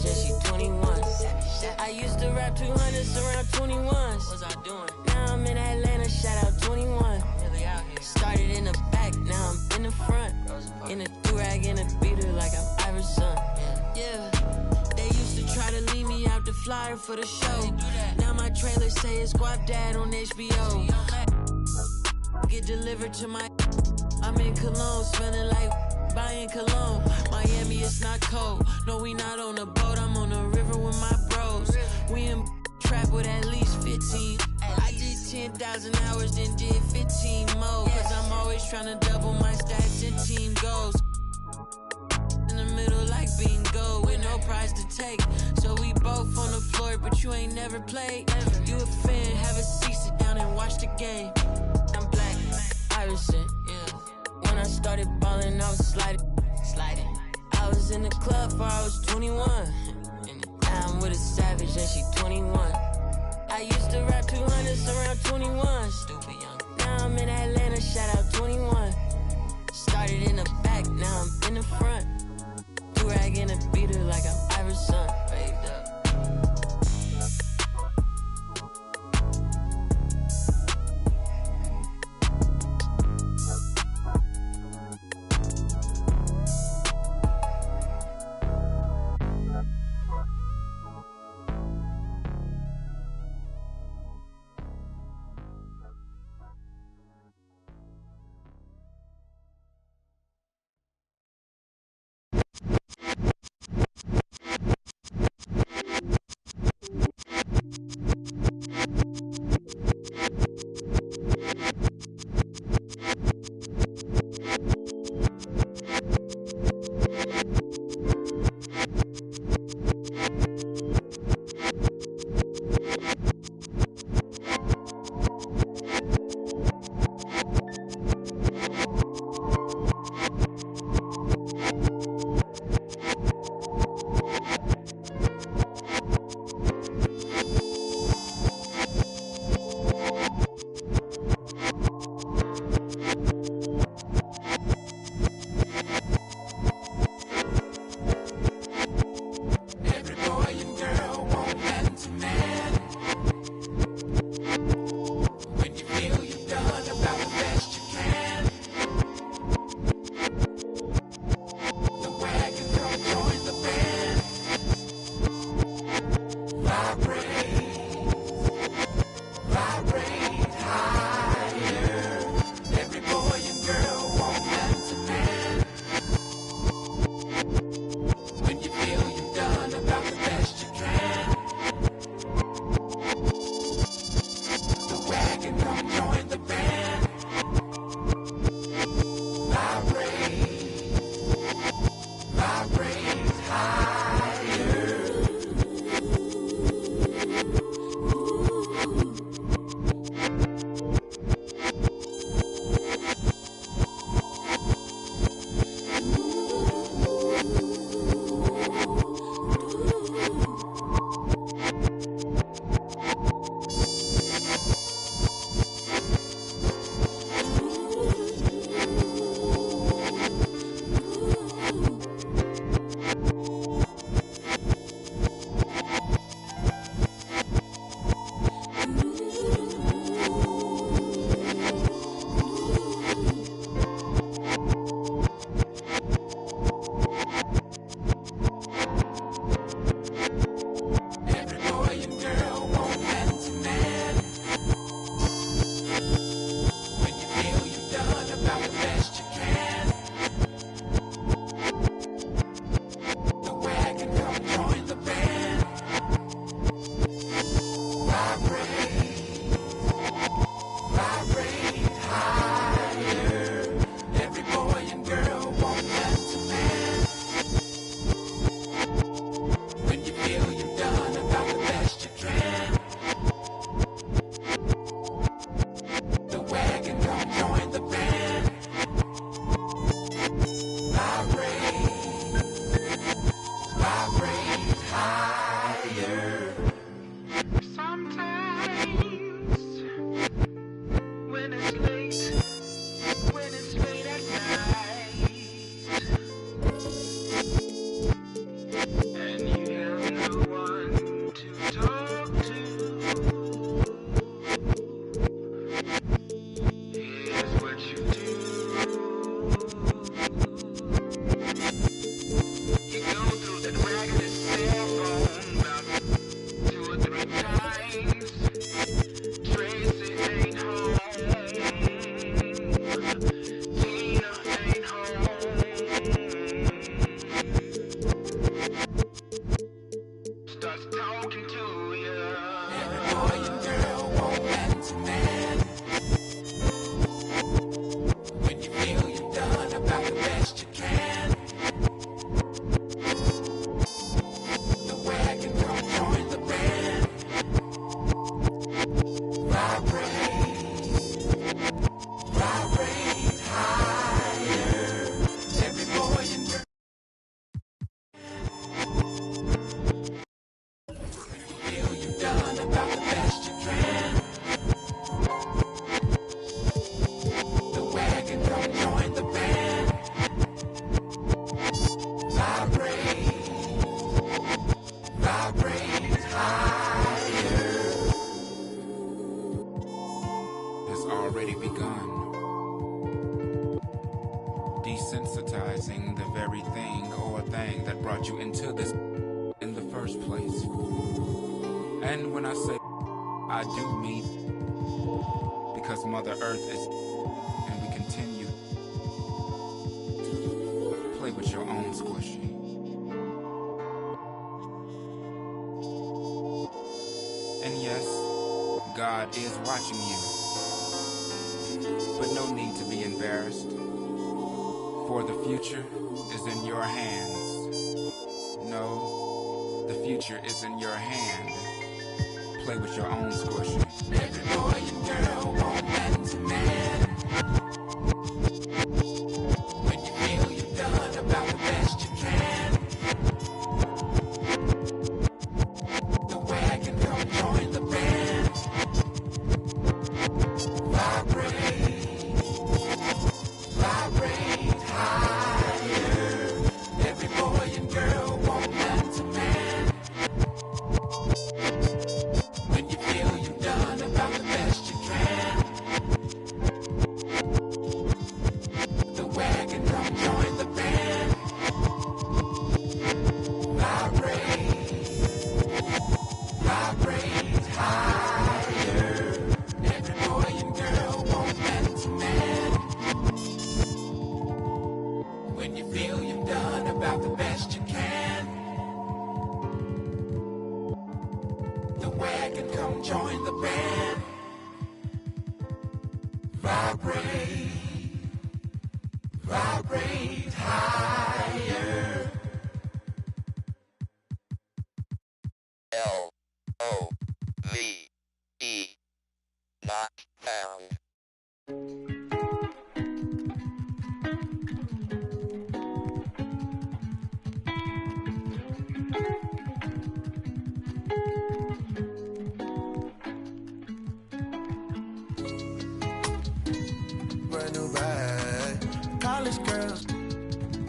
savage and she 21. I used to rap 200s around 21s. What was I doing? Now I'm in Atlanta, shout out 21. Really out here. Started in the back, now I'm in the front. In a do-rag, in a beater like I'm Iverson. Yeah. They used to try to leave me out the flyer for the show. Now my trailer say it's Guap Dad on HBO. Get delivered to my. I'm in Cologne, smelling like buying cologne. Miami, it's not cold. No, we not on a boat. I'm on the river with my bros. We in trap with at least 15. I did 10,000 hours, then did 15 more. Cause I'm always trying to double my stats and team goals. In the middle like bingo, with no prize to take. So we both on the floor, but you ain't never played. You a fan, have a seat, sit down and watch the game. I'm black, Iverson, yeah. When I started ballin', I was sliding. I was in the club before I was 21. Now I'm with a savage and she 21. I used to rap 200s around 21. Stupid young. Now I'm in Atlanta, shout out 21. Started in the back, now I'm in the front. Do-rag in a beater like I'm Iverson. Waved up. done about the best you can. The wagon come join the band. Vibrate higher. Every boy and girl. Feel you've done about the best you can. The wagon come join the band. Vibrate higher. Has already begun. Desensitizing the very thing or thing that brought you into this in the first place. And when I say I do mean because Mother Earth is and we continue play with your own squishy. And yes, God is watching you. But no need to be embarrassed, for the future is in your hands. No, the future is in your hand. Play with your own squishy. Every boy and girl want man to man. When you feel you've done about the best you can. The wagon come join the band. Vibrate higher. Every boy and girl want man to man. When you feel you've done about the best you can. The wagon come join the band. Vibrate higher. Every boy and girl want man to man. When you feel you've done about the best you can. The wagon come join the band. Vibrate higher. LOVE, not found. Brand new bag, college girls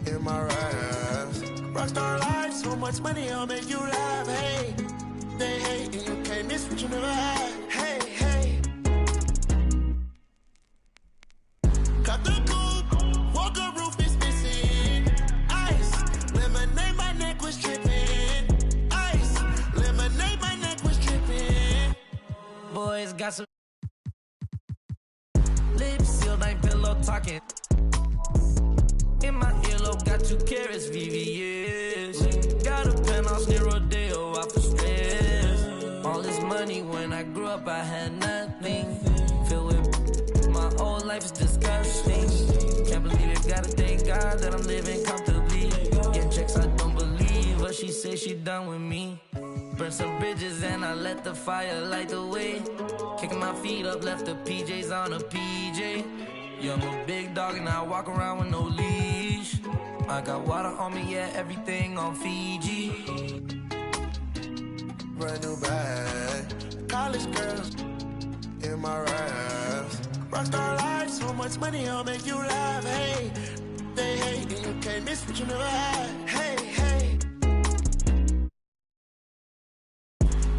in my raps. Rockstar life, so much money, I'll make you laugh. Hey, they hate and you can't miss what you never had. Hey, hey. Cut the coupe, walker roof is missing. Ice, lemonade, my neck was tripping. Ice, lemonade, my neck was tripping. Boys got some lips sealed, ain't pillow talking. In my earlobe, got 2 carats, VVS. Got a penthouse near Rodeo, out for stress. All this money, when I grew up, I had nothing. Filled with my old life is disgusting. Can't believe it, gotta thank God that I'm living comfortably. Getting checks, I don't believe, but she say she done with me. Burn some bridges and I let the fire light the way. Kicking my feet up, left the PJs on a PJ. Yeah, I'm a big dog and I walk around with no leash. I got water on me, yeah, everything on Fiji. Brand new bag, college girls in my raps. Rockstar life, so much money, I'll make you laugh. Hey, they hate and you can't miss what you never had. Hey, hey.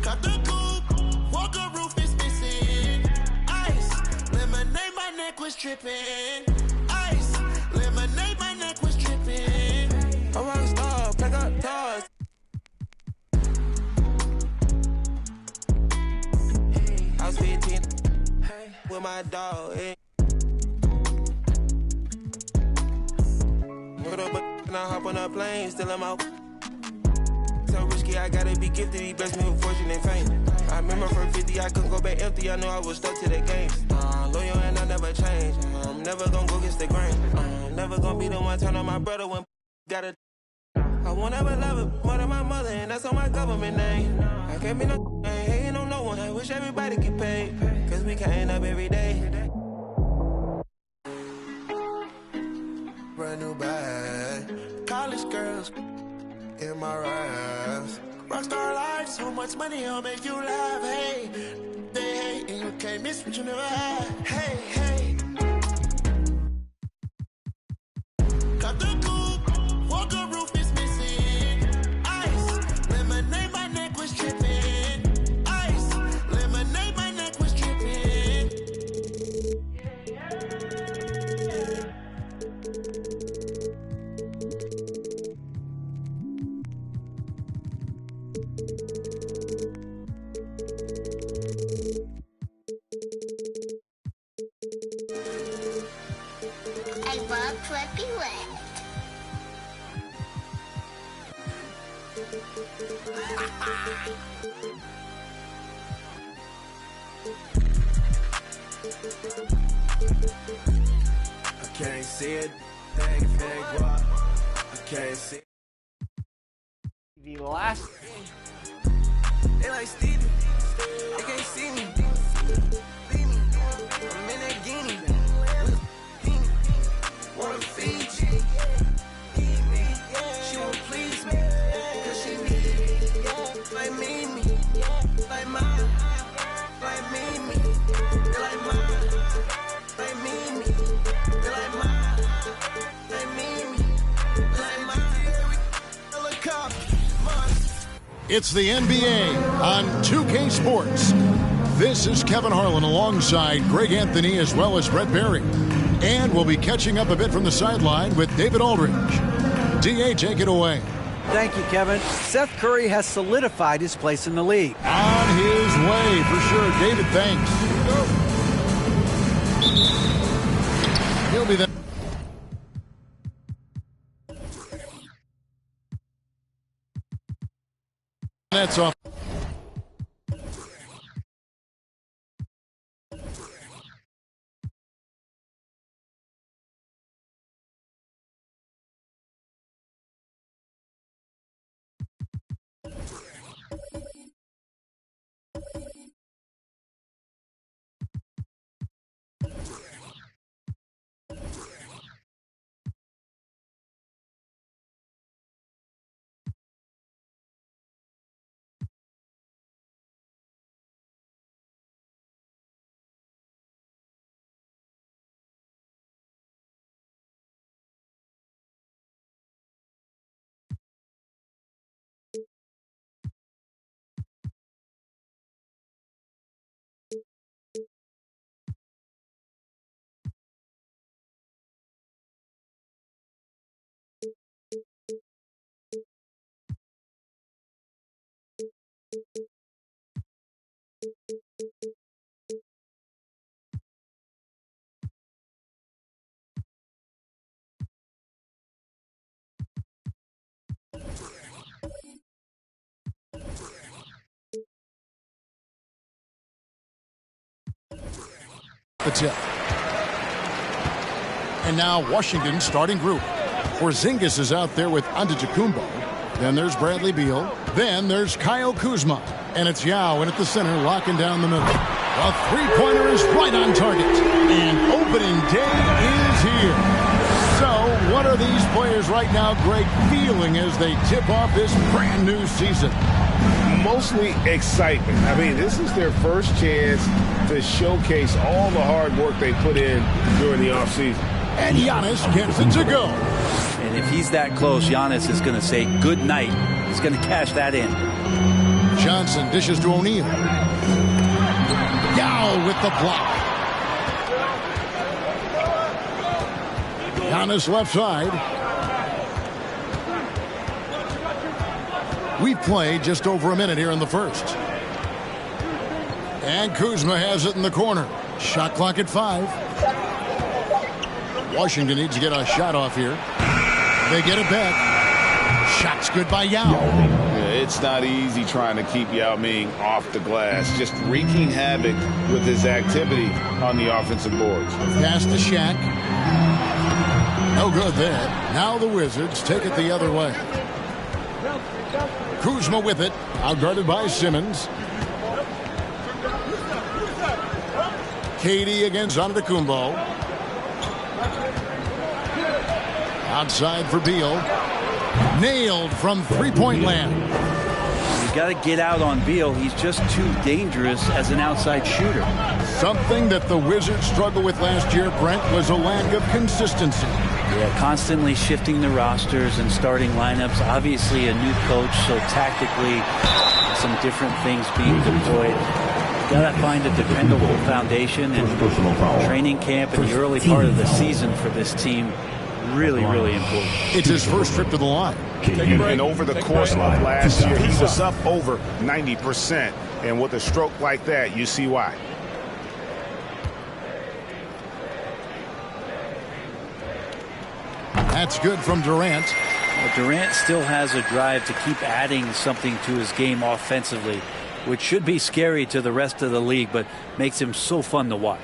Cut the coupe, walker roof is missing. Ice, lemonade, my neck was tripping. Ice, lemonade, my neck was tripping. A rock star, pack up toys. I was 15 with my dog. Put up and I hop on a plane, still I'm out. So risky, I gotta be gifted. He blessed me with fortune and fame. I remember from 50, I couldn't go back empty. I knew I was stuck to the game. Loyal and I never change. I'm never gonna go against the grain. I'm never gonna be the one turn on my brother when got a. I won't ever love it more than my mother, and that's on my government name. I can't be no hating on no one. I wish everybody get paid, cause we can't up every day. Brand new bag, college girls in my raps. Rockstar life, so much money, I'll make you laugh. Hey, they hate, and you can't miss what you never had. Hey, hey. Cut the coupe, walker roof is missing. Ice, lemonade, my neck was tripping. Ice, lemonade, my neck was tripping. I love Flippy Wet. I can't see it, bang, what? I can't see it. The last. They like Stevie, they can't see me. Leave me, I'm in that guinea. Wanna feed you, eat me. She won't please me, cause she need me. Like me, like mine, like me. They like mine, like me. They like mine, like me. They like mine. Helicopter, It's the NBA on 2K Sports. This is Kevin Harlan alongside Greg Anthony as well as Brett Berry. And we'll be catching up a bit from the sideline with David Aldridge. DA, take it away. Thank you, Kevin. Seth Curry has solidified his place in the league. On his way, for sure. David, thanks. He'll be there. That's off. The tip. And now Washington starting group. Porzingis is out there with Antetokounmpo. Then there's Bradley Beal. Then there's Kyle Kuzma. And it's Yao in at the center, locking down the middle. A three-pointer is right on target. And opening day is here. So what are these players right now, Greg, feeling as they tip off this brand new season? Mostly excitement. I mean, this is their first chance to showcase all the hard work they put in during the offseason. And Giannis gets it to go. And if he's that close, Giannis is going to say good night. He's going to cash that in. Johnson dishes to O'Neal. Yao with the block. Giannis left side. We've played just over a minute here in the first. And Kuzma has it in the corner. Shot clock at 5. Washington needs to get a shot off here. They get it back. Shot's good by Yao. Yeah, It's not easy trying to keep Yao Ming off the glass, just wreaking havoc with his activity on the offensive boards. Pass to Shaq. No good there. Now the Wizards take it the other way. Kuzma with it, outguarded by Simmons. KD against Antetokounmpo. Outside for Beal. Nailed from three-point land. You got to get out on Beal. He's just too dangerous as an outside shooter. Something that the Wizards struggled with last year, Brent, was a lack of consistency. Yeah, constantly shifting the rosters and starting lineups. Obviously a new coach, so tactically some different things being deployed. Got to find a dependable foundation, and training camp in the early part of the season for this team really important. It's his first trip to the line. And over the course of last year, he was up over 90%. And with a stroke like that, you see why. That's good from Durant. Well, Durant still has a drive to keep adding something to his game offensively, which should be scary to the rest of the league, but makes him so fun to watch.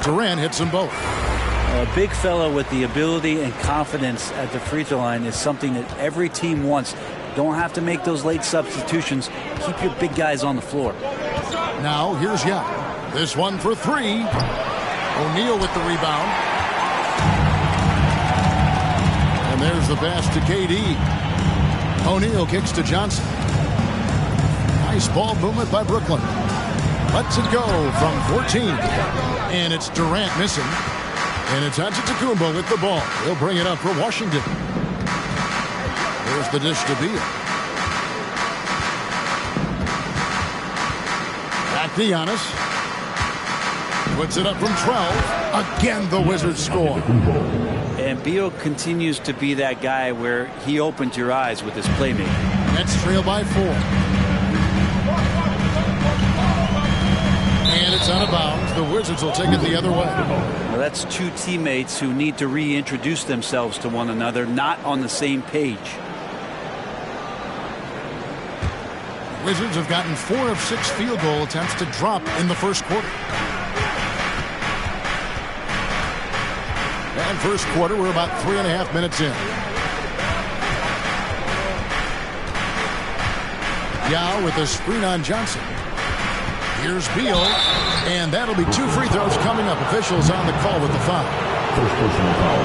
Durant hits them both. A big fellow with the ability and confidence at the free throw line is something that every team wants. Don't have to make those late substitutions. Keep your big guys on the floor. Now here's Young. This one for three. O'Neal with the rebound. And there's the pass to KD. O'Neal kicks to Johnson. Nice ball movement by Brooklyn. Lets it go from 14. And it's Durant missing. And it's Antetokounmpo with the ball. He'll bring it up for Washington. There's the dish to Beal. Back to Giannis. Puts it up from 12. Again, the Wizards score. And Beal continues to be that guy where he opened your eyes with his playmaking. Nets trail by 4. And it's out of bounds. The Wizards will take it the other way. Well, that's two teammates who need to reintroduce themselves to one another, not on the same page. Wizards have gotten 4 of 6 field goal attempts to drop in the first quarter. And first quarter, we're about 3.5 minutes in. Yao with a screen on Johnson. Here's Beal, and that'll be 2 free throws coming up. Officials on the call with the foul.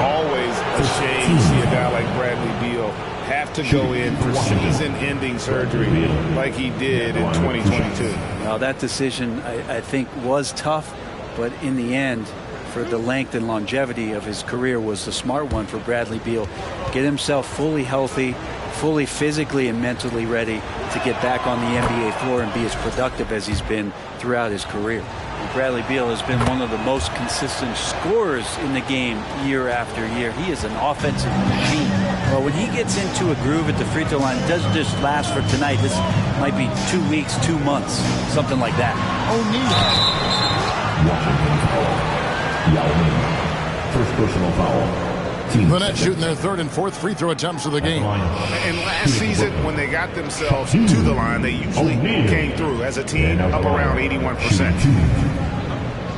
Always a shame to see a guy like Bradley Beal have to go in for season-ending surgery like he did in 2022. Well, that decision, I think, was tough, but in the end, for the length and longevity of his career, was the smart one for Bradley Beal. Get himself fully healthy, fully physically and mentally ready to get back on the NBA floor and be as productive as he's been throughout his career. And Bradley Beal has been one of the most consistent scorers in the game year after year. He is an offensive machine. Well, when he gets into a groove at the free throw line, it doesn't just last for tonight. This might be 2 weeks, 2 months, something like that. First personal foul. The Nets shooting their 3rd and 4th free throw attempts of the game. And last season, when they got themselves to the line, they usually came through as a team up around 81%.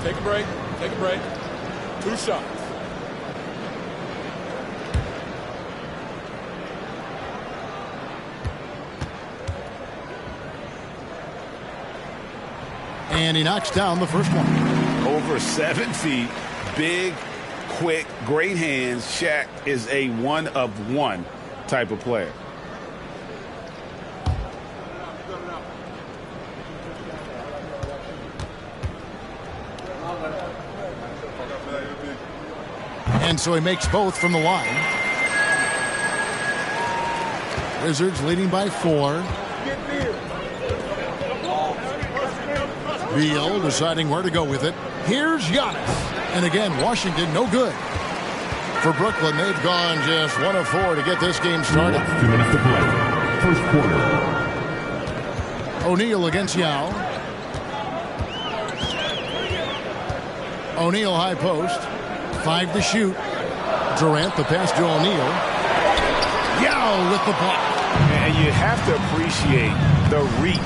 Take a break. Take a break. 2 shots. And he knocks down the first one. Over 7 feet, big, quick, great hands. Shaq is a one-of-one type of player. And so he makes both from the line. Wizards leading by 4. Beal deciding where to go with it. Here's Giannis. And again, Washington no good. For Brooklyn, they've gone just 1 of 4 to get this game started. 2 minutes to play. First quarter. O'Neal against Yao. O'Neal high post. 5 to shoot. Durant the pass to O'Neal. Yao with the block. And you have to appreciate the reach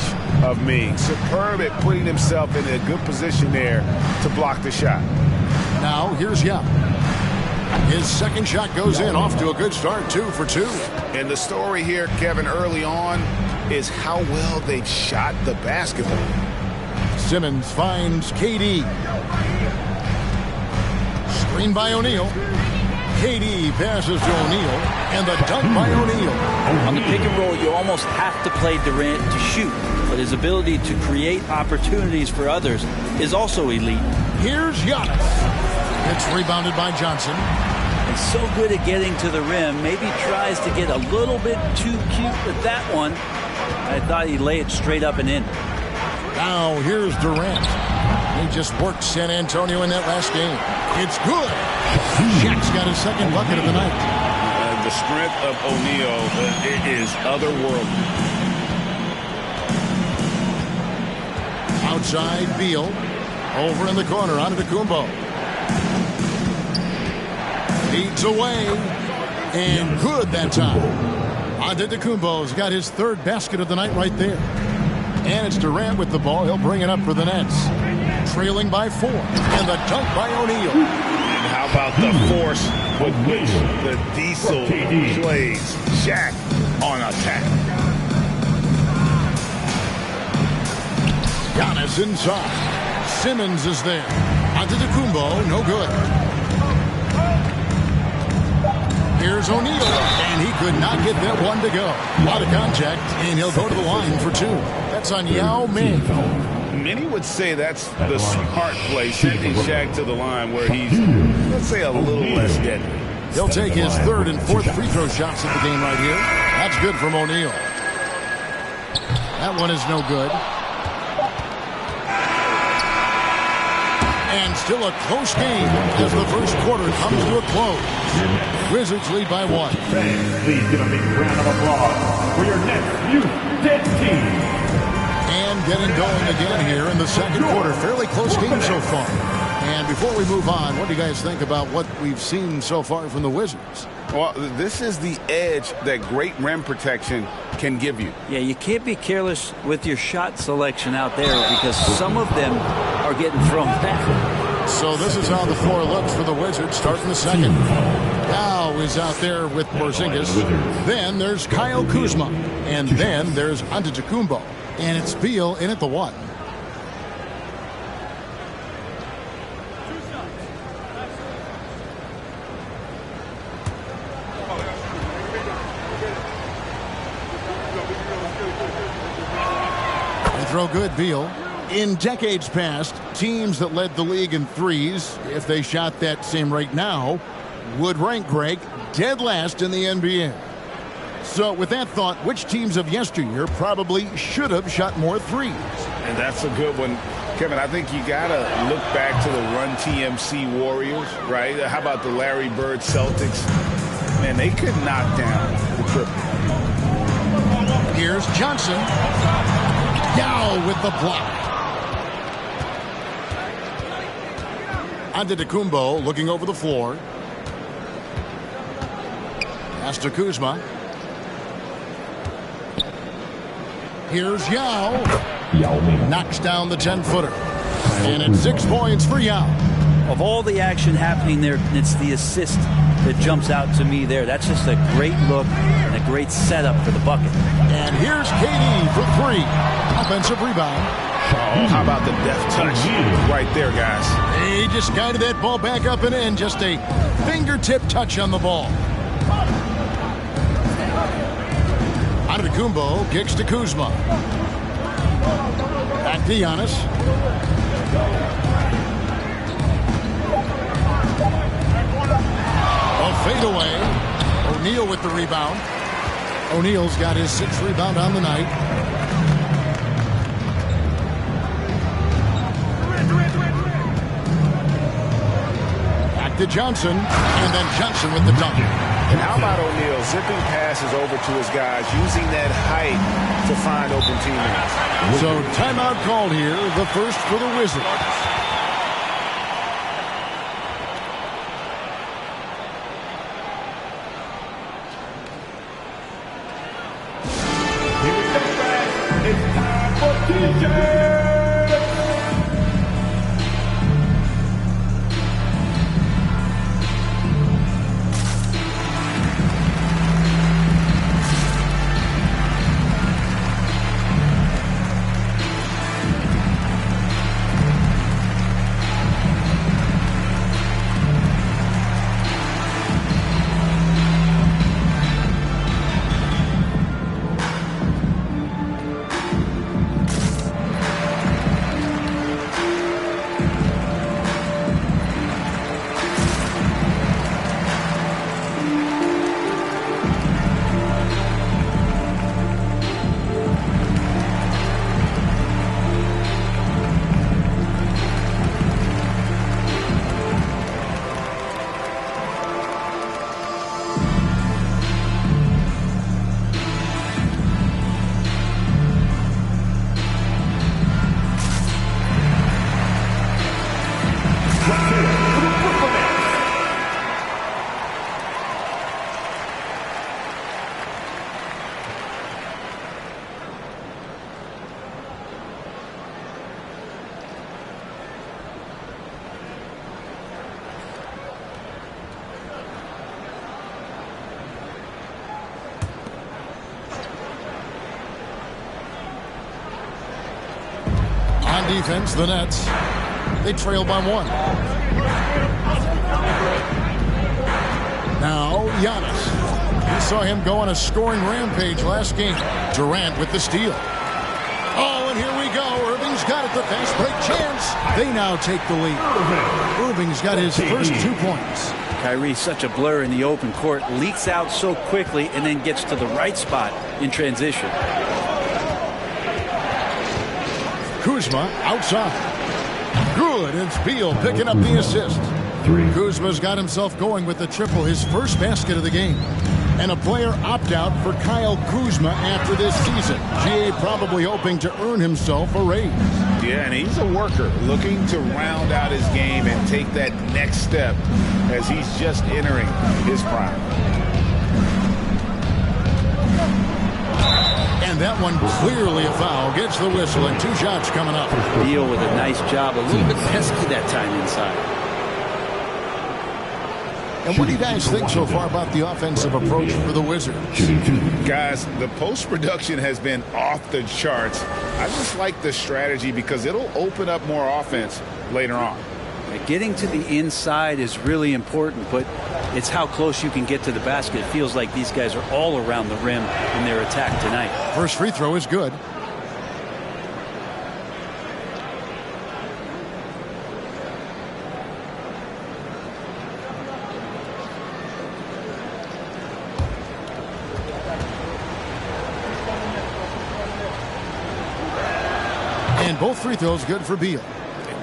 of Ming. Superb at putting himself in a good position there to block the shot. Now here's Yao. His second shot goes in, off to a good start, 2 for 2. And the story here, Kevin, early on is how well they've shot the basketball. Simmons finds KD. Screen by O'Neal. KD passes to O'Neal, and the dunk by O'Neal. On the pick and roll, you almost have to play Durant to shoot, but his ability to create opportunities for others is also elite. Here's Giannis. It's rebounded by Johnson. He's so good at getting to the rim. Maybe tries to get a little bit too cute with that one. I thought he'd lay it straight up and in. Now here's Durant. He just worked San Antonio in that last game. It's good. Shaq's got his second bucket of the night. The strength of O'Neal is otherworldly. Outside Beal. Over in the corner, Antetokounmpo. Leads away. And good that time. Antetokounmpo's got his third basket of the night right there. And it's Durant with the ball. He'll bring it up for the Nets. Trailing by 4. And the dunk by O'Neal. And how about the force with which the Diesel plays Shaq on attack. Giannis inside. Simmons is there. Antetokounmpo, no good. Here's O'Neal, and he could not get that one to go. Out of contact, and he'll go to the line for 2. That's on Yao Ming. Many would say that's the smart play, sending Shaq to the line where he's, let's say, a little less deadly. He'll take his third and fourth free throw shots of the game right here. That's good from O'Neal. That one is no good. And still a close game as the first quarter comes to a close. Wizards lead by 1. Please give a big round of applause for your next youth team. And getting going again here in the second quarter. Fairly close game so far. And before we move on, what do you guys think about what we've seen so far from the Wizards? Well, this is the edge that great rim protection can give you. Yeah, you can't be careless with your shot selection out there because some of them are getting thrown back. So this is how the floor looks for the Wizards starting the second. Now is out there with Porzingis. Then there's Kyle Kuzma. And then there's Antetokounmpo. And it's Beal in at the 1. They throw good, Beal. In decades past, teams that led the league in threes, if they shot that same rate now, would rank, Greg, dead last in the NBA. So with that thought, which teams of yesteryear probably should have shot more threes? And that's a good one. Kevin, I think you got to look back to the Run TMC Warriors, right? How about the Larry Bird Celtics? Man, they could knock down the triple. Here's Johnson. Yao with the block. Antetokounmpo looking over the floor. Pass to Kuzma. Here's Yao. Knocks down the 10-footer. And it's 6 points for Yao. Of all the action happening there, it's the assist that jumps out to me there. That's just a great look and a great setup for the bucket. And here's KD for 3. Offensive rebound. Oh, how about the deft touch right there, guys? He just guided that ball back up and in. Just a fingertip touch on the ball. Antetokounmpo kicks to Kuzma. Back to Giannis. A fadeaway. O'Neal with the rebound. O'Neal's got his 6th rebound on the night. Back to Johnson. And then Johnson with the dunk. And how about O'Neal zipping passes over to his guys, using that height to find open teammates? So timeout called here, the first for the Wizards. On defense, the Nets, they trail by 1. Now, Giannis. We saw him go on a scoring rampage last game. Durant with the steal. Oh, and here we go. Irving's got it. The fast break chance. They now take the lead. Irving's got his first 2 points. Kyrie's such a blur in the open court. Leaks out so quickly and then gets to the right spot in transition. Kuzma outside. Good. It's Beal picking up the assist. Kuzma's got himself going with the triple, his first basket of the game. And a player opt-out for Kyle Kuzma after this season. GA probably hoping to earn himself a raise. Yeah, and he's a worker looking to round out his game and take that next step as he's just entering his prime. And that one clearly a foul. Gets the whistle and 2 shots coming up. Beal with a nice job. A little bit pesky that time inside. And what do you guys think so far about the offensive approach for the Wizards? Guys, the post-production has been off the charts. I just like the strategy because it'll open up more offense later on. Getting to the inside is really important, but it's how close you can get to the basket. It feels like these guys are all around the rim in their attack tonight. First free throw is good. And both free throws good for Beal.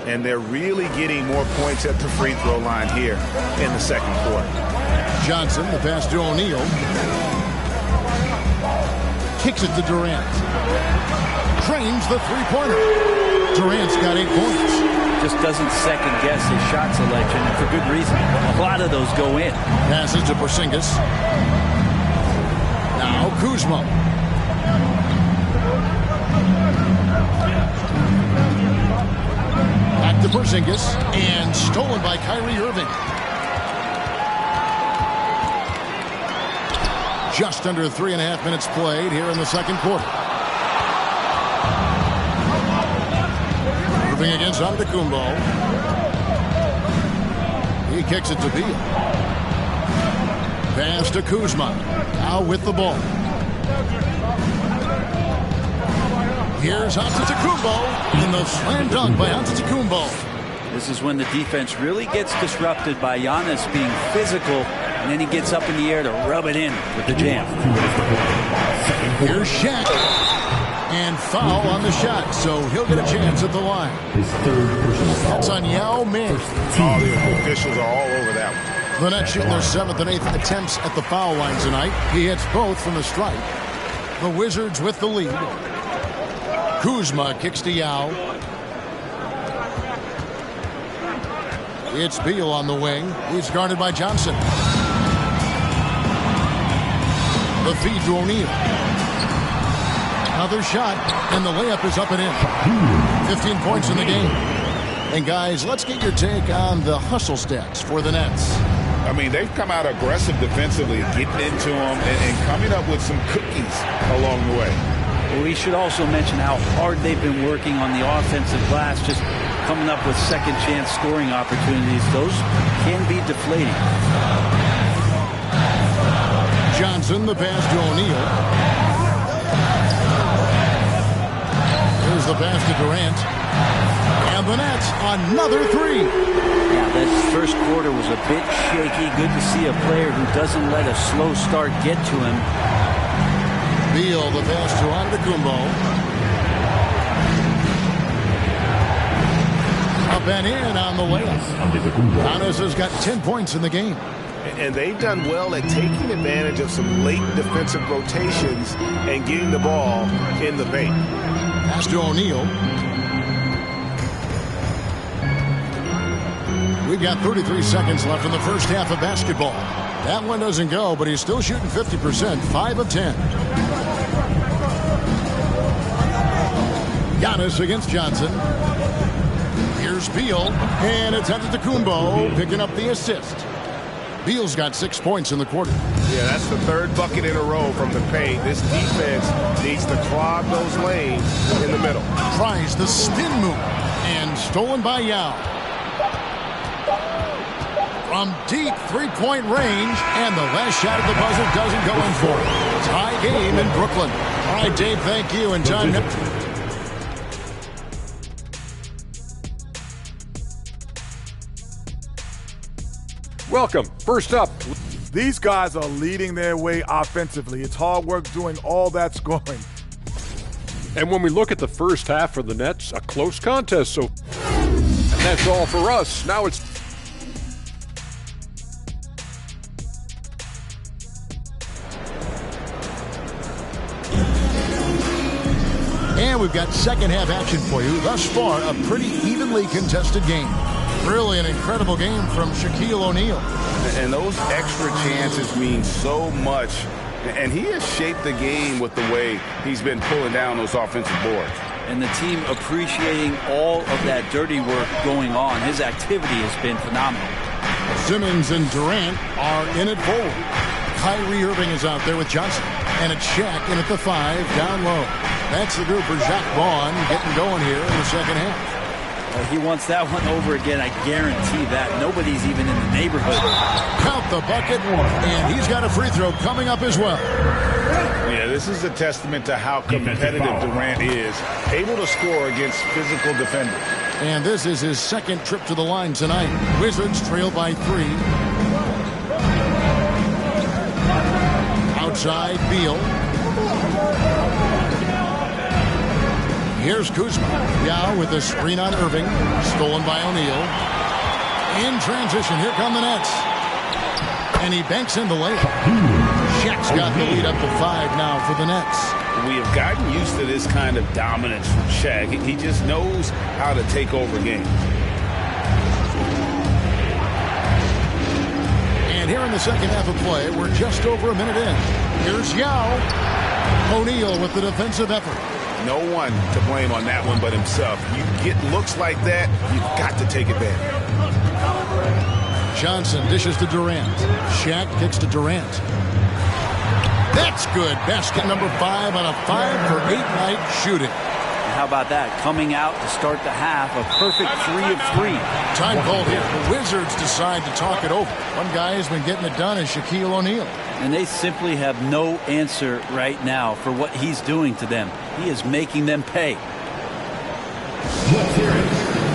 And they're really getting more points at the free throw line here in the second quarter. Johnson, the pass to O'Neal. Kicks it to Durant. Trains the three-pointer. Durant's got 8 points. Just doesn't second-guess his shot selection, and for good reason. A lot of those go in. Passes to Porzingis. Now Kuzma. Back to Porzingis, and stolen by Kyrie Irving. Just under 3.5 minutes played here in the second quarter. Irving against Antetokounmpo. He kicks it to Beal. Pass to Kuzma. Now with the ball. Here's Antetokounmpo in the slam dunk by Antetokounmpo. This is when the defense really gets disrupted by Giannis being physical, and then he gets up in the air to rub it in with the jam. Here's Shaq. And foul on the shot, so he'll get a chance at the line. That's on Yao Ming. All the officials are all over that one. The Nets shooting their 7th and 8th attempts at the foul line tonight. He hits both from the stripe. The Wizards with the lead. Kuzma kicks to Yao. It's Beal on the wing. He's guarded by Johnson. The feed to O'Neal. Another shot, and the layup is up and in. 15 points in the game. And guys, let's get your take on the hustle stats for the Nets. I mean, they've come out aggressive defensively, getting into them and coming up with some cookies along the way. We should also mention how hard they've been working on the offensive glass, just coming up with second chance scoring opportunities. Those can be deflating. Johnson, the pass to O'Neal. Here's the pass to Durant. And the Nets, another three. Yeah, that first quarter was a bit shaky. Good to see a player who doesn't let a slow start get to him. Beal, the pass to Antetokounmpo. Up and in on the layup. Giannis has got 10 points in the game. And they've done well at taking advantage of some late defensive rotations and getting the ball in the paint. Pass to O'Neal. We've got 33 seconds left in the first half of basketball. That one doesn't go, but he's still shooting 50%, 5 of 10. Giannis against Johnson. Here's Beal, and it's Antetokounmpo picking up the assist. Beal's got 6 points in the quarter. Yeah, that's the third bucket in a row from the paint. This defense needs to clog those lanes in the middle. Tries the spin move and stolen by Yao. From deep three-point range, and the last shot of the buzzer doesn't go in for it. Tie game in Brooklyn. All right, Dave, thank you. And time now. Welcome. First up. These guys are leading their way offensively. It's hard work doing all that scoring. And when we look at the first half for the Nets, a close contest. So, and that's all for us. Now it's And we've got second half action for you. Thus far, a pretty evenly contested game. Really an incredible game from Shaquille O'Neal. And those extra chances mean so much. And he has shaped the game with the way he's been pulling down those offensive boards. And the team appreciating all of that dirty work going on. His activity has been phenomenal. Simmons and Durant are in it forward. Kyrie Irving is out there with Johnson. And it's Shaq in at the 5, down low. That's the group for Jacques Vaughn getting going here in the second half. He wants that one over again, I guarantee that. Nobody's even in the neighborhood. Count the bucket, and he's got a free throw coming up as well. Yeah, this is a testament to how competitive Durant is, able to score against physical defenders. And this is his second trip to the line tonight. Wizards trail by 3. Outside, Beal. Here's Kuzma. Yao with the screen on Irving. Stolen by O'Neal. In transition, here come the Nets. And he banks in the layup. Shaq's got the lead up to 5 now for the Nets. We have gotten used to this kind of dominance from Shaq. He just knows how to take over games. And here in the second half of play, we're just over a minute in. Here's Yao. O'Neal with the defensive effort. No one to blame on that one but himself. You get looks like that, you've got to take advantage. Johnson dishes to Durant. Shaq kicks to Durant. That's good. Basket number 5 on a 5-for-8 night shooting. How about that? Coming out to start the half, a perfect 3 of 3. Time called here. The Wizards decide to talk it over. One guy who's been getting it done is Shaquille O'Neal. And they simply have no answer right now for what he's doing to them. He is making them pay. Let's hear it.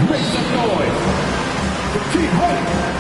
Make some noise. For Team Hope.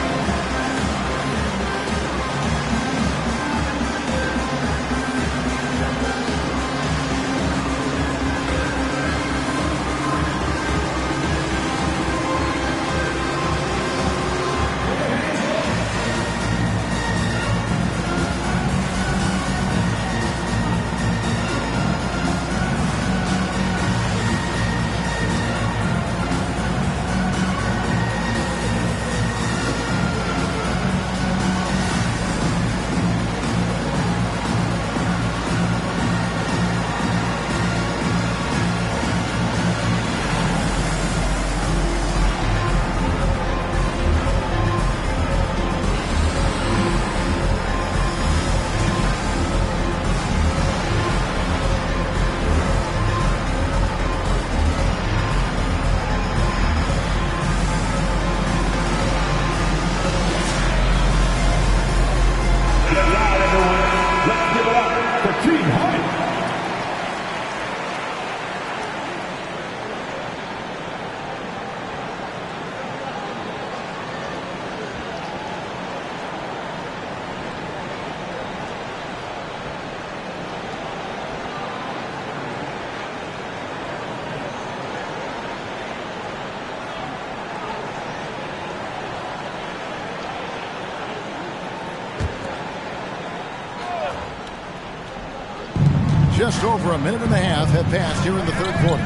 Just over a minute and a half have passed here in the third quarter.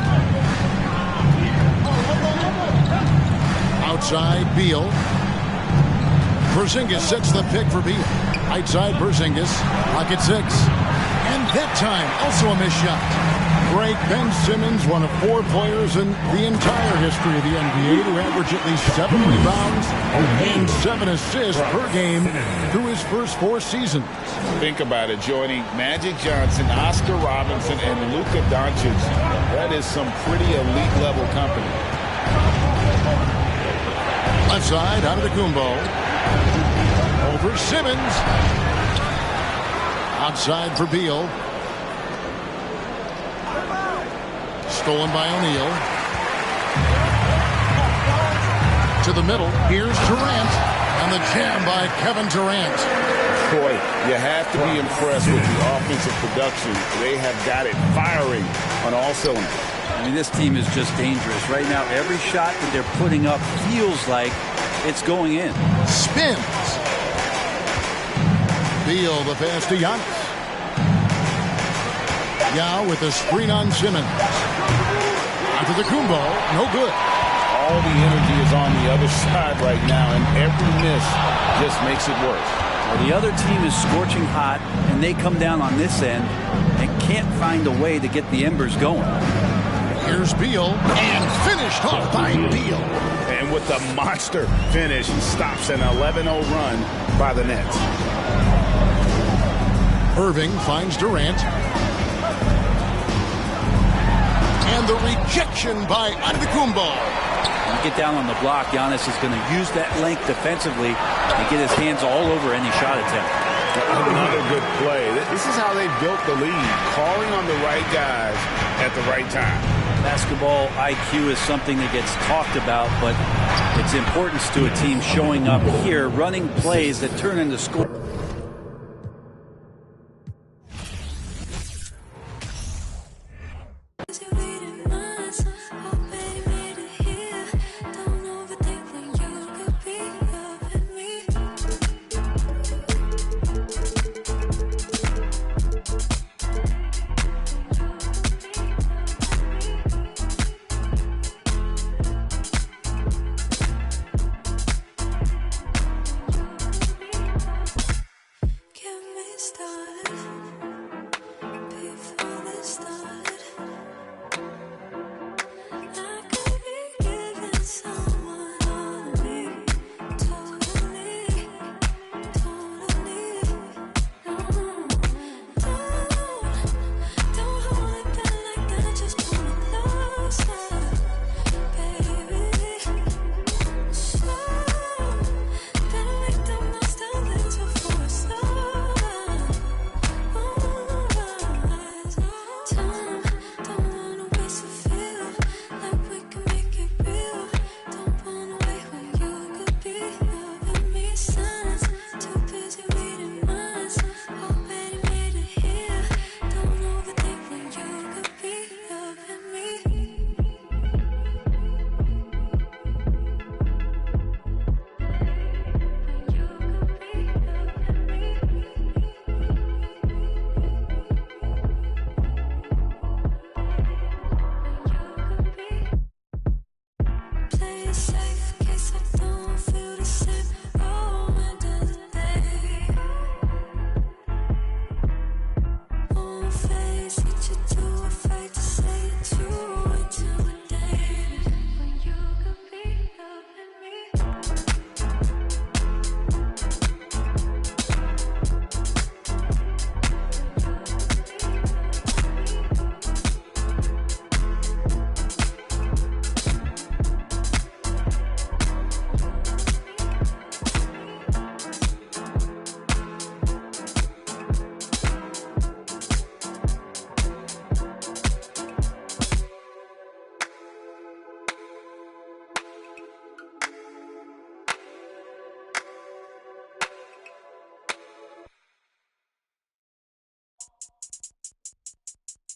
Outside, Beal. Porzingis sets the pick for Beal. Outside, Porzingis. Pocket 6. And that time, also a missed shot. break, Ben Simmons, one of 4 players in the entire history of the NBA to average at least 7 rebounds and 7 assists per game through his first 4 seasons. Think about it, joining Magic Johnson, Oscar Robinson, and Luka Doncic. That is some pretty elite level company. Left side, out of the Kumbo. Over Simmons. Outside for Beal. Stolen by O'Neal. To the middle. Here's Durant. And the jam by Kevin Durant. Boy, you have to be impressed with the offensive production. They have got it firing on all cylinders. I mean, this team is just dangerous. Right now, every shot that they're putting up feels like it's going in. Spins. Beal, the pass to Giannis. Yao with a screen on Simmons. Onto the Kumbo. No good. All the energy is on the other side right now, and every miss just makes it worse. Well, the other team is scorching hot, and they come down on this end and can't find a way to get the embers going. Here's Beal, and finished off by Beal. And with a monster finish, he stops an 11-0 run by the Nets. Irving finds Durant. And the rejection by Antetokounmpo. When you get down on the block, Giannis is going to use that length defensively and get his hands all over any shot attempt. Another good play. This is how they built the lead, calling on the right guys at the right time. Basketball IQ is something that gets talked about, but its importance to a team showing up here, running plays that turn into score.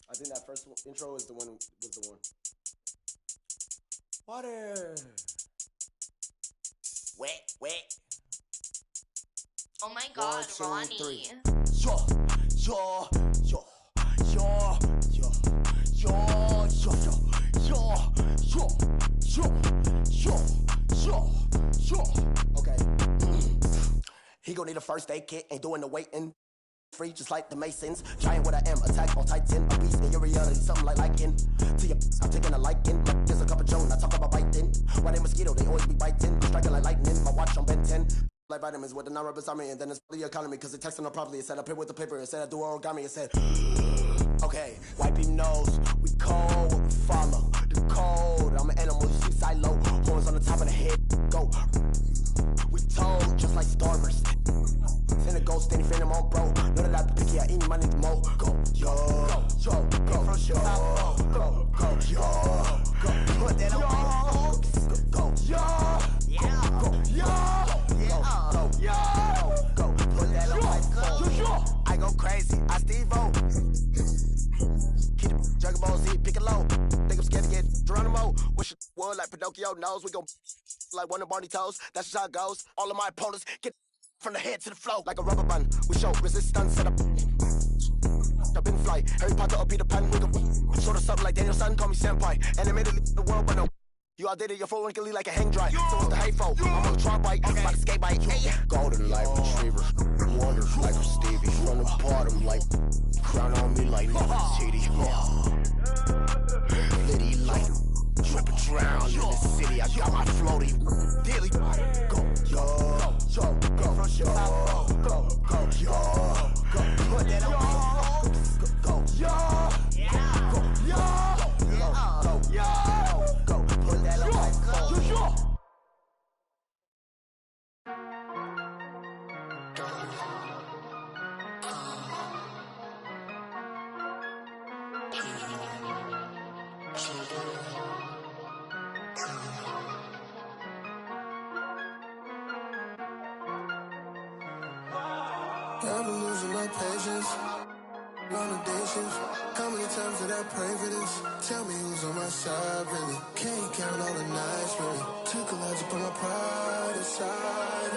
I think that first intro was the one. Water. Wet. Oh my God, 1, 2, 3. Ronnie. Okay. He gonna need a first aid kit, ain't doing the waiting. free, just like the Masons. Giant what I am, attack all titan. A beast in your reality, something like liking. To your, I'm taking a liking. There's a cup of Joan, I talk about biting. Why they mosquito, they always be biting. I'm striking like lightning, my watch on Ben 10. Like vitamins with the non-rubbers on me, and then it's the economy, cause it texting them properly. It said up here with the paper, it said I do origami, it said, okay, wipe your nose, we cold, follow the code. I'm an animal, you see silo, horns on the top of the head, go. We told, just like starburst. Send a ghost, any friend, I'm on bro. Know that I be picky, I eat my need more. Go, yo, go, go, yo, go, yo, go, put that on me. Go, yo, yeah, go, yo, go, yo, go, put that on my. I go crazy, I Steve-O. Keep the Dragon Ball Z, pick it low. Think I'm scared to get Geronimo. Wish it would like Pinocchio knows. We go like one of Barney toes. That's just how it goes. All of my opponents get from the head to the flow like a rubber band. We show resistance set up. Up in flight. Harry Potter or Peter Pan. We go sort of something like Daniel Son. Call me senpai. Animated the world, but no. You all did it, you're full wrinkly like a hang dry. So what's the hey fo? I'm on a tron bike, by the skate bike. Hey. Golden light retriever, wonders like a Stevie. From the bottom, like crown on me like Titty. Liddy like trip and drown in the city. I got my floaty daily. Go, yo, go, from yo, go, yo, go, put that on me. Go, yo, go, yo, go, yo, go, put that on my phone. I've been losing my patience, foundations. How many times did I pray for this? Tell me who's on my side, really. Can't count all the nights, really. Took a lot to put my pride aside.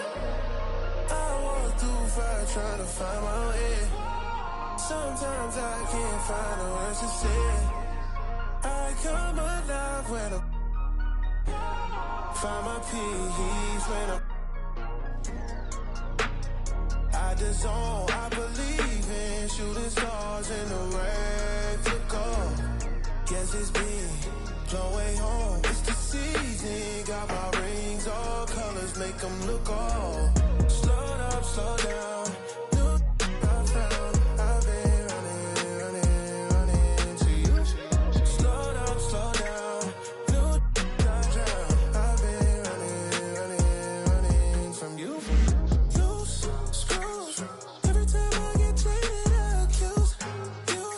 I walk through fire trying to find my way. Sometimes I can't find the words to say. I come alive when I find my peace when I disown, I believe in shooting stars in the red to go. Guess it's been long way home. It's the season, got my rings, all colors make them look all. Slow up, slow down. New I found, I've been running to you. Slow up, slow down. New I drown. I've been running from you. Loose screws. Every time I get traded, I accuse you.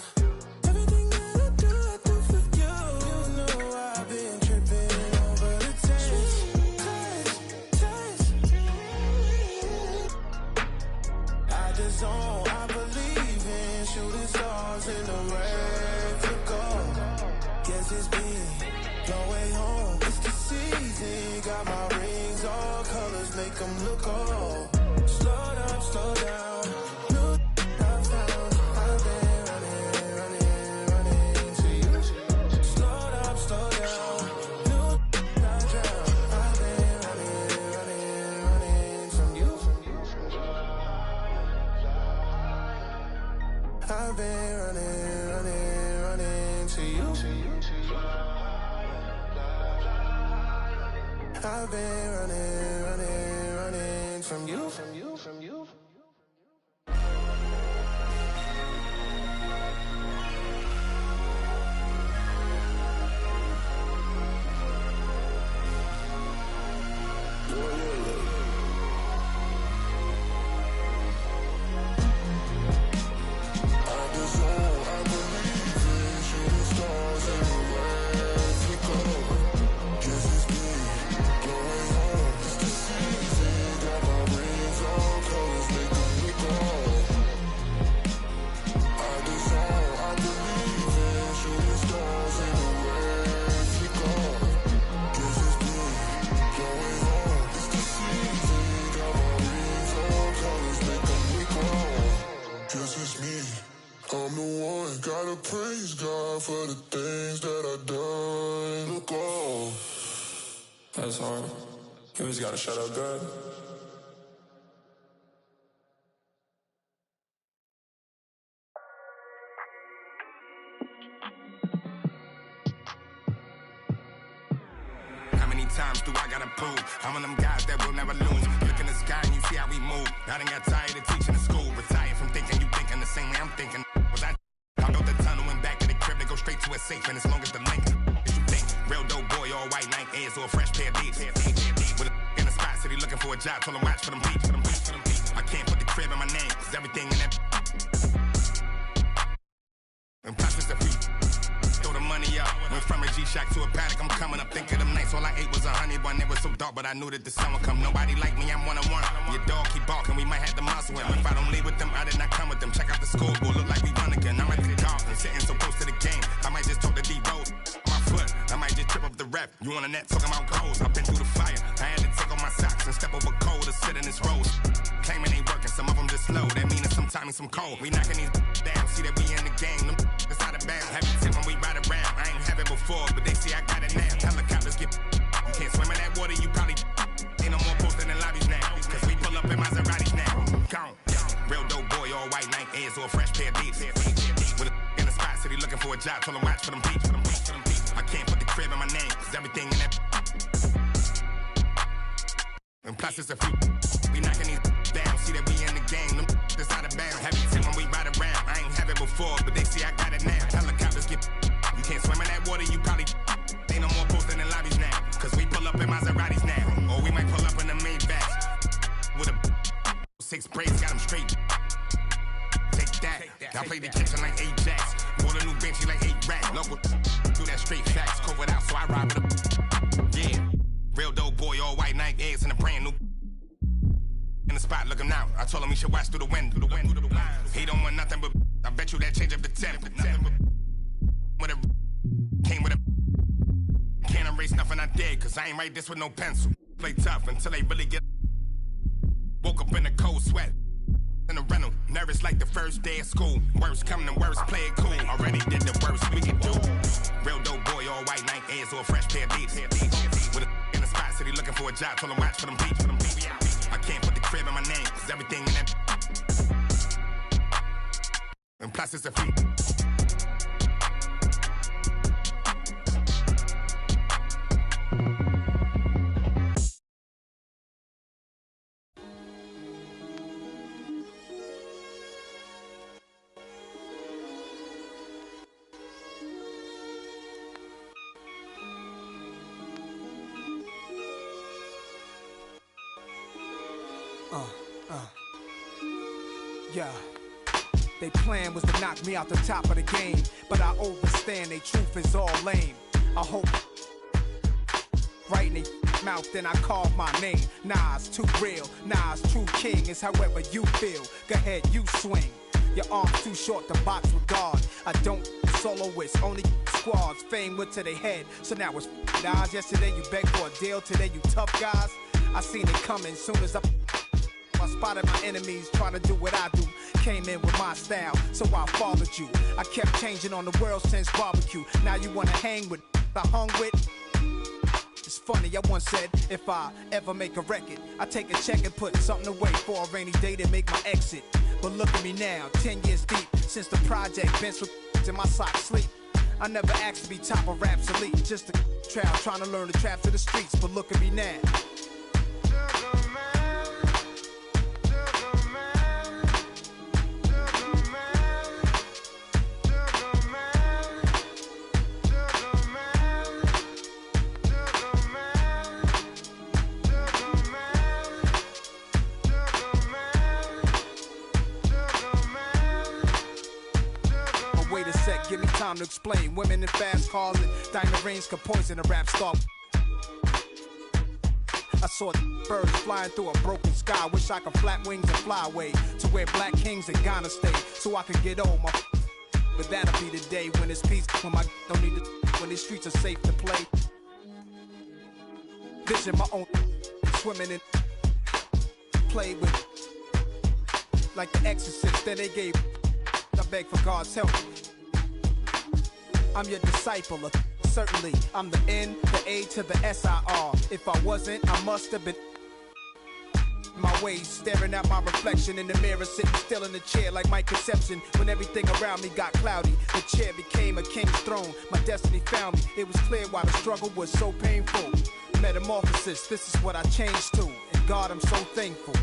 Everything that I do for you. You know I've been tripping over the taste. I disown, I believe in shooting stars in the red to go. Guess it's been long way home. It's the season, got my rings, all colors make them look old. Slow up, slow down. New I found, I've been running to you. Slow up, slow down. New I drown. I've been running from you. I've been running to you. I've been running from you. I'm the one, gotta praise God for the things that I done. Look on. That's hard. You always gotta shut up, God. times do I gotta prove? I'm one of them guys that will never lose. Look in the sky and you see how we move. I done got tired of teaching in school. Retired from thinking you thinking the same way I'm thinking. Was I built the tunnel and back to the crib to go straight to a safe, and as long as the link is you think. Real dope boy, all white Nike Airs or a fresh pair of beats. With a in the spot, city looking for a job, told him watch for them beats. I can't put the crib in my name, cause everything in that. And plus it's a few. Throw the money up. Went from a G-Shock to a paddock. I'm coming up, think of them nights. All I ate was a honey bun. It was so dark, but I knew that the sun would come. Nobody like me, I'm one-on-one. Your dog keep barking, we might have to muscle him. If I don't leave with them, I did not come with them. Check out the scoreboard, look like we run again. I'm at the Dolphins, sitting so close to the game. I might just talk to D-Rose. My foot, I might just trip up the rep. You on the net talking about goals. I've been through the fire. I had to take off my socks and step over cold to sit in this rose. Claiming ain't working, some of them just slow. That mean it's sometimes some cold. We knocking these down, see that we in the game. Them it's out of bounds. Heavy tip when we ride around. I ain't have it before, but they see I got it now. Helicopters get. You can't swim in that water, you probably ain't no more posted in lobbies now. Cause we pull up in Maseratis now. Gone. Real dope boy, all white Nike Airs or a fresh pair of beats. With a in the spot, city looking for a job, told him watch for them beats. I can't put the crib in my name, cause everything in that. And plus it's a few. We knocking these down, see that we in the game. Them it's out of bounds. Heavy tip when we ride around. I ain't have it before, but they see I got it now. Helicopters get. You can't swim in that water, you probably ain't no more posted in lobbies now. Cause we pull up in Maseratis now. Or we might pull up in the Maybachs. With a 6 braids, got them straight. Take that. I play the kitchen like Ajax. Bought a new benchy like 8 racks. Local do that straight facts. Covered out, so I ride with a. Yeah. Real dope boy, all white Nike Airs and a brand new. In the spot, look him now. I told him he should watch through the window. He don't want nothing but. I bet you that change up the temp. With a came with a. Can't erase nothing I did, cause I ain't write this with no pencil. Play tough until they really get. Woke up in a cold sweat. In a rental, nervous like the first day of school. Worst come to worst, play it cool. Already did the worst we could do. Real dope boy, all white Nike Airs or a fresh pair of beats. With a in the spot, city looking for a job, told him watch for them beats. I can't put the crib in my name, cause everything in that. And plus it's a few. Yeah. They plan was to knock me out the top of the game, but I overstand they truth is all lame. I hope right in they mouth, then I carve my name. Nah, it's too real. Nah, it's true king. It's however you feel. Go ahead, you swing. Your arm's too short to box with God. I don't soloists, only squads. Fame went to their head, so now it's guys. Yesterday you begged for a deal, today you tough guys. I seen it coming soon as I spotted my enemies trying to do what I do. Came in with my style, so I followed you. I kept changing on the world since barbecue. Now you wanna hang with I hung with. It's funny, I once said, if I ever make a record, I take a check and put something away for a rainy day to make my exit. But look at me now, 10 years deep, since the project bench with in my socks sleep. I never asked to be top of rap's elite, just a trial trying to learn the traps of the streets. But look at me now. Give me time to explain. Women in fast cars and diamond rings can poison a rap star. I saw birds flying through a broken sky. Wish I could flap wings and fly away to where black kings in Ghana stay, so I could get old. But that'll be the day when it's peace, when my don't need to, when these streets are safe to play. Vision my own, swimming in, play with, like the Exorcist that they gave. I beg for God's help. I'm your disciple, certainly. I'm the N, the A to the S-I-R. If I wasn't, I must have been my ways, staring at my reflection in the mirror, sitting still in the chair like my conception. When everything around me got cloudy, the chair became a king's throne. My destiny found me. It was clear why the struggle was so painful. metamorphosis, this is what I changed to. And God, I'm so thankful.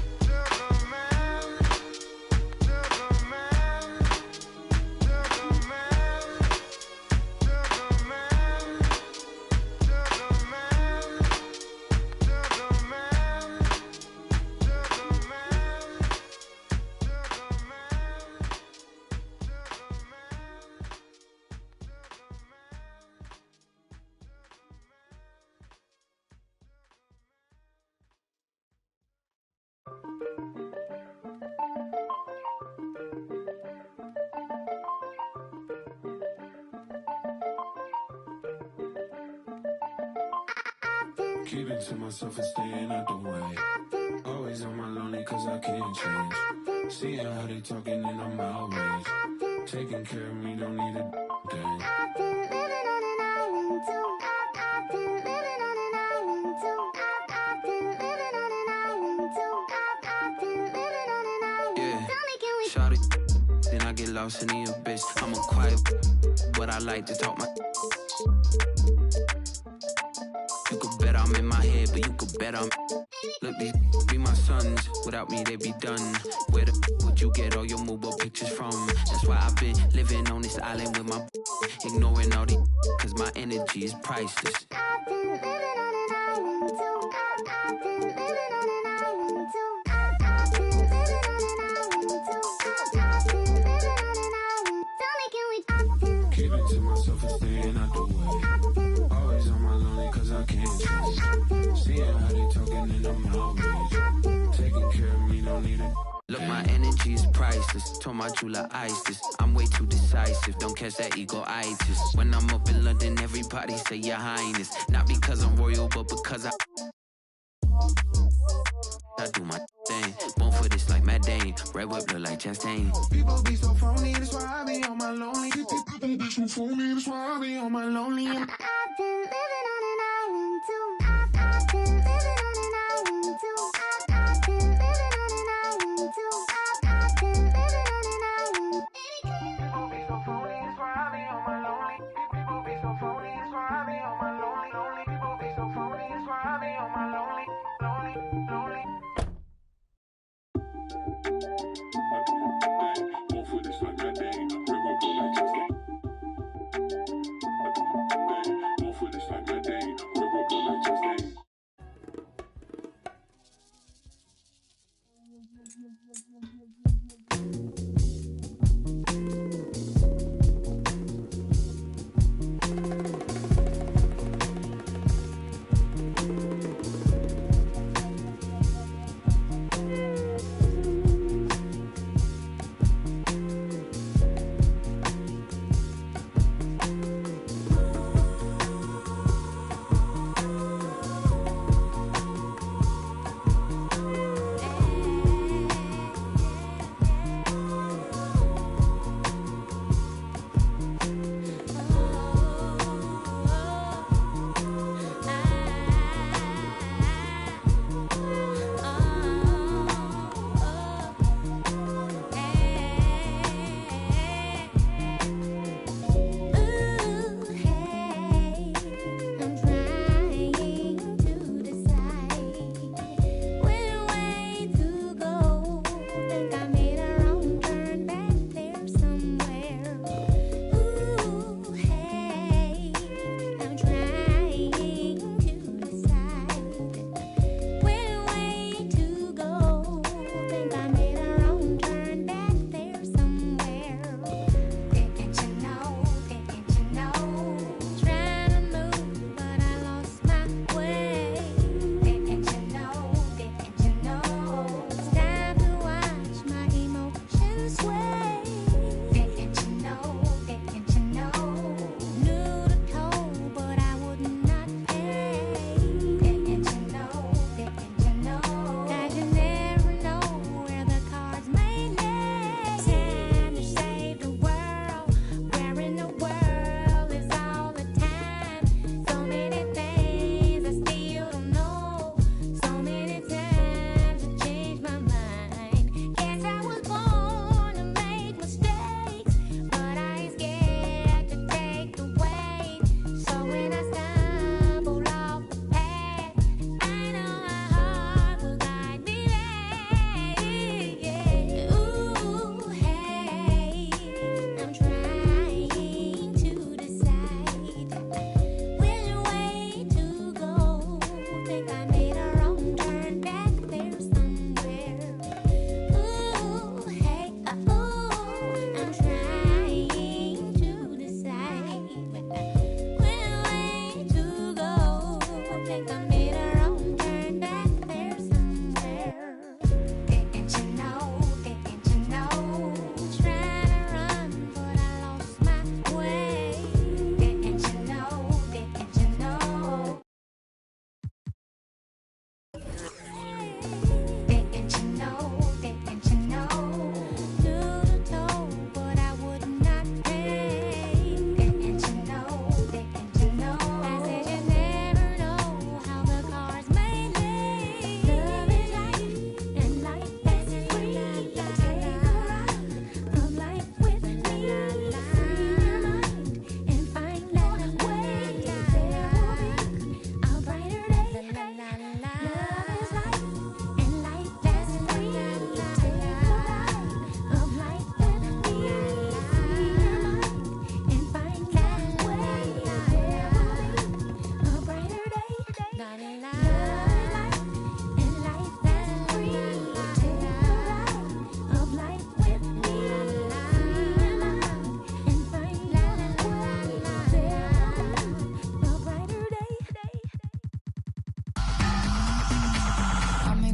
Keep it to myself and staying out the way. Always on my lonely cause I can't change. Seeing how they talking and I'm outraged. Taking care of me, don't need a thing. Yeah, shout it, then I get lost in the abyss. I'm a quiet, but I like to talk my. You could bet I'm in my head, but you could bet I'm. Look, these be my sons. Without me, they be done. Where the would you get all your mobile pictures from? That's why I've been living on this island with my. Ignoring all the. Cause my energy is priceless. Keep it to myself and staying out the way. Always on my lonely cause I can't change. Seeing how they talking and I'm outraged. Taking care of me, don't need it. Look, my energy is priceless. Told my true like ISIS. I'm way too decisive. Don't catch that ego-itis. When I'm up in London, everybody say your highness. Not because I'm royal, but because I do my thing. Born for this like Matt Dane. Red whip look like Chastain. People be so phony, that's why I be on my lonely. People be so phony, that's why I be on my lonely. I've been living on an island too. I've been living on an island too. I've been living on an island too. I've been living on an island. People be so phony, that's why I be on my lonely. People be so phony, that's why I be on my lonely. Lonely people be so phony, that's why I be on my lonely. Lonely, lonely. Like my day.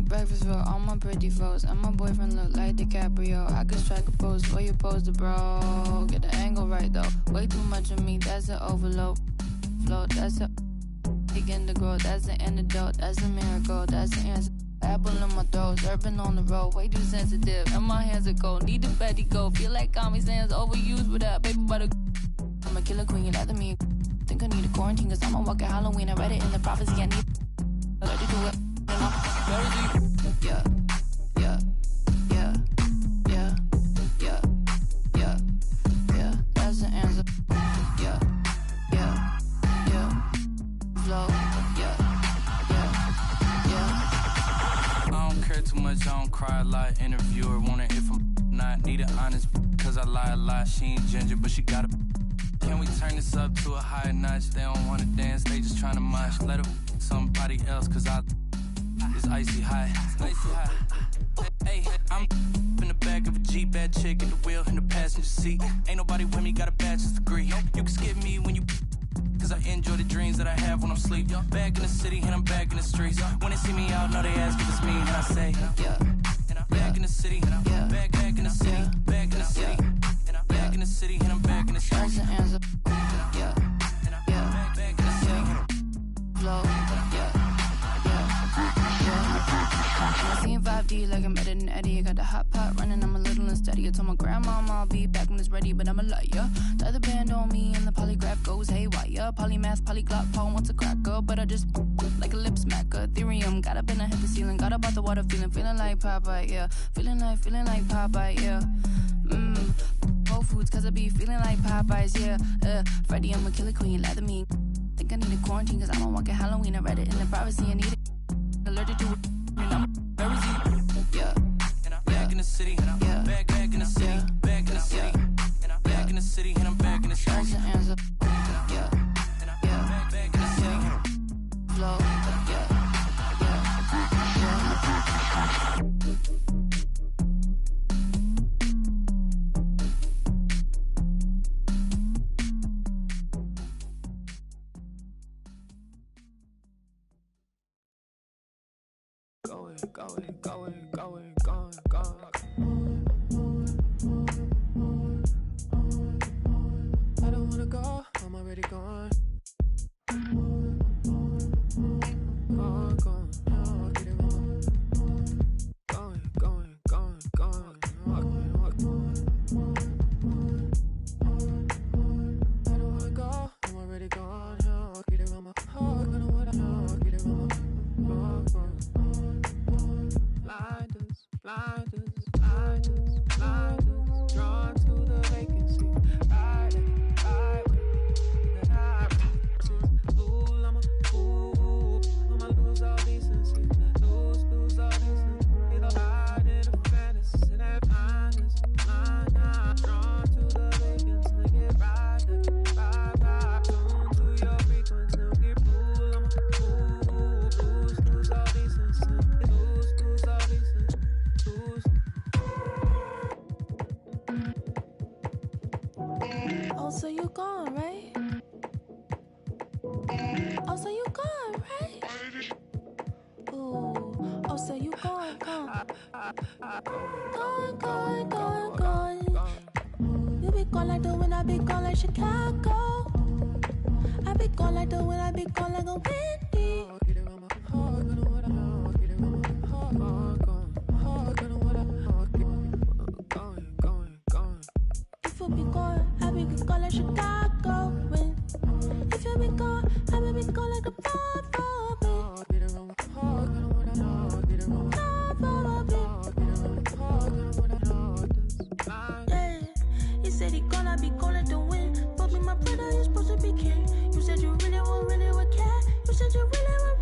Breakfast for all my pretty foes, and my boyfriend look like DiCaprio. I could strike a pose for you, pose the bro. Get the angle right though. Way too much of me, that's an overload. Float, that's a begin to grow. That's the antidote, that's a miracle, that's the answer. Apple in my throat, surfing on the road, way too sensitive. And my hands are cold, need the fatty go. Feel like Kami Sands overused with that baby butter. I'm a killer queen, you lather me. Think I need a quarantine, cause I'm a walking Halloween. I read it in the prophecy, I need I like to do it. Yeah, yeah, yeah, yeah, yeah, yeah, yeah, that's the answer. Yeah, yeah, yeah, flow, yeah, yeah, yeah. I don't care too much, I don't cry a lot. Interviewer wanna hear from not need it honest, cause I lie a lot. She ain't ginger, but she got a. Can we turn this up to a higher notch? They don't wanna dance, they just tryna mosh. Let her somebody else, cause it's icy high. Hey, I'm in the back of a Jeep, bad chick at the wheel in the passenger seat. Ain't nobody with me, got a bachelor's degree. You can skip me when you, cause I enjoy the dreams that I have when I'm asleep. Back in the city and I'm back in the streets. When they see me out, know they ask if it's me, and I say, yeah. Back in the city, yeah. Back in the city, back in the city, back in the city, and I'm back in the streets. That's the answer. Yeah, yeah, back in the city, flow, yeah. I seen 5D like I'm better than Eddie. I got the hot pot running, I'm a little unsteady. I told my grandma I'll be back when it's ready, but I'm a liar. The other band on me and the polygraph goes haywire. Polymath, polyglot, Paul wants a cracker, but I just like a lip smacker. Ethereum, got up and I hit the ceiling. Got up out the water, feeling like Popeye, yeah. Feeling like Popeye, yeah. Whole Foods, cause I be feeling like Popeyes, yeah. Freddy, I'm a killer queen, lather me. Think I need a quarantine, cause I'm a walking Halloween. I read it in the privacy, I need it. Allergic to it. Yeah, back in the city, yeah, back in the city, back in the city, back in the city, and I'm back in the streets. That's the answer. Yeah, yeah, back in the city, flow, yeah, Going. I don't wanna go, I'm already gone. Drawn to the vacancy. I'm a fool. I'ma lose all decency. Lose all decency. Hide in a fantasy. That blindness. Drawn to the vacancy. Get right. Tune to your frequency. Get fool. I'm a fool. Lose all decency. Lose all decency. Oh, so you gone, right? Oh, so you gone, right? Ooh, oh, so you gone. Gone. You be gone like the wind, I be gone like Chicago. I be gone like the wind, I be gone like a windy. If you be gone, I be gone like Chicago. If you be gone, I be gone like a yeah. You said he gone, I be gone like the wind. But me, my brother, you supposed to be king. You said you really would care. You said you really would.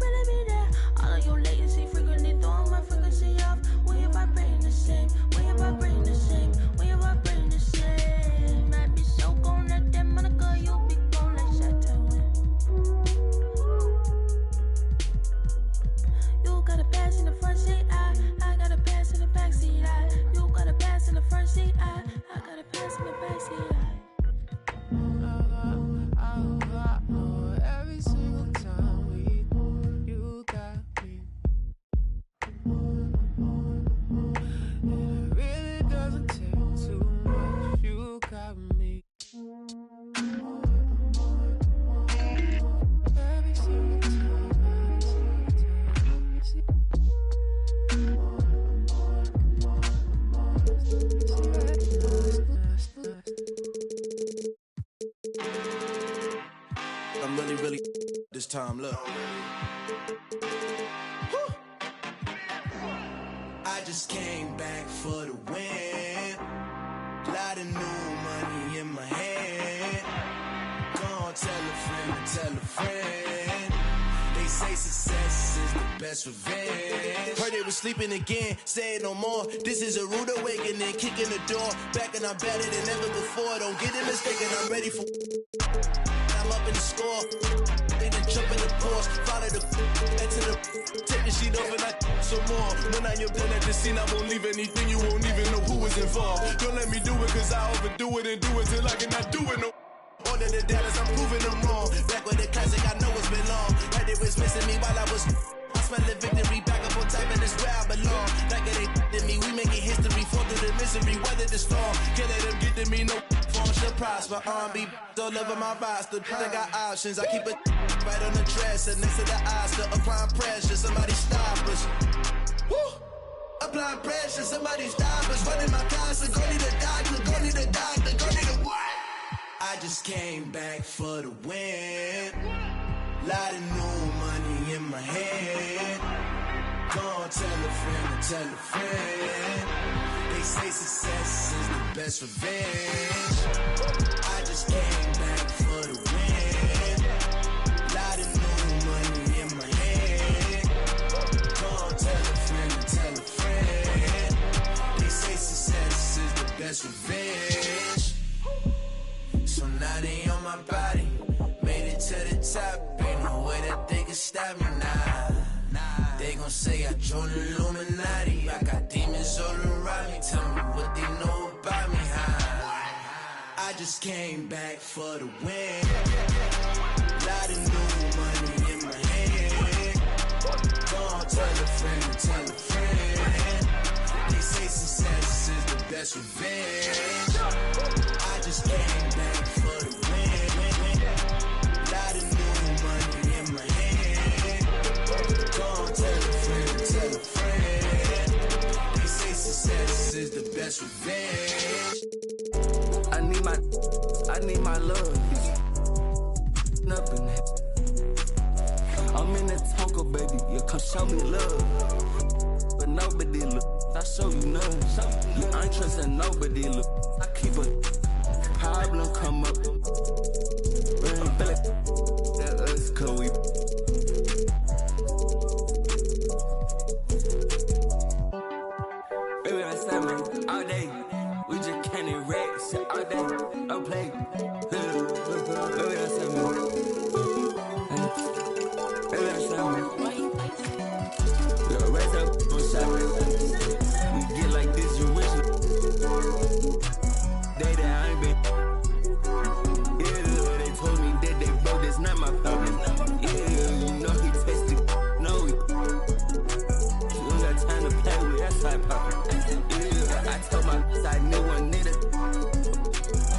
time, look. Woo. I just came back for the win. Lot of new money in my hand. Gonna tell a friend to tell a friend. They say success is the best revenge. Heard they was sleeping again, say it no more. This is a rude awakening, kicking the door. Back and I'm better than ever before. Don't get it mistaken, I'm ready for. I'm up in the score. They done jump in the course. Follow the back to the. Take the sheet off and I some more. When I am done at the scene, I won't leave anything. You won't even know who was involved. Don't let me do it, cause I overdo it and do it till I cannot do it no. Order the Dallas, I'm proving them wrong. Back with the classic, I know it's been long. Heard it was missing me while I was. I smell the victory, back up on top, and it's where I belong. Like it ain't to me, we making history. Fall through the misery, weather the storm. Can't let them get to me, no form should prosper. R&B all over my roster. I got options, I keep it right on the dresser. Next to the Oscar, applying pressure. Somebody stop us. Woo! Applying pressure, somebody stop us. Running my concert, go need a doctor, go need a doctor, go need a what? I just came back for the win. Lot of new money in my hand. Gonna tell a friend to tell a friend. They say success is the best revenge. I just came back for the win. Lot of new money in my hand. Gonna tell a friend to tell a friend. They say success is the best revenge. So now they on my body, made it to the top. Ain't no way that they can stop me now. They gon' say I joined the Illuminati. I got demons all around me. Tell me what they know about me, huh? I just came back for the win. Lot of new money in my hand. Gonna tell a friend to tell a friend. They say success is the best revenge. I just came back for the win. Lot of new money in my hand. Gonna tell a friend to tell a friend. They say success is the best revenge. I need my love. Up in it. I'm in that Tonka, baby. You come show me love. But nobody look. I show you none. You ain't trusting nobody look. I keep a problem come up. That us, cause we. Baby, I said, man, all day. We just candy racks all day. Don't play. Baby, I said, man. Baby, I said, man. Yo, raise up on shot. We get like this, you wish. Day that I ain't been. Yeah, they told me that they broke, that's not my problem. Yeah, you know he tested. No, you don't got time to play with that side pocket. Yeah, I told my side new one nigga.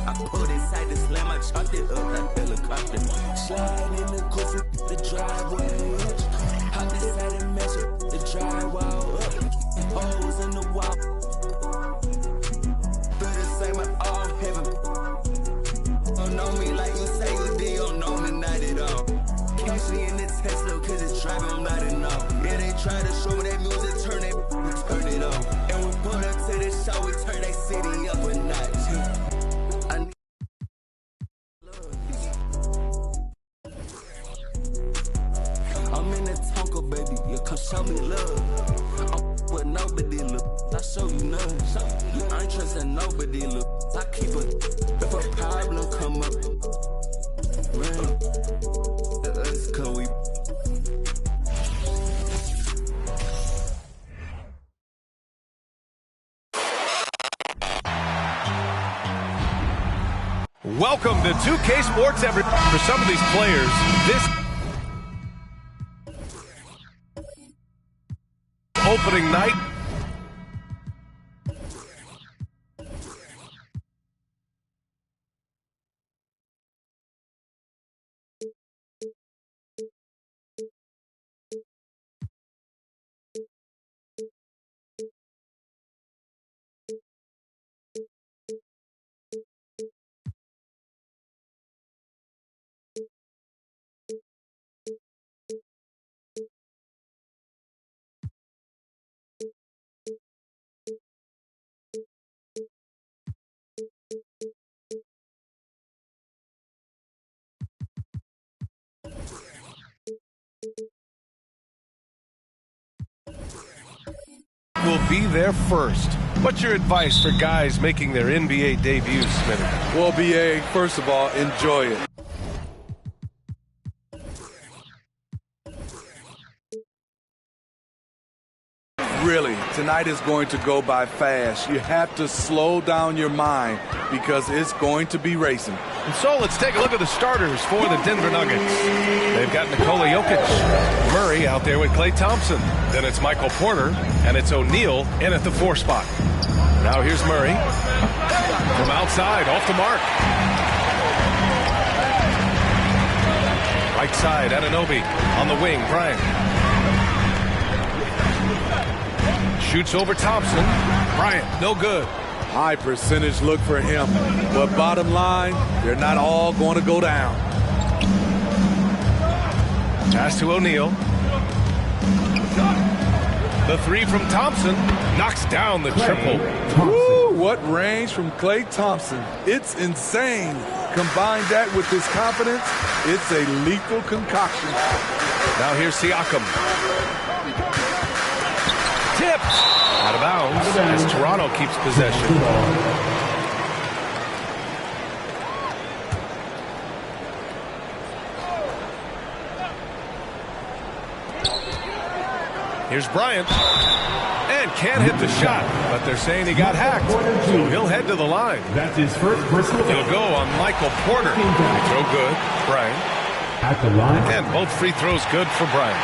I pulled inside the slam, I chopped it up like helicopter. Slide in the coffee, the driveway. Hop inside and measure the drywall up. Holes in the wall. Better say my all heaven. Don't know me like you say you did, don't know me not at all. Catch me in the Tesla, cause it's driving, I'm not enough. Yeah, they try to show me that music, turn it, we turn it up. And we pull up to the show, we turn that city up a notch. I need I'm in that Tonka, baby, you come show me love. I'm with nobody look, I show you none. You ain't trusting nobody look. I keep it, if a problem come up, run. Us, cause we. Welcome to 2K Sports Every. For some of these players, this opening night will be there first. What's your advice for guys making their NBA debuts, Smitty? Well, BA, first of all, enjoy it. Really, tonight is going to go by fast. You have to slow down your mind because it's going to be racing. And so let's take a look at the starters for the Denver Nuggets. They've got Nikola Jokic, Murray out there with Klay Thompson. Then it's Michael Porter, and it's O'Neal in at the 4 spot. Now here's Murray from outside, off the mark. Right side, Anunoby on the wing, Bryant. Shoots over Thompson. Bryant, no good. High percentage look for him. But bottom line, they're not all going to go down. Pass to O'Neal. The 3 from Thompson knocks down the triple. Woo, what range from Klay Thompson. It's insane. Combine that with his confidence, it's a lethal concoction. Now here's Siakam. Tipped. Out of bounds as Toronto keeps possession. Here's Bryant. And can't hit the shot, but they're saying he got hacked. So he'll head to the line. That's his first personal. He'll go on Michael Porter. Throw good. Bryant. At the line. And both free throws good for Bryant.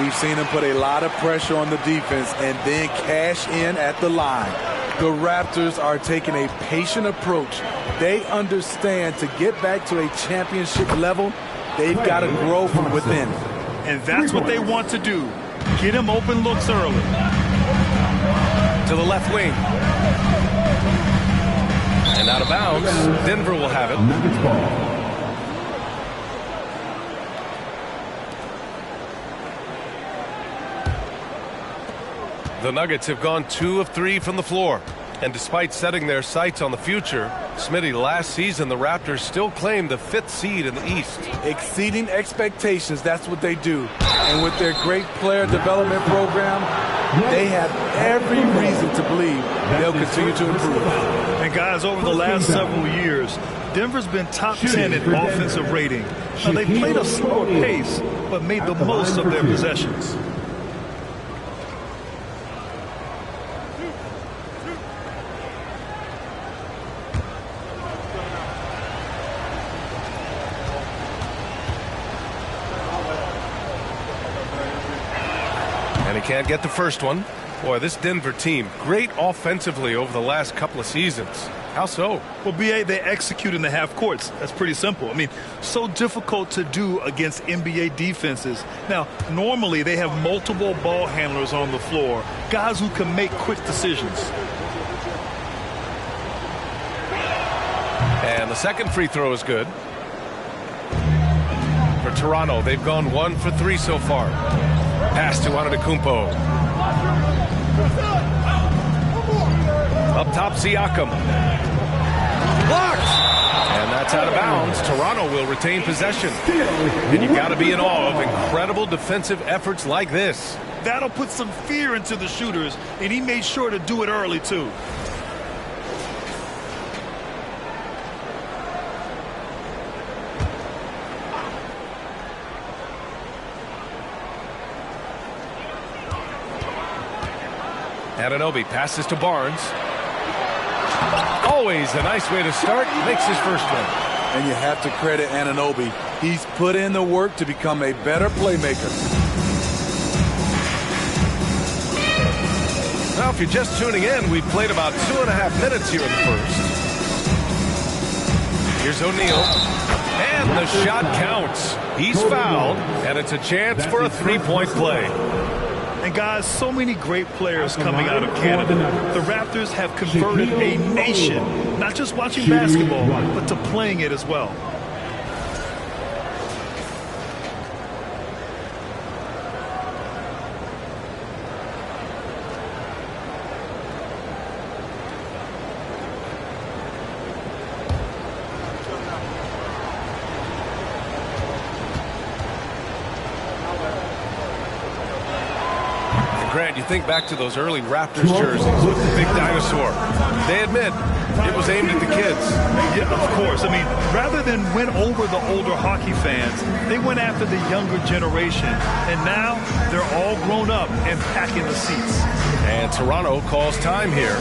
We've seen him put a lot of pressure on the defense and then cash in at the line. The Raptors are taking a patient approach. They understand to get back to a championship level, they've got to grow from within. And that's what they want to do. Get him open looks early. To the left wing. And out of bounds. Denver will have it. Nuggets ball. The Nuggets have gone 2 of 3 from the floor. And despite setting their sights on the future, Smitty, last season the Raptors still claimed the 5th seed in the East. Exceeding expectations, that's what they do. And with their great player development program, they have every reason to believe they'll continue to improve. And guys, over the last several years, Denver's been top 10 in offensive rating. Now, they played a slower pace, but made the most of their possessions. And he can't get the first one. Boy, this Denver team, great offensively over the last couple of seasons. How so? Well, BA, they execute in the half courts. That's pretty simple. I mean, so difficult to do against NBA defenses. Now, normally they have multiple ball handlers on the floor, guys who can make quick decisions. And the second free throw is good. For Toronto, they've gone 1 for 3 so far. Pass to Antetokounmpo. Up top, Siakam. Blocked! And that's out of bounds. Toronto will retain possession. And you've got to be in awe of incredible defensive efforts like this. That'll put some fear into the shooters, and he made sure to do it early, too. Anunoby passes to Barnes. Always a nice way to start. Makes his first one. And you have to credit Anunoby. He's put in the work to become a better playmaker. Now, if you're just tuning in, we've played about 2.5 minutes here in the first. Here's O'Neal. And the shot counts. He's fouled, and it's a chance for a three-point play. And guys, so many great players coming out of Canada. The Raptors have converted a nation, not just watching basketball, but to playing it as well. Grant, you think back to those early Raptors jerseys with the big dinosaur. They admit it was aimed at the kids. Yeah, of course. I mean, rather than win over the older hockey fans, they went after the younger generation. And now they're all grown up and packing the seats. And Toronto calls time here.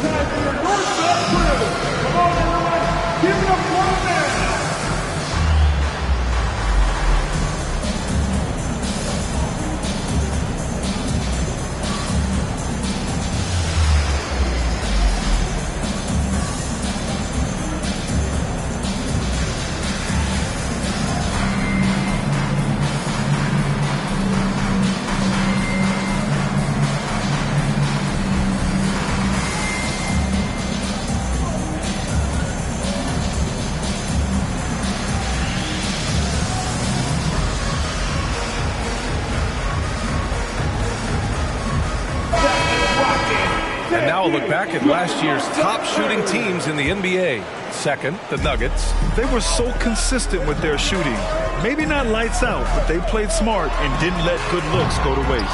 And now a look back at last year's top shooting teams in the NBA. Second, the Nuggets. They were so consistent with their shooting. Maybe not lights out, but they played smart and didn't let good looks go to waste.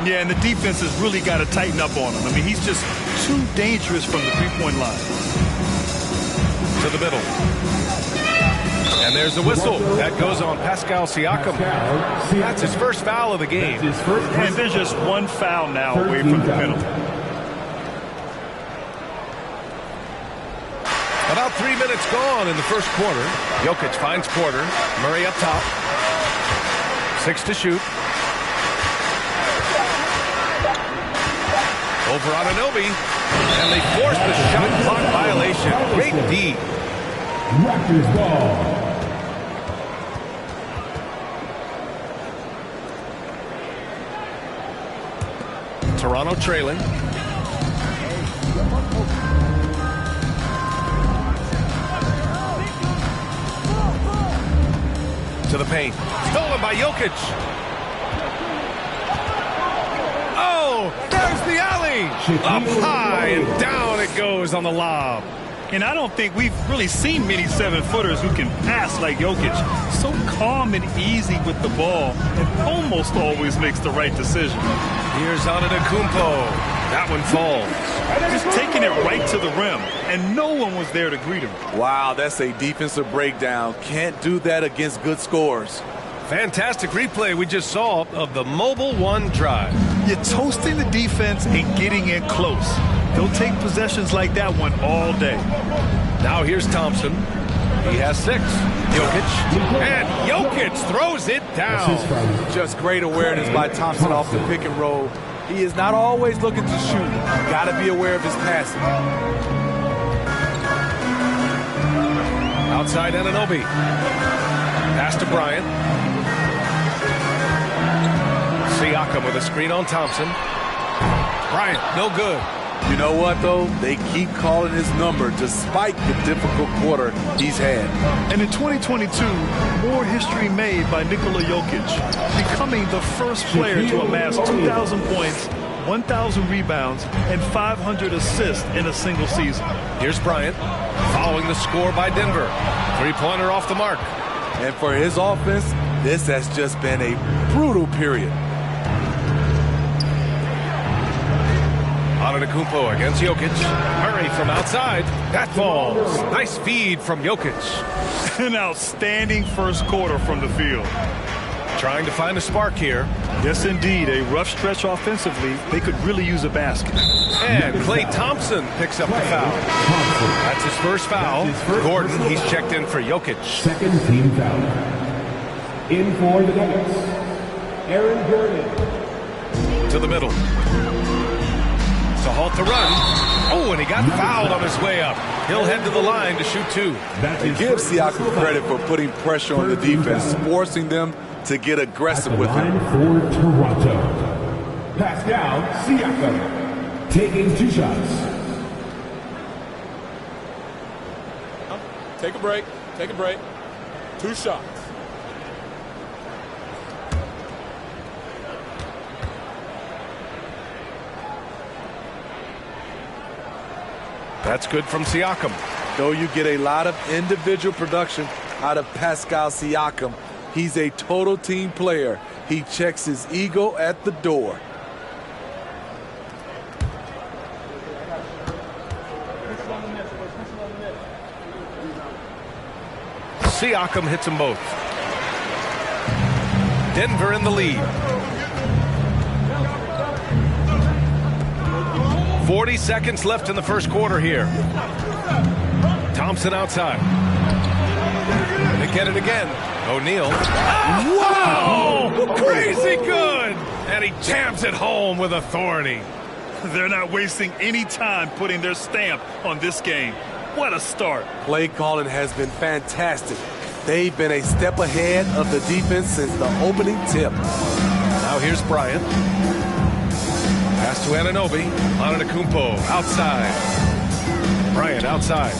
Yeah, and the defense has really got to tighten up on him. I mean, he's just too dangerous from the three-point line. To the middle. And there's a whistle. That goes on Pascal Siakam. That's his first foul of the game. And there's just one foul now away from the penalty. About 3 minutes gone in the first quarter. Jokic finds Porter. Murray up top. 6 to shoot. Over on Anunoby. And they force the shot clock violation. Great D. Raptors ball. Toronto trailing. To the paint. Stolen by Jokic. Oh, there's the alley. Up high and down it goes on the lob. And I don't think we've really seen many 7-footers who can pass like Jokic. So calm and easy with the ball and almost always makes the right decision. Here's Antetokounmpo. That one falls. Just taking it right to the rim, and no one was there to greet him. Wow, that's a defensive breakdown. Can't do that against good scores. Fantastic replay we just saw of the Mobile One drive. You're toasting the defense and getting in close. They'll take possessions like that one all day. Now here's Thompson. He has 6. Jokic. And Jokic throws it down. Just great awareness by Thompson off the pick and roll. He is not always looking to shoot. Got to be aware of his passing. Outside Anunoby. Pass to Bryant. Siakam with a screen on Thompson. Bryant, no good. You know what, though? They keep calling his number despite the difficult quarter he's had. And in 2022, more history made by Nikola Jokic, becoming the first player to amass 2,000 points, 1,000 rebounds, and 500 assists in a single season. Here's Bryant, following the score by Denver. Three-pointer off the mark. And for his offense, this has just been a brutal period. Antetokounmpo against Jokic. Murray from outside. That falls. Nice feed from Jokic. An outstanding first quarter from the field. Trying to find a spark here. Yes, indeed. A rough stretch offensively. They could really use a basket. And Klay Thompson picks up the foul. That's his first foul. Gordon, he's checked in for Jokic. Second team foul. In for the Nuggets, Aaron Gordon. To the middle. To halt the run. Oh, and he got fouled on his way up. He'll head to the line to shoot 2. They give Siakam credit for putting pressure on the defense, forcing them to get aggressive with him. For Toronto, Pascal Siakam taking 2 shots. Take a break. Take a break. 2 shots. That's good from Siakam. Though you get a lot of individual production out of Pascal Siakam, he's a total team player. He checks his ego at the door. Siakam hits them both. Denver in the lead. 40 seconds left in the first quarter here. Thompson outside. They get it again. O'Neal. Wow! Crazy good! And he jams it home with authority. They're not wasting any time putting their stamp on this game. What a start. Play calling has been fantastic. They've been a step ahead of the defense since the opening tip. Now here's Bryant. Pass to Anunoby. Antetokounmpo outside. Bryant outside.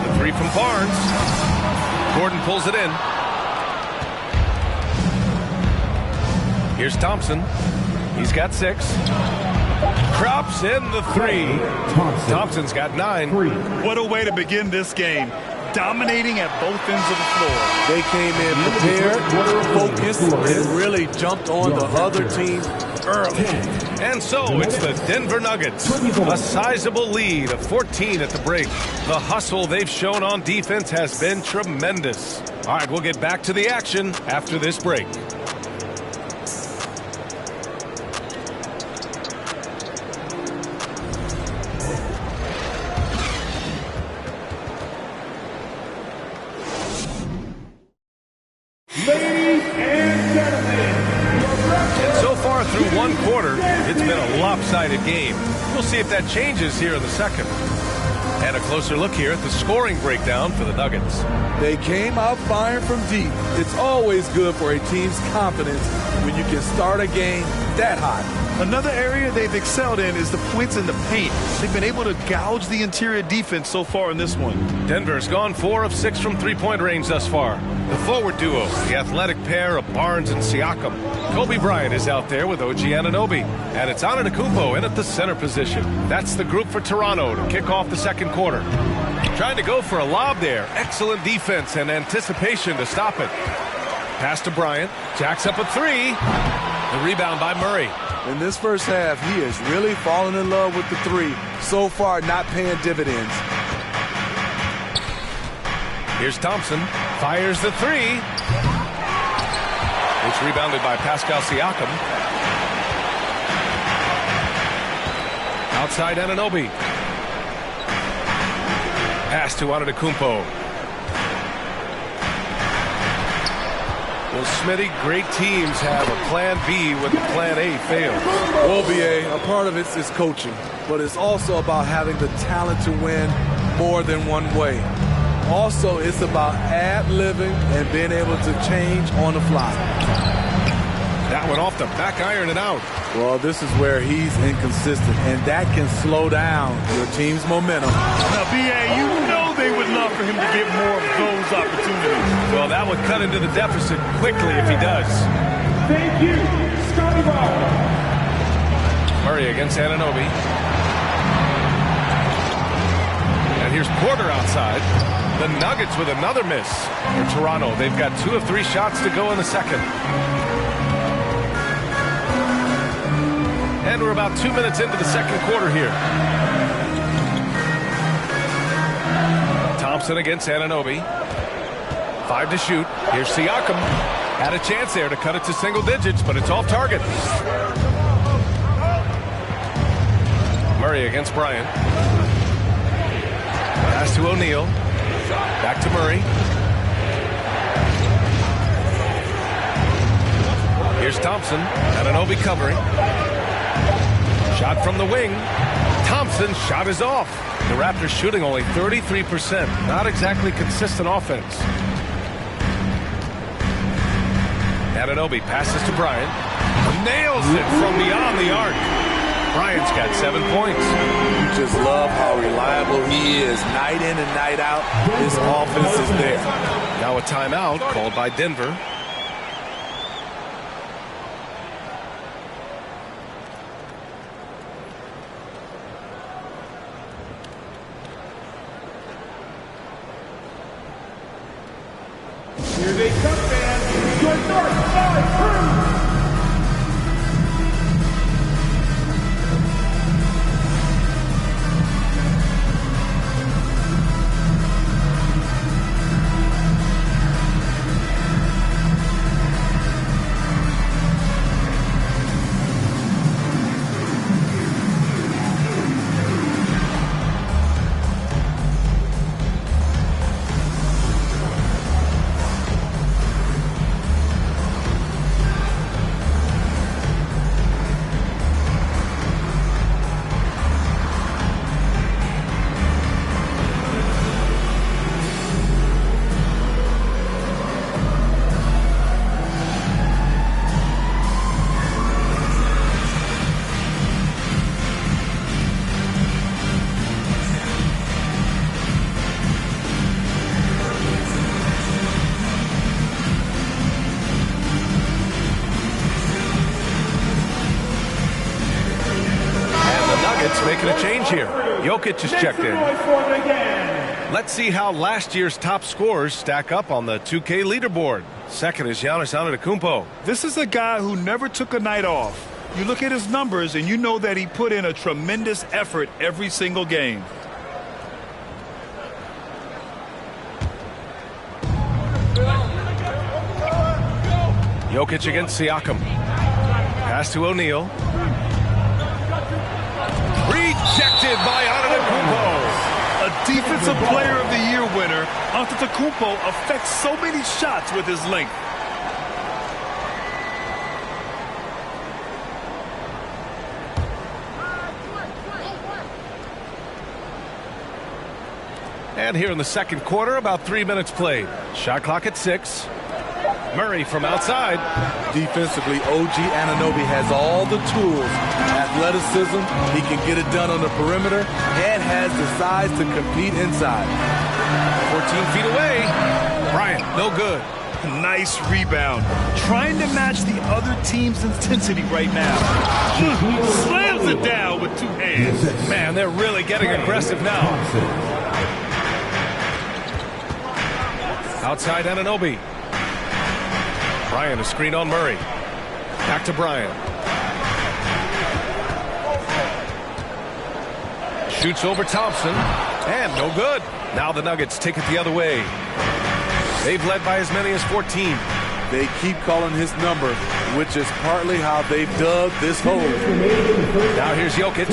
The three from Barnes. Gordon pulls it in. Here's Thompson. He's got 6. Drops in the 3. Thompson's got 9. What a way to begin this game. Dominating at both ends of the floor. They came in prepared, focused, and really jumped on the other team early. And so it's the Denver Nuggets. A sizable lead of 14 at the break. The hustle they've shown on defense has been tremendous. All right, we'll get back to the action after this break. Through one quarter, it's been a lopsided game. We'll see if that changes here in the second. And a closer look here at the scoring breakdown for the Nuggets. They came out firing from deep. It's always good for a team's confidence when you can start a game that hot. Another area they've excelled in is the points in the paint. They've been able to gouge the interior defense so far in this one. Denver's gone 4 of 6 from three-point range thus far. The forward duo, the athletic pair of Barnes and Siakam. Kobe Bryant is out there with OG Anunoby. And it's Antetokounmpo in at the center position. That's the group for Toronto to kick off the second quarter. Trying to go for a lob there. Excellent defense and anticipation to stop it. Pass to Bryant. Jacks up a 3. The rebound by Murray. In this first half, he has really fallen in love with the 3. So far, not paying dividends. Here's Thompson. Fires the 3. It's rebounded by Pascal Siakam. Outside Anunoby. Pass to Antetokounmpo. Well, Smitty, great teams have a plan B when the plan A fails. Well, BA, a part of it is coaching, but it's also about having the talent to win more than one way. Also, it's about ad-libbing and being able to change on the fly. That one off the back iron and out. Well, this is where he's inconsistent, and that can slow down your team's momentum. Now, BA, you know they would love for him to get more of those opportunities. Well, that would cut into the deficit quickly if he does. Thank you, Scotty Ball. Murray against Anunoby. And here's Porter outside. The Nuggets with another miss. For Toronto, they've got 2 of 3 shots to go in the second. And we're about 2 minutes into the second quarter here. Thompson against Anunoby. 5 to shoot. Here's Siakam. Had a chance there to cut it to single digits, but it's off target. Murray against Bryant. Pass to O'Neal. Back to Murray. Here's Thompson. Anunoby covering. Shot from the wing. Thompson's shot is off. The Raptors shooting only 33%. Not exactly consistent offense. Anunoby passes to Bryant. Nails it from beyond the arc. Bryant's got 7 points. You just love how reliable he is. Night in and night out, his offense is there. Now a timeout called by Denver. Here they come, fans. Your North Side Crew. Nuggets making a change here. Jokic is checked in. Let's see how last year's top scorers stack up on the 2K leaderboard. Second is Giannis Antetokounmpo. This is a guy who never took a night off. You look at his numbers and you know that he put in a tremendous effort every single game. Jokic against Siakam. Pass to O'Neal. Rejected by Antetokounmpo. A Defensive Player of the Year winner, Antetokounmpo affects so many shots with his length. And here in the second quarter, about 3 minutes played. Shot clock at 6. Murray from outside. Defensively, OG Anunoby has all the tools. Athleticism, he can get it done on the perimeter, and has the size to compete inside. 14 feet away. Bryant, no good. Nice rebound. Trying to match the other team's intensity right now. Slams it down with 2 hands. Man, they're really getting aggressive now. Outside Anunoby. Bryant, a screen on Murray. Back to Bryant. Shoots over Thompson. And no good. Now the Nuggets take it the other way. They've led by as many as 14. They keep calling his number, which is partly how they've dug this hole. Now here's Jokic.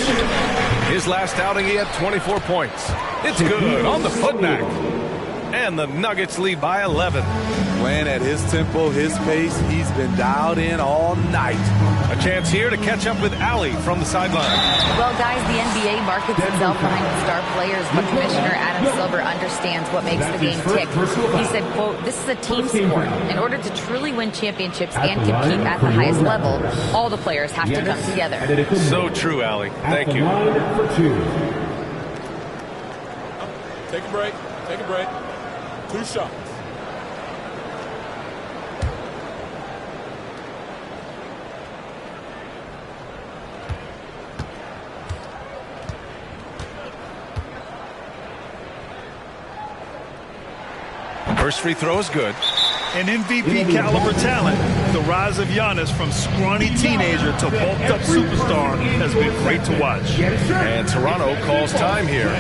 His last outing, he had 24 points. It's good on the putback. And the Nuggets lead by 11. Playing at his tempo, his pace, he's been dialed in all night. A chance here to catch up with Allie from the sideline. Well, guys, the NBA markets itself behind its star players, but Commissioner Adam Silver understands what makes the game tick. He said, quote, "This is a team sport. In order to truly win championships and compete at the highest level, all the players have to come together." So true, Allie. Thank you. Take a break. Take a break. 2 shots. First free throw is good. An MVP caliber talent. The rise of Giannis from scrawny teenager to bulked up superstar has been great to watch. And Toronto calls time here.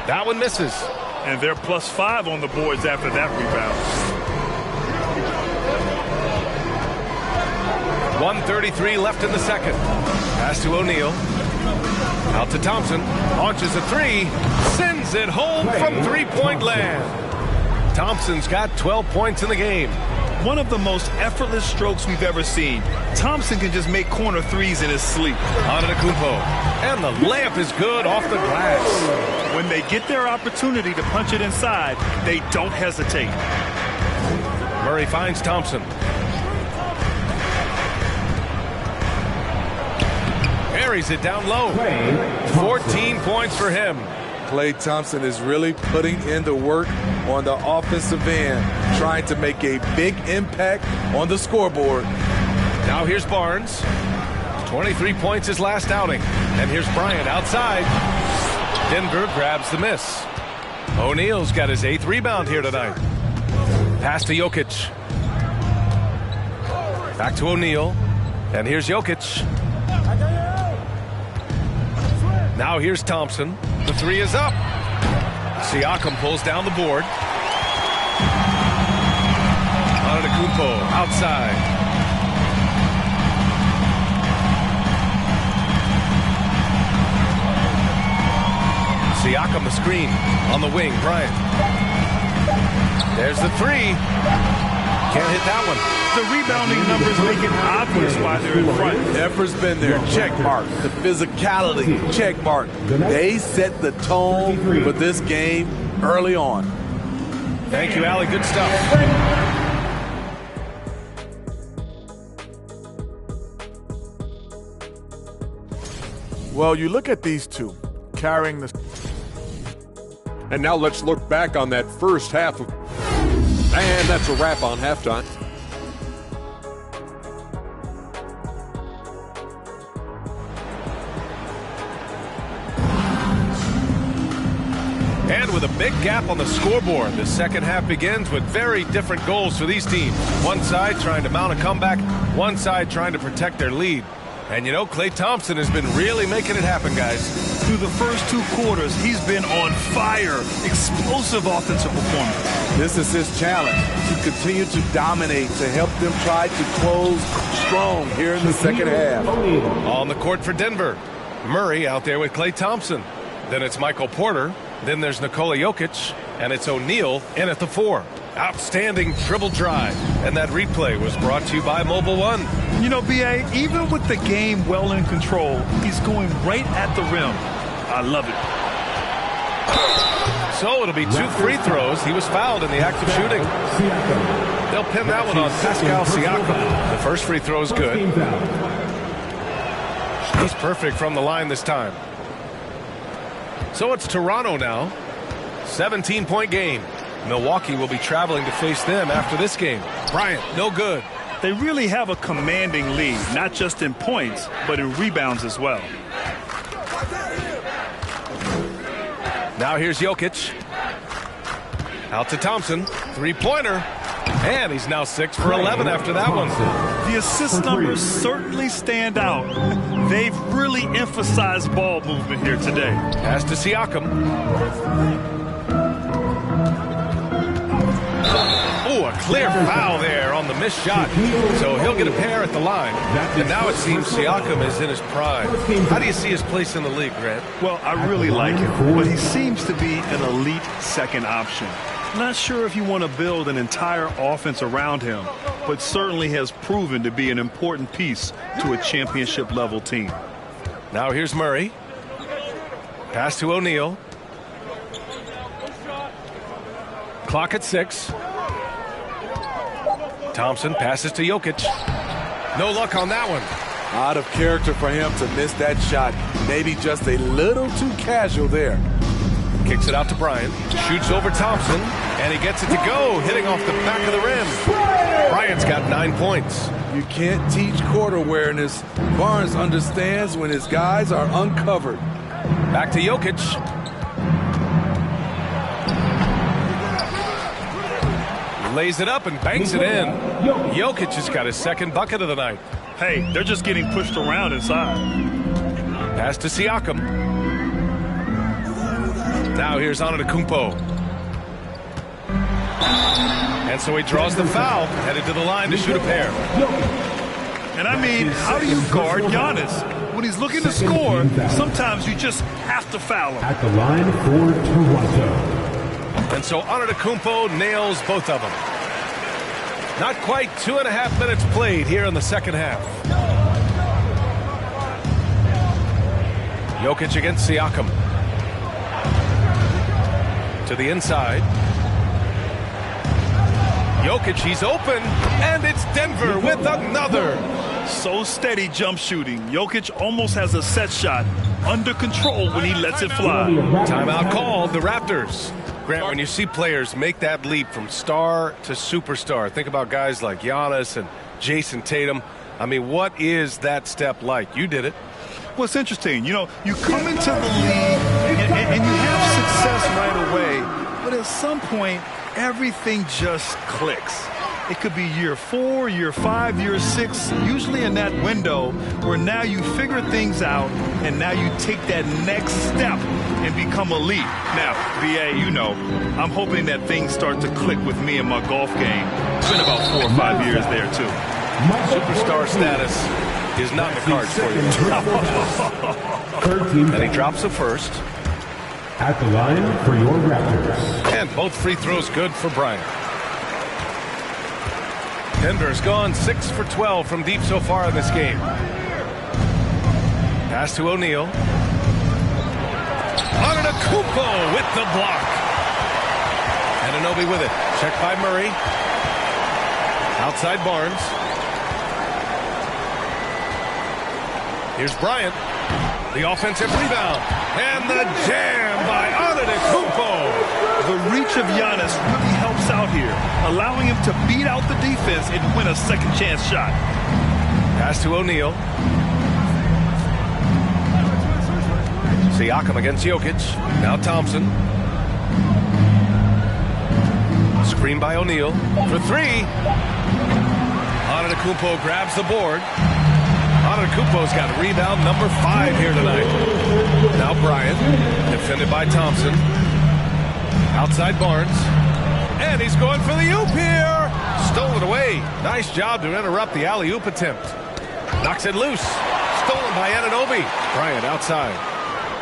That one misses. And they're +5 on the boards after that rebound. 1:33 left in the second. Pass to O'Neal. Out to Thompson. Launches a 3. Sends it home from 3-point land. Thompson's got 12 points in the game. One of the most effortless strokes we've ever seen. Thompson can just make corner threes in his sleep. Antetokounmpo. And the layup is good off the glass. When they get their opportunity to punch it inside, they don't hesitate. Murray finds Thompson. Carries it down low. 14 points for him. Klay Thompson is really putting in the work on the offensive end, trying to make a big impact on the scoreboard. Now here's Barnes. 23 points his last outing. And here's Bryant outside. Denver grabs the miss. O'Neal's got his 8th rebound here tonight. Pass to Jokic. Back to O'Neal. And here's Jokic. Now here's Thompson. The 3 is up. Siakam pulls down the board. Antetokounmpo outside. Siakam the screen on the wing. Bryant. There's the 3. Can't hit that one. The rebounding numbers make it obvious why they're in front. Effort's been there. Check mark. The physicality. Check mark. They set the tone for this game early on. Thank you, Allie. Good stuff. Well, you look at these two carrying the... And now let's look back on that first half of... And that's a wrap on halftime. And with a big gap on the scoreboard, the second half begins with very different goals for these teams. One side trying to mount a comeback, one side trying to protect their lead. And you know, Klay Thompson has been really making it happen, guys. Through the first 2 quarters, he's been on fire. Explosive offensive performance. This is his challenge, to continue to dominate, to help them try to close strong here in the second half. On the court for Denver. Murray out there with Klay Thompson. Then it's Michael Porter. Then there's Nikola Jokic. And it's O'Neal in at the 4. Outstanding dribble drive. And that replay was brought to you by Mobile One. You know, B.A., even with the game well in control, he's going right at the rim. I love it. So it'll be 2 free throws. He was fouled in the act of shooting. They'll pin that one on Pascal Siakam. The first free throw is good. He's perfect from the line this time. So it's Toronto now. 17-point game. Milwaukee will be traveling to face them after this game. Bryant, no good. They really have a commanding lead, not just in points, but in rebounds as well. Now here's Jokic. Out to Thompson. 3-pointer. And he's now 6 for 11 after that one. The assist numbers certainly stand out. They've really emphasized ball movement here today. Pass to Siakam. Oh, a clear foul there on the missed shot. So he'll get a pair at the line. And now it seems Siakam is in his prime. How do you see his place in the league, Grant? Well, I really like him, but he seems to be an elite second option. Not sure if you want to build an entire offense around him, but certainly has proven to be an important piece to a championship-level team. Now here's Murray. Pass to O'Neal. Clock at 6. Thompson passes to Jokic. No luck on that one. Out of character for him to miss that shot. Maybe just a little too casual there. Kicks it out to Bryant. Shoots over Thompson. And he gets it to go, hitting off the back of the rim. Bryant's got 9 points. You can't teach court awareness. Barnes understands when his guys are uncovered. Back to Jokic. Lays it up and banks it in. Jokic has got his 2nd bucket of the night. Hey, they're just getting pushed around inside. Pass to Siakam. Now here's Antetokounmpo. And so he draws the foul, headed to the line to shoot a pair. And I mean, how do you guard Giannis? When he's looking to score, sometimes you just have to foul him. At the line for Toronto. And so Antetokounmpo nails both of them. Not quite 2.5 minutes played here in the second half. Jokic against Siakam. To the inside. Jokic, he's open, and it's Denver with another. So steady jump shooting. Jokic almost has a set shot under control when he lets it fly. Timeout called, the Raptors. Grant, when you see players make that leap from star to superstar, think about guys like Giannis and Jason Tatum. I mean, what is that step like? You did it. Well, it's interesting. You know, you come into the league and you have success right away, but at some point, everything just clicks. It could be year 4, year 5, year 6, usually in that window where now you figure things out and now you take that next step and become elite. Now, BA, you know, I'm hoping that things start to click with me in my golf game. It's been about 4 or 5 years there, too. Superstar status is not in the cards for you. And he drops the first. At the line for your Raptors. And both free throws good for Bryant. Denver's gone 6 for 12 from deep so far in this game. Pass to O'Neal. Antetokounmpo with the block. Anunoby with it. Checked by Murray. Outside Barnes. Here's Bryant. The offensive rebound. And the jam by Antetokounmpo. The reach of Giannis really helps out here, allowing him to beat out the defense and win a second chance shot. Pass to O'Neal. Siakam against Jokic. Now Thompson. Screen by O'Neal for 3. Antetokounmpo grabs the board. Antetokounmpo's got rebound number 5 here tonight. Now Bryant, defended by Thompson. Outside Barnes. And he's going for the oop here. Stolen away. Nice job to interrupt the alley-oop attempt. Knocks it loose. Stolen by Anunoby. Bryant outside.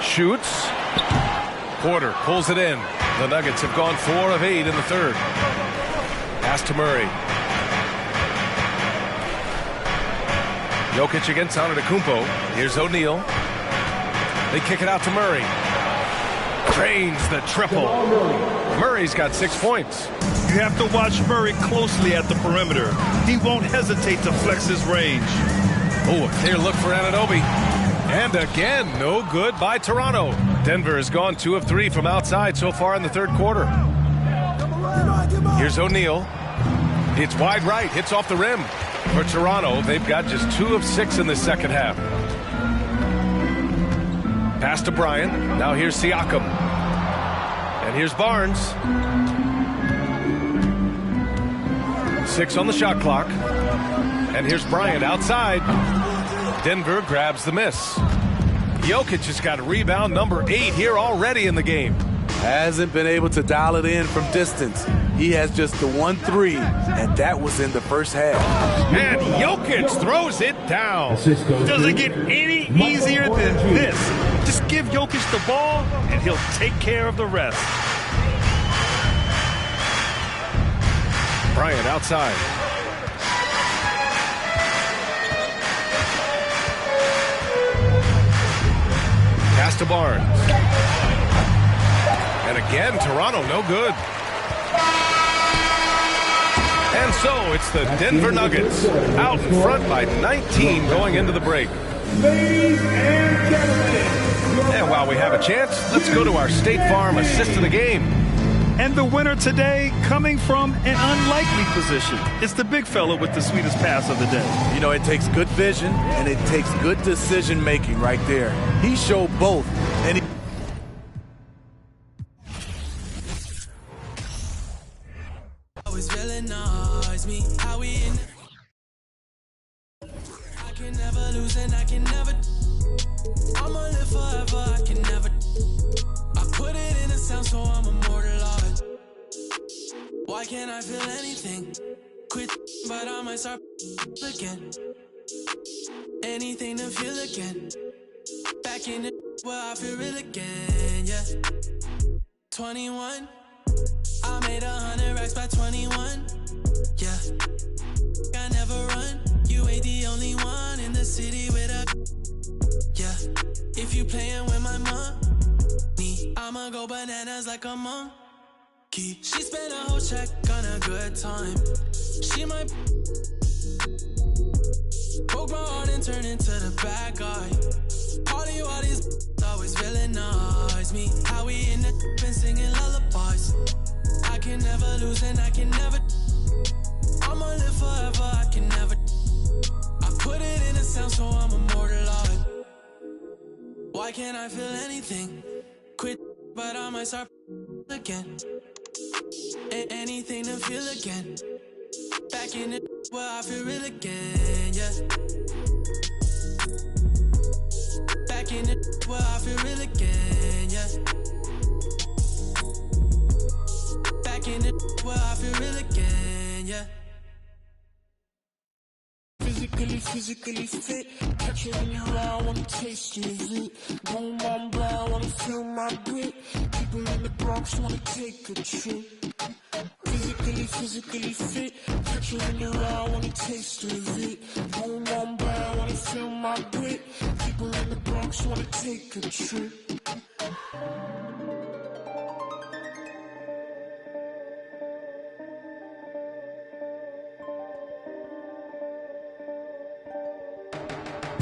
Shoots. Porter pulls it in. The Nuggets have gone 4 of 8 in the third. Pass to Murray. Jokic against Antetokounmpo. Here's O'Neal. They kick it out to Murray. Drains the triple. Murray's got 6 points. You have to watch Murray closely at the perimeter. He won't hesitate to flex his range. Oh, a clear look for Anunoby. And again, no good by Toronto. Denver has gone 2 of 3 from outside so far in the third quarter. Here's O'Neal. It's wide right, hits off the rim. For Toronto, they've got just 2 of 6 in the second half. Pass to Bryant. Now here's Siakam. And here's Barnes. 6 on the shot clock. And here's Bryant outside. Denver grabs the miss. Jokic has got a rebound number 8 here already in the game. Hasn't been able to dial it in from distance. He has just the 1 3, and that was in the first half. And Jokic throws it down. Does it get any easier than this? Just give Jokic the ball, and he'll take care of the rest. Bryant outside. Pass to Barnes. And again, Toronto no good. And so it's the Denver Nuggets out in front by 19 going into the break. Ladies and gentlemen. And while we have a chance, let's go to our State Farm assist of the game. And the winner today coming from an unlikely position. It's the big fella with the sweetest pass of the day. You know, it takes good vision and it takes good decision making right there. He showed both. And he always really annoys me how we in. I can never lose and I can never. I'ma live forever, I can never. I put it in a sound so I'm immortalized. Why can't I feel anything? Quit, but I might start again. Anything to feel again. Back in it where I feel real again, yeah. 21, I made 100 racks by 21. Yeah, I never run. You ain't the only one in the city with a. Yeah, if you playin' with my money, I'ma go bananas like a monkey. She spent a whole check on a good time. She might broke my heart and turn into the bad guy. All these always villainize me. How we in the been singing lullabies. I can never lose and I can never. I'ma live forever, I can never. I put it in a sound so I'm immortalized. Why can't I feel anything? Quit, but I might start again. Anything to feel again. Back in it where I feel real again, yeah. Back in it where I feel real again, yeah. Back in it where I feel real again, yeah. Physically fit. Catch it in your eye, wanna taste of it. Boom, boom, blah, wanna feel my grit. People in the Bronx wanna take a trip. Physically fit. Catch it in your eye, wanna taste of it. Boom, boom, blah, wanna feel my grit. People in the Bronx wanna take a trip.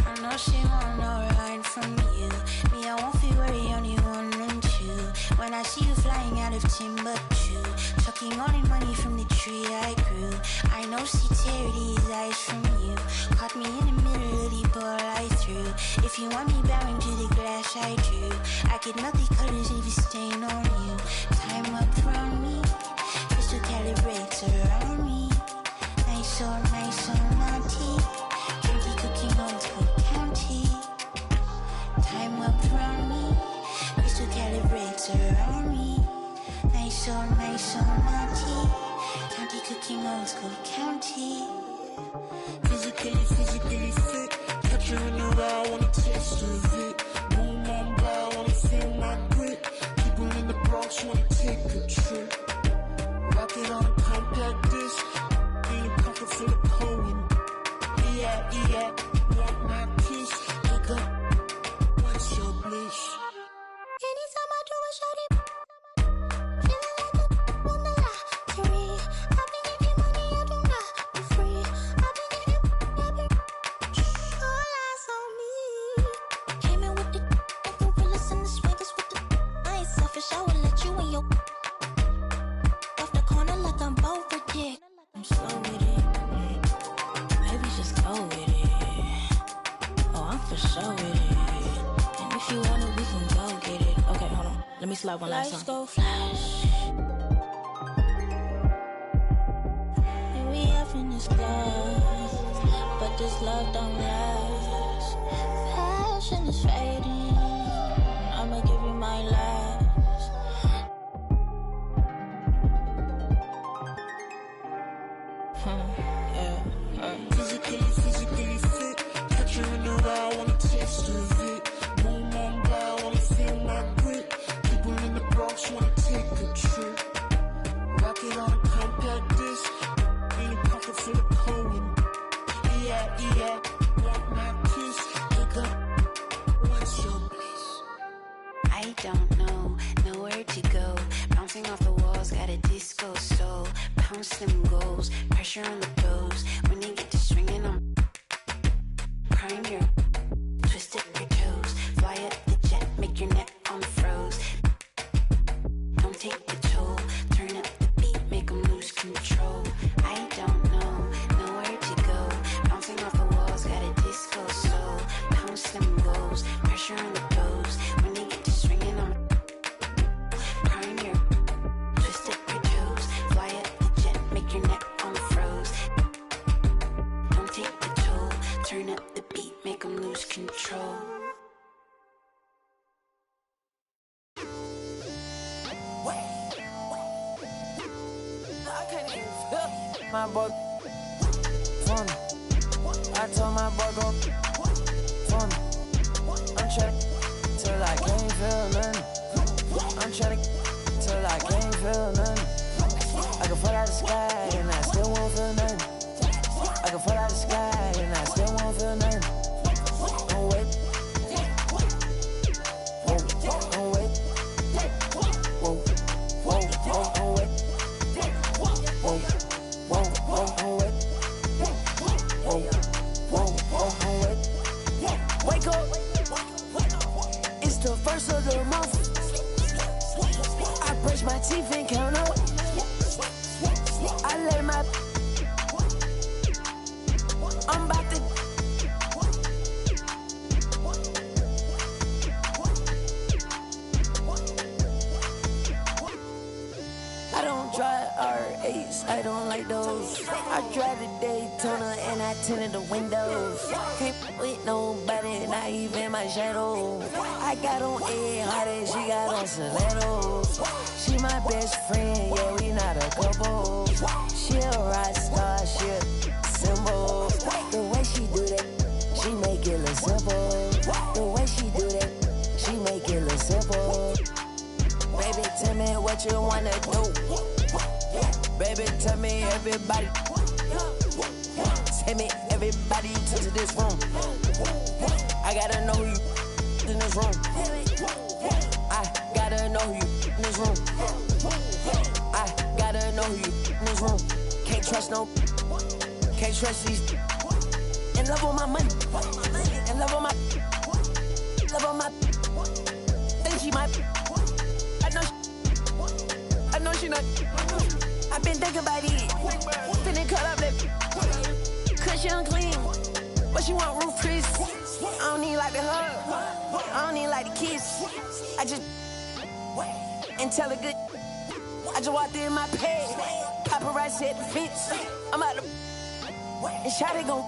I know she want no ride from you. Me, I won't feel worry, only one and two. When I see you flying out of Timbuktu, chucking all the money from the tree I grew. I know she tear these eyes from you. Caught me in the middle of the ball I threw. If you want me bowing to the glass I drew, I could melt the colors if you stain on you. Time up around me, crystal calibrates around me. Nice so naughty. Drinky cooking on Cook County. Time up around me, crystal calibrates around me. Nice so naughty. County cooking old school county. Physically fit. Catch you in the eye, wanna taste of it. Boom, boom, blah, wanna feel my grit. People in the Bronx wanna take a trip. Rock it on a compact disc. In a pocket full of coin. Yeah, want my kiss. Pick up, what's your bliss? Anytime I do a shawty, feeling like a won the lottery. I've been getting money, I do not be free. I've been getting all eyes on me. Came in with the gorillas and the swingers with the. I ain't selfish, I will let you in your off the corner like I'm both dick. I'm slow with it. Maybe just go with it. Oh, I'm for sure with it. And if you want it, we can go get it. Okay, hold on. Let me slide one last time. Lights go flash. And we up in this class, but this love don't last. Passion is fading. I'ma give you my last. Physically fit. Catch you in the eye, wanna taste of it. Boom, boom, blah, wanna feel my grit. People in the Bronx wanna take a trip. Rock it on a compact disc. In a pocket full of coin. Yeah, want my kiss. Pick up, what's your bliss? I don't know, nowhere to go. Bouncing off the walls, got a disco soul. Pounce them goals, pressure on the toes. When they get to swinging, I'm prime your twisted your toes. Fly up the jet, make your neck on froze. Don't take the toll, turn up the beat, make them lose control. I don't know, nowhere to go. Bouncing off the walls, got a disco soul. Pounce them goals, pressure on the toes. When they get to swinging, I'm prime your twisted your toes. Fly up the jet, make your neck on froze. Don't take the toll, turn up the beat, make them lose control. I can't even feel my boy fun. I told my boy go fun. I'm trying till I can't feel nothing. I'm trying till I can't feel nothing. I can fall out the sky and I still won't feel brush my teeth and count up. I let my. I'm about to. I don't drive R8s, I don't like those. I drive the Daytona and I tinted the windows. Can't with nobody, not even my shadow. I got on Ed Hardy, she got on stilettos. She my best friend, yeah, we not a couple. She a rock star, she a symbol. The way she do that, she make it look simple. The way she do that, she make it look simple. Baby, tell me what you wanna do. Baby, tell me everybody. Tell me everybody you took to this room. I gotta know you in this room. I gotta know you in this room. I gotta know you in this room. Can't trust no. Can't trust these. In love with my money. In love with my. Love with my. Think she might. I know she not. I've been thinking about it. Finna cut up that. Cause she unclean. But she want roof Chris. I don't need like the hug. I don't need like the kiss. I just. And tell her good. I just walked in my page. Paparazzi at the fence. I'm out the. And Shawty gon'.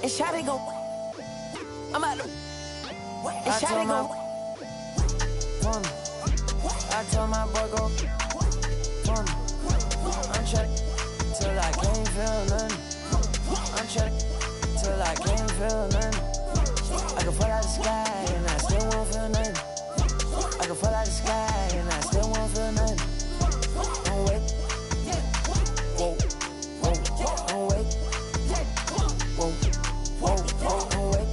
And Shawty gon'. I'm out the. And Shawty gon'. I told my boy go I'm trying till I can't feel nothing. I'm trying till I can't feel nothing. I can fall out the sky and I still won't feel nothing. I can fall out the sky and I still won't feel nothing. Don't wait. Whoa, whoa, don't wait. Whoa, whoa, whoa, don't wait.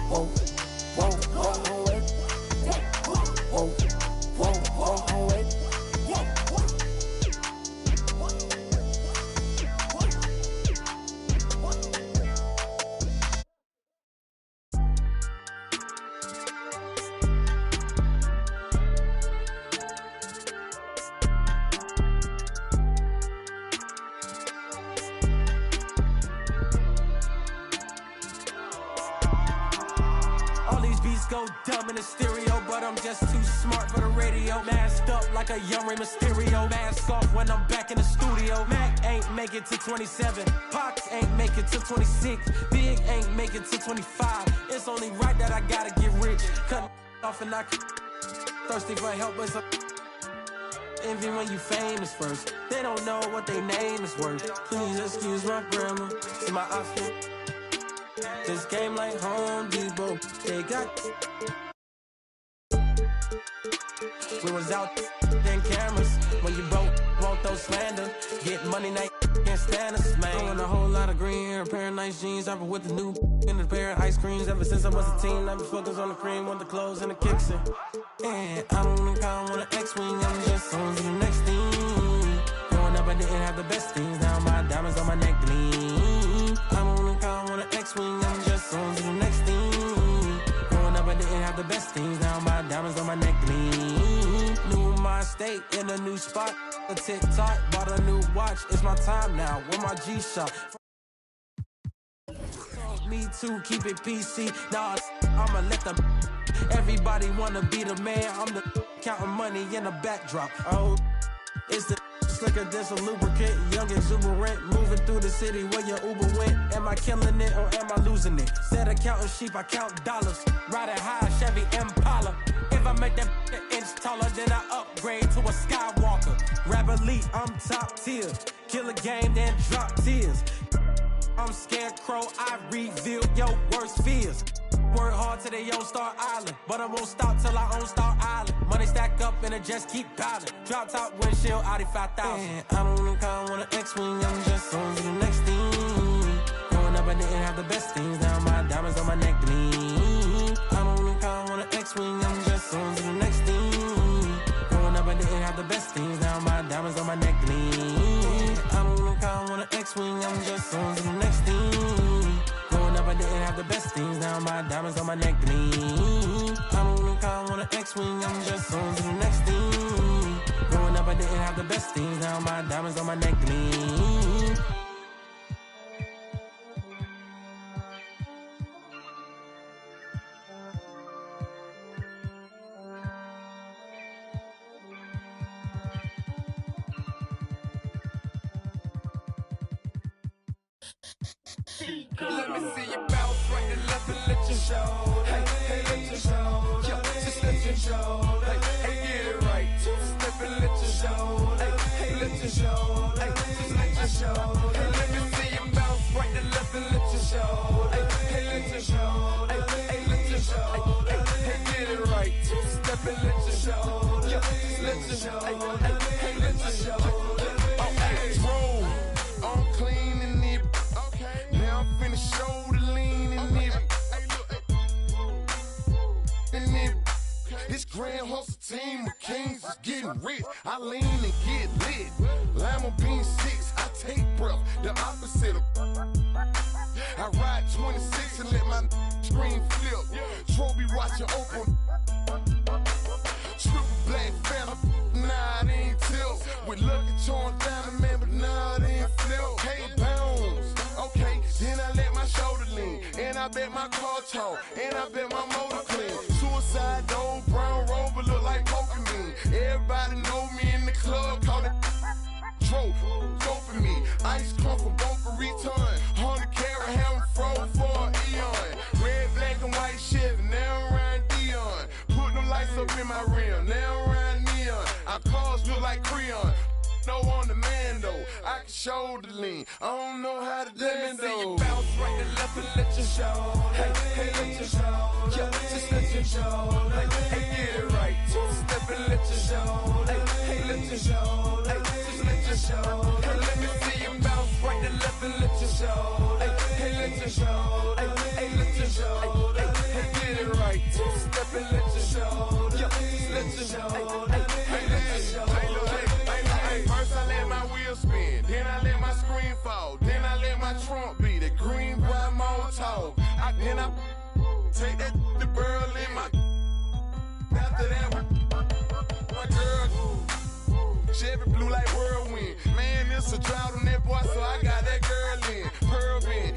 Whoa, whoa, whoa, don't wait. Whoa, whoa, whoa, don't wait. All these beats go dumb in the stereo, but I'm just too smart for the radio. Masked up like a young Rey Mysterio. Mask off when I'm back in the studio. Mac ain't make it to 27. Pox ain't make it to 26. Big ain't make it to 25. It's only right that I gotta get rich. Cut off and I thirsty for help, but some envy when you famous first. They don't know what their name is worth. Please excuse my grammar. See my outfit. This game like Home Depot. They got. We was out in cameras. When you broke, won't throw slander. Get money, night can't stand us, man. Throwing a whole lot of green hair, a pair of nice jeans. I've been with the new and a pair of ice creams. Ever since I was a teen, I've been focused on the cream, want the clothes and the kicks in. And I don't even count on an X-Wing, I'm just on to the next thing. Growing up, I didn't have the best things. Now my diamonds on my neck gleam. I don't even count on an X-Wing, I'm just on to the next thing. Growing up, I didn't have the best things. Now my diamonds on my neck gleam. New my state in a new spot. A TikTok, bought a new watch. It's my time now. With my G-Shock. Me too, keep it PC. Nah, I'ma let them. Everybody wanna be the man. I'm the counting money in the backdrop. Oh, it's the slicker than a lubricant. Young exuberant, moving through the city where your Uber went. Am I killing it or am I losing it? Instead of counting sheep, I count dollars. Riding high, Chevy Impala. If I make that an inch taller, then I upgrade to a Skywalker. Rap elite, I'm top tier. Kill a game, then drop tears. I'm Scarecrow, I reveal your worst fears. Work hard till they own Star Island, but I won't stop till I own Star Island. Money stack up and it just keep piling. Drop top windshield, Audi 5000. I don't even count on an X-Wing, I'm just on to the next thing. Growing up, I didn't have the best things. Now my diamonds on my neck gleam. I don't even count on an X-Wing, I'm just on to the next thing. Growing up, I didn't have the best things. Now my diamonds on my neck gleam. I don't even count on an X-Wing, I'm just on to the next thing. Growing up, I didn't have the best things. Now my diamonds on my neck gleam. I don't even count on an X-Wing, the best things. Now my diamonds on my neck gleam. Let me see you bounce right and left and let your show. Hey, hey, let your show. Yeah, just let your show. Hey, hey, get it right. Step and let your show. Hey, hey, let your show. Hey, just let your show. Hey, let me see you bounce right and left and let your show. Hey, hey, let your show. Hey, hey, let your show. Hey, hey, get it right. Step and let your show. Yeah, just let your show. Hey, hey, let your show. Oh, hey, roll. I'm clean and it. Now I'm finna show the lean in it. This grand hustle team of kings is getting rich. I lean and get lit. Lima bean 6, I take breath. The opposite of. I ride 26 and let my screen flip. Trophy watching open. Triple black phantom. Nah, it ain't tilt. With lucky charm diamond man, but nah, it ain't flip. Hey, bounce. Okay, then I let my shoulder lean. And I bet my car talk. And I bet my motor clean. Suicide door, brown rover look like Pokemon. Everybody know me in the club, call it Trope. Doping me. Ice come from Boca Raton. 100 carat ham froze for an eon. Red, black, and white Chevy, now around Dion. Put them lights up in my rim, now around neon. Our cars look like Creon. No on the man though, I can show the lean. I don't know how to dance though. Let me see you bounce right and left and let your show. Hey, hey, let your show. Yeah, just let your show. Hey, hey, get it right. Step and let your show. Hey, hey, let your show. Hey, just let your show. Hey, let me see you bounce right and left and let your show. Hey, hey, let your show. Hey, hey, let your show. Hey, hey, get it right. Step and let your show. Yeah, just let your show. Hey, hey, let your show. First I let my wheel spin, then I let my screen fall, then I let my trunk be the green bright motor. Then I take that the girl in my. After that, my girl, Chevy blue like whirlwind. Man, it's a drought on that boy, so I got that girl in. Pearl in.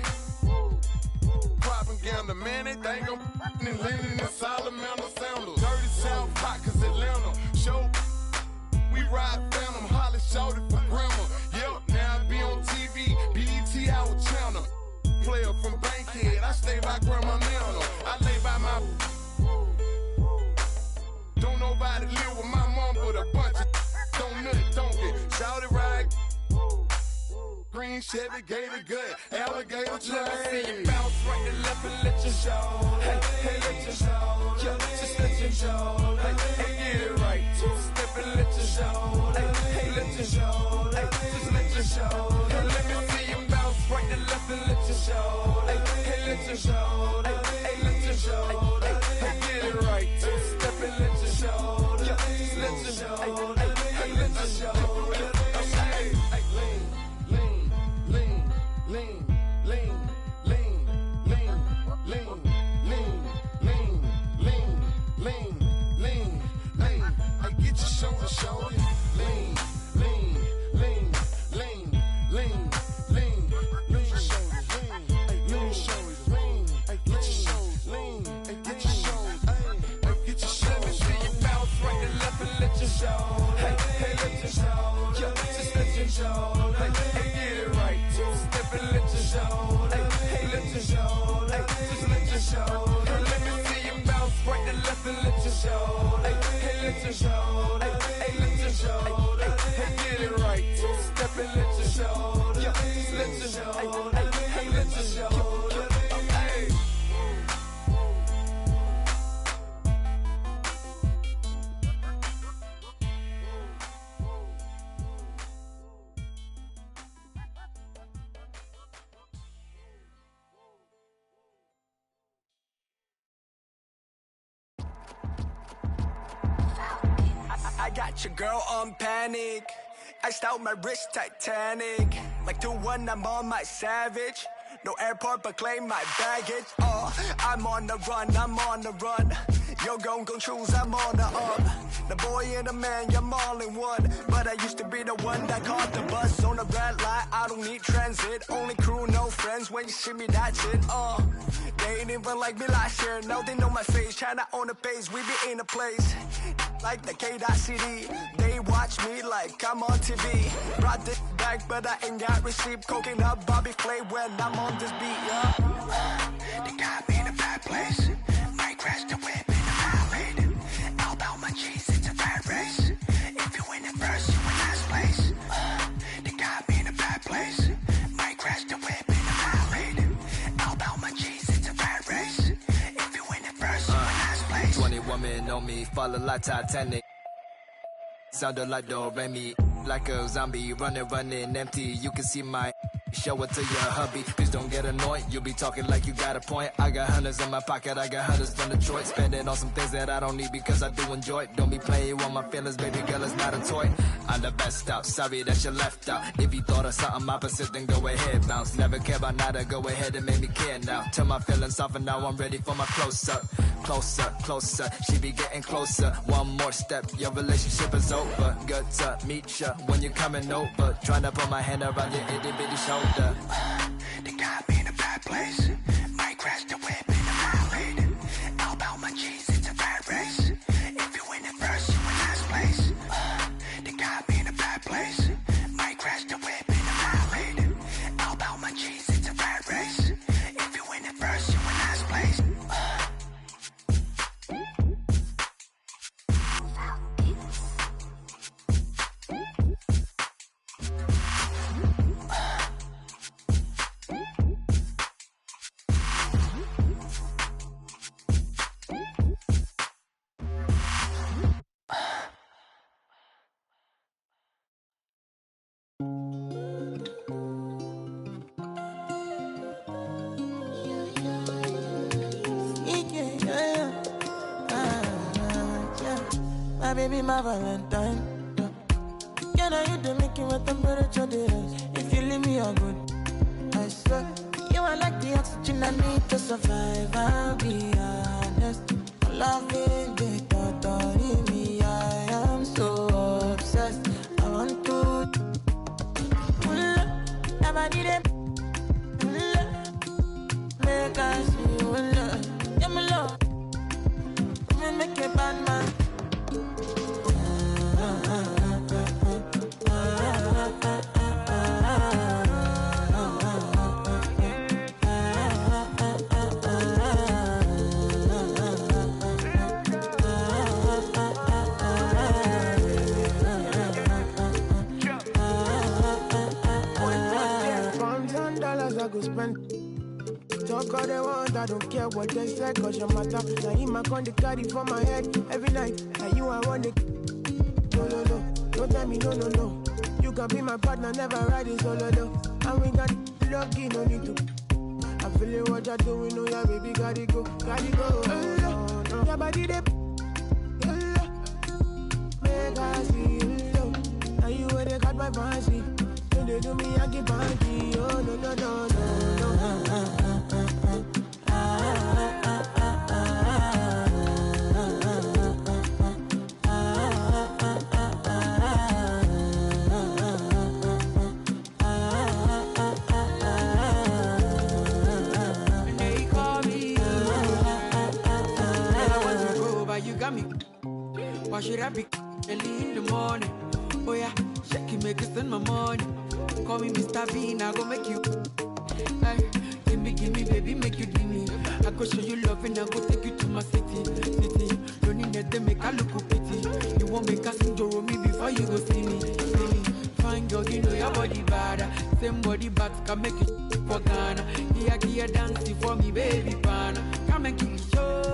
Propaganda, man, they think I'm in Lennon and Salamander sandals. Dirty South Pot, cause Atlanta. Show. We ride Phantom, Holly shouted for grandma. Yep, now I be on TV, BET our channel. Player from Bankhead, I stay by Grandma Nana. I lay by my. Don't nobody live with my mom, but a bunch of don't nut, don't get. Shouted ride. Green Chevy, Gator gut, alligator train. Let me see you bounce right and left and let your show. Hey, hey, let your show. Yeah, just let your show. Hey, hey, get it right. Step and let your show. Hey, hey, let your show. Hey, just let your show. Hey, let me see you bounce right and left and let your show. Hey, hey, let your show. Hey, hey, let your show. Hey, hey, get it right. Step and let your show. Yeah, just let your show. Hey, hey, let your show. Hey, hey, lean. Lean, lean, lean, lean, lean, lean, lean, lean, lean, lean, lean, lean. I get your shoulder, shoulder. Lean, lean, lean, lean, lean, lean, lean shoulders, lean, lean shoulders, lean. I get your shoulders, lean. I get your shoulders, I get your shoulders. Let me see you bounce right and left and let your show. Hey, hey, let your show. Yeah, just let your show. Hey, hey, get it right. Step and let your show. Hey, hey, let your show. Hey, just let your show. Hey, let me see you bounce right and left and let your show. Hey, hey, let your show. Hey, hey, let your show. Hey, hey, get it right. Step and let your show. Yeah, just let your show. Hey, hey, let your show. Hey. I got your girl on panic. Iced out my wrist Titanic. Like 2-1, I'm on my savage. No airport, but claim my baggage. Oh, I'm on the run, I'm on the run. You're gon' choose, I'm on the up. The boy and the man, you're all in one. But I used to be the one that caught the bus on the red light. I don't need transit, only crew, no friends. When you see me, that's it. They ain't even like me last year. Now they know my face. China on the page, we be in a place like the K.City. They watch me like I'm on TV. Brought this back, but I ain't got receipt. Coking up Bobby Flay when I'm on this beat, yeah. They got me in a bad place. Might crash the whip in a ride. All about my cheese, it's a bad race. If you win it first, you win last place. They got me in a bad place. Might crash the whip in a ride. All about my cheese, it's a bad race. If you win it first, you win last place. 20 women on me, falling like Titanic. Sounded like Do-Re-Mi, like a zombie, running empty. You can see my show it to your hubby. Please don't get annoyed. You be talking like you got a point. I got hundreds in my pocket. I got hundreds from Detroit. Spending on some things that I don't need because I do enjoy it. Don't be playing with my feelings, baby girl. It's not a toy. I'm the best out. Sorry that you left out. If you thought of something opposite, then go ahead, bounce. Never care about nada. Go ahead and make me care now. Turn my feelings off and now I'm ready for my close-up. Closer, closer. She be getting closer. One more step. Your relationship is over. Good to meet ya when you're coming over. Trying to put my hand around your itty-bitty shoulder. They got me in a bad place. Might crash the whip in a ride. All about my cheese, it's a bad race. If you win it first, you win last place. They got me in a bad place. Might crash the whip in a ride. All about my cheese, it's a bad race. If you win it first, you win last place. My baby, my Valentine. Can I you the making with temperature days? If you leave me a good, I swear. You are like the oxygen I need to survive. I'll be honest. Loving the thought of me, I am so obsessed. I want to never need it. Make us feel love. Yeah, my love. Make a bad man. I go spend. Talk all they want, I don't care what they say, cause your matter. Now him I con the carry for my head every night. And you I want it. No, no, no, don't tell me no, no, no. You can be my partner, never ride it solo though. And we got lucky, no need to. I'm feeling what you're doing, oh yeah, baby, gotta go, gotta go. No. Your body they make us feel low. Now you where they got my fancy. When they do me, I get funky. Oh no, no, no, no, no. You got me. Why should I be early in the morning? Oh yeah, shake it, make it spend my money. Call me Mr. Bean, I go make you. Hey, give me, baby, make you give me. I go show you love and I go take you to my city. Don't need that, they make I look pity. You won't make us enjoy me before you go see me. Fine girl, you know your body bad. Same body bags can make you for Ghana. Here, dancing for me, baby, pana. Come and give me show.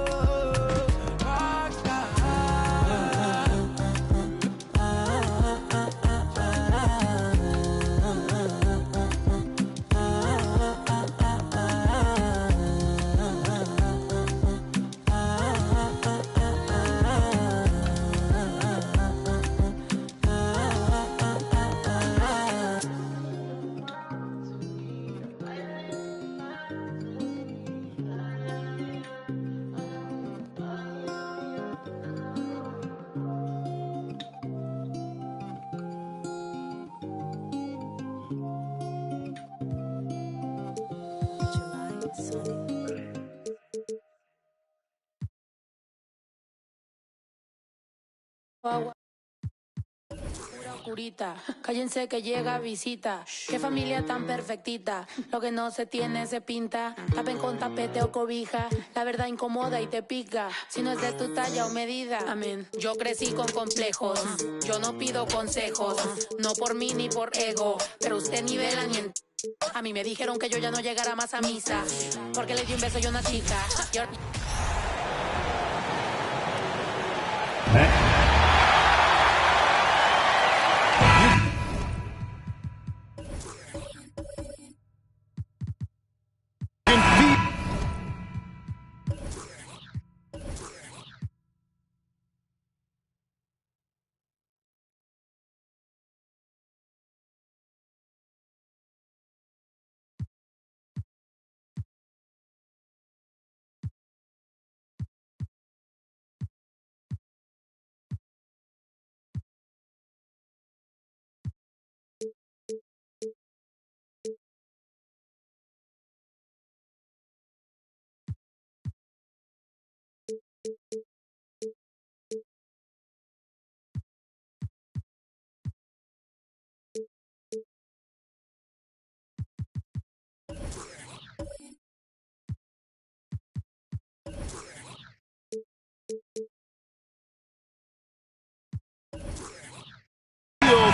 Oscurita, cállense que llega visita. Qué familia tan perfectita. Lo que no se tiene se pinta. Tapen con tapete o cobija. La verdad incomoda y te pica. Si no es de tu talla o medida. Amén. Yo crecí con complejos. Yo no pido consejos. No por mí ni por ego. Pero usted ni vela ni en... A mí me dijeron que yo ya no llegara más a misa. Porque le di un beso a una chica.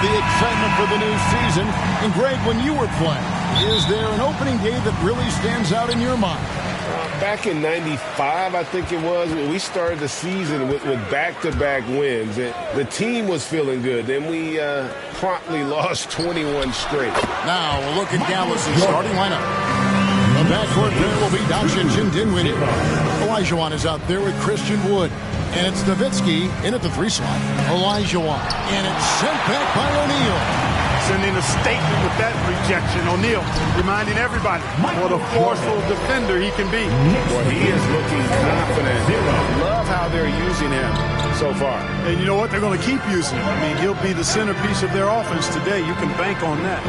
The excitement for the new season. And Greg, when you were playing, is there an opening day that really stands out in your mind? Back in '95, I think it was, we started the season with back-to-back wins. The team was feeling good. Then we promptly lost 21 straight. Now we'll look at Dallas' starting lineup. The backcourt there will be Doncic and Dinwiddie. Olajuwon is out there with Christian Wood. And it's Nowitzki in at the 3 slot. Olajuwon. And it's sent back by O'Neal. Sending a statement with that rejection. O'Neal reminding everybody what a forceful defender he can be. Well, he is looking confident. Love how they're using him so far. And you know what? They're going to keep using him. I mean, he'll be the centerpiece of their offense today. You can bank on that.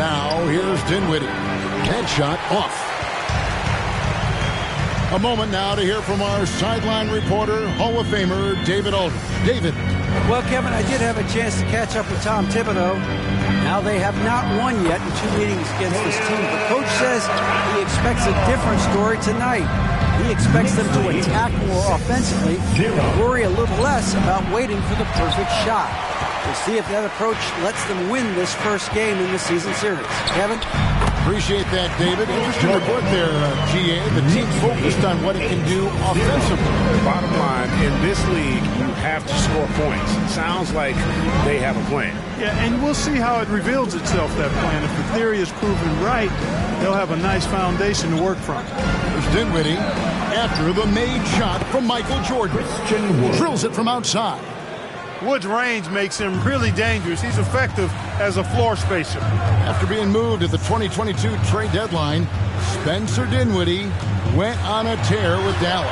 Now, here's Dinwiddie. Headshot off. A moment now to hear from our sideline reporter, Hall of Famer David Aldridge. David. Well, Kevin, I did have a chance to catch up with Tom Thibodeau. Now they have not won yet in 2 meetings against this team. But Coach says he expects a different story tonight. He expects them to attack more offensively, worry a little less about waiting for the perfect shot. We'll see if that approach lets them win this first game in the season series. Kevin? Appreciate that, David. Interesting report there, GA. The team's focused on what it can do offensively. Bottom line, in this league, you have to score points. It sounds like they have a plan. Yeah, and we'll see how it reveals itself, that plan. If the theory is proven right, they'll have a nice foundation to work from. There's Dinwiddie after the made shot from Michael Jordan. Drills it from outside. Wood's range makes him really dangerous. He's effective as a floor spacer. After being moved at the 2022 trade deadline, Spencer Dinwiddie went on a tear with Dallas.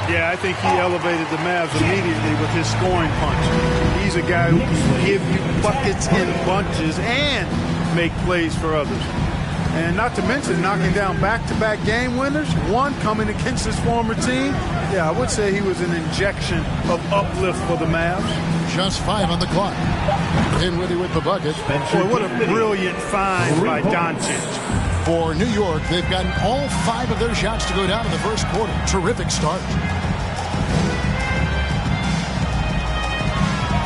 Yeah, I think he elevated the Mavs immediately with his scoring punch. He's a guy who can give you buckets in bunches and make plays for others. And not to mention knocking down back-to-back game winners, one coming against his former team. Yeah, I would say he was an injection of uplift for the Mavs. Just 5 on the clock. Dinwiddie with the bucket. Boy, what a brilliant find by Doncic. For New York, they've gotten all 5 of their shots to go down in the first quarter. Terrific start.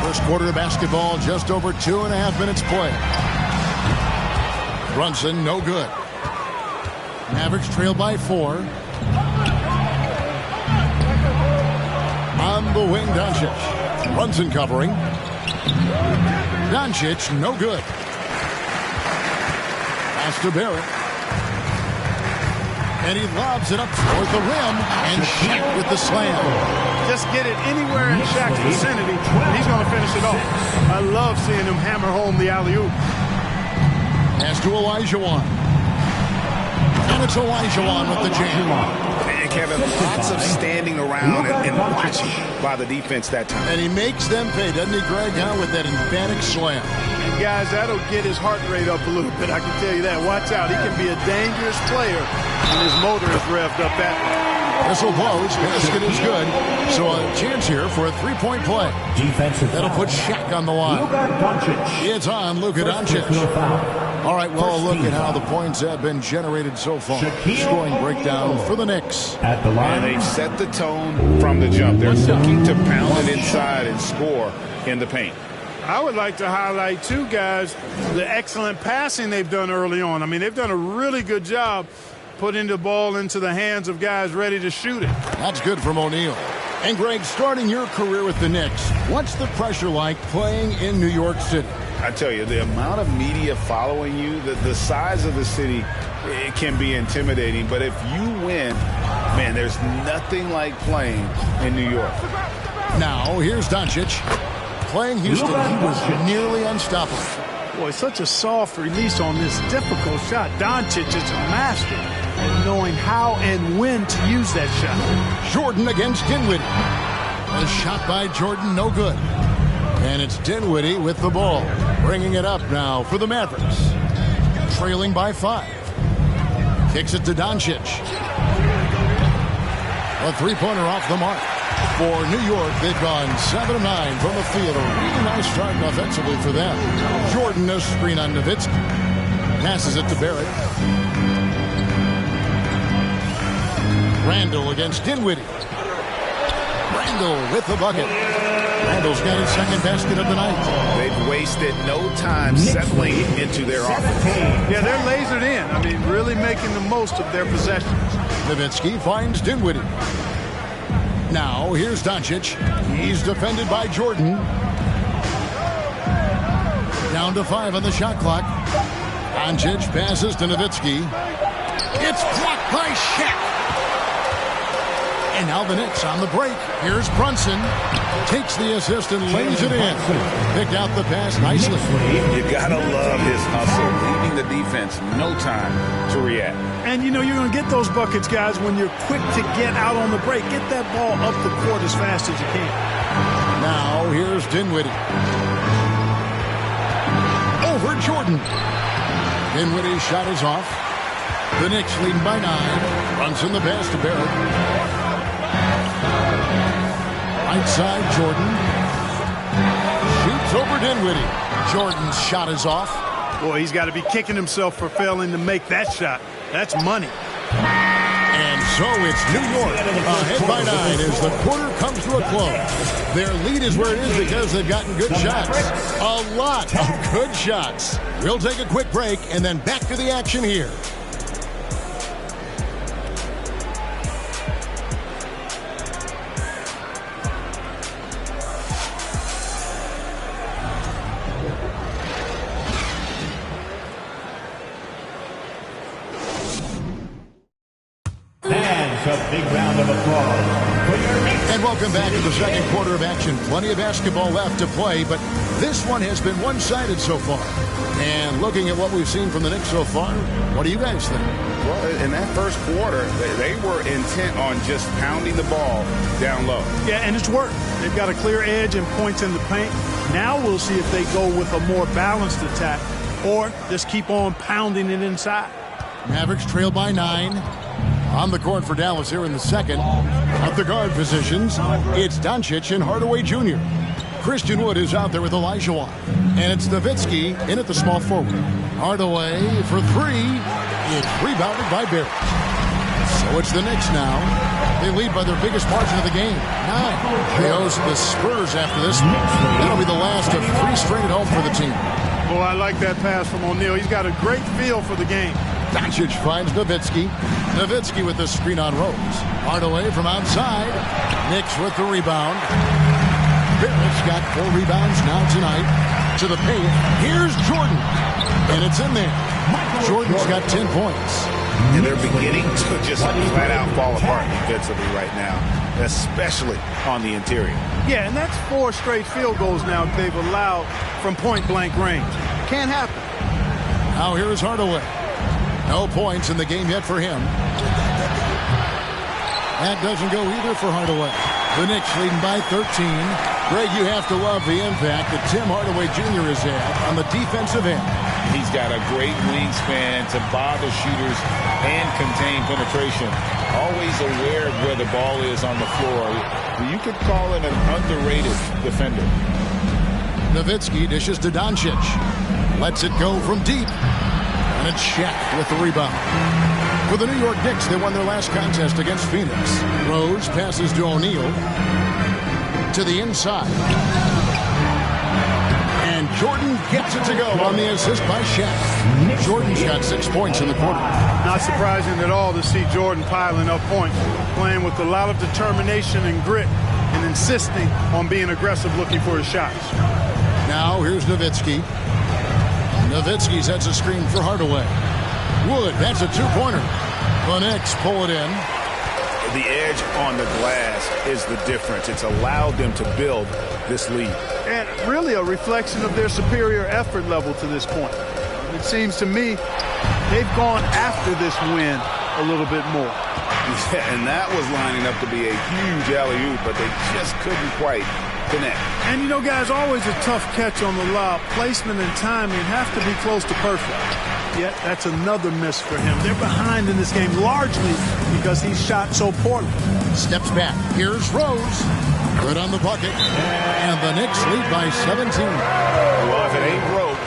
First quarter of basketball, just over 2.5 minutes play. Brunson, no good. Mavericks trail by 4. On the wing, Doncic. Brunson covering. Doncic, no good. Pass to Barrett. And he lobs it up toward the rim. And Shaq with the slam. Just get it anywhere in Shaq's vicinity, and he's going to finish it off. I love seeing him hammer home the alley-oop. Pass to Olajuwon. And it's Olajuwon with the jam. And Kevin, lots of standing around and watching by the defense that time. And he makes them pay, doesn't he, Greg, with that emphatic slam. And guys, that'll get his heart rate up a little bit, I can tell you that. Watch out, he can be a dangerous player when his motor is revved up that way. Whistle blows. Basket is good. So a chance here for a three-point play. That'll put Shaq on the line. It's on Luka Doncic. All right, well, look at how the points have been generated so far. Scoring breakdown for the Knicks. And they've set the tone from the jump. They're looking to pound it inside and score in the paint. I would like to highlight, too, guys, the excellent passing they've done early on. I mean, they've done a really good job putting the ball into the hands of guys ready to shoot it. That's good from O'Neal. And, Greg, starting your career with the Knicks, what's the pressure like playing in New York City? I tell you, the amount of media following you, the size of the city, it can be intimidating. But if you win, man, there's nothing like playing in New York. Now, here's Doncic. Playing Houston, he was nearly unstoppable. Boy, such a soft release on this difficult shot. Doncic is a master at knowing how and when to use that shot. Jordan against Dinwiddie. A shot by Jordan, no good. And it's Dinwiddie with the ball. Bringing it up now for the Mavericks. Trailing by 5. Kicks it to Doncic. A three-pointer off the mark. For New York, they've gone 7 of 9 from the field. A really nice start offensively for them. Jordan, a screen on Nowitzki. Passes it to Barrett. Randall against Dinwiddie. Randall with the bucket. Randall's got his second basket of the night. They've wasted no time settling into their offense. Yeah, they're lasered in. I mean, really making the most of their possessions. Nowitzki finds Dinwiddie. Now, here's Doncic. He's defended by Jordan. Down to 5 on the shot clock. Doncic passes to Nowitzki. It's blocked by Shaq. And now the Knicks on the break. Here's Brunson. Takes the assist and lays it in. Picked out the pass nicely. You gotta love his hustle, leaving the defense no time to react. And, you know, you're going to get those buckets, guys, when you're quick to get out on the break. Get that ball up the court as fast as you can. Now, here's Dinwiddie. Over Jordan. Dinwiddie's shot is off. The Knicks leading by 9. Brunson the pass to Barrett. Right side, Jordan. Shoots over Dinwiddie. Jordan's shot is off. Boy, he's got to be kicking himself for failing to make that shot. That's money. And so it's New York ahead by 9 as the quarter comes to a close. Their lead is where it is because they've gotten good shots. A lot of good shots. We'll take a quick break and then back to the action here. Big round of applause. And welcome back to the second quarter of action. Plenty of basketball left to play, but this one has been one-sided so far. And looking at what we've seen from the Knicks so far, what do you guys think? Well, in that first quarter, they were intent on just pounding the ball down low. Yeah, and it's worked. They've got a clear edge and points in the paint. Now we'll see if they go with a more balanced attack or just keep on pounding it inside. Mavericks trail by 9. On the court for Dallas here in the second. At the guard positions, it's Doncic and Hardaway Jr. Christian Wood is out there with Olajuwon. And it's Nowitzki in at the small forward. Hardaway for 3. It's rebounded by Barrett. So it's the Knicks now. They lead by their biggest margin of the game, 9. They host the Spurs after this. That'll be the last of 3 straight at home for the team. Well, I like that pass from O'Neal. He's got a great feel for the game. Doncic finds Nowitzki. Nowitzki with the screen on Rose. Hardaway from outside. Knicks with the rebound. Barrett's got 4 rebounds now tonight. To the paint. Here's Jordan. And it's in there. Jordan's got 10 points. And they're beginning to just flat out fall apart defensively right now, especially on the interior. Yeah, and that's 4 straight field goals now they've allowed from point-blank range. Can't happen. Now here is Hardaway. No points in the game yet for him. That doesn't go either for Hardaway. The Knicks leading by 13. Greg, you have to love the impact that Tim Hardaway Jr. has had on the defensive end. He's got a great wingspan to bother shooters and contain penetration. Always aware of where the ball is on the floor. You could call him an underrated defender. Nowitzki dishes to Doncic. Lets it go from deep. And it's Shaq with the rebound. For the New York Knicks, they won their last contest against Phoenix. Rose passes to O'Neal. To the inside. And Jordan gets it to go on the assist by Shaq. Jordan's got 6 points in the quarter. Not surprising at all to see Jordan piling up points, playing with a lot of determination and grit and insisting on being aggressive looking for his shots. Now here's Nowitzki. Nowitzki sets a screen for Hardaway. Wood, that's a two-pointer. The Knicks pull it in. The edge on the glass is the difference. It's allowed them to build this lead. And really a reflection of their superior effort level to this point. It seems to me they've gone after this win a little bit more. Yeah, and that was lining up to be a huge alley-oop, but they just couldn't quite connect. And, you know, guys, always a tough catch on the lob. Placement and timing have to be close to perfect. Yet that's another miss for him. They're behind in this game largely because he shot so poorly. Steps back. Here's Rose. Good on the bucket. And the Knicks lead by 17. Well, if it ain't broke,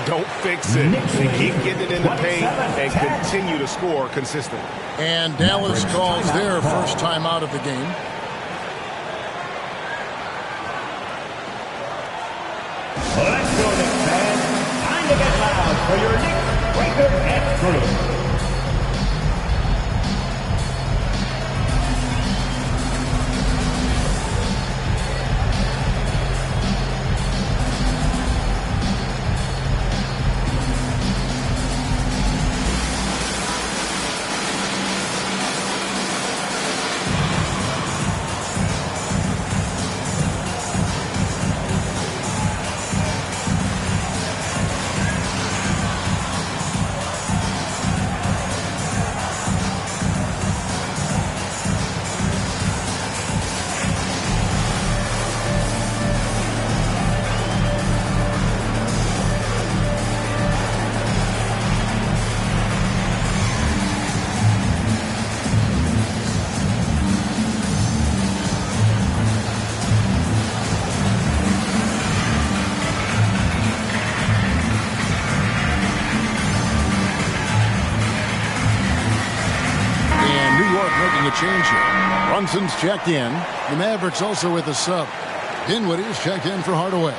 don't fix it. They keep getting it in the paint and continue to score consistently. And Dallas calls their first time out of the game. Let's go, Knicks fans. Time to get loud for your Knicks record and crew. Change here. Brunson's checked in. The Mavericks also with a sub. Dinwiddie's checked in for Hardaway.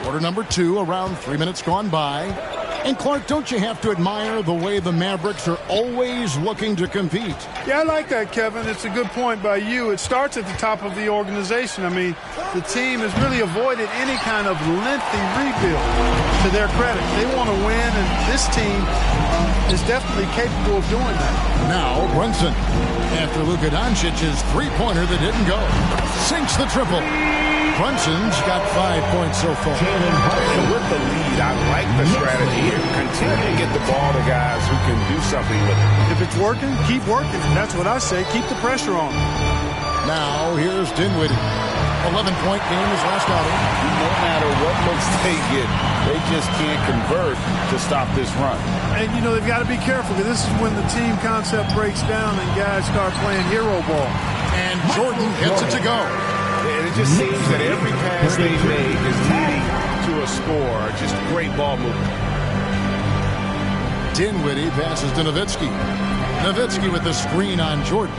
Quarter number 2, around 3 minutes gone by. And Clark, don't you have to admire the way the Mavericks are always looking to compete? Yeah, I like that, Kevin. It's a good point by you. It starts at the top of the organization. I mean, the team has really avoided any kind of lengthy rebuild, to their credit. They want to win, and this team is definitely capable of doing that. Now, Brunson, after Luka Doncic's three-pointer that didn't go, sinks the triple. Brunson's got 5 points so far. And with the lead, I like the strategy here. Continue to get the ball to guys who can do something with it. If it's working, keep working. That's what I say. Keep the pressure on. Now, here's Dinwiddie. 11-point game his last outing. No matter what looks they get, they just can't convert to stop this run. And, you know, they've got to be careful because this is when the team concept breaks down and guys start playing hero ball. And Jordan gets it to go. And it just seems that every pass they make is leading to a score. Just great ball movement. Dinwiddie passes to Nowitzki. Nowitzki with the screen on Jordan.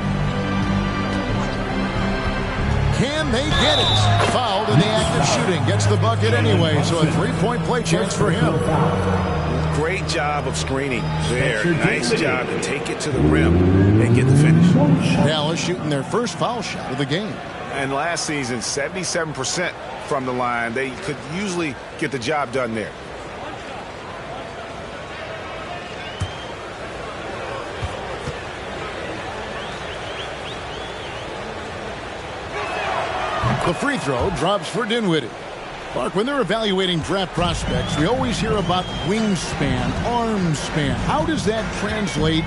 Can they get it? Fouled in the act of shooting. Gets the bucket anyway, so a three-point play chance for him. Great job of screening there. Nice job to take it to the rim and get the finish. Dallas shooting their first foul shot of the game. And last season, 77% from the line. They could usually get the job done there. The free throw drops for Dinwiddie. Mark, when they're evaluating draft prospects, we always hear about wingspan, arm span. How does that translate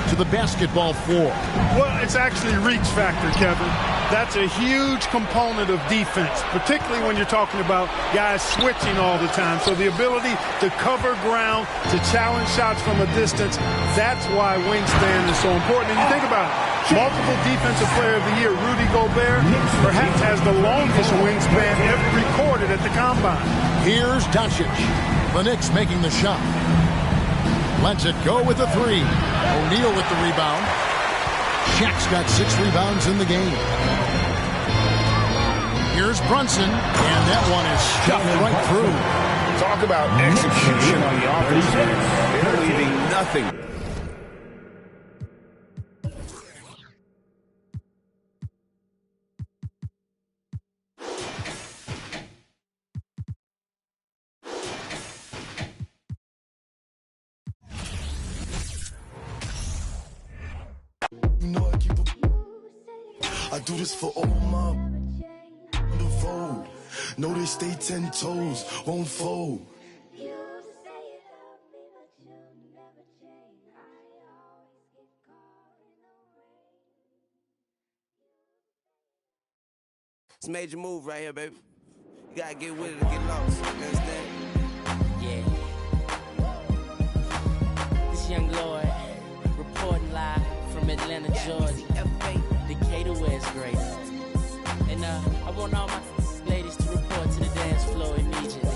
to the basketball floor? Well, it's actually reach factor, Kevin. That's a huge component of defense, particularly when you're talking about guys switching all the time. So the ability to cover ground, to challenge shots from a distance, that's why wingspan is so important. And you think about it. Multiple defensive player of the year, Rudy Gobert, perhaps has the longest wingspan ever recorded at the combine. Here's Doncic. The Knicks making the shot. Lets it go with the three. O'Neal with the rebound. Shaq's got 6 rebounds in the game. Here's Brunson, and that one is stuffed right through. Talk about execution on the offense. They're leaving nothing. I do this for all my devote. Know they stay 10 toes, won't fold. It's a major move right here, baby. You gotta get with it or get lost. You understand? Yeah. This young Lord reporting live from Atlanta, Georgia. Decatur, where it's great. And I want all my ladies to report to the dance floor immediately.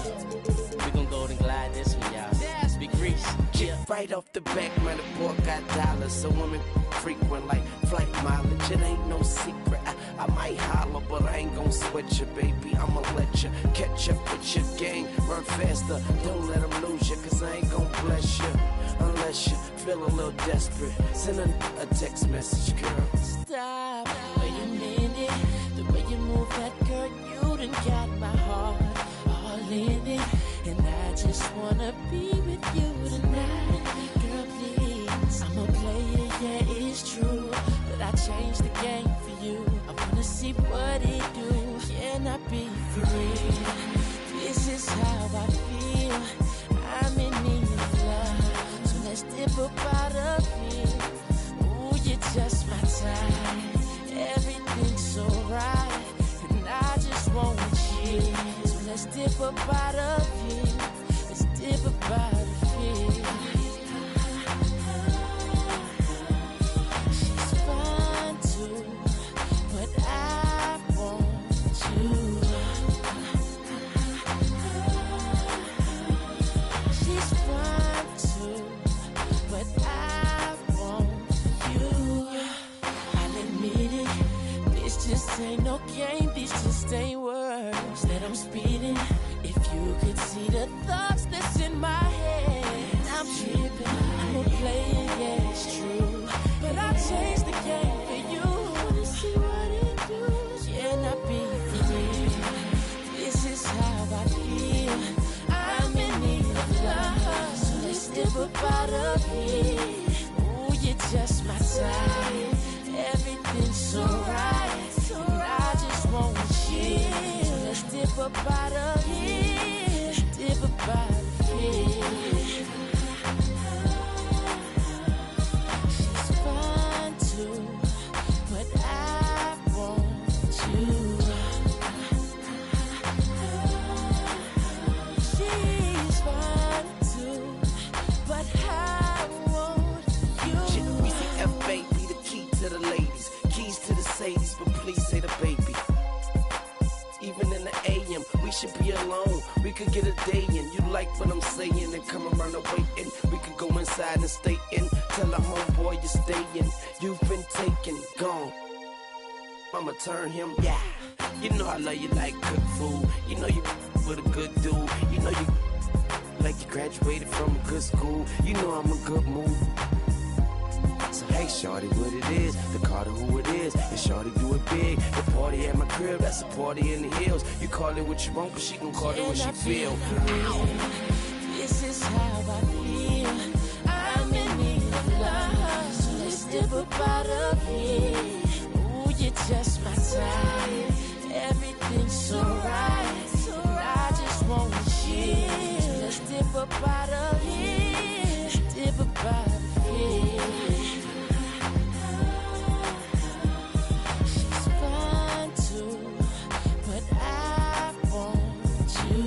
We gon' go and glide this one, y'all. Big Reese. Yeah. Right off the back, man, the boy got dollars. So women frequent like flight mileage. It ain't no secret. I might holler, but I ain't gon' sweat you, baby. I'ma let you catch up with your game. Run faster, don't let them lose you, cause I ain't gon' bless you. Unless you feel a little desperate. Send a text message, girl. Stop, wait a minute. The way you move that girl, you done got my heart all in it. And I just wanna be with you tonight. Girl, please, I'm a player, yeah, it's true. But I changed the game for you. I wanna see what it do. Can I be free? This is how I feel. I'm in need of love. So let's dip up out of here. Ooh, you're just my type. Everything's so right. And I just want you. So let's dip up out of here. Let's dip up out of here. She's fine too, but I want you. She's fine too, but I want you. I'll admit it, this just ain't no game, this just ain't words that I'm speeding. If you could see the thoughts that's in my head, I'm tripping, I'm a player, yeah, it's true. But I changed the game for you. I wanna see what it do. Can I be free? This is how I feel. I'm in need of love. So let's dip up out of here. Ooh, you're just my type. Everything's so right. And I just want you. So let's dip up out of here. Let's dip up out of here. She's fine too, but I want you. She's fine too, but I want you. GBCF, baby, the key to the ladies. Keys to the Sadies, but please say the baby. Even in the AM, we should be alone. We could get a day in. You like what I'm saying and come around and waiting. We could go inside and stay in. Tell a homeboy you're staying. You've been taken, gone. I'ma turn him, yeah. You know I love you like cook food. You know you with a good dude. You know you like you graduated from a good school. You know I'm a good mood. So hey, shorty, what it is, the Carter who it is, and shorty do it big. The party at my crib, that's a party in the hills. You call it what you want, but she gon' call it what she feel. This is how I feel. I'm in need of love. So let's dip up out of here. Ooh, you're just my type. Everything up out of here. Dip up out of here. She's fine too, but I want you.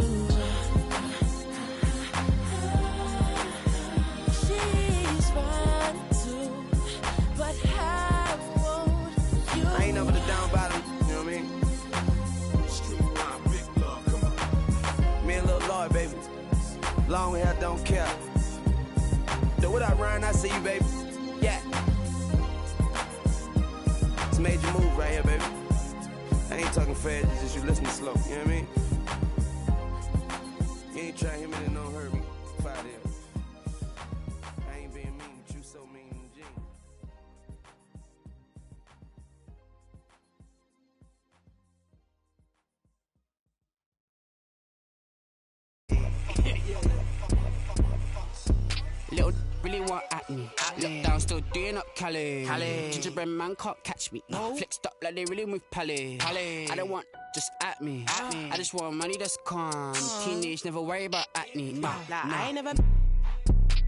She's fine too, but I want you. I ain't never the down bottom, you know what I mean? Me and Lil Lloyd, baby. Long hair, don't care. So what up, Ryan? I see you, baby. Yeah. It's a major move right here, baby. I ain't talking fast, it's just you listening slow, you know what I mean? You ain't trying to hit me and don't hurt me. Fire there. I ain't being mean, but you so mean in the jeans. Little really want at me. Look down, still doing up Cali. Gingerbread man can't catch me. Flexed up like they really move Pally. I don't want just at me. I just want money that's calm. Teenage, never worry about acne. I ain't never.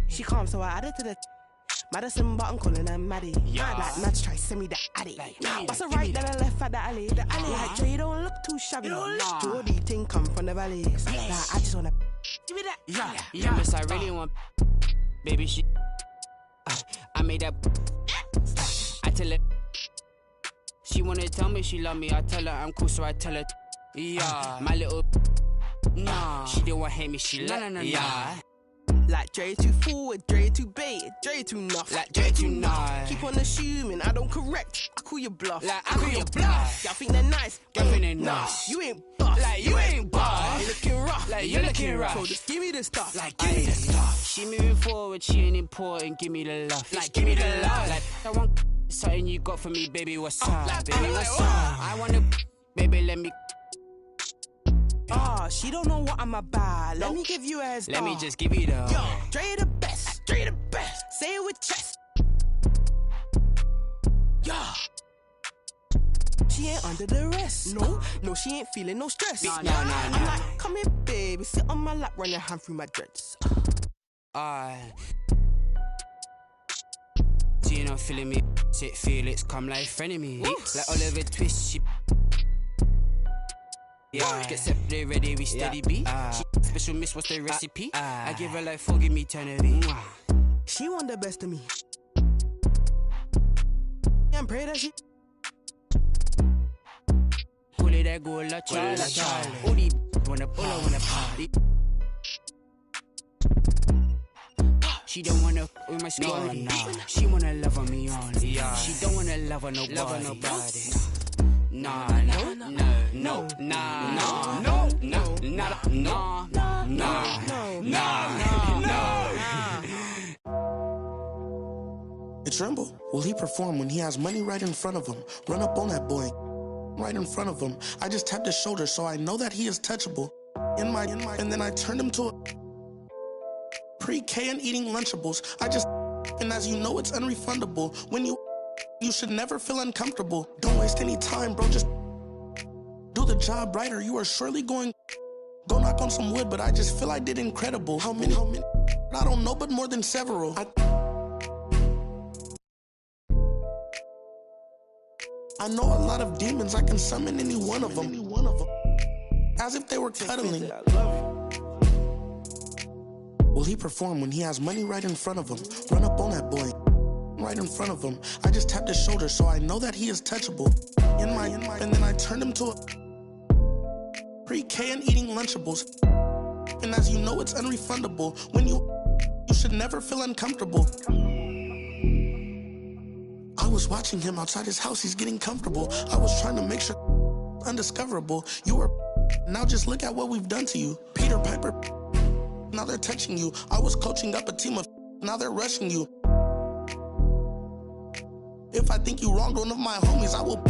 She calm, so I added to the. Madison, but I'm calling her Maddie. Like Mads try send me the addy. What's the right, then I left at the alley. Like Dre don't look too shabby. Jordy thing come from the valley. Like I just wanna. Give me that. Yeah, miss, I really want. Baby, she. I made that. I tell her. She wanna tell me she love me. I tell her I'm cool, so I tell her. Yeah, my little. Nah, she didn't want to hate me. She love me. Yeah. Like Dre too forward, Dre too bait, Dre too nuff. Like Dre too nice. Keep on assuming I don't correct. I call you bluff. Like I call you bluff. Y'all think they're nice. Y'all think they're nice. You ain't buff. Like you ain't buff. You looking rough. Like you looking rough. So just give me the stuff. Like give me the stuff. She moving forward, she ain't important. Give me the love. Like give me the love. Like I want something you got for me, baby. What's up? Baby, what's up? I wanna, baby, let me. She don't know what I'm about. Let me give you a head start. Let me just give you the. Yo, Dre the best. Dre the best. Say it with chest. Yeah. She ain't under the rest. No, she ain't feeling no stress. No. I'm like, come here, baby. Sit on my lap, run your hand through my dreads. So you not feeling me? Sit Felix, come like frenemy. Like Oliver Twist, she. Yeah, get separate, ready, we steady B. She special miss, what's the recipe? I give her like forgive me, eternity. She want the best of me. I'm pray that she. Pull it, that go, la Charlie. All these wanna party. She don't wanna with my squad, no. She wanna love on me only. She don't wanna love on nobody. Nah. It's Tremble. Will he perform when he has money right in front of him? Run up on that boy, right in front of him. I just tapped his shoulder, so I know that he is touchable. And then I turned him to a pre-K and eating Lunchables. And as you know, it's unrefundable. When you should never feel uncomfortable. Don't waste any time, bro. Just do the job right, or you are surely going. Go knock on some wood, but I just feel I did incredible. How many? I don't know, but more than several. I know a lot of demons. I can summon any one of them. As if they were cuddling. Will he perform when he has money right in front of him? Run up on that boy, right in front of him. I just tapped his shoulder, so I know that he is touchable. And then I turned him to a pre-K and eating Lunchables. And as you know, it's unrefundable. When you should never feel uncomfortable. I was watching him outside his house. He's getting comfortable. I was trying to make sure undiscoverable. You were. Now just look at what we've done to you. Peter Piper. Now they're touching you. I was coaching up a team of. Now they're rushing you. If I think you wronged one of my homies, I will.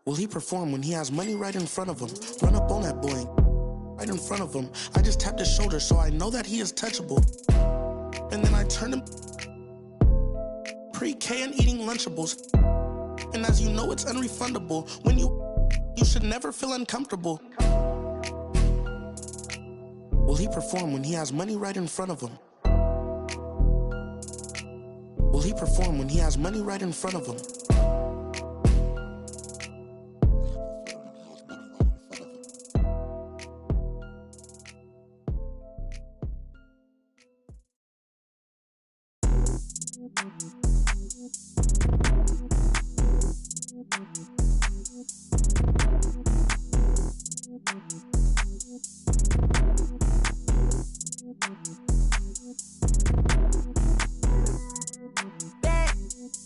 Will he perform when he has money right in front of him? Run up on that boy, right in front of him. I just tapped his shoulder, so I know that he is touchable. And then I turned him pre-K and eating Lunchables. And as you know, it's unrefundable. When you should never feel uncomfortable. Will he perform when he has money right in front of him? Will he perform when he has money right in front of him?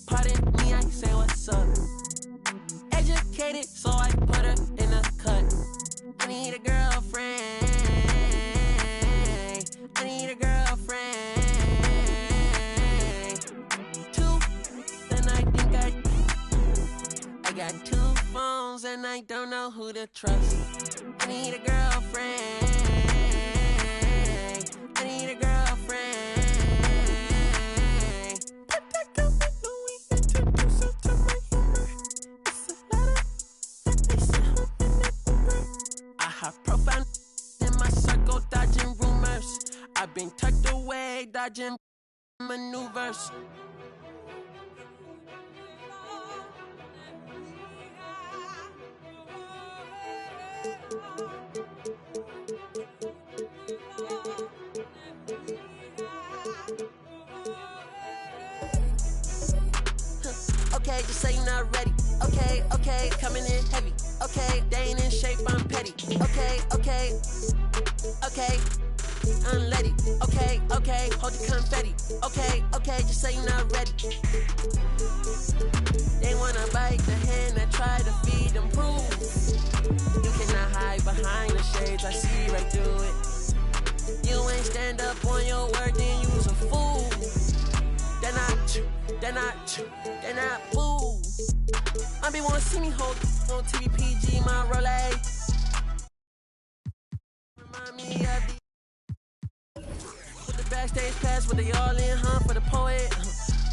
Pardon me, I say what's up. Educated, so I put her in a cut. I need a girlfriend. I need a girlfriend. Two, then I think I got 2 phones and I don't know who to trust. I need a girlfriend. I need a girlfriend. I have profound in my circle, dodging rumors. I've been tucked away, dodging maneuvers. Okay, just say you're not ready. Okay, okay, coming in heavy. Okay, they ain't in shape, I'm petty. Okay, okay, okay, unleady. Okay, okay, hold your confetti. Okay, okay, just say you're not ready. They wanna bite the hand that try to feed them proof. You cannot hide behind the shades, I see right through it. You ain't stand up on your word, then you's a fool. They're not fools. I be wanna see me hold on TVPG, my Rolex. Remind me of the with the backstage pass, with they all in, for the poet.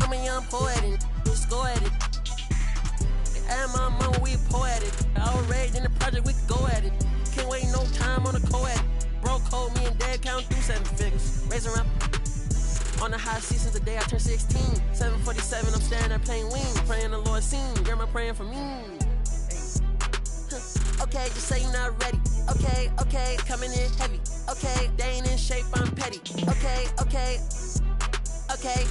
I'm a young poet and just go at it. And my mama, we poetic. Outraged in the project, we could go at it. Can't wait no time on the co-ed. Bro code me and dad count through 7 figures. Raise around. On the high seasons, the day I turned 16. 747, I'm standing there playing wings. Praying the Lord seen. Grandma praying for me. Okay, just say you're not ready. Okay, okay, coming in heavy. Okay, they ain't in shape, I'm petty. Okay, okay, okay,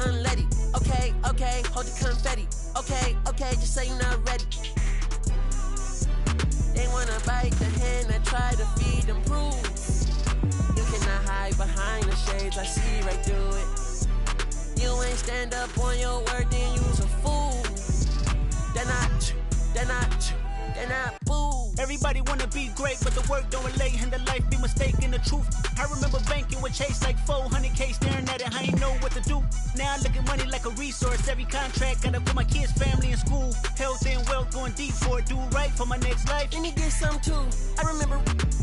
unleady. Okay, okay, hold your confetti. Okay, okay, just say you're not ready. They wanna bite the hand that try to feed them proof. You cannot hide behind the shades, I see right through it. You ain't stand up on your word, then you's a fool. They're not fools. Everybody wanna be great, but the work don't relate, and the life be mistaken the truth. I remember banking with Chase like 400K, staring at it, I ain't know what to do. Now I look at money like a resource. Every contract gotta put my kids' family in school. Health and wealth going deep for it, do right for my next life. Let me get some too. I remember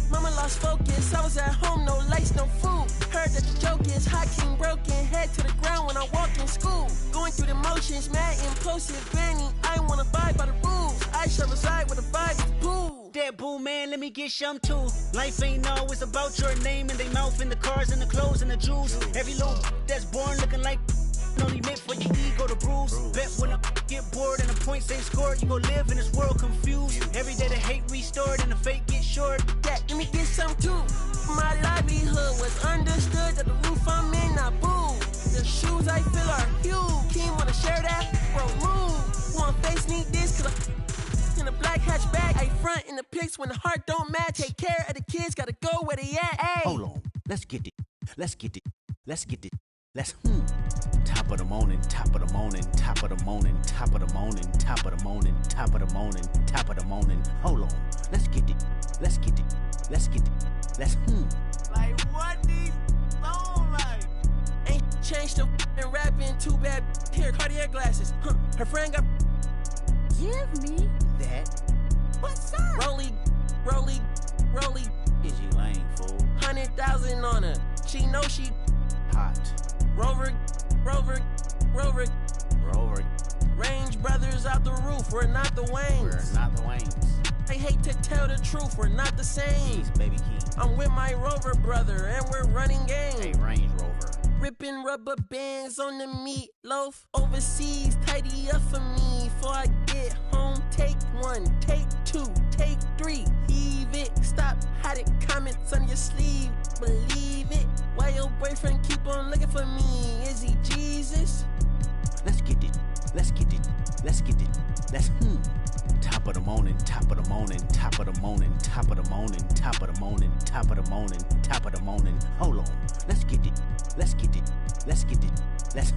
mama lost focus. I was at home, no lights, no food. Heard that the joke is hot king broken, head to the ground when I walk in school. Going through the motions, mad impulsive, Benny. I wanna abide by the rules. I shall reside with a vibe of pool. That boo man, let me get some too. Life ain't always about your name and they mouth and the cars and the clothes and the jewels. Every little that's born looking like only meant for your ego to bruise. Bet when I get bored and the points ain't scored, you gon' live in this world confused. Every day the hate restored and the fake get short. That, let me get some too. My livelihood was understood that the roof I'm in, not boo. The shoes I feel are huge. King wanna share that? Bro, move. One face need this cause in a black hatchback. I front in the pics when the heart don't match. Take care of the kids, gotta go where they at. Ay. Hold on, let's get it. Top of the morning, top of the morning, top of the morning, top of the morning, top of the morning, top of the morning, top of the morning. Hold on, let's get it. Like what these sound like? Ain't changed the and rapping too bad. Here, Cartier glasses. Her friend got. Give me that. What's up? Rolly. Is you lame, fool? 100,000 on her. She know she hot. Rover. Range brothers out the roof. We're not the Waynes. I hate to tell the truth, we're not the same. Baby King. I'm with my Rover brother, and we're running game. Hey, Range Rover. Ripping rubber bands on the meatloaf. Overseas, tidy up for me before I get home. Take one, take two, take three. Heave it, stop hiding comments on your sleeve. Believe it. Why your boyfriend keep on looking for me? Is he Jesus? Let's get it. Let's get it. Let's get it. Let's Top of the morning, top of the morning, top of the morning, top of the morning, top of the morning, top of the morning, top of the morning. Hold on. Let's get it. Let's get it. Let's get it. Let's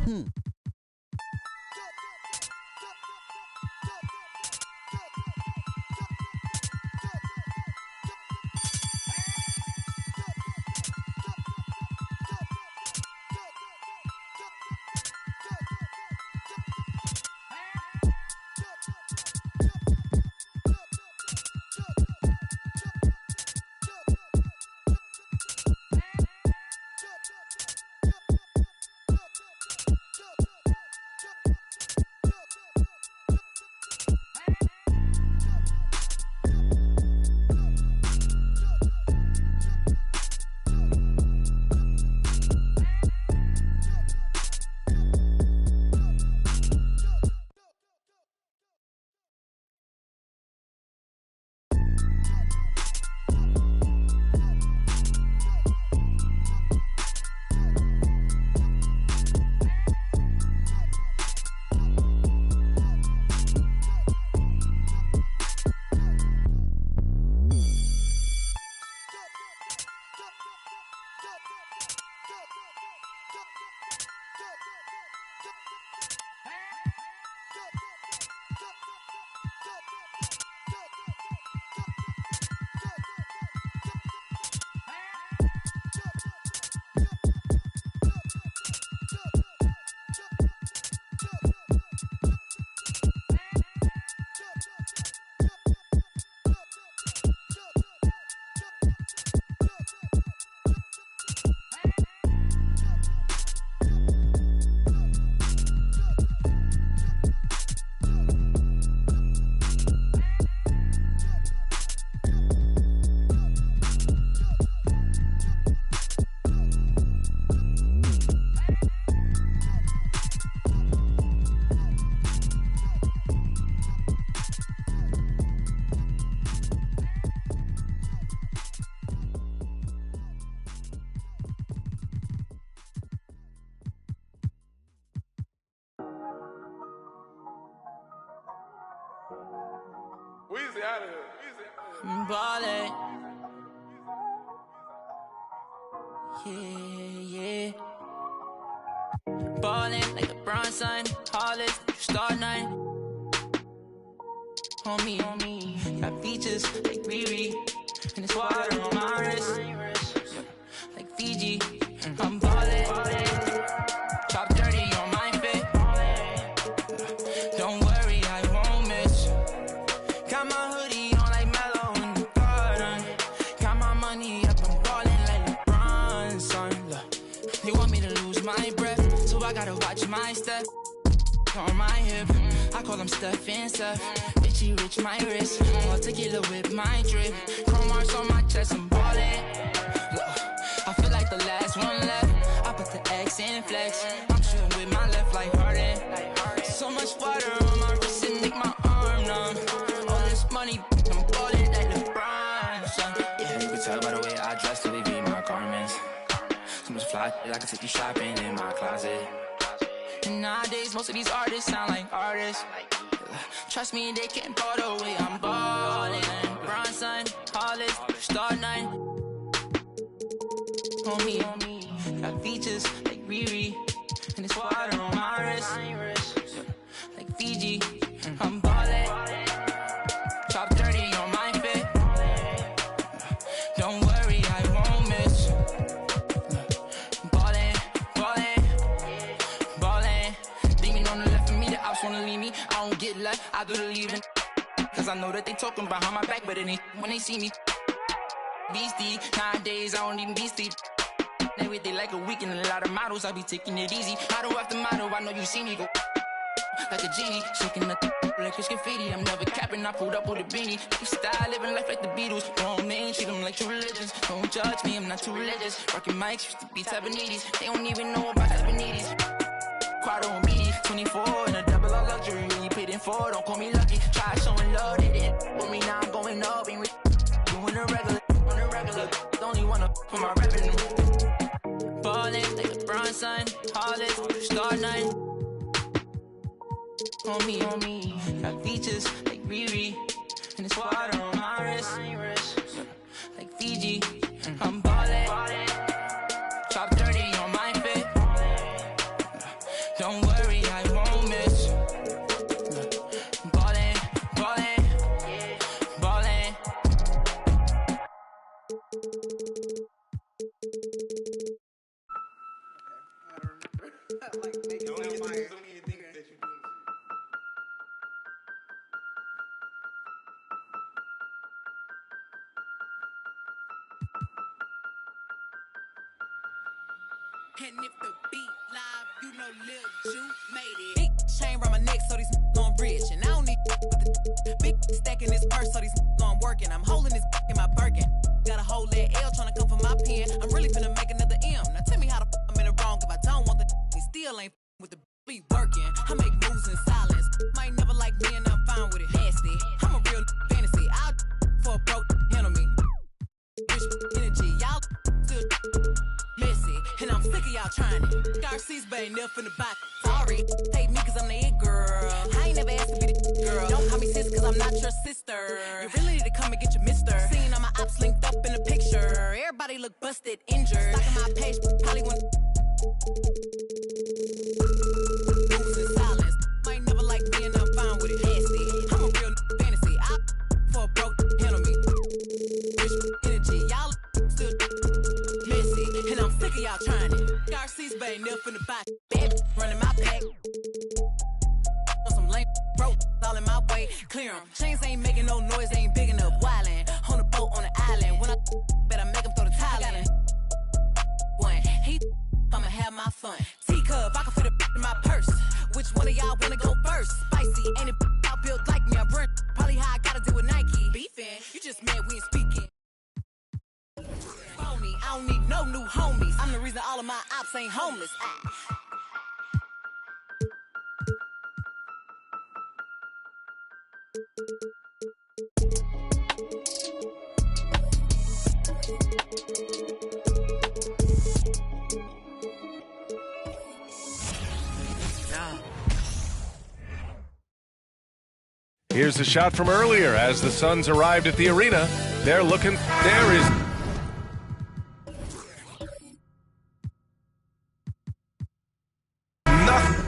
Weezy out of here. I'm ballin'. Yeah. Ballin' like a bronze sign. Hollis, star 9. Homie, got features like Riri. And it's water on my wrist. Like Fiji. I'm ballin'. Top 30 on my fit. Don't worry, I won't miss. Got my hoodie on like Mellow in the garden. Got my money up, I'm ballin' like LeBron, son. They want me to lose my breath, so I gotta watch my step. On my hip, I call them Steph and Steph. Bitchy rich, my wrist. I'll tequila with my drip. Chrome marks on my chest, I'm ballin'. I feel like the last one left. I put the X in flex. I'm shooting with my left like Harden. So much water on my wrist and make my arm numb. All this money, I'm ballin' like LeBron, son. Yeah, you can tell by the way I dress to leave my garments. So much fly, I can take you shopping in my closet. And nowadays, most of these artists sound like artists. Trust me, they can't ball the way I'm ballin'. Bronze sign, Hollis, star 9. Homie, got features like Riri. And it's water on my wrist. Like Fiji, I'm ballin'. Top 30 on my fit. Don't worry, I won't miss. Ballin'. Leaving on the left of me, the ops wanna leave me. I don't get left, I do the leaving. Cause I know that they talking behind my back, but it ain't when they see me. Beastie, nowadays I don't even be sleep. They wait, they like a week and a lot of models, I be taking it easy. Model after model, I know you see me go like a genie, shaking the like it's graffiti. I'm never capping, I pulled up with a beanie. Keep style, living life like the Beatles. Grown men, treat them like true religions. Don't judge me, I'm not too religious. Rockin' mics, used to be Tabanetes. They don't even know about Tabanetes. Quad on BD, 24 and a double R luxury. Really paid in for, don't call me lucky. Try showing love, they didn't with me, now I'm going up. Ain't doing a regular, on a regular. Don't only wanna put my revenue. Ballin' like a bronze sign, Hollis, star 9. On me, got features like Riri, and it's water on my wrist, like Fiji. I'm ballin', top 30 on my fit. Don't worry, I won't miss. Ballin', ballin', ballin'. And if the beat live, you know Lil Ju made it. Big chain around my neck, so these gon' bridge. And I don't need with the big stack in this purse, so these gon' working. I'm holding this in my Birkin. Got a whole leg L tryna come for my pen. I'm really finna make another M. Now tell me how the I'm in the wrong if I don't want the he still ain't with the be working. I make moves in silence. Might never like me and I'm fine with it. Nasty. I'm a real fantasy. I'll for a broke handle me. Rich energy. Y'all still messy. And I'm sick of y'all trying it. Garcia's but ain't never finna buy. Sorry. Take me cause I'm the it girl. I ain't never asked to be the girl. Don't call me sis cause I'm not your sister. You really need to come and get your mister. Seeing all my ops linked up in the picture. Everybody look busted, injured. Stalking my page, probably want moves in silence. Might never like me and I'm fine with it. Nasty. I'm a real fantasy. I for a broke handle me. Rich energy. Y'all still messy. And I'm sick of y'all trying it. Garcia's but ain't never finna buy. Bad running my pack. On some lame broke all in my way. Clear 'em. Chains ain't making no noise, ain't big enough. Wildin' on the boat on the island. When I better make 'em throw the towel in. One, he I'ma have my fun. Teacup, I can fit a in my purse. Which one of y'all wanna go first? Spicy, ain't it out built like me? I run probably how I gotta deal with Nike. Beefin', you just mad we ain't speaking. Phony, I don't need no new homies. I'm the reason all of my ops ain't homeless. Here's the shot from earlier as the Suns arrived at the arena. They're looking. There is. Nothing.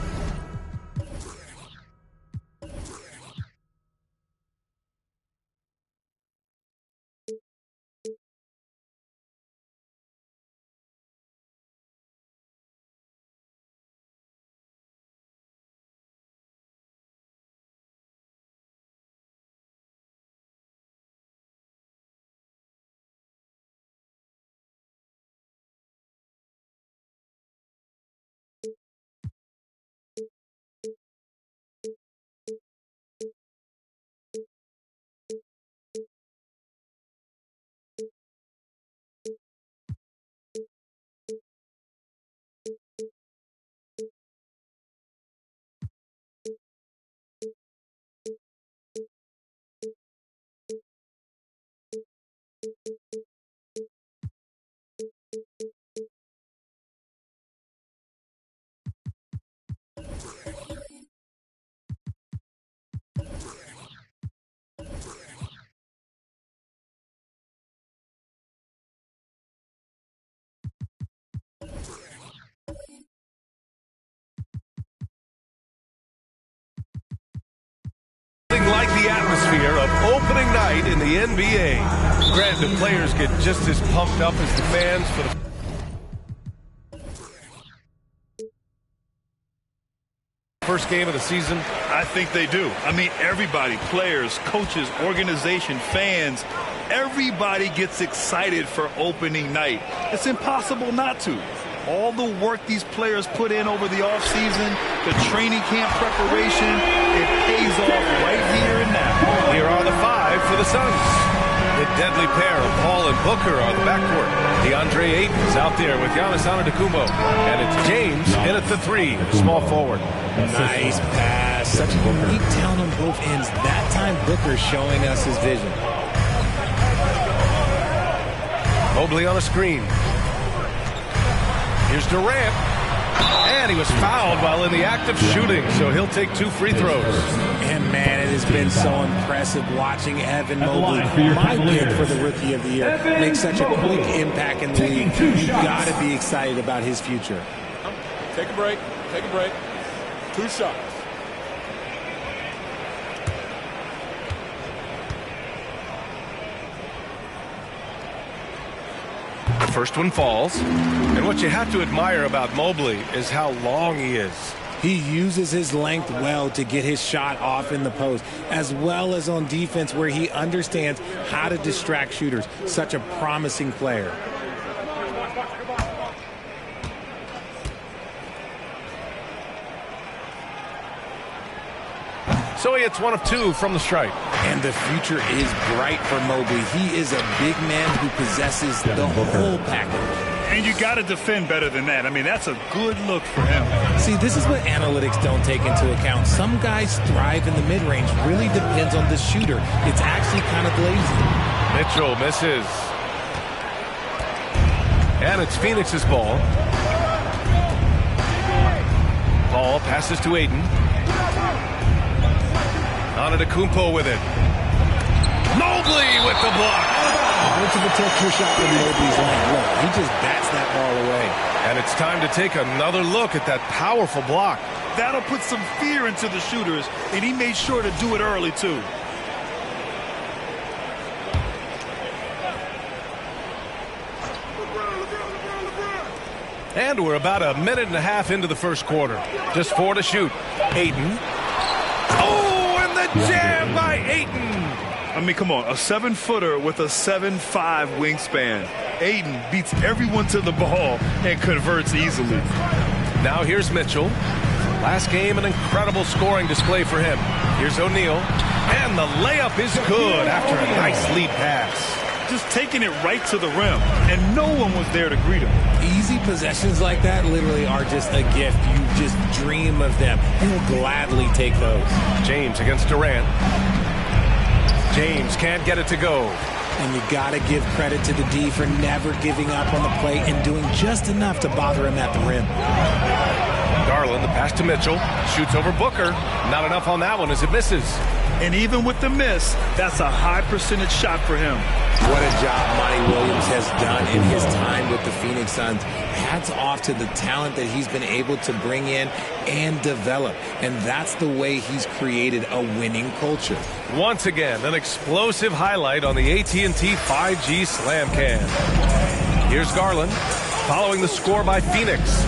Like the atmosphere of opening night in the NBA. Granted, the players get just as pumped up as the fans for the first game of the season. I think they do. I mean, everybody, players, coaches, organization, fans, everybody gets excited for opening night. It's impossible not to. All the work these players put in over the offseason, the training camp preparation, it pays off right here and now. Here are the 5 for the Suns. The deadly pair of Paul and Booker are the backcourt. DeAndre Ayton's out there with Giannis Antetokounmpo. And it's James in at the 3, small forward. Nice pass. Such unique talent on both ends. That time Booker showing us his vision. Mobley on a screen. Here's Durant. And he was fouled while in the act of shooting, so he'll take 2 free throws. And man, it has been so impressive watching Evan Mobley, my pick for the Rookie of the Year, make such a quick impact in the league. You've got to be excited about his future. Take a break. Take a break. 2 shots. The first one falls. And what you have to admire about Mobley is how long he is. He uses his length well to get his shot off in the post, as well as on defense where he understands how to distract shooters. Such a promising player. So he hits 1 of 2 from the stripe. And the future is bright for Mobley. He is a big man who possesses the whole package. And you got to defend better than that. I mean, that's a good look for him. See, this is what analytics don't take into account. Some guys thrive in the mid-range. Really depends on the shooter. It's actually kind of lazy. Mitchell misses. And it's Phoenix's ball. Paul passes to Ayton. Antetokounmpo with it. Mobley with the block. Hard to protect your shot from Mobley's line. Look, he just bats that ball away. And it's time to take another look at that powerful block. That'll put some fear into the shooters, and he made sure to do it early, too. And we're about a minute and a half into the first quarter. Just 4 to shoot. Ayton. Oh, and the jam by Ayton. I mean, come on, a 7-footer with a 7'5" wingspan. Ayton beats everyone to the ball and converts easily. Now here's Mitchell. Last game, an incredible scoring display for him. Here's O'Neal. And the layup is good after a nice lead pass. Just taking it right to the rim, and no one was there to greet him. Easy possessions like that literally are just a gift. You just dream of them. You'll gladly take those. James against Durant. James can't get it to go. And you got to give credit to the D for never giving up on the play and doing just enough to bother him at the rim. Garland, the pass to Mitchell. Shoots over Booker. Not enough on that one as it misses. And even with the miss, that's a high percentage shot for him. What a job Monty Williams has done in his time with the Phoenix Suns. Hats off to the talent that he's been able to bring in and develop. And that's the way he's created a winning culture. Once again, an explosive highlight on the AT&T 5G Slam Cam. Here's Garland following the score by Phoenix.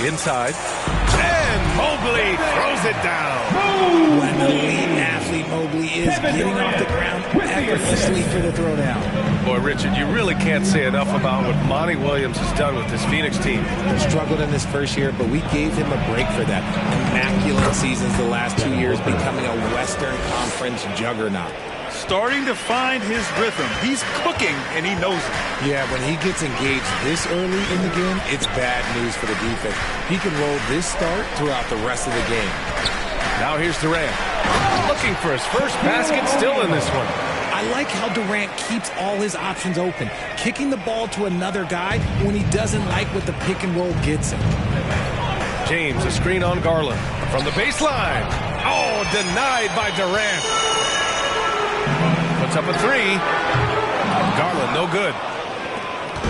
Inside. And Mobley throws it down. What an elite athlete Mobley is, getting off the ground effortlessly for the throwdown. Boy, Richard, you really can't say enough about what Monty Williams has done with this Phoenix team. Struggled in his first year, but we gave him a break for that. Immaculate seasons the last 2 years, becoming a Western Conference juggernaut. Starting to find his rhythm. He's cooking, and he knows it. Yeah, when he gets engaged this early in the game, it's bad news for the defense. He can roll this start throughout the rest of the game. Now here's Durant. Looking for his first basket, still in this one. I like how Durant keeps all his options open, kicking the ball to another guy when he doesn't like what the pick and roll gets him. James, a screen on Garland. From the baseline. Oh, denied by Durant. Puts up a 3. Garland, no good.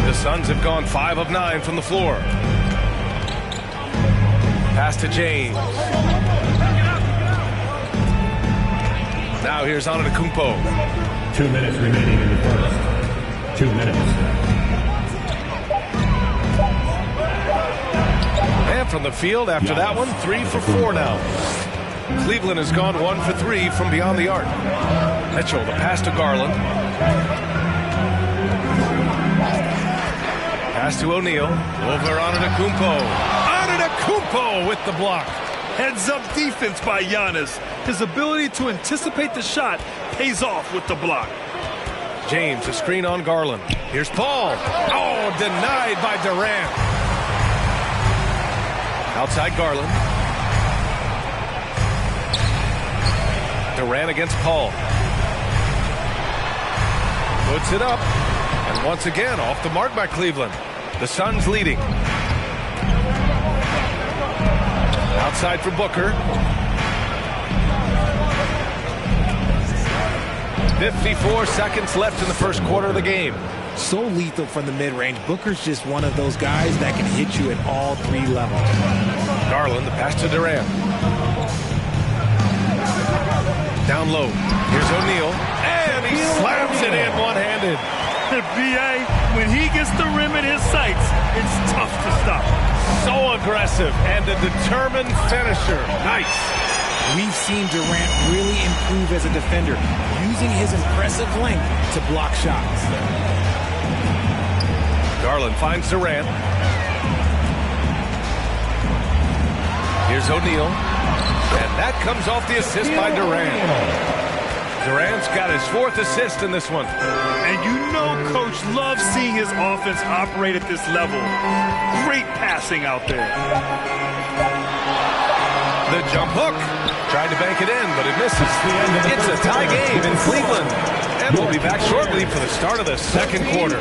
The Suns have gone 5 of 9 from the floor. Pass to James. Now here's Antetokounmpo. 2 minutes remaining in the first. 2 minutes. And from the field after that one, 3 for 4 now. Cleveland has gone 1 for 3 from beyond the arc. Mitchell, the pass to Garland. Pass to O'Neal. Over Antetokounmpo. Antetokounmpo with the block. Heads-up defense by Giannis. His ability to anticipate the shot pays off with the block. James, a screen on Garland. Here's Paul. Oh, denied by Durant. Outside Garland. Durant against Paul. Puts it up. And once again, off the mark by Cleveland. The Suns leading. Outside for Booker. 54 seconds left in the first quarter of the game. So lethal from the mid-range. Booker's just one of those guys that can hit you at all three levels. Garland, the pass to Durant. Down low. Here's O'Neal. And he slams it in one-handed. B.A., when he gets the rim in his sights, it's tough to stop. So aggressive and a determined finisher. Nice. We've seen Durant really improve as a defender, using his impressive length to block shots. Garland finds Durant. Here's O'Neal. And that comes off the assist by Durant. Durant's got his 4th assist in this one. And you know Coach loves seeing his offense operate at this level. Great passing out there. The jump hook. Tried to bank it in, but it misses. It's a tie game in Cleveland. And we'll be back shortly for the start of the second quarter.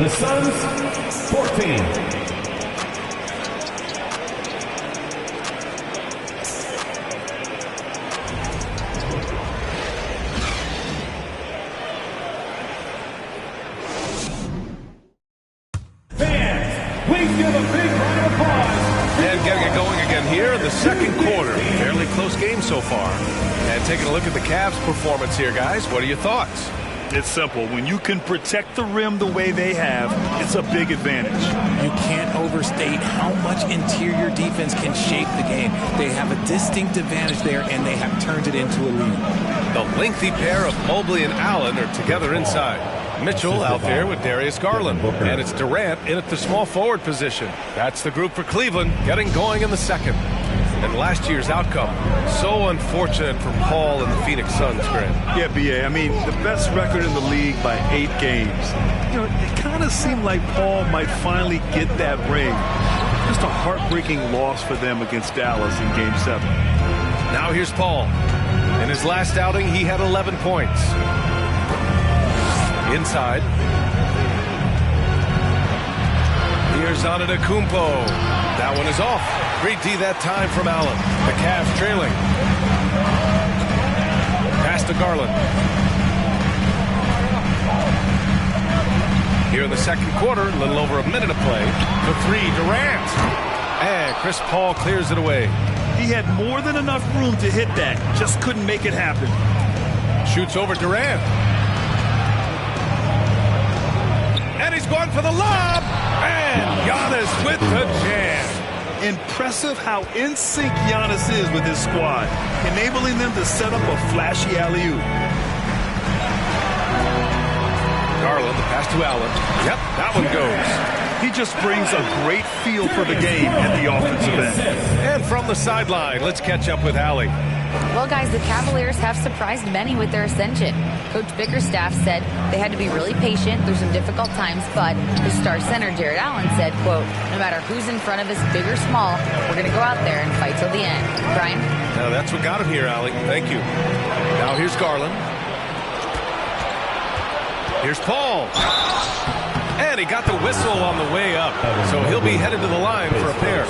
The Suns, 14. The second quarter, fairly close game so far. And taking a look at the Cavs' performance here, guys, what are your thoughts? It's simple. When you can protect the rim the way they have, it's a big advantage. You can't overstate how much interior defense can shape the game. They have a distinct advantage there, and they have turned it into a lead. The lengthy pair of Mobley and Allen are together inside. Mitchell out there with Darius Garland. And it's Durant in at the small forward position. That's the group for Cleveland getting going in the second. And last year's outcome, so unfortunate for Paul and the Phoenix Suns, Grant. Yeah, B.A., I mean, the best record in the league by 8 games. You know, it kind of seemed like Paul might finally get that ring. Just a heartbreaking loss for them against Dallas in Game 7. Now here's Paul. In his last outing, he had 11 points. Inside. Here's Antetokounmpo. That one is off. Great D that time from Allen. The Cavs trailing. Pass to Garland. Here in the second quarter, a little over a minute of play. The 3, Durant. And Chris Paul clears it away. He had more than enough room to hit that. Just couldn't make it happen. Shoots over Durant. And he's going for the lob. And Giannis with the jam. Impressive how in sync Giannis is with his squad, enabling them to set up a flashy alley-oop. Garland, the pass to Allen. Yep, that one goes. He just brings a great feel for the game at the offensive end. And from the sideline, let's catch up with Allie. Well, guys, the Cavaliers have surprised many with their ascension. Coach Bickerstaff said they had to be really patient through some difficult times, but the star center, Jared Allen, said, quote, no matter who's in front of us, big or small, we're going to go out there and fight till the end. Brian? Now, that's what got him here, Allie. Thank you. Now here's Garland. Here's Paul. And he got the whistle on the way up, so he'll be headed to the line for a pair.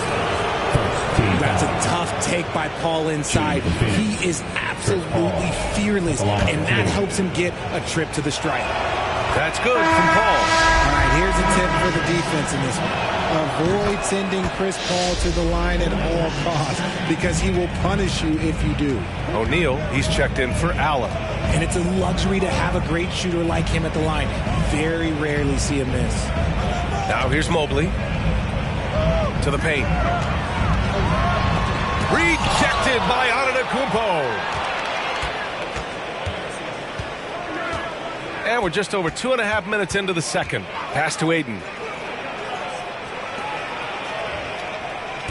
That's a tough take by Paul inside. He is absolutely fearless, and that helps him get a trip to the stripe. That's good from Paul. All right, here's a tip for the defense in this one. Avoid sending Chris Paul to the line at all costs, because he will punish you if you do. O'Neal, he's checked in for Allen. And it's a luxury to have a great shooter like him at the line. Very rarely see a miss. Now here's Mobley. To the paint. Rejected by Antetokounmpo. And we're just over 2.5 minutes into the second. Pass to Aiden.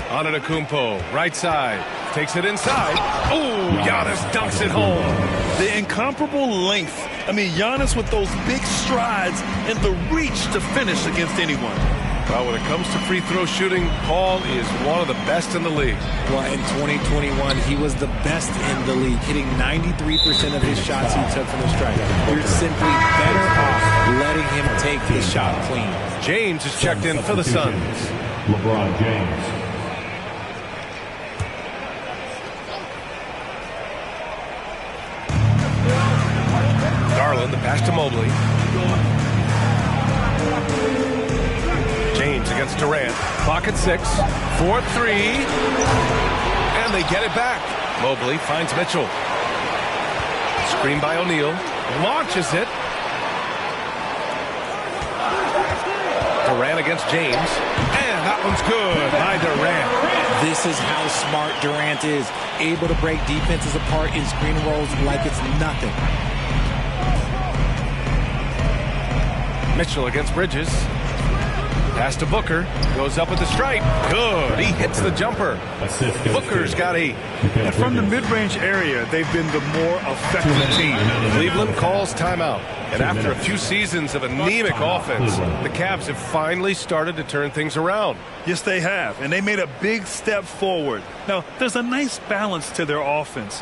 Antetokounmpo, right side. takes it inside. Ooh, Giannis dunks it home. The incomparable length. I mean, Giannis with those big strides and the reach to finish against anyone. Well, when it comes to free throw shooting, Paul is one of the best in the league. Well, in 2021, he was the best in the league, hitting 93% of his shots he took from the stripe. You're simply better off letting him take the shot clean. James is checked in for the Suns. LeBron James. Garland, the pass to Mobley. James against Durant. Clock at 6. 4-3. And they get it back. Mobley finds Mitchell. Screen by O'Neal. Launches it. Durant against James. And that one's good by Durant. This is how smart Durant is. Able to break defenses apart in screen rolls like it's nothing. Mitchell against Bridges. Pass to Booker. Goes up with the stripe. Good. He hits the jumper. Booker's got 8. And from the mid-range area, they've been the more effective team. Cleveland calls timeout. And after a few seasons of anemic offense, the Cavs have finally started to turn things around. Yes, they have. And they made a big step forward. Now, there's a nice balance to their offense.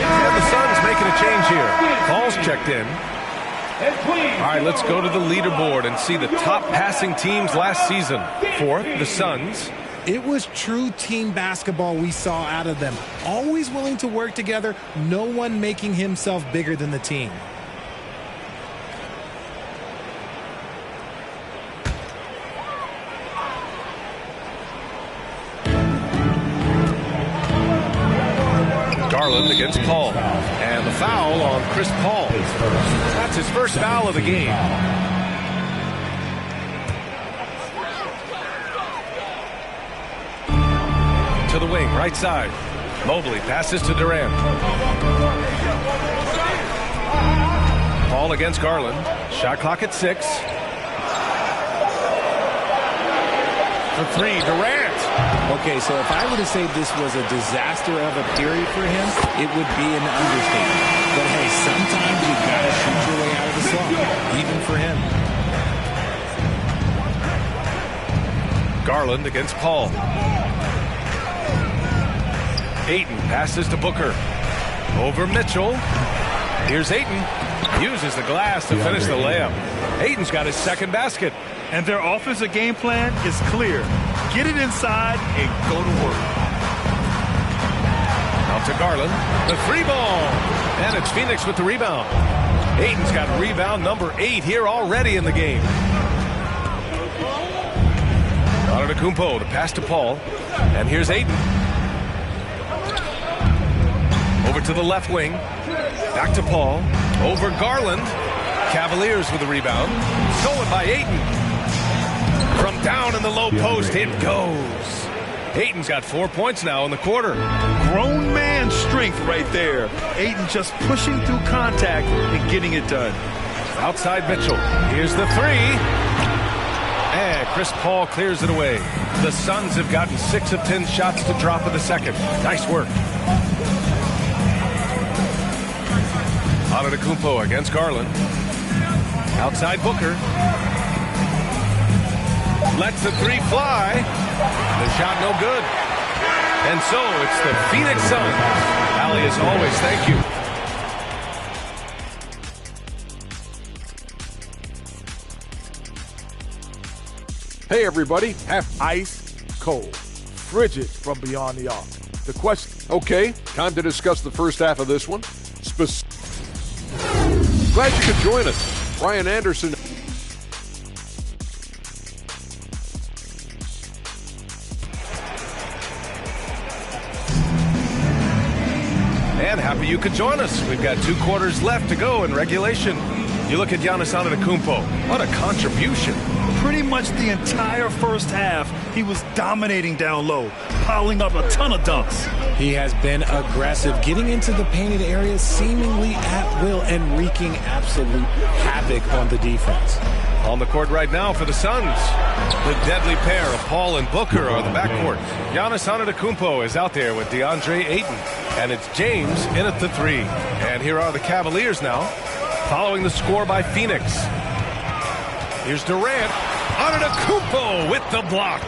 And the Suns making a change here. Paul's checked in. All right, let's go to the leaderboard and see the top passing teams last season. Fourth, the Suns. It was true team basketball we saw out of them. Always willing to work together, no one making himself bigger than the team. Garland against Paul. And the foul on Chris Paul. That's his first foul of the game. To the wing, right side. Mobley passes to Durant. Paul against Garland. Shot clock at 6. For 3, Durant. Okay, so if I were to say this was a disaster of a period for him, it would be an understatement. But hey, sometimes you gotta shoot your way out of the slump, even for him. Garland against Paul. Ayton passes to Booker. Over Mitchell. Here's Ayton. Uses the glass to finish the layup. Ayton's got his second basket. And their offensive game plan is clear. Get it inside and go to work. Out to Garland. The 3 ball. And it's Phoenix with the rebound. Ayton's got rebound number 8 here already in the game. Antetokounmpo to pass to Paul. And here's Ayton. Over to the left wing. Back to Paul. Over Garland. Cavaliers with the rebound. Stolen by Ayton. From down in the low post, it goes. Ayton's got 4 points now in the quarter. Grown man strength right there. Ayton just pushing through contact and getting it done. Outside Mitchell. Here's the 3. And Chris Paul clears it away. The Suns have gotten 6 of 10 shots to drop in the second. Nice work. Antetokounmpo against Garland. Outside Booker. Lets the 3 fly. The shot no good. And so it's the Phoenix Suns. Allie, as always, thank you. Hey everybody, have ice cold, frigid from beyond the arc. The question. Okay, time to discuss the first half of this one. Glad you could join us. Brian Anderson. And happy you could join us. We've got 2 quarters left to go in regulation. You look at Giannis Antetokounmpo. What a contribution. Pretty much the entire first half, he was dominating down low, piling up a ton of dunks. He has been aggressive, getting into the painted area seemingly at will and wreaking absolute havoc on the defense. On the court right now for the Suns, the deadly pair of Paul and Booker are the backcourt. Giannis Antetokounmpo is out there with DeAndre Ayton, and it's James in at the 3. And here are the Cavaliers now, following the score by Phoenix. Here's Durant. Antetokounmpo with the block.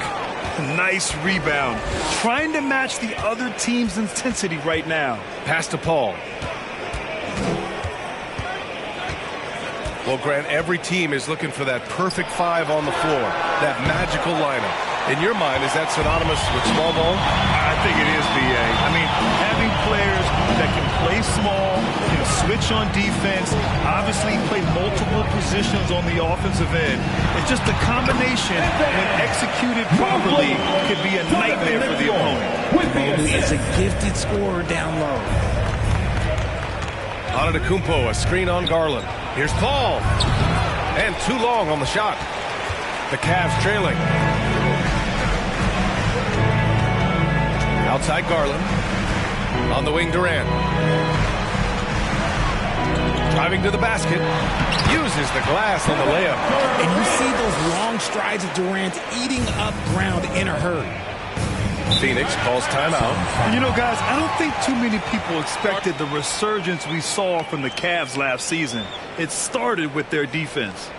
Nice rebound. Trying to match the other team's intensity right now. Pass to Paul. Well, Grant, every team is looking for that perfect 5 on the floor, that magical lineup. In your mind, is that synonymous with small ball? I think it is, B.A. I mean, having players that can play small, can switch on defense, obviously play multiple positions on the offensive end. It's just a combination, when executed properly, could be a nightmare for the opponent. Mobley is a gifted scorer down low. Antetokounmpo, a screen on Garland. Here's Paul. And too long on the shot. The Cavs trailing. Outside Garland. On the wing, Durant. Driving to the basket. Uses the glass on the layup. And you see those long strides of Durant eating up ground in a hurry. Phoenix calls timeout. And you know, guys, I don't think too many people expected the resurgence we saw from the Cavs last season. It started with their defense.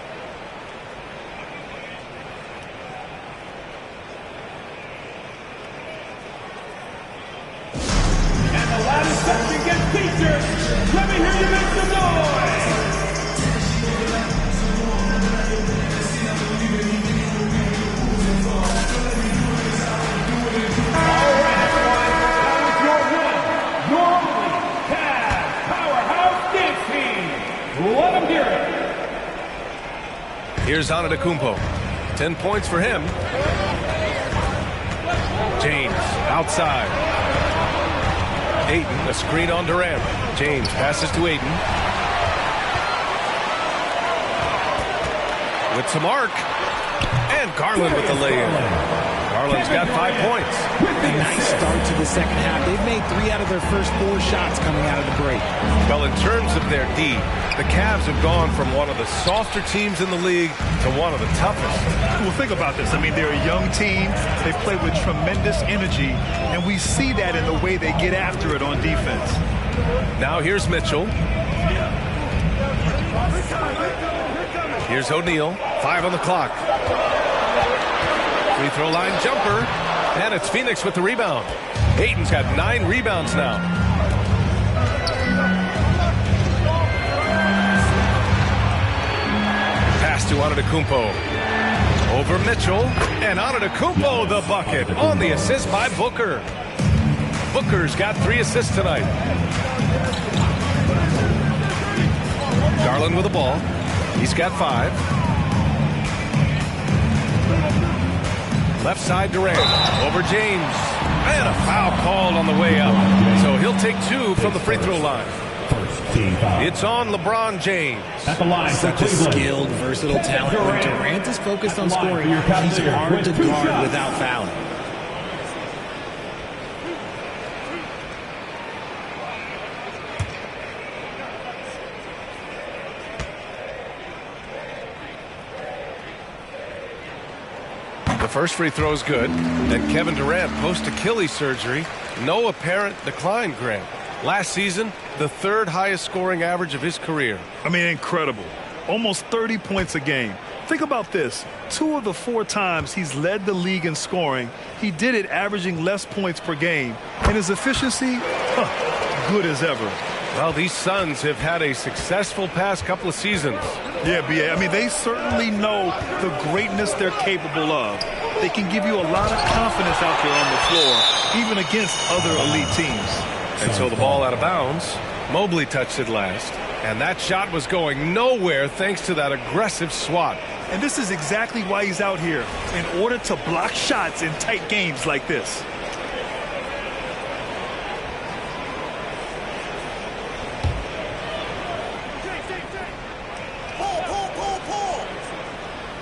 And the last section gets featured. Let me hear you make some noise. All right, everyone. That was your only Cavs Powerhouse Dance Team. Let them hear it. Here's Antetokounmpo. 10 points for him. James outside. Ayton, a screen on Durant. James passes to Ayton. With some arc. And Garland with the lay-in. Garland's got 5 points. A nice start to the second half. They've made 3 out of their first 4 shots coming out of the break. Well, in terms of their D, the Cavs have gone from one of the softer teams in the league to one of the toughest. Well, think about this. I mean, they're a young team. They play with tremendous energy, and we see that in the way they get after it on defense. Now here's Mitchell. Here's O'Neal. 5 on the clock. Free throw line jumper. And it's Phoenix with the rebound. Ayton's got 9 rebounds now. Pass to Antetokounmpo. Over Mitchell. And Antetokounmpo the bucket on the assist by Booker. Booker's got 3 assists tonight. Garland with the ball. He's got 5. Left side Durant. Over James. And a foul called on the way up. So he'll take 2 from the free throw line. It's on LeBron James. Such a skilled, versatile talent. When Durant is focused on scoring, he's hard to guard without fouling. The first free throw is good. Then Kevin Durant post Achilles surgery. No apparent decline, Grant. Last season, the 3rd highest scoring average of his career. I mean, incredible. Almost 30 points a game. Think about this. 2 of the 4 times he's led the league in scoring, he did it averaging less points per game. And his efficiency, good as ever. Well, these Suns have had a successful past couple of seasons. Yeah, B.A. I mean, they certainly know the greatness they're capable of. They can give you a lot of confidence out there on the floor, even against other elite teams. And so the ball out of bounds. Mobley touched it last. And that shot was going nowhere thanks to that aggressive swat. And this is exactly why he's out here, in order to block shots in tight games like this.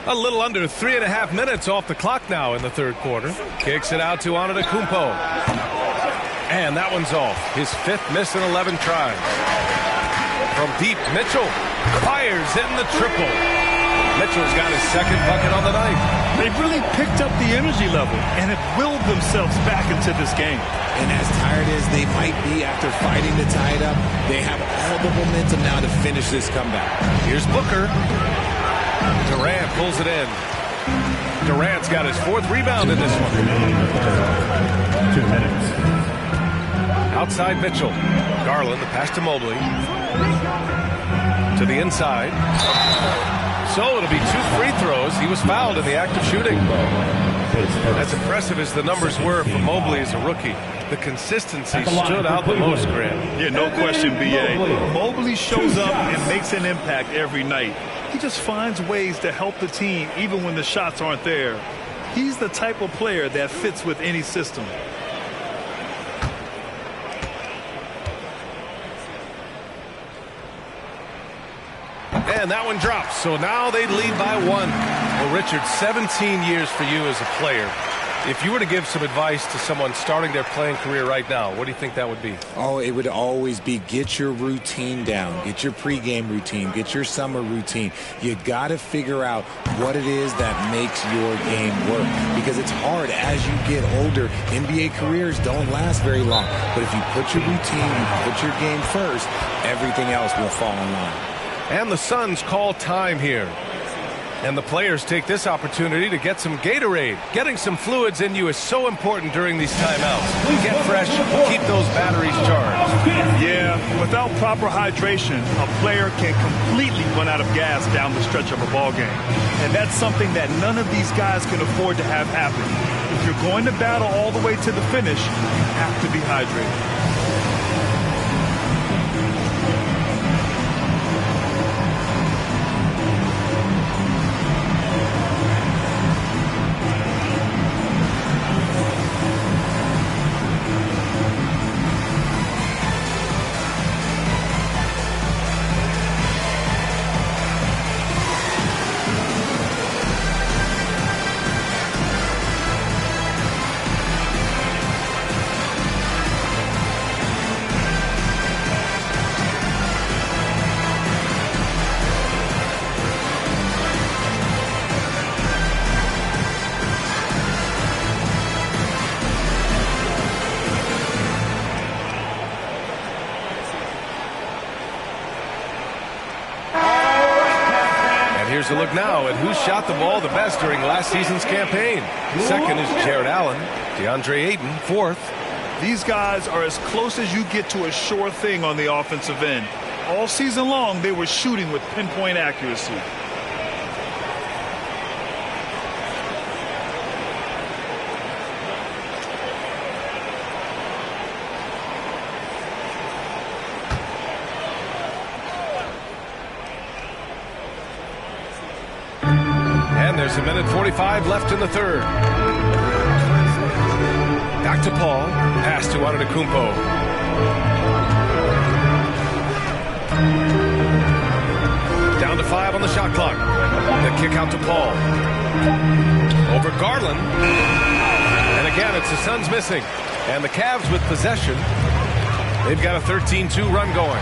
A little under 3.5 minutes off the clock now in the 3rd quarter. Kicks it out to Antetokounmpo. And that one's off. His 5th miss in 11 tries. From deep, Mitchell fires in the triple. Mitchell's got his second bucket on the night. They've really picked up the energy level and have willed themselves back into this game. And as tired as they might be after fighting to tie it up, they have all the momentum now to finish this comeback. Here's Booker. Durant pulls it in. Durant's got his 4th rebound in this one. 2 minutes. Outside Mitchell. Garland, the pass to Mobley. To the inside. So it'll be 2 free throws. He was fouled in the act of shooting. As impressive as the numbers were for Mobley as a rookie, the consistency stood out the most, Grant. Yeah, no question, B.A. Mobley shows up and makes an impact every night. He just finds ways to help the team even when the shots aren't there. He's the type of player that fits with any system. And that one drops. So now they lead by 1. Well, Richard, 17 years for you as a player. If you were to give some advice to someone starting their playing career right now, what do you think that would be? Oh, it would always be get your routine down. Get your pregame routine. Get your summer routine. You got to figure out what it is that makes your game work. Because it's hard as you get older. NBA careers don't last very long. But if you put your routine, you put your game first, everything else will fall in line. And the Suns call time here. And the players take this opportunity to get some Gatorade. Getting some fluids in you is so important during these timeouts. Get fresh, keep those batteries charged. Yeah, without proper hydration, a player can completely run out of gas down the stretch of a ball game. And that's something that none of these guys can afford to have happen. If you're going to battle all the way to the finish, you have to be hydrated. Here's a look now at who shot the ball the best during last season's campaign. Second is Jared Allen. DeAndre Ayton, 4th. These guys are as close as you get to a sure thing on the offensive end. All season long, they were shooting with pinpoint accuracy. There's a minute 45 left in the third. Back to Paul. Pass to Antetokounmpo. Down to 5 on the shot clock. The kick out to Paul. Over Garland. And again, it's the Suns missing. And the Cavs with possession. They've got a 13-2 run going.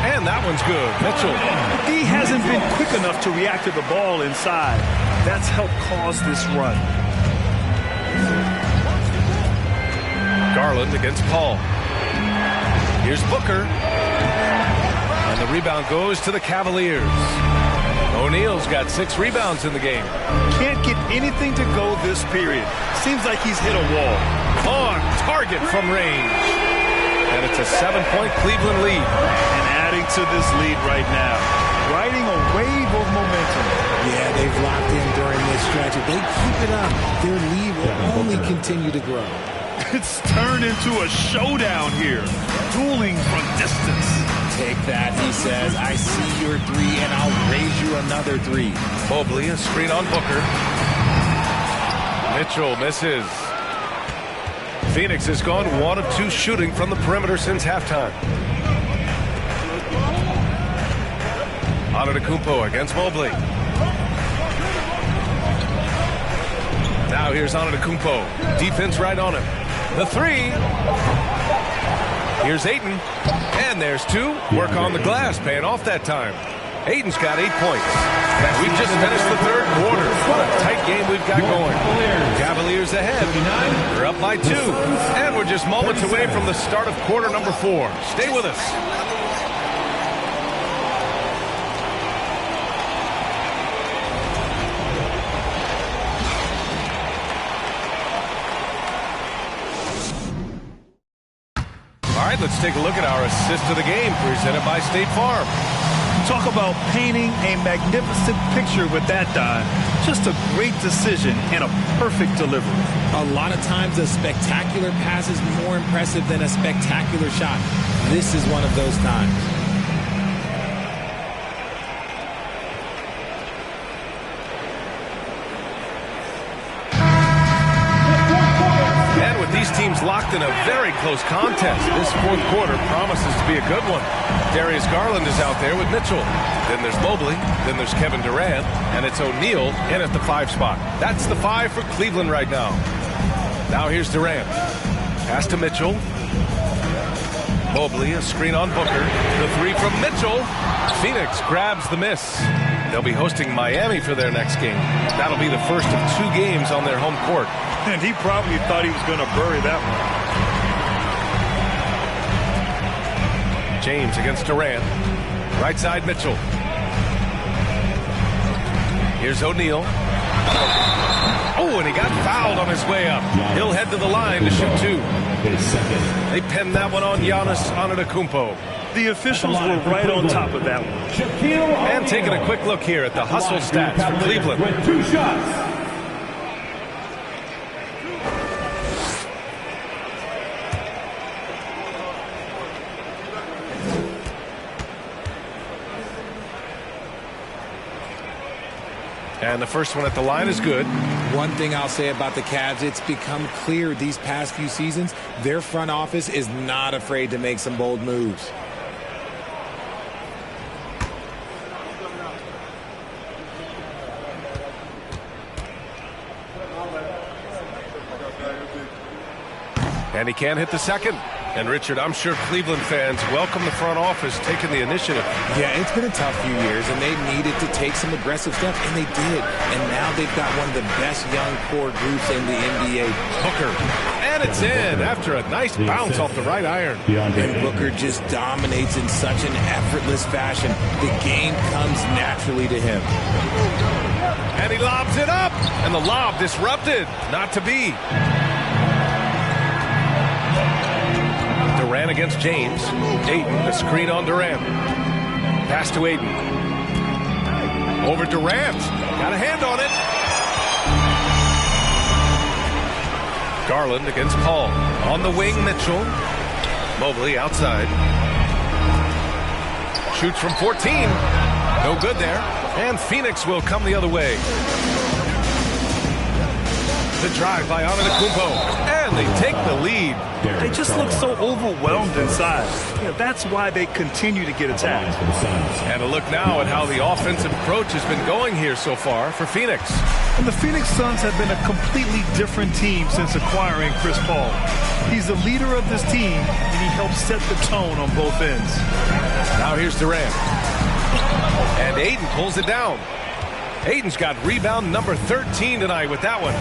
And that one's good. Mitchell. He hasn't been quick enough to react to the ball inside. That's helped cause this run. Garland against Paul. Here's Booker. And the rebound goes to the Cavaliers. O'Neal's got 6 rebounds in the game. Can't get anything to go this period. Seems like he's hit a wall. On target from range. And it's a 7-point Cleveland lead. And adding to this lead right now. Riding a wave of momentum. Yeah, they've locked in during this stretch. If they keep it up, their lead will only continue to grow. It's turned into a showdown here. Dueling from distance. Take that, he says. I see your 3, and I'll raise you another 3. Mobley, a screen on Booker. Mitchell misses. Phoenix has gone 1 of 2 shooting from the perimeter since halftime. Antetokounmpo against Mobley. Now here's Antetokounmpo. Defense right on him. The 3. Here's Ayton. And there's 2. Work on the glass, paying off that time. Aiden's got 8 points. And we've just finished the third quarter. What a tight game we've got going. Cavaliers ahead. They're up by 2. And we're just moments away from the start of quarter number 4. Stay with us. All right, let's take a look at our assist to the game presented by State Farm. Talk about painting a magnificent picture with that dive. Just a great decision and a perfect delivery. A lot of times a spectacular pass is more impressive than a spectacular shot. This is one of those times. And with these teams locked in a very close contest, this fourth quarter promises to be a good one. Darius Garland is out there with Mitchell. Then there's Mobley. Then there's Kevin Durant. And it's O'Neal in at the 5 spot. That's the 5 for Cleveland right now. Now here's Durant. Pass to Mitchell. Mobley, a screen on Booker. The 3 from Mitchell. Phoenix grabs the miss. They'll be hosting Miami for their next game. That'll be the first of 2 games on their home court. And he probably thought he was going to bury that one. James against Durant. Right side Mitchell. Here's O'Neal. Oh, and he got fouled on his way up. He'll head to the line to shoot 2. They pinned that one on Giannis Antetokounmpo. The officials were right on top of that one. And taking a quick look here at the hustle stats for Cleveland. With 2 shots. And the first one at the line is good. One thing I'll say about the Cavs, it's become clear these past few seasons, their front office is not afraid to make some bold moves. And he can't hit the second. And Richard, I'm sure Cleveland fans welcome the front office taking the initiative. Yeah, it's been a tough few years, and they needed to take some aggressive steps, and they did. And now they've got one of the best young core groups in the NBA. Booker. And it's in after a nice bounce off the right iron. And Booker just dominates in such an effortless fashion. The game comes naturally to him. And he lobs it up. And the lob disrupted. Not to be. Durant against James. Ayton, the screen on Durant. Pass to Ayton. Over Durant. Got a hand on it. Garland against Paul. On the wing, Mitchell. Mobley outside. Shoots from 14. No good there. And Phoenix will come the other way. The drive by Antetokounmpo. And they take the lead. They just look so overwhelmed inside. That's why they continue to get attacked. And a look now at how the offensive approach has been going here so far for Phoenix. And the Phoenix Suns have been a completely different team since acquiring Chris Paul. He's the leader of this team, and he helps set the tone on both ends. Now here's Durant. And Ayton pulls it down. Ayton's got rebound number 13 tonight with that one.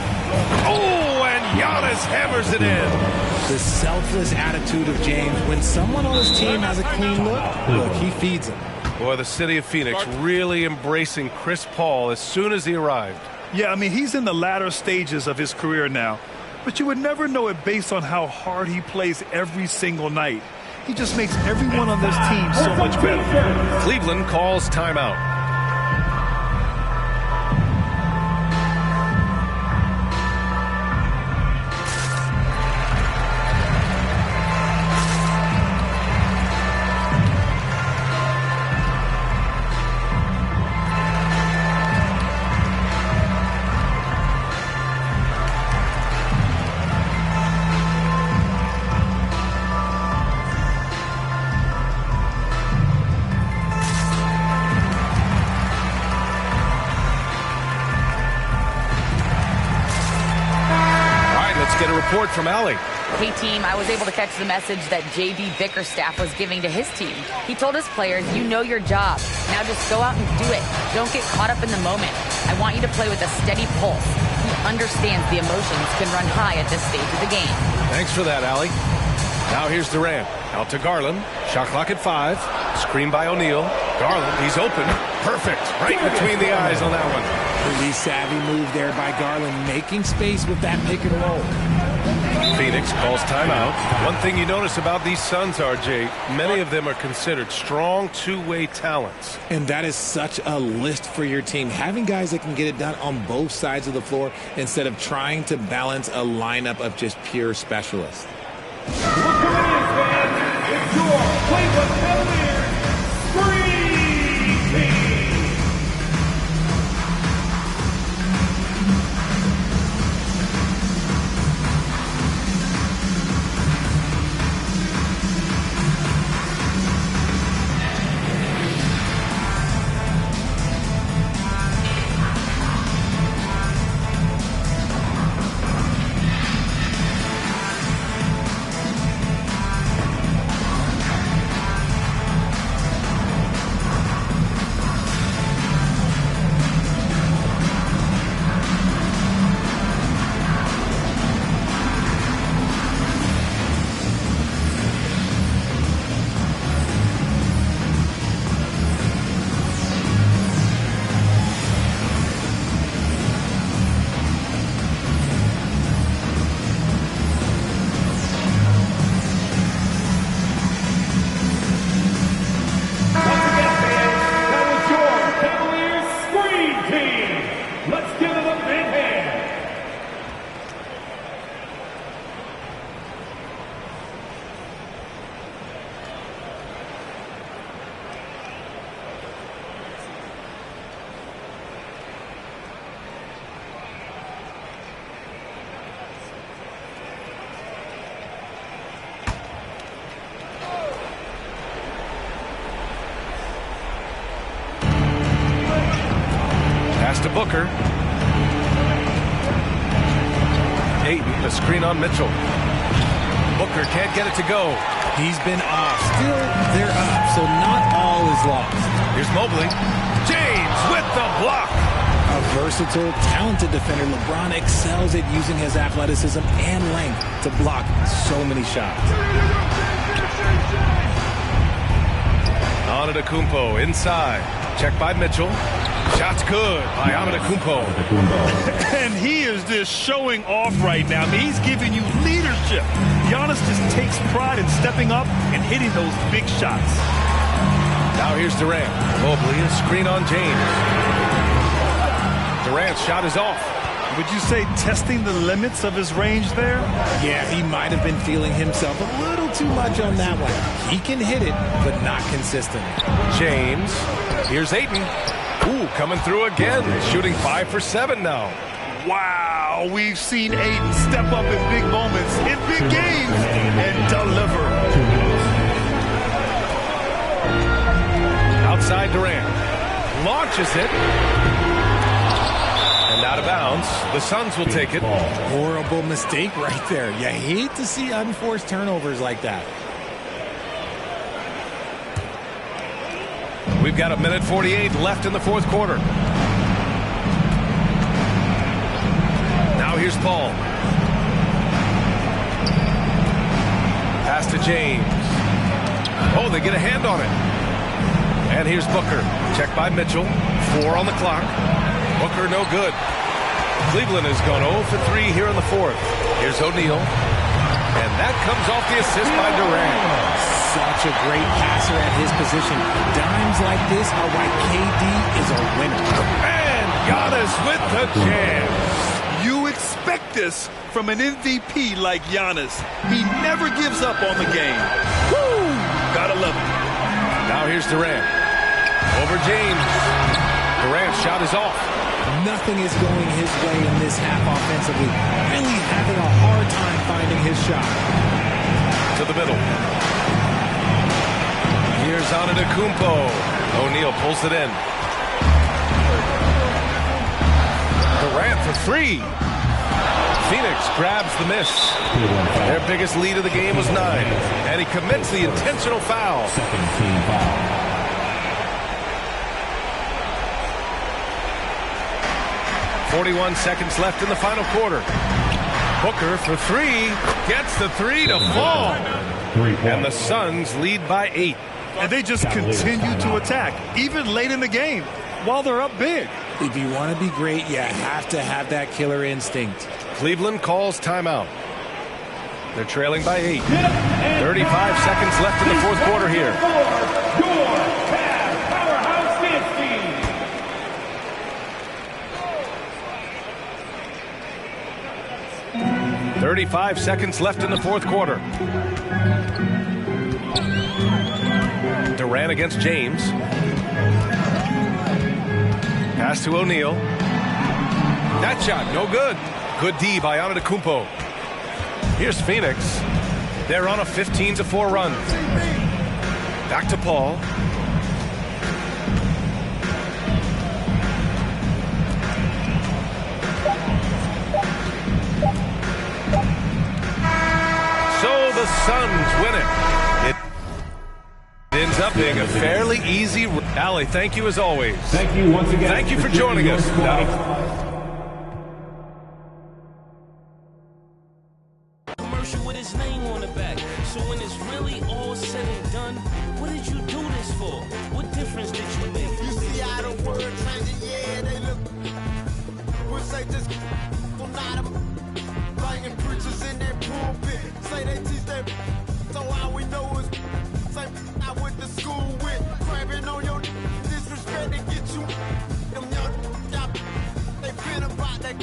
Oh, and Giannis hammers it in. The selfless attitude of James. When someone on his team has a clean look, he feeds him. Boy, the city of Phoenix really embracing Chris Paul as soon as he arrived. Yeah, I mean, he's in the latter stages of his career now. But you would never know it based on how hard he plays every single night. He just makes everyone on this team so much better. Cleveland calls timeout. Report from Allie. Hey team, I was able to catch the message that JB Bickerstaff was giving to his team. He told his players, you know your job. Now just go out and do it. Don't get caught up in the moment. I want you to play with a steady pulse. He understands the emotions can run high at this stage of the game. Thanks for that, Allie. Now here's Durant. Out to Garland. Shot clock at 5. Screen by O'Neal. Garland, he's open. Perfect. Right between the eyes on that one. Pretty savvy move there by Garland, making space with that pick and roll. Phoenix calls timeout. One thing you notice about these Suns, RJ, many of them are considered strong two-way talents. And that is such a list for your team. Having guys that can get it done on both sides of the floor instead of trying to balance a lineup of just pure specialists. Look who it is, fans. It's your Cleveland Cavaliers Screen Team. To Booker. Ayton, the screen on Mitchell. Booker can't get it to go. He's been off. Still, they're up, so not all is lost. Here's Mobley. James with the block. A versatile, talented defender. LeBron excels at using his athleticism and length to block so many shots. Antetokounmpo inside. Check by Mitchell. Shot's good by Antetokounmpo. And he is just showing off right now. I mean, he's giving you leadership. Giannis just takes pride in stepping up and hitting those big shots. Now here's Durant. Mobley, a screen on James. Durant's shot is off. Would you say testing the limits of his range there? Yeah, he might have been feeling himself a little too much on that one. He can hit it, but not consistently. James. Here's Ayton. Ooh, coming through again. Shooting 5 for 7 now. Wow, we've seen Ayton step up in big moments, in big games, and deliver. Outside Durant. Launches it. And out of bounds. The Suns will take it. Horrible mistake right there. You hate to see unforced turnovers like that. We've got 1:48 left in the fourth quarter. Now here's Paul. Pass to James. Oh, they get a hand on it. And here's Booker. Check by Mitchell. 4 on the clock. Booker no good. Cleveland has gone 0 for 3 here in the fourth. Here's O'Neal. And that comes off the assist by Durant. Such a great passer at his position. Dimes like this are why KD is a winner. And Giannis with the jam. You expect this from an MVP like Giannis. He never gives up on the game. Woo! Gotta love it. Now here's Durant. Over James. Durant's shot is off. Nothing is going his way in this half offensively. Really having a hard time finding his shot. To the middle. Here's Antetokounmpo. O'Neal pulls it in. Durant for 3. Phoenix grabs the miss. Their biggest lead of the game was 9. And he commits the intentional foul. Second team foul. 41 seconds left in the final quarter. Booker for 3. Gets the 3 to fall. And the Suns lead by 8. And they just continue to attack, even late in the game, while they're up big. If you want to be great, you have to have that killer instinct. Cleveland calls timeout. They're trailing by 8. 35 seconds left in the fourth quarter here. Your Cavs powerhouse dance team. 35 seconds left in the fourth quarter. Durant against James. Pass to O'Neal. That shot, no good. Good D by Antetokounmpo. Here's Phoenix. They're on a 15-4 run. Back to Paul. So the Suns win it. It ends up being a fairly easy. Allie, thank you as always. Thank you once again. Thank you for joining us. Commercial with his name on the back. So when it's really all said and done, what did you do this for? What difference did you make? You see how the world changing, yeah, they look. We'll say just not banging preachers in that pulpit. Say they teach that, so all we know is say I went to school with. Grabbing on your disrespect to get you. Them young y'all, they been about that.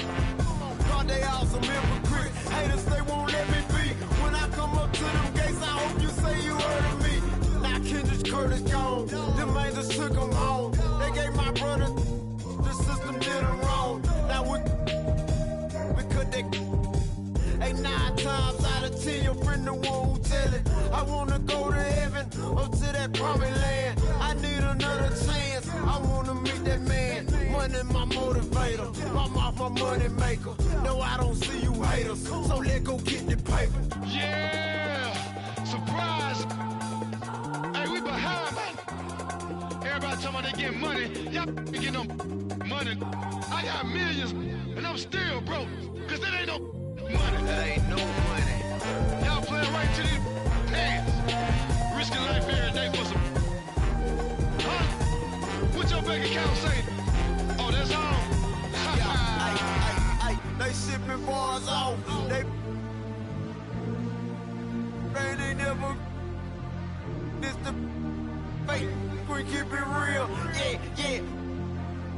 God, they all some hypocrites. Haters, they won't let me be. When I come up to them gates, I hope you say you heard of me. Now Kendrick Curtis gone. Them angels took them home. They gave my brother the system did them wrong. Now we could they 8, 9 times out of 10 your friend the one who tell it. I wanna go to heaven or to that promised land. I need another chance. I wanna meet that man. Money my motivator. My mouth my money maker. No, I don't see you haters. So let go get the paper. Yeah, surprise. Hey, we behind, man. Everybody talking about they getting money. Y'all getting no money. I got millions, and I'm still broke. Cause there ain't no money. There ain't no money. Y'all playing right to these hands. Risking life every day for some. Huh? What your bank account say? Oh, that's all? They shipping bars off. They ain't never. This the fake. We keep it real. Yeah.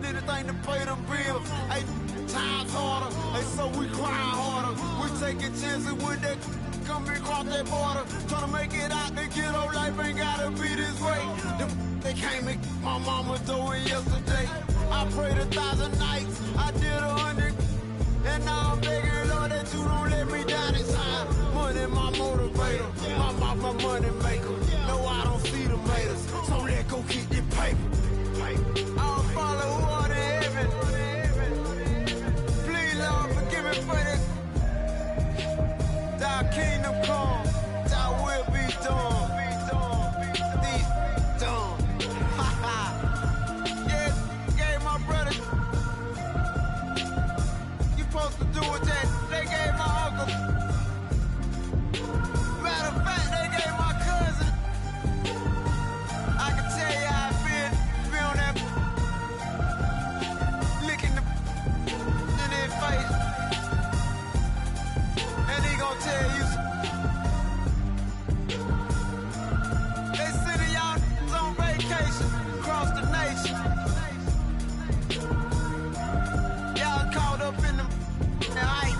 Anything to pay them bills. Hey, times harder. Hey, so we crying harder. We taking chances when they come across that border. Trying to make it out the ghetto. Life ain't gotta be this way. They came and my mama doing yesterday. I prayed 1,000 nights. I did 100. And now I'm begging, Lord, that you don't let me down inside. Money, my motivator. My mouth, my money maker. No, I don't see the haters. So let go get the paper. I'll follow who are the heaven. Please, Lord, forgive me for this. Thy kingdom come. Thy will be done. These done. Yeah, gave my brother. You supposed to do what that. They gave my uncle. Matter of fact, they gave my cousin. I can tell you how I feel. Be on that. Licking the in their face. And he gonna tell you. They sending y'all on vacation across the nation. Y'all caught up in the hype.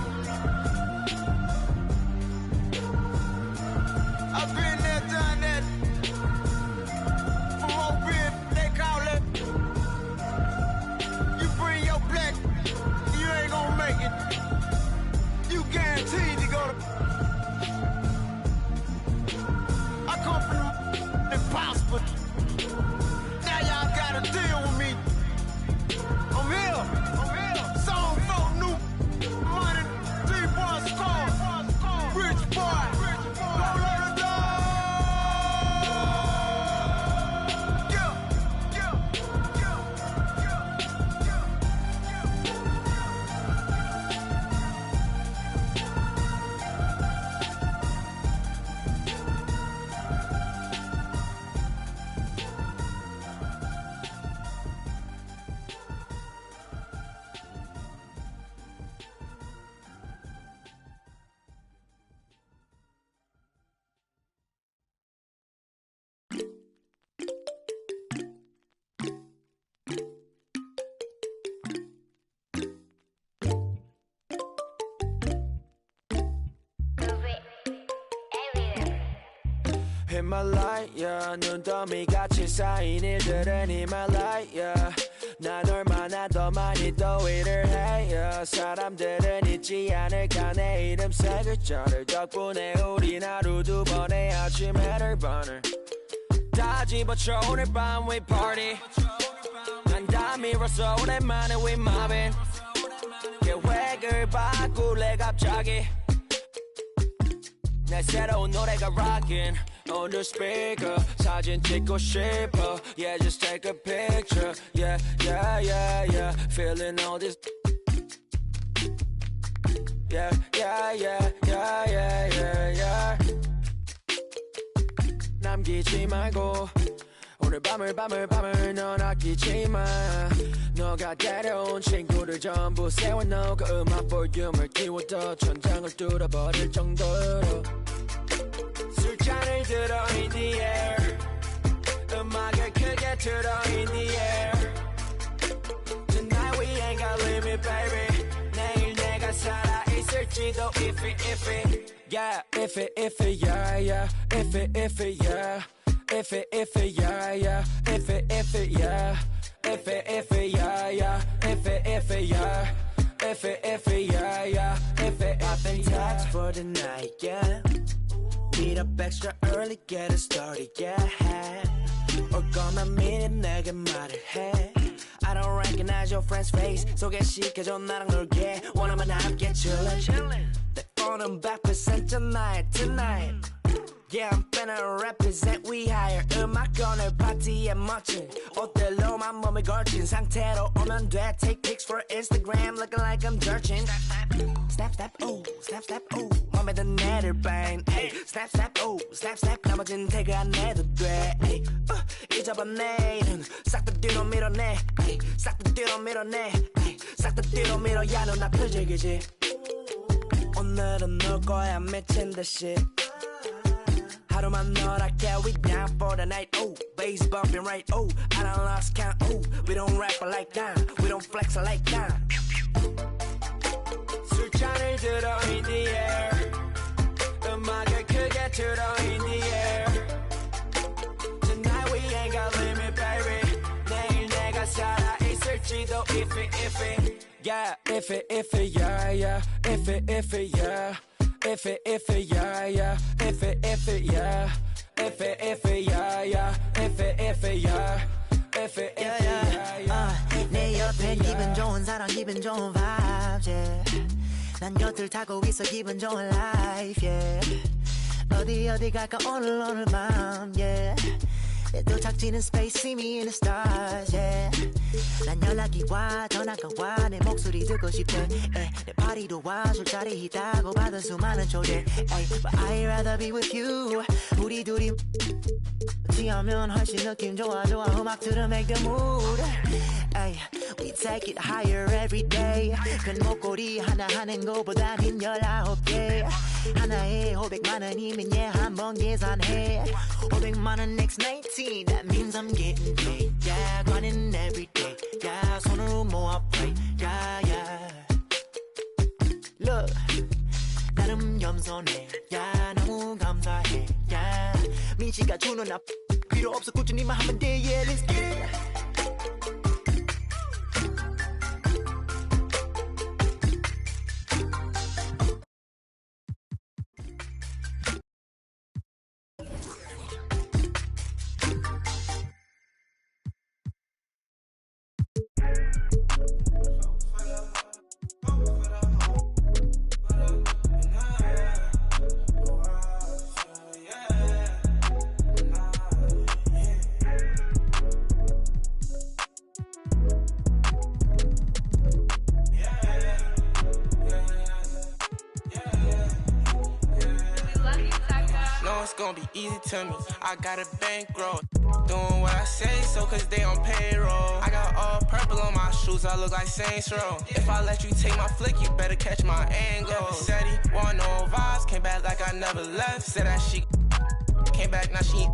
I've been there, done that. From Mobile, they call it. You bring your black, you ain't gonna make it. You guaranteed to go to. I come from the prosper. Now y'all gotta deal with me. I'm here. Song folk, new money, 3 boy 히말라야 눈더미같이 쌓인 일들은 히말라야 난 얼마나 더 많이 더위를 해요 사람들은 잊지 않을까 내 이름 세 글자를 덕분에 우린 하루 두 번의 아침 해를 버늘 다 집어쳐 오늘 밤 we party 난 다 밀었어 오랜만에 we mobbing 계획을 바꿀래 갑자기 내 새로운 노래가 rockin' on the speaker 사진 찍고 싶어 yeah just take a picture yeah yeah yeah yeah feeling all this yeah yeah yeah yeah yeah yeah yeah 남기지 말고 오늘 밤을 넌 아끼지 마 너가 데려온 친구들 전부 세워놓고 음악 볼륨을 키워도 천장을 뚫어버릴 정도로 술잔을 들어 in the air 음악을 크게 틀어 in the air Tonight we ain't got limit baby 내일 내가 살아있을지도 if it yeah if it yeah yeah if it yeah if it yeah yeah if it yeah if it yeah yeah if it yeah if it yeah yeah if it I've been taxed for the night yeah meet up extra early get it started yeah 올 거면 미리 내게 말을 해 I don't recognize your friend's face 소개시켜줘 나랑 놀게 원하면 함께 chillin' 내 폰은 100% tonight Yeah, I'm finna represent we higher 음악 오늘 파티에 멋진 옷들로만 몸을 걸친 상태로 오면 돼 Take pics for Instagram looking like I'm searching Snap, snap, ooh, snap, snap, ooh 맘에 든 애들 bang Snap, snap, ooh, snap, snap 나머진 태그 안 해도 돼 잊어봐 내일은 싹 다 뒤로 밀어내 싹 다 뒤로 밀어내 싹 다 뒤로 밀어야 넌 앞을 즐기지 오늘은 놀 거야 미친 듯이 하루만 너랄게 we down for the night ooh bass bumping right ooh I done lost count ooh we don't rap like that we don't flex like that 술잔을 들어 in the air 음악을 크게 틀어 in the air Tonight we ain't got limit baby 내일 내가 살아있을지도 if it yeah if it yeah yeah if it yeah if it yeah yeah if it yeah if it yeah yeah if it yeah if it yeah yeah 내 옆에 기분 좋은 사람 기분 좋은 vibes yeah 난 곁을 타고 있어 기분 좋은 life yeah 어디 갈까 오늘 밤 yeah 내 도착지는 space see me in the stars yeah 난 연락이 와 전화가 와 내 목소리 듣고 싶대 내 파티도 와 술자리 있다고 받은 수많은 초대 But I'd rather be with you 우리 둘이 취하면 훨씬 느낌 좋아 음악 들어 make the mood We take it higher every day 큰 목걸이 하나 하는 거보단 힘 19개 하나에 500만 원이면 한번 계산해 500만 원 next 19 That means I'm getting paid Yeah running every day Yeah 손으로 모아 play Yeah yeah Look 나름 겸손해 Yeah 너무 감사해 Yeah 민씨가 주는 나 필요 없어 꾸준히만 하면 돼 Yeah let's get it Gonna be easy to me. I got a bankroll. Doing what I say, so cause they on payroll. I got all purple on my shoes, I look like Saints Row. If I let you take my flick, you better catch my angle. Said he want no vibes, came back like I never left. Said that she came back, now she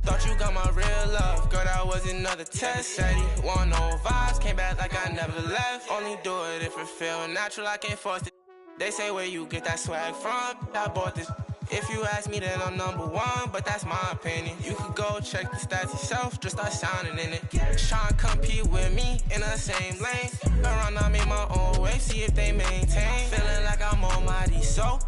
thought you got my real love. Girl, that was another test. Said he want no vibes, came back like I never left. Only do it if it feel natural, I can't force it. They say where you get that swag from. I bought this If you ask me, then I'm number one, but that's my opinion. You could go check the stats yourself, just start sounding in it. Try and compete with me in the same lane. Around, I made my own way, see if they maintain. Feeling like I'm almighty, so.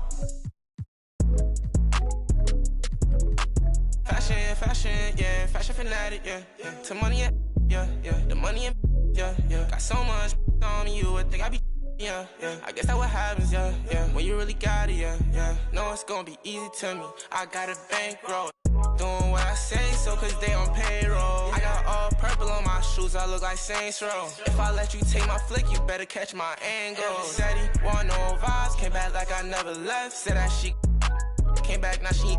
Fashion, yeah, fashion fanatic, yeah. To money, yeah, the money, yeah. Got so much on me, you would think I be. Yeah. I guess that's what happens, yeah. When you really got it, yeah. No, it's gonna be easy to me. I got a bankroll. Doing what I say, so cause they on payroll. I got all purple on my shoes, I look like Saints Row. If I let you take my flick, you better catch my angle. Said he want no vibes, came back like I never left. Said that she came back, now she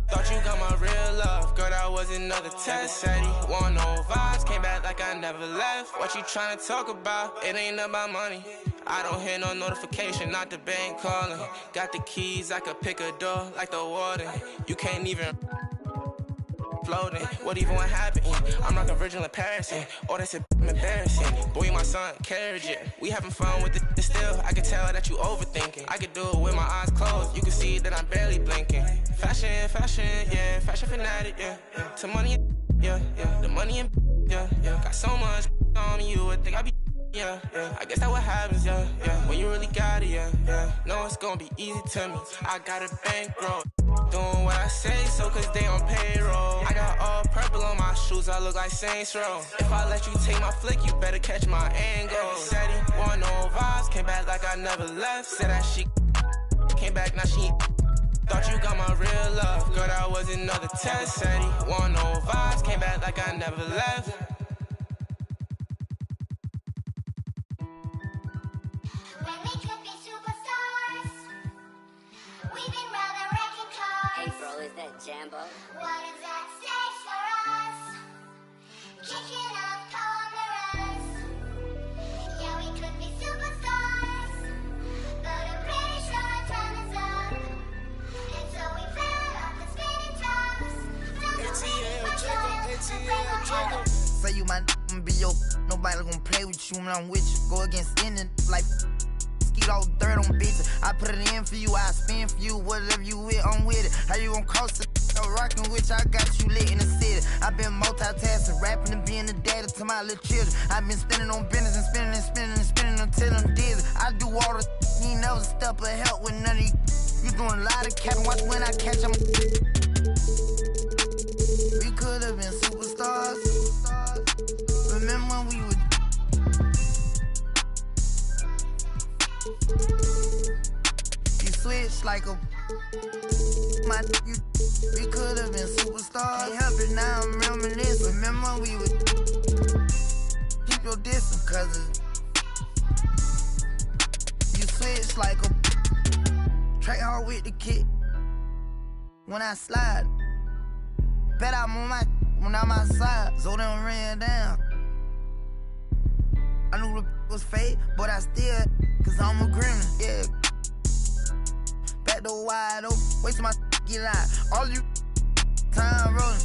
thought you got my real love. Girl, that was another test. Said he want no vibes, came back like I never left. What you tryna talk about? It ain't about money. I don't hear no notification, not the bank calling. Got the keys, I could pick a door like the warden. You can't even floating. What even what happened? I'm like a virgin in Paris. Oh, that's embarrassing. Boy, my son, carriage it. We having fun with it still. I can tell that you overthinking. I could do it with my eyes closed. You can see that I'm barely blinking. Fashion, yeah. Fashion fanatic, yeah. To money, yeah. The money, yeah. Got so much on me, you would think I be. Yeah. I guess that's what happens, yeah. When you really got it, yeah. No, it's gonna be easy to me. I got a bankroll. Doing what I say, so cause they on payroll. I got all purple on my shoes, I look like Saints Row. If I let you take my flick, you better catch my angle. Said he want no vibes, came back like I never left. Said that she came back, now she thought you got my real love. Girl, that was another test. Said he want no vibes, came back like I never left. When we could be superstars, we've been rather wrecking cars. Hey, bro, is that Jambo? What is that stage for us? Kicking up cameras. Yeah, we could be superstars, but I'm pretty sure our time is up. And so we fell off the spinning tops. ATL, say you my be your nobody gonna play with you when I'm with you. Go against any like skeet all dirt on bitches. I put it in for you, I spin for you. Whatever you with, I'm with it. How you gon' cost it? Rockin' with you, I got you lit in the city. I been multitasking, rapping and being the daddy to my little children. I been spending on business and spending until I'm dizzy. I do all the you ain't never step or help with none of you. You doing a lot of capping, watch when I catch them. We could have been superstars. Remember when we would. You switch like a. My you. We could have been superstars. Can't help it now, I'm reminiscing. Remember when we would. Keep your distance, cause you switch like a. Track hard with the kid. When I slide. Bet I'm on my. When I'm outside, so them ran down. I knew the was fake, but I still, cause I'm a gremlin, yeah. Back door wide open, wasting my get out. All you time rolling.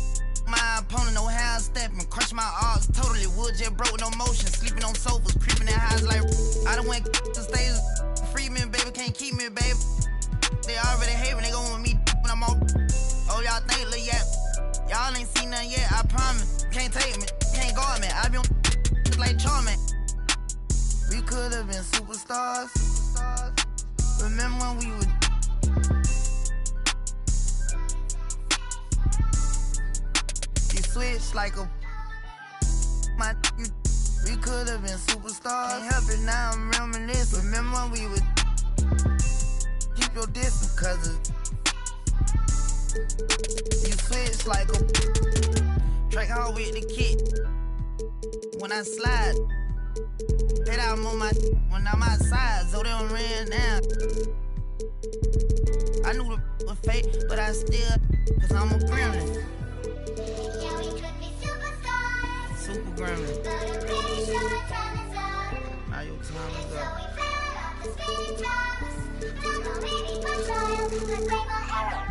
My opponent know how I'm stepping, crush my arms totally. Wood just broke, no motion, sleeping on sofas, creeping in houses like I done went to stages. Free me, baby, can't keep me, baby. They already hate me, they gon' want me when I'm on. Oh, y'all think, look, yeah. Y'all ain't seen nothing yet, I promise. Can't take me, can't guard me. I be on just like Charmin. We could have been superstars. Remember when we would. You switch like a. My you. We could have been superstars. Can't help it now, I'm reminiscing. Remember when we would. Keep your distance, cause you switch like a. Track hard with the kid. When I slide. Bet I'm on my when I'm outside, so they don't ran down. I knew the was fake, but I still, cause I'm a gremlin. Yeah, we could be superstars. Super gremlin. But I'm pretty sure our time is up. Now your time is So up. we fell off the spinning tops. Don't know maybe my child, let's break my arrow.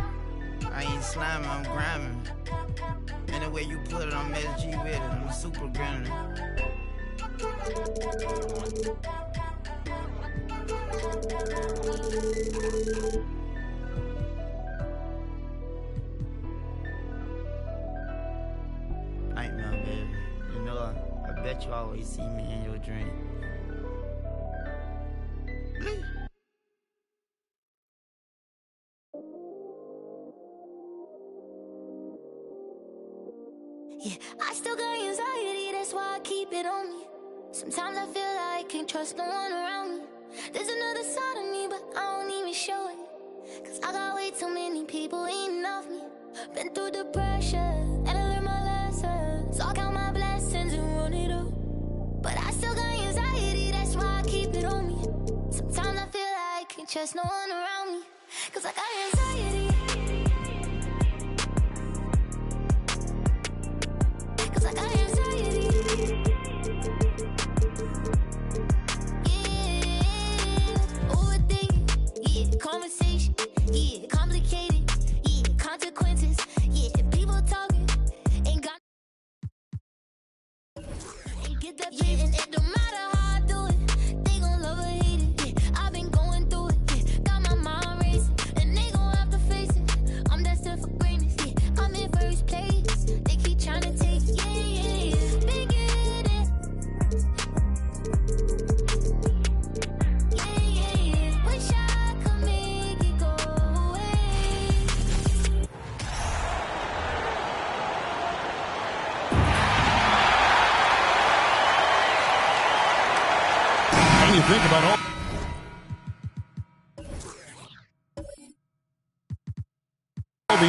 I ain't sliming, I'm grinding. Any way you put it, I'm SG with it. I'm a super gremlin. Bet you always see me in your dream. Yeah, I still got anxiety, that's why I keep it on me. Sometimes I feel like I can't trust no one around me. There's another side of me, but I don't even show it. Cause I got way too many people eating off me. Been through the pressure, and I learned my lesson. So I count my blessings and run it up. But I still got anxiety, that's why I keep it on me. Sometimes I feel like I can't trust no one around me. Cause I got anxiety. Cause I got anxiety. Yeah, overthinking. Yeah, conversation. Yeah, complicated. Yeah, consequences. Yeah, people talking. Ain't got. Ain't get that yeah, and it don't matter how I do it. They gon' love or hate it. Yeah, I've been going through it. Yeah, got my mind racing. And they gon' have to face it. I'm destined for greatness. Yeah, I'm in first place. They keep trying to take it. Yeah, yeah, yeah. Been getting it. Yeah, yeah, yeah. Wish I could make it go away. What do you think about all the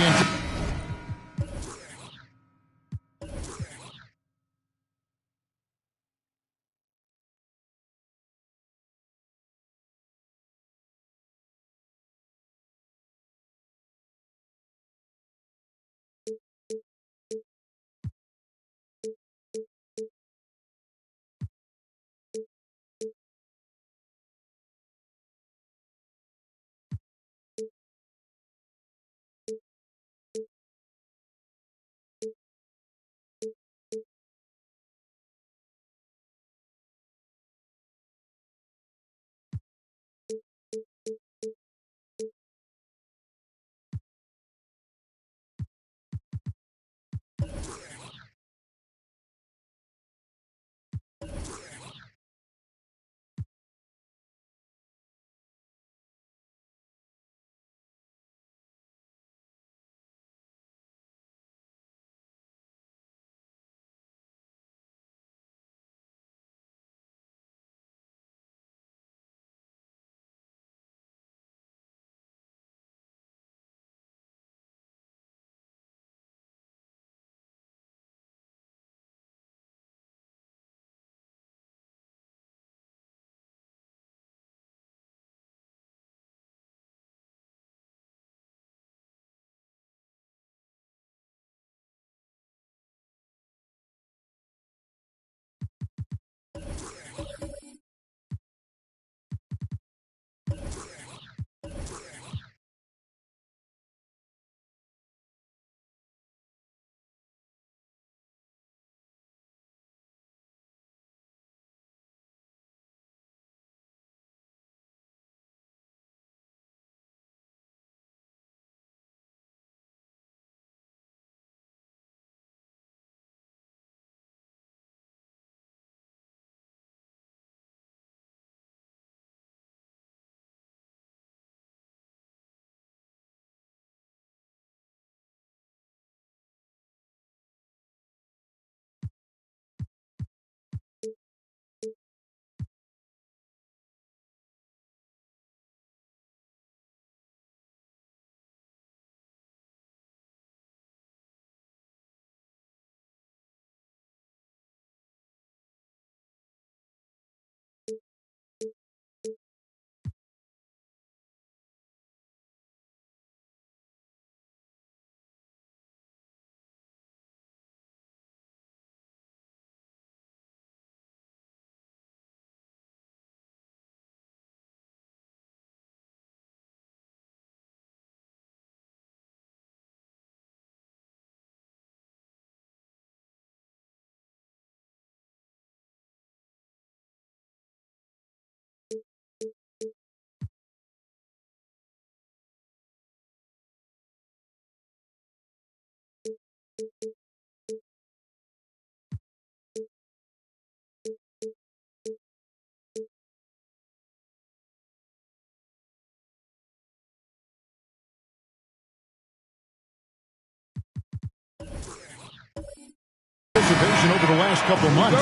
season over the last couple months.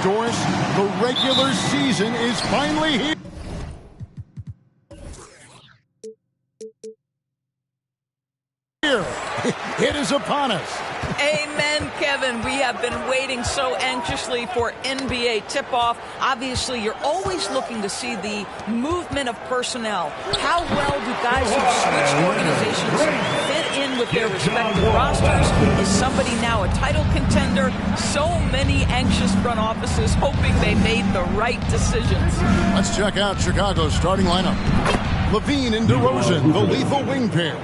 Doris, the regular season is finally here. It is upon us. Amen, Kevin. We have been waiting so anxiously for NBA tip-off. Obviously, you're always looking to see the movement of personnel. How well do guys who switch organizations fit in with their respective rosters? Is somebody now a title contender? So many anxious front offices hoping they made the right decisions. Let's check out Chicago's starting lineup. Levine and DeRozan, the lethal wing pair.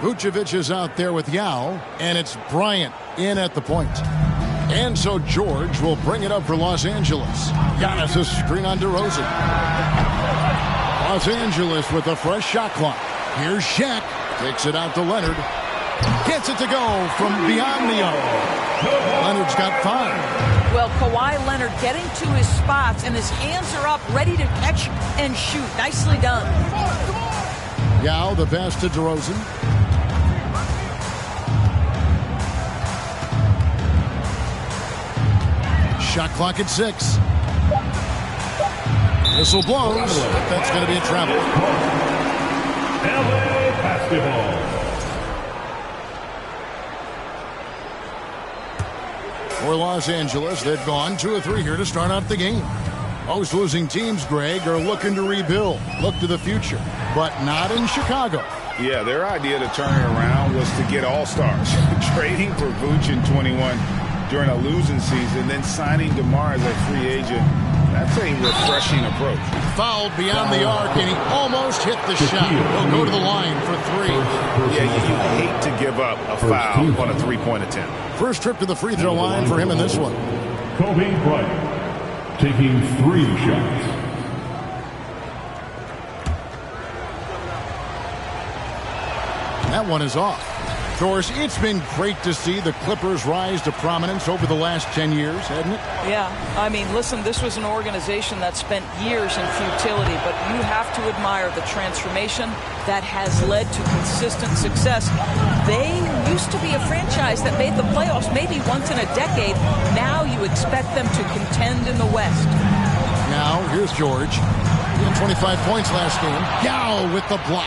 Vucevic is out there with Yao, and it's Bryant in at the point. And so George will bring it up for Los Angeles. Giannis a screen on DeRozan. Los Angeles with a fresh shot clock. Here's Shaq. Takes it out to Leonard. Gets it to go from beyond the arc. Leonard's got 5. Well, Kawhi Leonard getting to his spots, and his hands are up, ready to catch and shoot. Nicely done. Yao, the pass to DeRozan. Shot clock at 6. Whistle blows. That's going to be a travel. LA basketball. For Los Angeles, they've gone 2 of 3 here to start out the game. Most losing teams, Greg, are looking to rebuild, look to the future, but not in Chicago. Yeah, their idea to turn it around was to get all-stars. Trading for Vooch in 21 during a losing season, then signing DeMar as a free agent. That's a refreshing approach. Fouled beyond the arc, and he almost hit the shot. He'll go to the line for 3. Yeah, you hate to give up a foul on a three-point attempt. First trip to the free throw line for him in this one. Kobe Bryant taking 3 shots. That one is off. Doris, it's been great to see the Clippers rise to prominence over the last 10 years, hasn't it? Yeah, I mean, listen, this was an organization that spent years in futility, but you have to admire the transformation that has led to consistent success. They used to be a franchise that made the playoffs maybe once in a decade. Now you expect them to contend in the West. Now, here's George. He had 25 points last game. Yao with the block.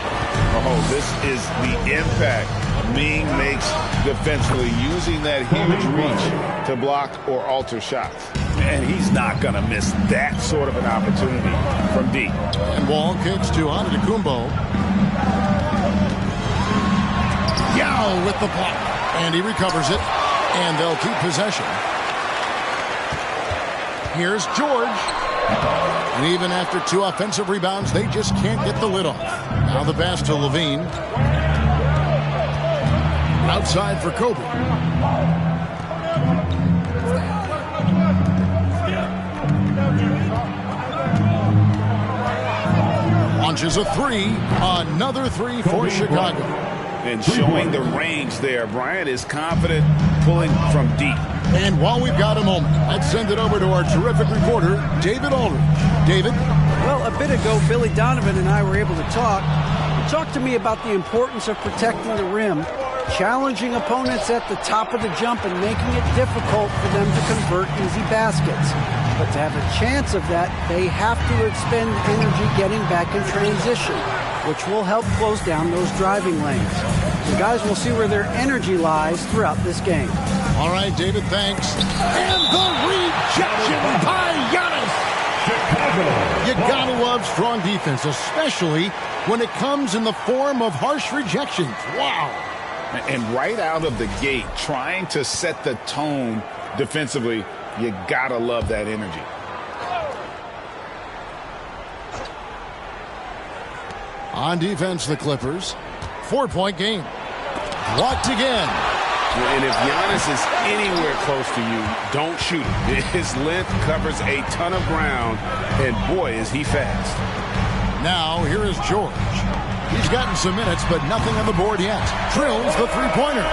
Oh, this is the impact Ming makes defensively, using that huge reach to block or alter shots. And he's not going to miss that sort of an opportunity from deep. And Wall kicks to Antetokounmpo. Yao with the block. And he recovers it. And they'll keep possession. Here's George. And even after 2 offensive rebounds, they just can't get the lid off. Now the pass to Levine. Outside for Kobe. Launches a 3. Another 3 for Chicago. And showing the range there. Bryant is confident pulling from deep. And while we've got a moment, let's send it over to our terrific reporter, David Aldridge. David? Well, a bit ago, Billy Donovan and I were able to talk. He talked to me about the importance of protecting the rim, challenging opponents at the top of the jump and making it difficult for them to convert easy baskets. But to have a chance of that, they have to expend energy getting back in transition, which will help close down those driving lanes. The guys will see where their energy lies throughout this game. All right, David, thanks. And the rejection by Giannis. You gotta love strong defense, especially when it comes in the form of harsh rejections. Wow. And right out of the gate, trying to set the tone defensively, you gotta love that energy. On defense, the Clippers. 4-point game. Blocked again. And if Giannis is anywhere close to you, don't shoot him. His length covers a ton of ground, and boy, is he fast. Now, here is George. He's gotten some minutes, but nothing on the board yet. Drills the three-pointer.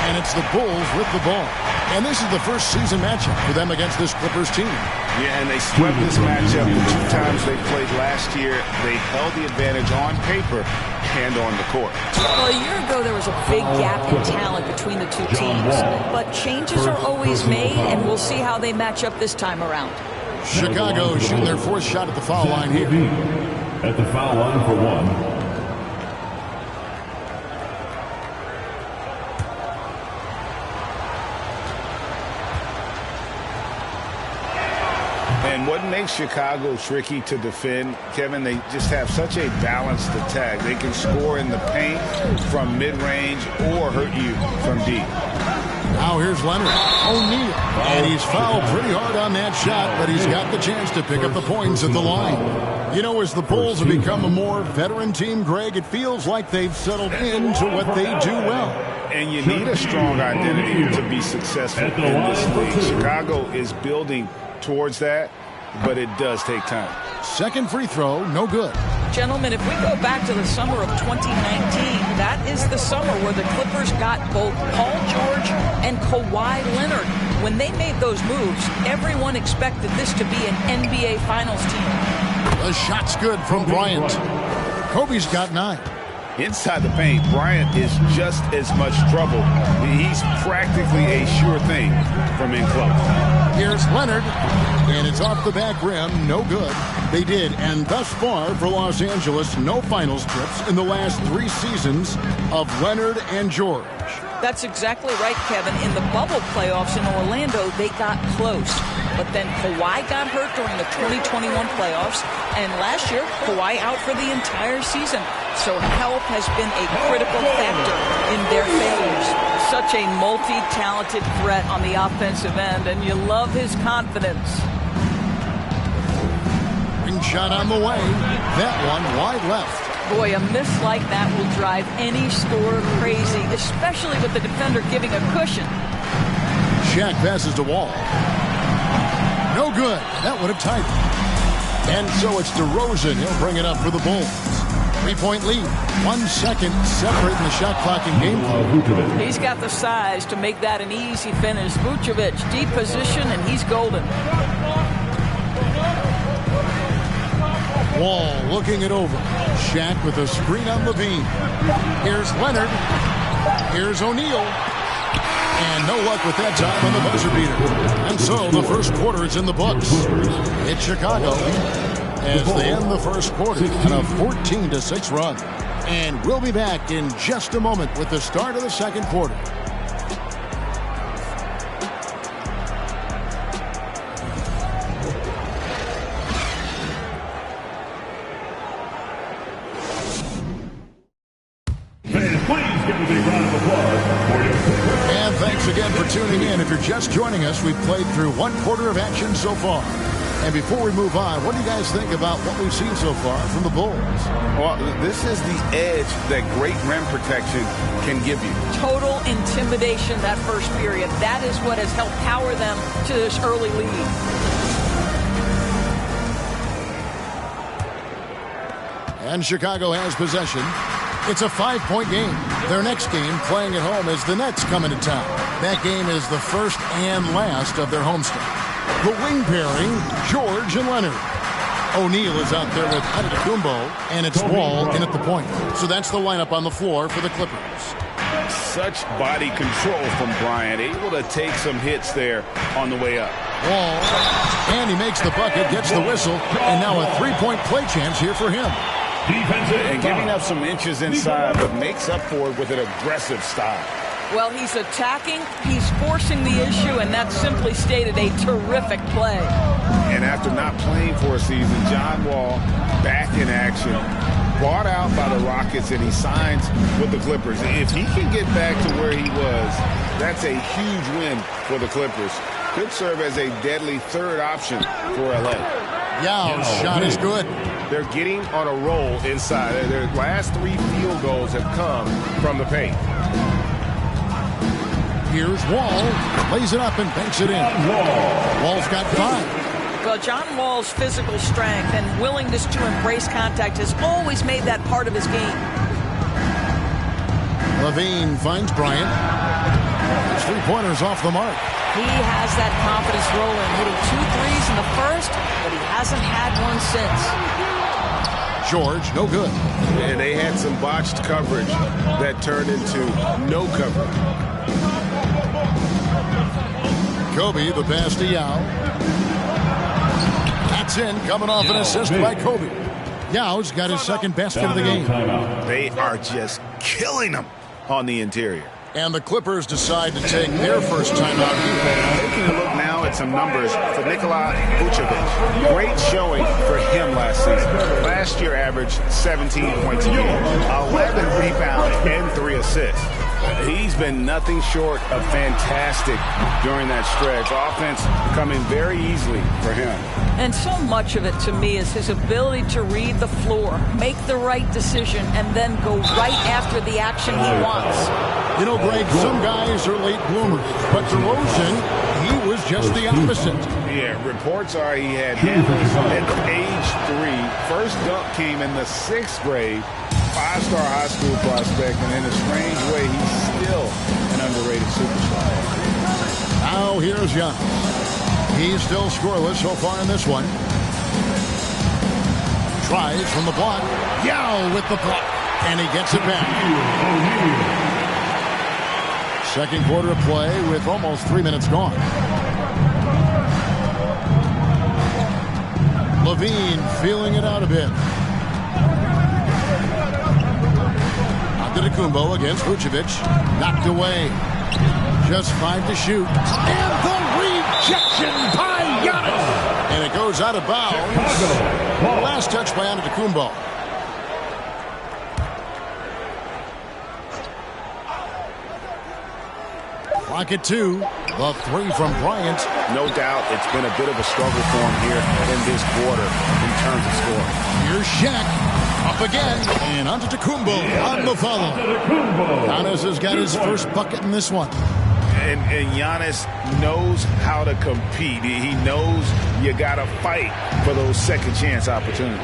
And it's the Bulls with the ball. And this is the first season matchup for them against this Clippers team. Yeah, and they swept this matchup the 2 times they played last year. They held the advantage on paper, and on the court. Well, a year ago, there was a big gap in talent between the two teams. But changes are always made, and we'll see how they match up this time around. Chicago shooting their fourth shot at the foul line here. At the foul line for one. And what makes Chicago tricky to defend, Kevin, they just have such a balanced attack. They can score in the paint from mid-range or hurt you from deep. Now here's Leonard. O'Neal. And he's fouled pretty hard on that shot, but he's got the chance to pick up the points at the line. You know, as the Bulls have become a more veteran team, Greg, it feels like they've settled into what they do well. And you need a strong identity to be successful in this league. Chicago is building towards that, but it does take time. Second free throw, no good. Gentlemen, if we go back to the summer of 2019, that is the summer where the Clippers got both Paul George and Kawhi Leonard. When they made those moves, everyone expected this to be an NBA Finals team. The shot's good from Bryant. Kobe's got 9. Inside the paint, Bryant is just as much trouble. He's practically a sure thing from in close. Here's Leonard, and it's off the back rim, no good. They did, and thus far for Los Angeles, no finals trips in the last 3 seasons of Leonard and George. That's exactly right, Kevin. In the bubble playoffs in Orlando, they got close. But then Kawhi got hurt during the 2021 playoffs, and last year, Kawhi out for the entire season. So health has been a critical factor in their failures. Such a multi-talented threat on the offensive end, and you love his confidence. Ring shot on the way. That one wide left. Boy, a miss like that will drive any scorer crazy, especially with the defender giving a cushion. Shaq passes to Wall. No good. That would have tied it. And so it's DeRozan. He'll bring it up for the Bulls. 3-point lead. 1 second separating the shot clock in game flow. He's got the size to make that an easy finish. Vucevic, deep position, and he's golden. Wall looking it over. Shaq with a screen on Levine. Here's Leonard. Here's O'Neal. And no luck with that time on the buzzer beater. And so the first quarter is in the books. It's Chicago as they end the first quarter on a 14-6 run. And we'll be back in just a moment with the start of the second quarter. And thanks again for tuning in. If you're just joining us, we've played through 1 quarter of action so far. And before we move on, what do you guys think about what we've seen so far from the Bulls? Well, this is the edge that great rim protection can give you. Total intimidation that first period. That is what has helped power them to this early lead. And Chicago has possession. It's a 5-point game. Their next game, playing at home, is the Nets coming to town. That game is the first and last of their homestand. The wing pairing, George and Leonard. O'Neal is out there with Antetokounmpo, and it's Wall in at the point. So that's the lineup on the floor for the Clippers. Such body control from Bryant, able to take some hits there on the way up. Wall, and he makes the bucket, gets the whistle, and now a 3-point play chance here for him. And giving up some inches inside, but makes up for it with an aggressive style. Well, he's attacking, he's forcing the issue, and that simply stated a terrific play. And after not playing for a season, John Wall back in action, bought out by the Rockets, and he signs with the Clippers. If he can get back to where he was, that's a huge win for the Clippers. Could serve as a deadly third option for LA. Yow's shot is good. They're getting on a roll inside. Their last 3 field goals have come from the paint. Here's Wall, lays it up and banks it in. Wall's got 5. Well, John Wall's physical strength and willingness to embrace contact has always made that part of his game. Levine finds Bryant. His 3-pointer's off the mark. He has that confidence rolling, hitting 2 threes in the first, but he hasn't had one since. George, no good. And they had some botched coverage that turned into no coverage. Kobe, the pass to Yao. That's in, coming off an assist by Kobe. Yao's got his second basket of the game. They are just killing them on the interior. And the Clippers decide to take their first timeout. Taking a look now at some numbers for Nikola Vucevic. Great showing for him last season. Last year averaged 17 points a game, 11 rebounds, and 3 assists. He's been nothing short of fantastic during that stretch. Offense coming very easily for him. And so much of it to me is his ability to read the floor, make the right decision, and then go right after the action he wants. You know, Greg, some guys are late bloomers, but DeRozan, he was just the opposite. Yeah, reports are he had handles at age 3. First dunk came in the 6th grade. 5-star high school prospect, and in a strange way, he's still an underrated superstar. Now here's Young. He's still scoreless so far in this one. Tries from the block. Yao with the block, and he gets it back. Second quarter of play with almost 3 minutes gone. Levine feeling it out a bit. Antetokounmpo against Vucevic. Knocked away. Just 5 to shoot. And the rejection by Giannis. And it goes out of bounds. Last touch by Antetokounmpo. Clock at 2. The 3 from Bryant. No doubt it's been a bit of a struggle for him here in this quarter in terms of scoring. Here's Shaq. Up again, and Antetokounmpo on the follow. Giannis has got his first bucket in this one. And Giannis knows how to compete. He knows you got to fight for those second chance opportunities.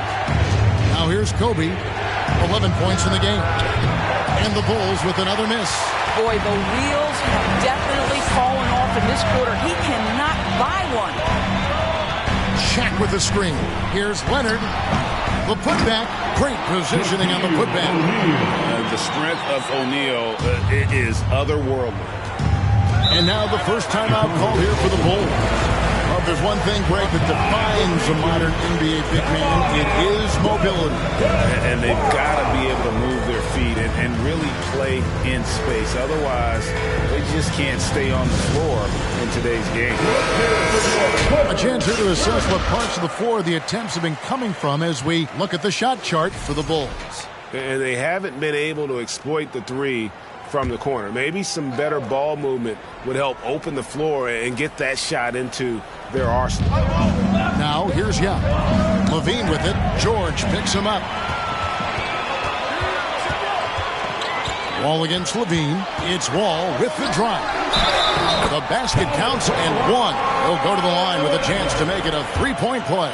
Now here's Kobe, 11 points in the game. And the Bulls with another miss. Boy, the wheels have definitely fallen off in this quarter. He cannot buy one. Shaq with the screen. Here's Leonard. The putback, great positioning on the putback. The strength of O'Neal is otherworldly. And now the first timeout call here for the Bulls. Well, if there's one thing, Greg, that defines a modern NBA big man, it is mobility. And they've got to be able to move their feet and really play in space. Otherwise, they just can't stay on the floor in today's game. A chance here to assess what parts of the floor the attempts have been coming from as we look at the shot chart for the Bulls. And they haven't been able to exploit the 3 from the corner. Maybe some better ball movement would help open the floor and get that shot into their arsenal. Now here's Young. Levine with it. George picks him up. Wall against Levine. It's Wall with the drive. The basket counts and 1. He'll go to the line with a chance to make it a 3-point play.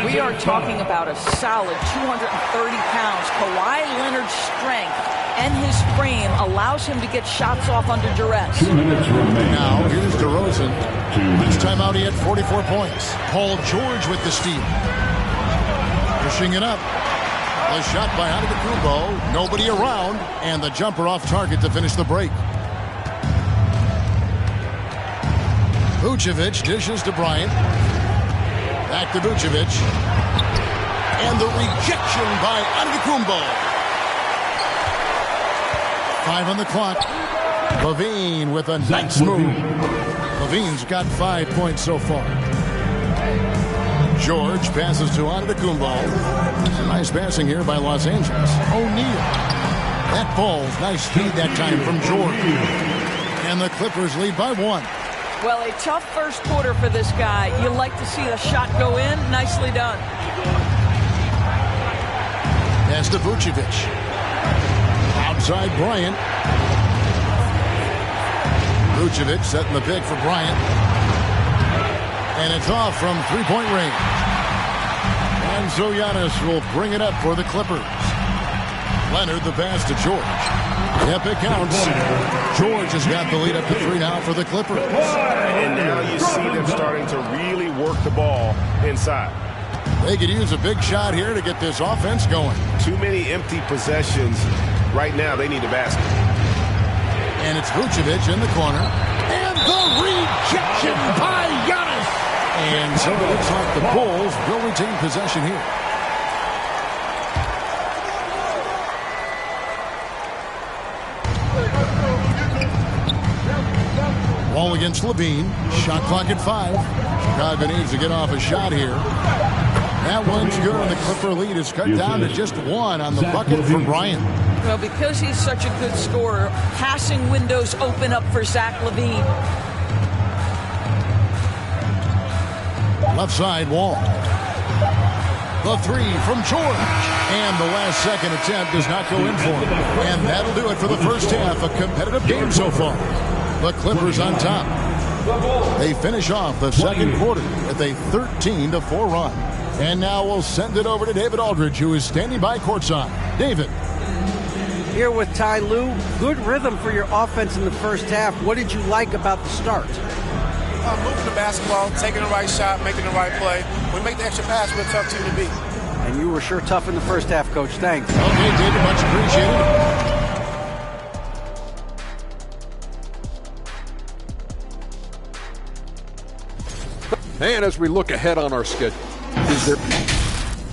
We are talking about a solid 230 pounds. Kawhi Leonard's strength and his frame allows him to get shots off under duress. Now here's DeRozan. This time out he had 44 points. Paul George with the steal. Pushing it up. The shot by Antetokounmpo. Nobody around. And the jumper off target to finish the break. Vucevic dishes to Bryant. Back to Vucevic. And the rejection by Antetokounmpo. 5 on the clock. Levine with a nice move. Levine's got 5 points so far. George passes to Antetokounmpo. Nice passing here by Los Angeles. O'Neal. That ball's nice speed that time from George. And the Clippers lead by 1. Well, a tough first quarter for this guy. You like to see the shot go in. Nicely done. Pass to Vucevic. Outside Bryant. Vucevic setting the pick for Bryant. And it's off from 3-point range. And so Giannis will bring it up for the Clippers. Leonard the pass to George. Yep, it counts. George has got the lead up to 3 now for the Clippers. And now you see them starting to really work the ball inside. They could use a big shot here to get this offense going. Too many empty possessions. Right now, they need a basket. And it's Vucevic in the corner. And the rejection by Giannis. And so it looks like the Bulls will retain possession here. Ball against Levine. Shot clock at 5. Chicago needs to get off a shot here. That one's good, and the Clipper lead is cut down to just 1 on the bucket for Bryant. Well, because he's such a good scorer, passing windows open up for Zach LaVine. Left side, Wall. The 3 from George. And the last second attempt does not go in for him. And that'll do it for the first half. A competitive game so far. The Clippers on top. They finish off the second quarter with a 13-4 run. And now we'll send it over to David Aldridge, who is standing by courtside. David. Here with Ty Lue. Good rhythm for your offense in the first half. What did you like about the start? Moving the basketball, taking the right shot, making the right play. When we make the extra pass, we're a tough team to beat. And you were sure tough in the first half, Coach. Thanks. Okay, David, much appreciated. And as we look ahead on our schedule,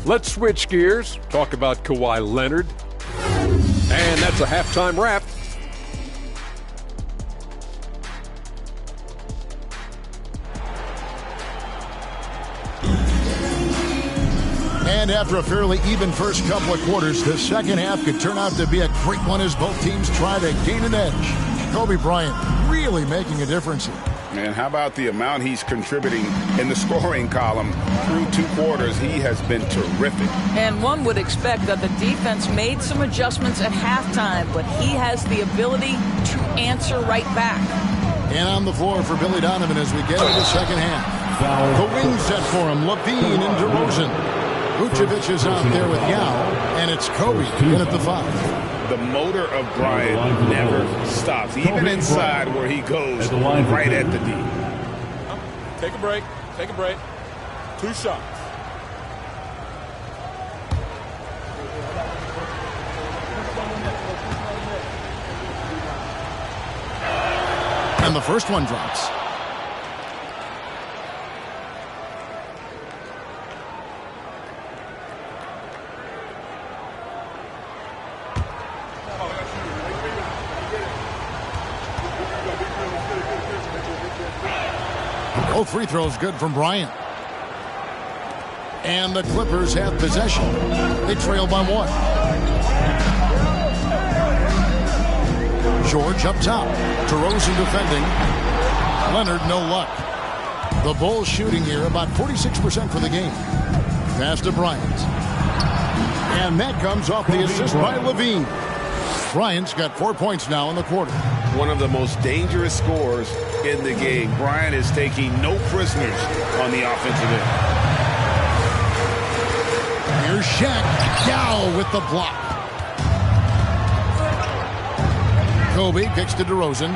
let's switch gears, talk about Kawhi Leonard. And that's a halftime wrap. And after a fairly even first couple of quarters, the second half could turn out to be a great one as both teams try to gain an edge. Kobe Bryant really making a difference here. And how about the amount he's contributing in the scoring column through 2 quarters? He has been terrific. And one would expect that the defense made some adjustments at halftime, but he has the ability to answer right back. And on the floor for Billy Donovan as we get into the second half. The wing set for him, Levine and DeRozan. Vucevic is out there with Yao, and it's Kobe in at the 5. The motor of Bryant never stops, even inside where he goes right at the D. Take a break. Take a break. 2 shots. And the first one drops. Both free throws good from Bryant. And the Clippers have possession. They trail by 1. George up top. DeRozan defending. Leonard no luck. The Bulls shooting here about 46% for the game. Pass to Bryant. And that comes off the assist by Levine. Bryant's got 4 points now in the quarter. One of the most dangerous scorers in the game. Bryant is taking no prisoners on the offensive end. Here's Shaq. Yao with the block. Kobe kicks to DeRozan.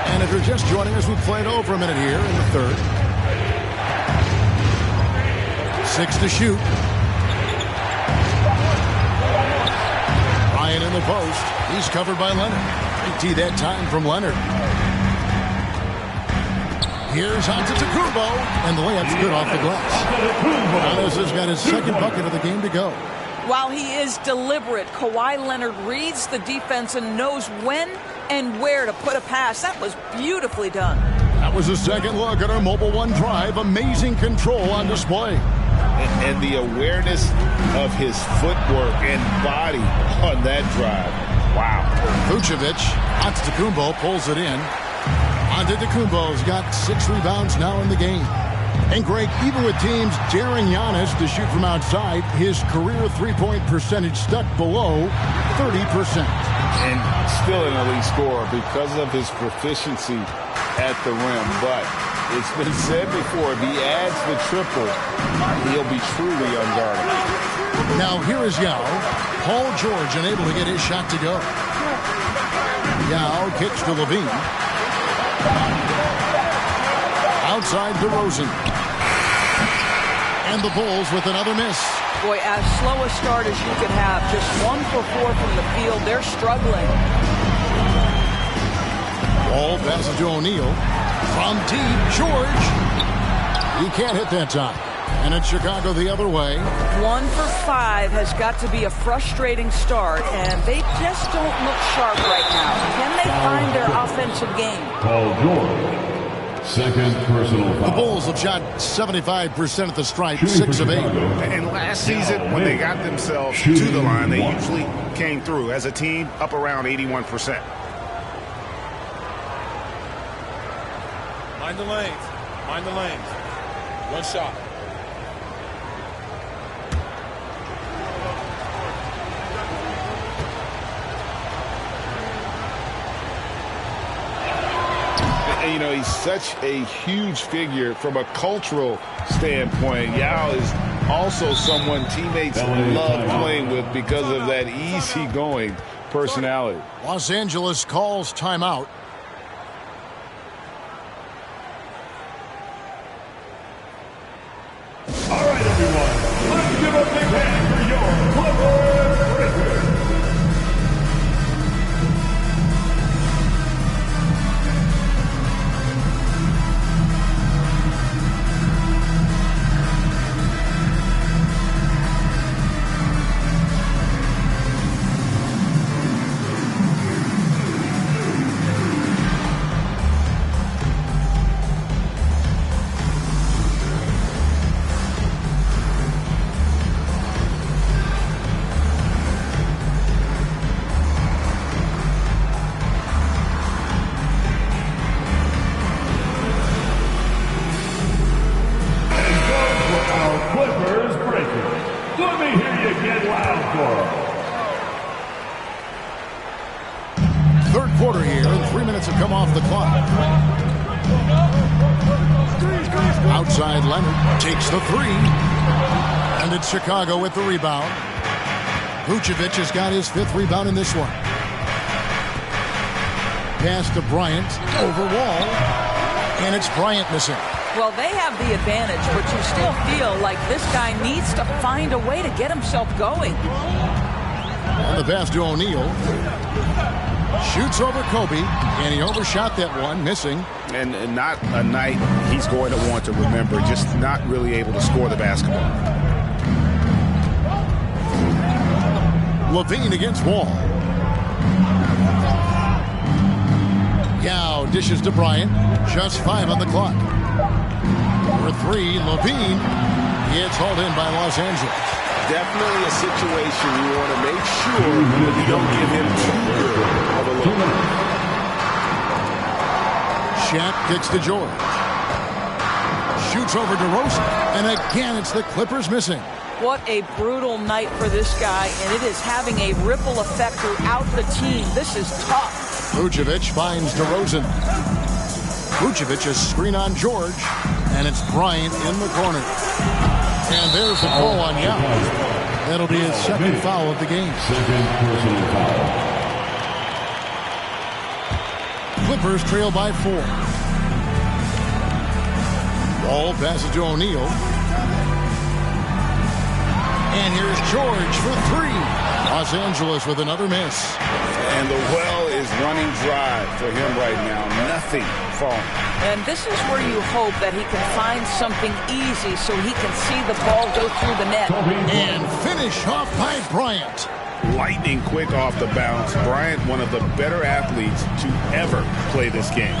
And if you're just joining us, we played over a minute here in the third. 6 to shoot. Bryant in the post. He's covered by Leonard. Great tee that time from Leonard. Here's Antetokounmpo, and the layup's good off the glass. Giannis has got his second bucket of the game to go. While he is deliberate, Kawhi Leonard reads the defense and knows when and where to put a pass. That was beautifully done. That was a second look at our Mobile One drive. Amazing control on display. And the awareness of his footwork and body on that drive. Wow. Vucevic, Antetokounmpo pulls it in. Antetokounmpo's got 6 rebounds now in the game. And Greg, even with teams daring Giannis to shoot from outside, his career three-point percentage stuck below 30%. And still an elite scorer because of his proficiency at the rim. But it's been said before, if he adds the triple, he'll be truly unguarded. Now here is Yao. Paul George unable to get his shot to go. Yao kicks to Levine. outside DeRozan. And the Bulls with another miss. Boy, as slow a start as you could have. Just 1 for 4 from the field. They're struggling. Ball passes to O'Neal. From deep, George. He can't hit that time. And it's Chicago the other way. 1 for 5 has got to be a frustrating start, and they just don't look sharp right now. Can they find their offensive game? Paul George. Second personal foul. The Bulls have shot 75% at the stripe, 6 of 8. And last season, when they got themselves to the line, they usually came through as a team up around 81%. Mind the lanes. Mind the lanes. One shot. You know, he's such a huge figure from a cultural standpoint. Yao is also someone teammates love playing with because of that easygoing personality. Los Angeles calls timeout. All right, everyone. Let's give a big hand for your Clippers Breakers. Third quarter here, and 3 minutes have come off the clock. Outside Leonard takes the three. And it's Chicago with the rebound. Vucevic has got his 5th rebound in this one. Pass to Bryant, over Wall. And it's Bryant missing. Well, they have the advantage, but you still feel like this guy needs to find a way to get himself going. And the pass to O'Neal. Shoots over Kobe, and he overshot that one, missing. And not a night he's going to want to remember, just not really able to score the basketball. Levine against Wall. Yao dishes to Bryant. Just 5 on the clock. For 3, Levine. It's hauled in by Los Angeles. Definitely a situation you want to make sure you don't give him too good of a look. Shaq kicks to George. Shoots over DeRozan. And again, it's the Clippers missing. What a brutal night for this guy, and it is having a ripple effect throughout the team. This is tough. Vucevic finds DeRozan. Vucevic is screen on George, and it's Bryant in the corner. And there's the call on Yao. That'll be his 2nd foul of the game. Second personal foul. Clippers trail by 4. Ball passes to O'Neal. And here's George for 3. Los Angeles with another miss. And the well is running dry for him right now. Nothing falling. And this is where you hope that he can find something easy so he can see the ball go through the net. And finish off by Bryant. Lightning quick off the bounce. Bryant, one of the better athletes to ever play this game.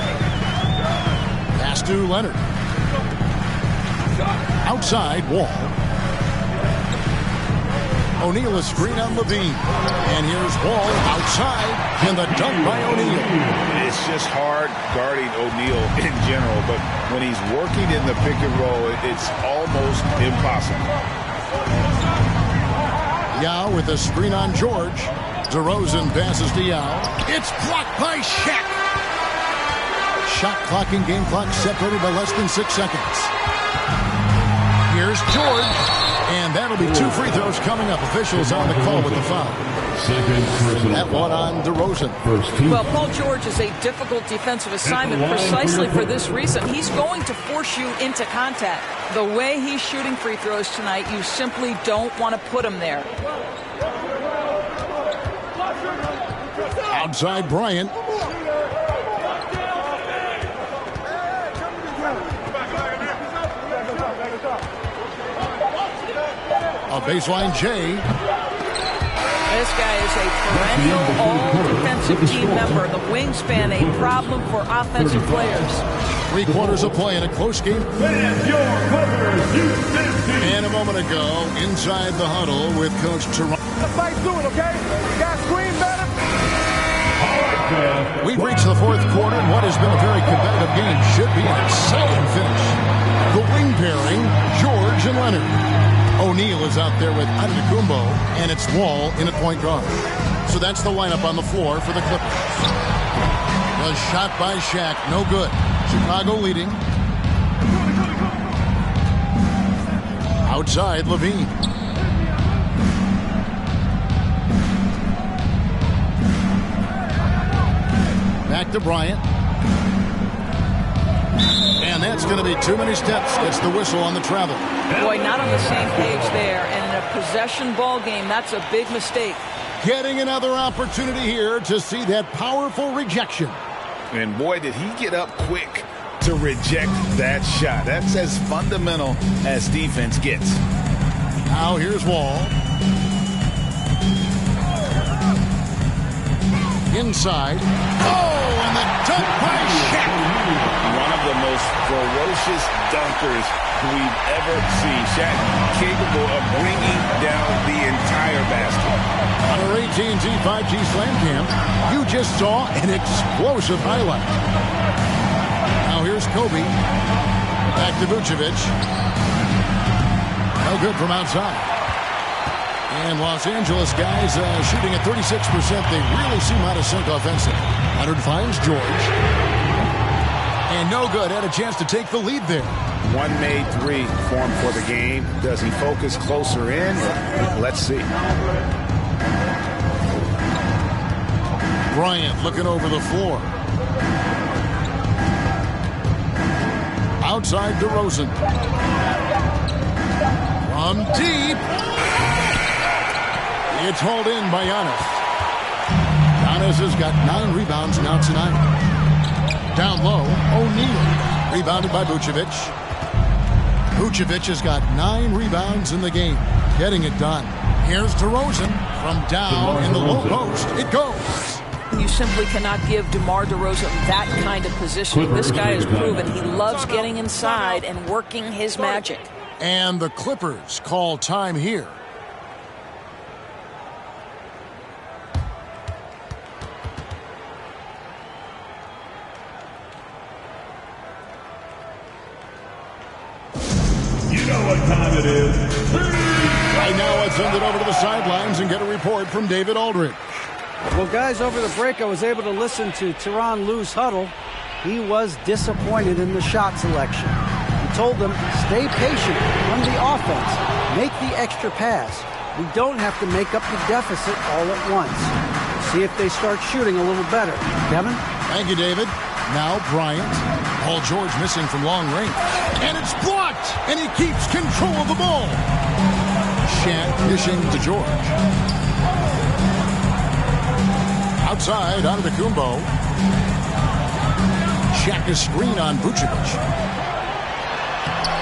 Pass to Leonard. Outside, Wall. O'Neal is screen on Levine. And here's Wall outside. And the dunk by O'Neal. It's just hard guarding O'Neal in general, but when he's working in the pick and roll, it's almost impossible. Yao with a screen on George. DeRozan passes to Yao. It's blocked by Shaq. Shot clock and game clock separated by less than 6 seconds. Here's George. And that'll be 2 free throws coming up. Officials on the call with the foul. That one on DeRozan. Well, Paul George is a difficult defensive assignment precisely for this reason. He's going to force you into contact. The way he's shooting free throws tonight, you simply don't want to put him there. Outside Bryant. A baseline Jay. This guy is a perennial all-defensive team member. The wingspan, a problem for offensive players. 3 quarters of play in a close game. And a moment ago, inside the huddle with Coach Toronto. Let's fight through it, okay? You guys scream better. We've reached the 4th quarter, and what has been a very competitive game should be an exciting finish. The wing pairing, George and Leonard. O'Neal is out there with Antetokounmpo, and it's Wall in at point guard. So that's the lineup on the floor for the Clippers. The shot by Shaq, no good. Chicago leading. Outside, Levine. Back to Bryant. And that's going to be too many steps. Gets the whistle on the travel. Boy, not on the same page there. And in a possession ball game, that's a big mistake. Getting another opportunity here to see that powerful rejection. And boy, did he get up quick to reject that shot. That's as fundamental as defense gets. Now here's Wall. Inside. Oh, and the dunk by Shaq. One of the most ferocious dunkers we've ever seen. Shaq capable of bringing down the entire basket. On our AT&T 5G Slam Cam, you just saw an explosive highlight. Now here's Kobe. Back to Vucevic. No good from outside. And Los Angeles guys shooting at 36%. They really seem out of sync offensively. Leonard finds George. And no good. Had a chance to take the lead there. One made 3 for him for the game. Does he focus closer in? Let's see. Bryant looking over the floor. Outside DeRozan. From deep. It's hauled in by Giannis. Giannis has got 9 rebounds now tonight. Down low, O'Neal. Rebounded by Vucevic. Vucevic has got 9 rebounds in the game. Getting it done. Here's DeRozan from down in the low post. It goes. You simply cannot give DeMar DeRozan that kind of positioning. This guy has proven he loves getting inside and working his magic. And the Clippers call time here. You know what time it is. Right now, let's send it over to the sidelines and get a report from David Aldridge. Well, guys, over the break, I was able to listen to Tyronn Lue's huddle. He was disappointed in the shot selection. He told them, stay patient, run the offense, make the extra pass. We don't have to make up the deficit all at once. See if they start shooting a little better. Kevin? Thank you, David. Now Bryant. Paul George missing from long range. And it's blocked! And he keeps control of the ball. Shaq dishing to George. Outside, Antetokounmpo. Shaq is screen on Vucevic.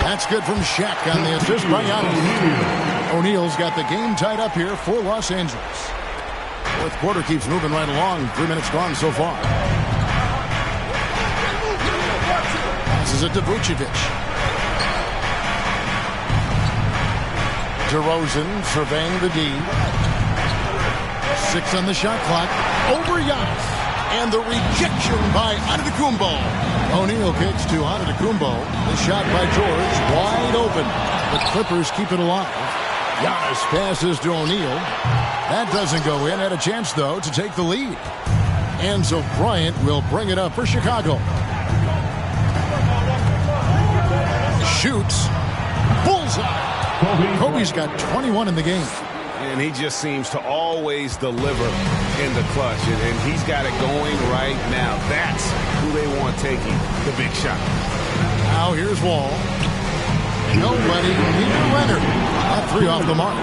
That's good from Shaq on the assist by Giannis. O'Neal's got the game tied up here for Los Angeles. 4th quarter keeps moving right along. 3 minutes gone so far. Passes it to Vucevic. DeRozan surveying the D. 6 on the shot clock. Over Giannis. And the rejection by Antetokounmpo. O'Neal kicks to Antetokounmpo. The shot by George wide open. The Clippers keep it alive. Giannis passes to O'Neal. That doesn't go in. Had a chance, though, to take the lead. And so Bryant will bring it up for Chicago. Shoots. Bullseye. Kobe's got 21 in the game. and he just seems to always deliver in the clutch, and he's got it going right now. That's who they want taking the big shot. Now here's Wall. Nobody near Leonard. That three off the mark.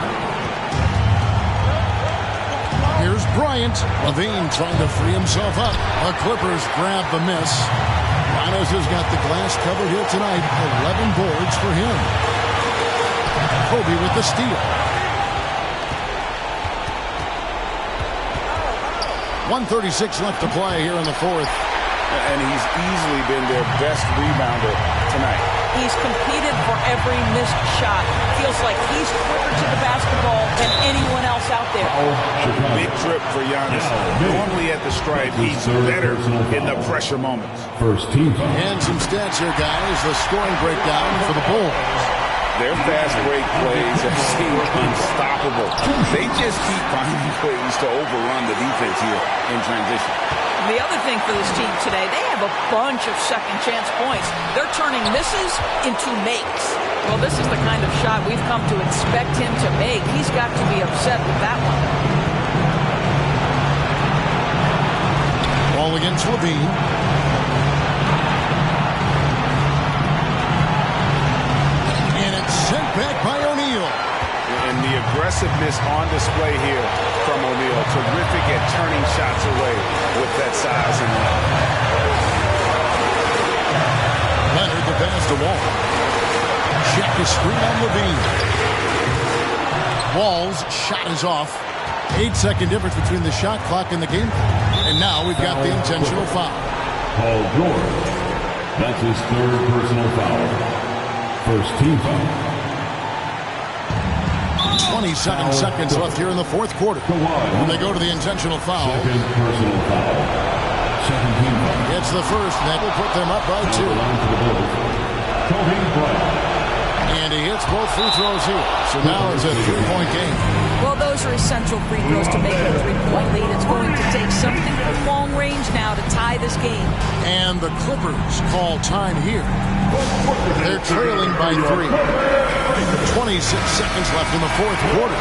Here's Bryant. Levine trying to free himself up. The Clippers grab the miss. Giannis has got the glass covered here tonight. 11 boards for him. Kobe with the steal. 1:36 left to play here in the fourth. And he's easily been their best rebounder tonight. He's competed for every missed shot. Feels like he's quicker to the basketball than anyone else out there. Big trip for Giannis. Normally at the stripe, he's better in the pressure moments. First team. And some stats here, guys. The scoring breakdown for the Bulls. Their fast break plays have seemed unstoppable. They just keep finding ways to overrun the defense here in transition. The other thing for this team today, they have a bunch of second chance points. They're turning misses into makes. Well, this is the kind of shot we've come to expect him to make. He's got to be upset with that one. Ball against Levine. And it's sent back by O'Neal. And the aggressiveness on display here from O'Neal. Terrific at turning shots away with that size and length. Leonard the pass to Wall. Check the screen on Levine. Wall's shot is off. 8-second difference between the shot clock and the game clock. And now we've got the intentional foul. Paul George. That's his third personal foul. First team foul. 27 seconds left here in the fourth quarter. When they go to the intentional foul. Second personal foul. Second team foul. It's the first, and that will put them up by 2. Kobe Bryant. And he hits both free throws here. So now it's a 3-point game. Well, those are essential free throws to make it a 3-point lead. It's going to take something from long range now to tie this game. And the Clippers call time here. They're trailing by 3. 26 seconds left in the fourth quarter.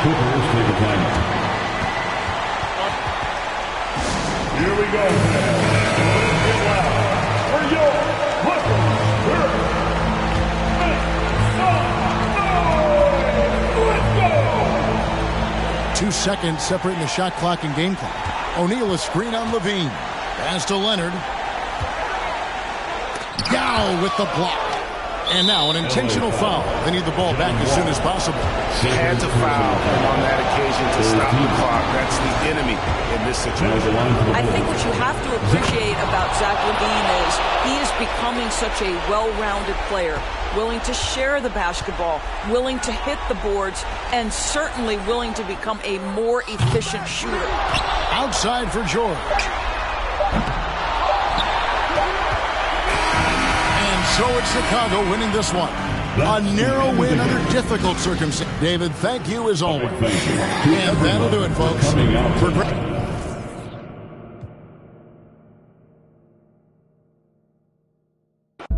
Clippers take a timeout. Here we go. Let's get loud for your Clippers. Let's go. 2 seconds separating the shot clock and game clock. O'Neal a screen on Levine. Pass to Leonard. Yao with the block. And now an intentional foul. They need the ball back as soon as possible. Had to foul, and on that occasion to stop the clock. That's the enemy in this situation. I think what you have to appreciate about Zach Levine is he is becoming such a well-rounded player, willing to share the basketball, willing to hit the boards, and certainly willing to become a more efficient shooter. Outside for George. So it's Chicago winning this one. A narrow win under difficult circumstances. David, thank you as always. And that'll do it, folks.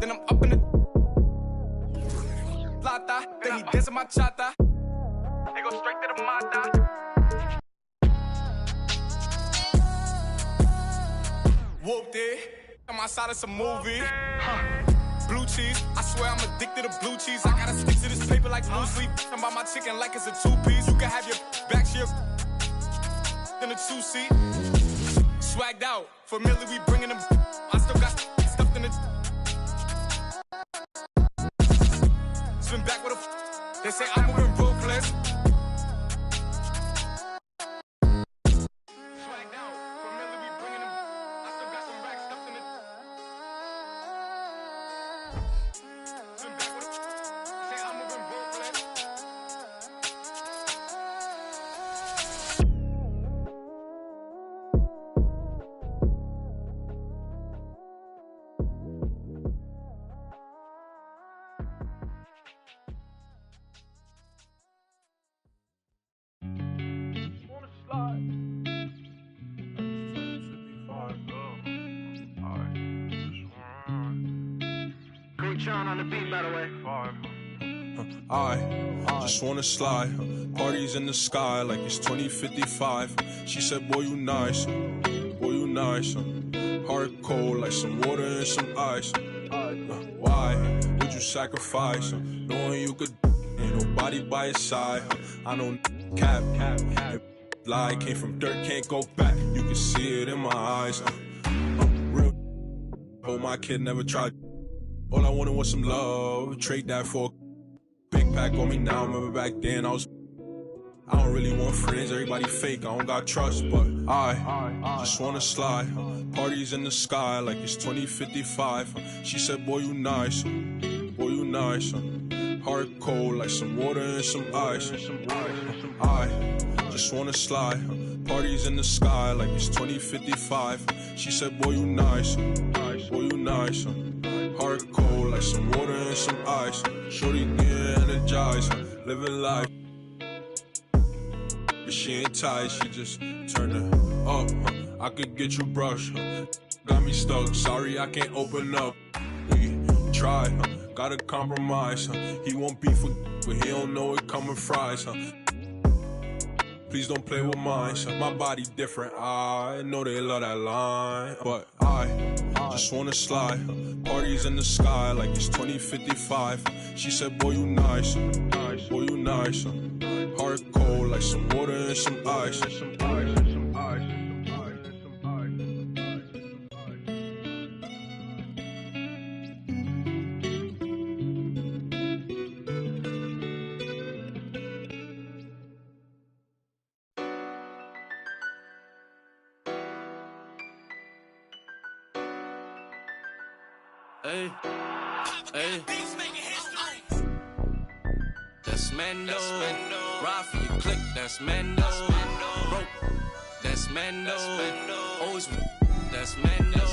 Then I'm up in the plata. Then he dancing my chata. They go straight to the mata. Whooped it. On my side, it's a movie. Blue cheese, I swear I'm addicted to blue cheese. I gotta stick to this paper like blue sleep. I'm about my chicken like it's a 2-piece. You can have your back here in a 2-seat. Swagged out, familiar, we bringing them. I still got stuffed in the. Swim back with a. They say I'm moving ruthless. Sean on the beat, by the way. I just wanna slide. Parties in the sky like it's 2055. She said, boy, you nice. Boy, you nice. Heart cold like some water and some ice. Why would you sacrifice? Knowing you could, ain't nobody by your side. I know cap. Lie came from dirt, can't go back. You can see it in my eyes. Real. Oh, my kid never tried. All I wanted was some love. Trade that for a big pack on me now. Remember back then I don't really want friends. Everybody fake. I don't got trust, but I just wanna slide. Parties in the sky like it's 2055. She said, boy, you nice. Boy, you nice. Heart cold like some water and some ice. I just wanna slide. Parties in the sky like it's 2055. She said, boy, you nice. Boy, you nice. Heart cold like some water and some ice. Shorty get energized, living life. But she ain't tight, she just turned it up. I could get you brushed. Got me stuck, sorry I can't open up. We try, gotta compromise. He won't beef with, but he don't know it coming fries. Please don't play with mine. My body different, I know they love that line. But I just wanna slide. Parties in the sky like it's 2055. She said, boy, you nice. Boy, you nice. Heart cold like some water and some ice. Hey, hey. That's Mando. Ride for your click, that's Mando. Broke, that's Mando. Always, that's Mando.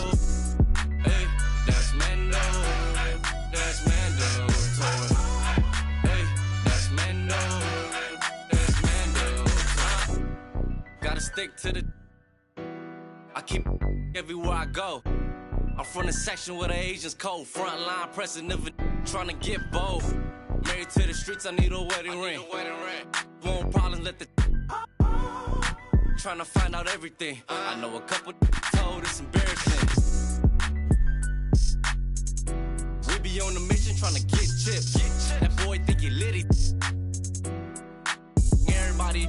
Hey, that's Mando. That's Mando. Hey, that's Mando. That's Mando. Gotta stick to the. I keep everywhere I go. I'm from the section where the Asians cold. Front line pressing, never trying to get both. Married to the streets, I need a wedding ring. Won't problems, let the trying to find out everything. I know a couple told it's embarrassing. We be on the mission trying to get chips. That boy think he litty. Everybody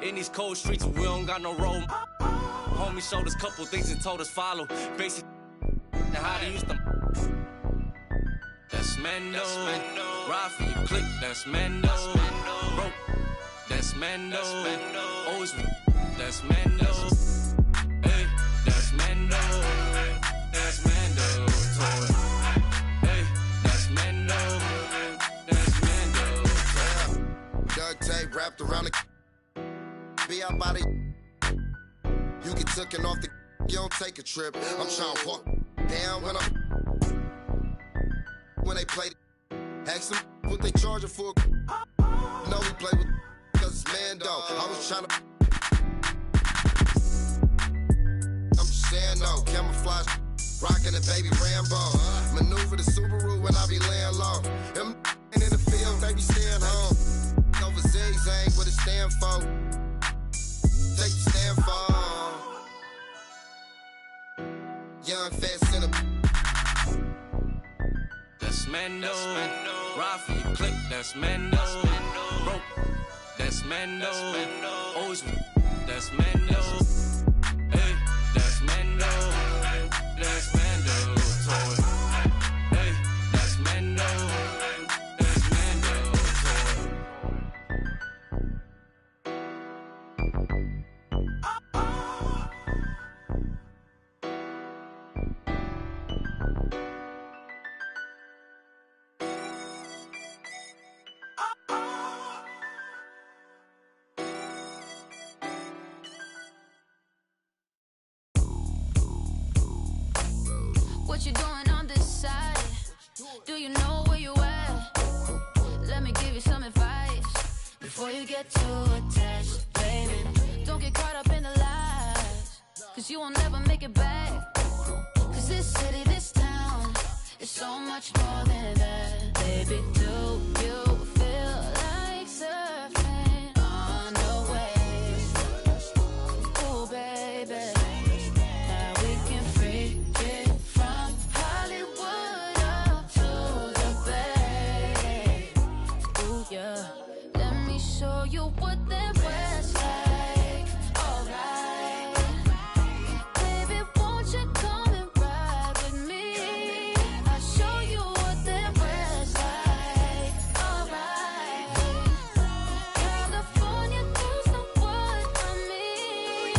in these cold streets, we don't got no road. Homie showed us couple things and told us follow. Basic how to use them. That's Mando. Ride for your click, that's Mando. Broke, that's Mando. Always, that's Mando. Hey, that's Mando. That's Mando. Hey, that's Mando. That's Mando. Duct tape wrapped around the be out by the. You get tooken off the, you don't take a trip. I'm trying to walk down when they play. Ask them what they charging for. No, we play with cause it's Mando. I was trying to. I'm just saying no, camouflage, rocking the baby Rambo. Maneuver the Subaru when I be laying low. Them in the field, they be staying home. Over zigzag, what it stand for. Take the stand for. Young fat sinner. That's Mando. Ride for your click, that's Mando. Broke, that's Mando. Always, that's Mando. Hey, that's Mando. That's Mando. Hey, that's Mando. That's Mando. What you doing on this side? Do you know where you at? Let me give you some advice before you get too attached, baby. Don't get caught up in the lies, cause you won't never make it back. Cause Is this city, this town? It's so much more than that. Baby, do you feel like surfing on the waves? Ooh, baby. Now we can freak it from Hollywood up to the Bay. Ooh, yeah. Let me show you what that West like. Alright. Baby, won't you come and ride with me? I'll show you what that West like. Alright. California girls know what I mean.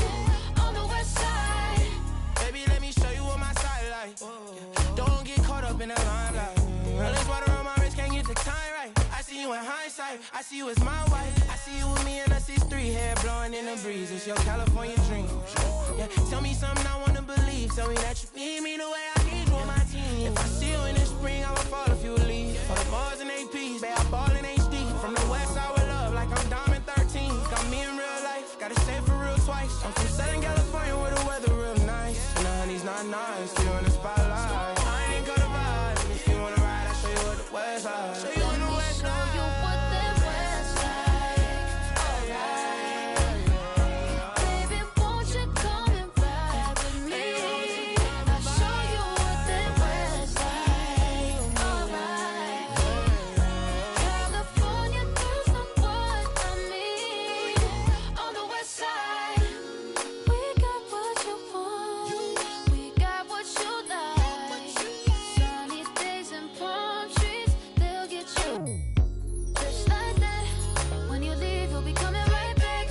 On the West side. Baby, let me show you what my side like. Don't get caught up in the limelight. All this water on my wrist, can't get the time right. I see you in hindsight, I see you as my wife. I see you with me in a 6'3", hair blowing in the breeze. It's your California dream. Yeah, tell me something I wanna believe. Tell me that you need me the way I need you on my team. If I see you in the spring, I will fall if you would leave. For the Mars and APs, babe, I ball in HD. From the West side with love, like I'm Diamond 13. Got me in real life, gotta say for real twice. I'm from Southern California where the weather real nice. And the honey's not nice, still in the spotlight. I ain't got a vibe, and if you wanna ride, I'll show you what the West side. Show you in the West side. Show you what that West like. Alright. Baby, won't you come and ride with me? I'll show you what that West like. Alright. California girls know what I mean. On the West side. We got what you want. We got what you like. Sunny days and palm trees, they'll get you. Just like that. When you leave, you'll be coming right back.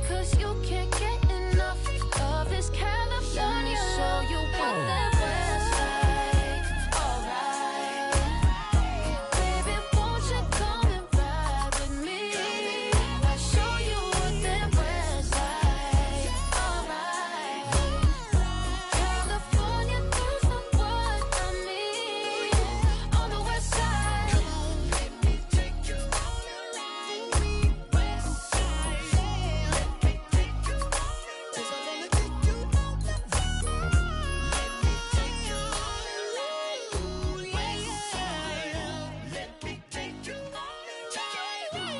'Cause you can't get enough of this California. Let me show you what that West like. Alright. Baby, won't you come and ride with me? I'll show you what that West like. Alright. California girls know what I mean. On the West side. Let me take you all around the West side. Let me take you all around. 'Cause I wanna take you all around. Let me take you all around the West side. Let me take you all around.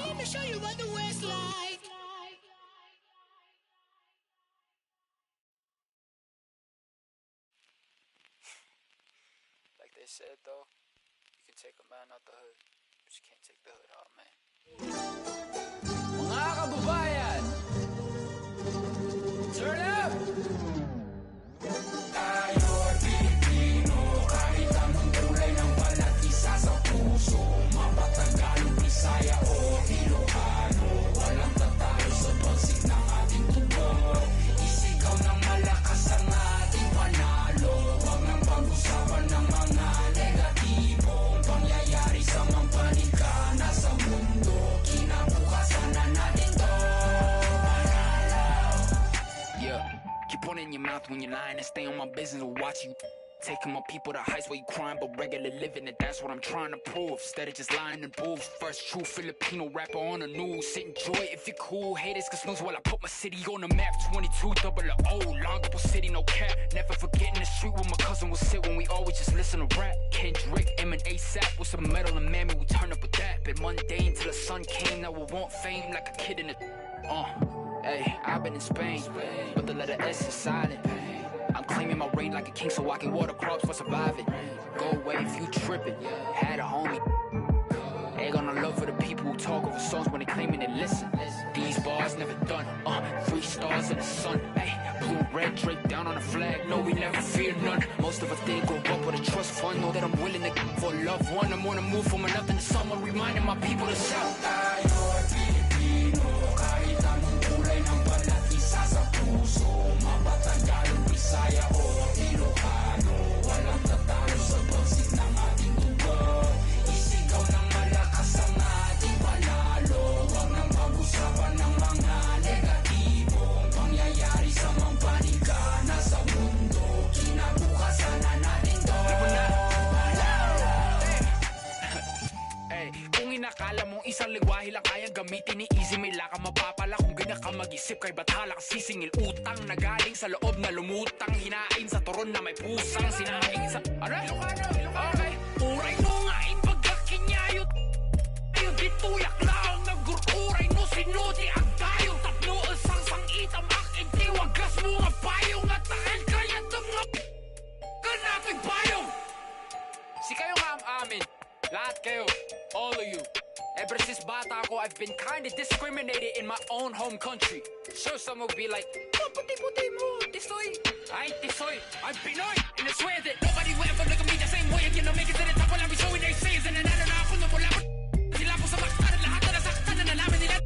Let me show you what the West like. Like they said though, you can take a man out the hood, but you can't take the hood out, man. Mga kababayan, turn up! Tayo'y Pilipino, kahit anong kulay ng balat, isa sa puso. Mapatagalog, Bisaya o Ilocano, walang tatalo sa bagsik ng ating tubo. Isigaw ng malakas ang ating panalo. Huwag nang pag-usapan ng mga negatibong pangyayari sa mampanika na sa mundo. Kinabukasan na natin to panalo. Yeah, keep one in your mouth when you're lying and stay on my business and watch you. Taking my people to heights where you crying, but regular living, and that's what I'm trying to prove. Instead of just lying and booze. First true Filipino rapper on the news. Enjoy if you're cool. Haters can snooze while I put my city on the map. 2200, Longo City, no cap. Never forgetting the street where my cousin would sit when we always just listen to rap. Kendrick, M and ASAP with some metal and mammy, we turn up with that. Been mundane till the sun came, now we want fame like a kid in the. Hey, I've been in Spain, but the letter S is silent. I'm claiming my reign like a king so I can water crops for surviving. Go away if you trippin', had a homie. Ain't gonna love for the people who talk over songs when they claiming they listen. These bars never done, 3 stars in the sun. Hey, blue, red, draped down on the flag, no we never fear none. Most of us didn't grow up with a trust fund, know that I'm willing to for a loved one. I'm on the move from nothing to someone, reminding my people to shout. Tayo'y Pilipino, kahit anong kulay ng balat, isa sa puso. Mapatagalog, Bisaya o Ilocano, walang tatalo sa bagsik ng ating tubo. Isigaw ng malakas ang ating panalo. Huwag nang pag-usapan ng mga negatibong pangyayari sa mampanika na sa mundo. Kinabukasan na natin to. Hey, kung inakala mo kung isang lingwahe lang kayang gamitin ni easy, may laka mapapala kung ganyan ka mag-isip, kay bathala ka sisingil utang na galing sa loob na lumutang, hinain sa turon na may pusang sinaing sa ano? Okay, uray mo nga ipagkakinyayot ayo dituyak lang nagururay no sinuti ang tayo tatlo sang itam aking tiwagas mo nga payong at takil kaya mga kanapig payong si kayo nga amin lahat kayo, all of you. Ever since bata ako, I've been kinda discriminated in my own home country. Sure, some will be like, oh, puti-puti mo, tisoy. I ain't tisoy, I'm Pinoy. And I swear that nobody will ever look at me the same way. And you know, make it to the top while I'm showing their sins. And nanalo na ako nung wala ko. Sila ko sa maktan, lahat na nasaktan na nalaman nila.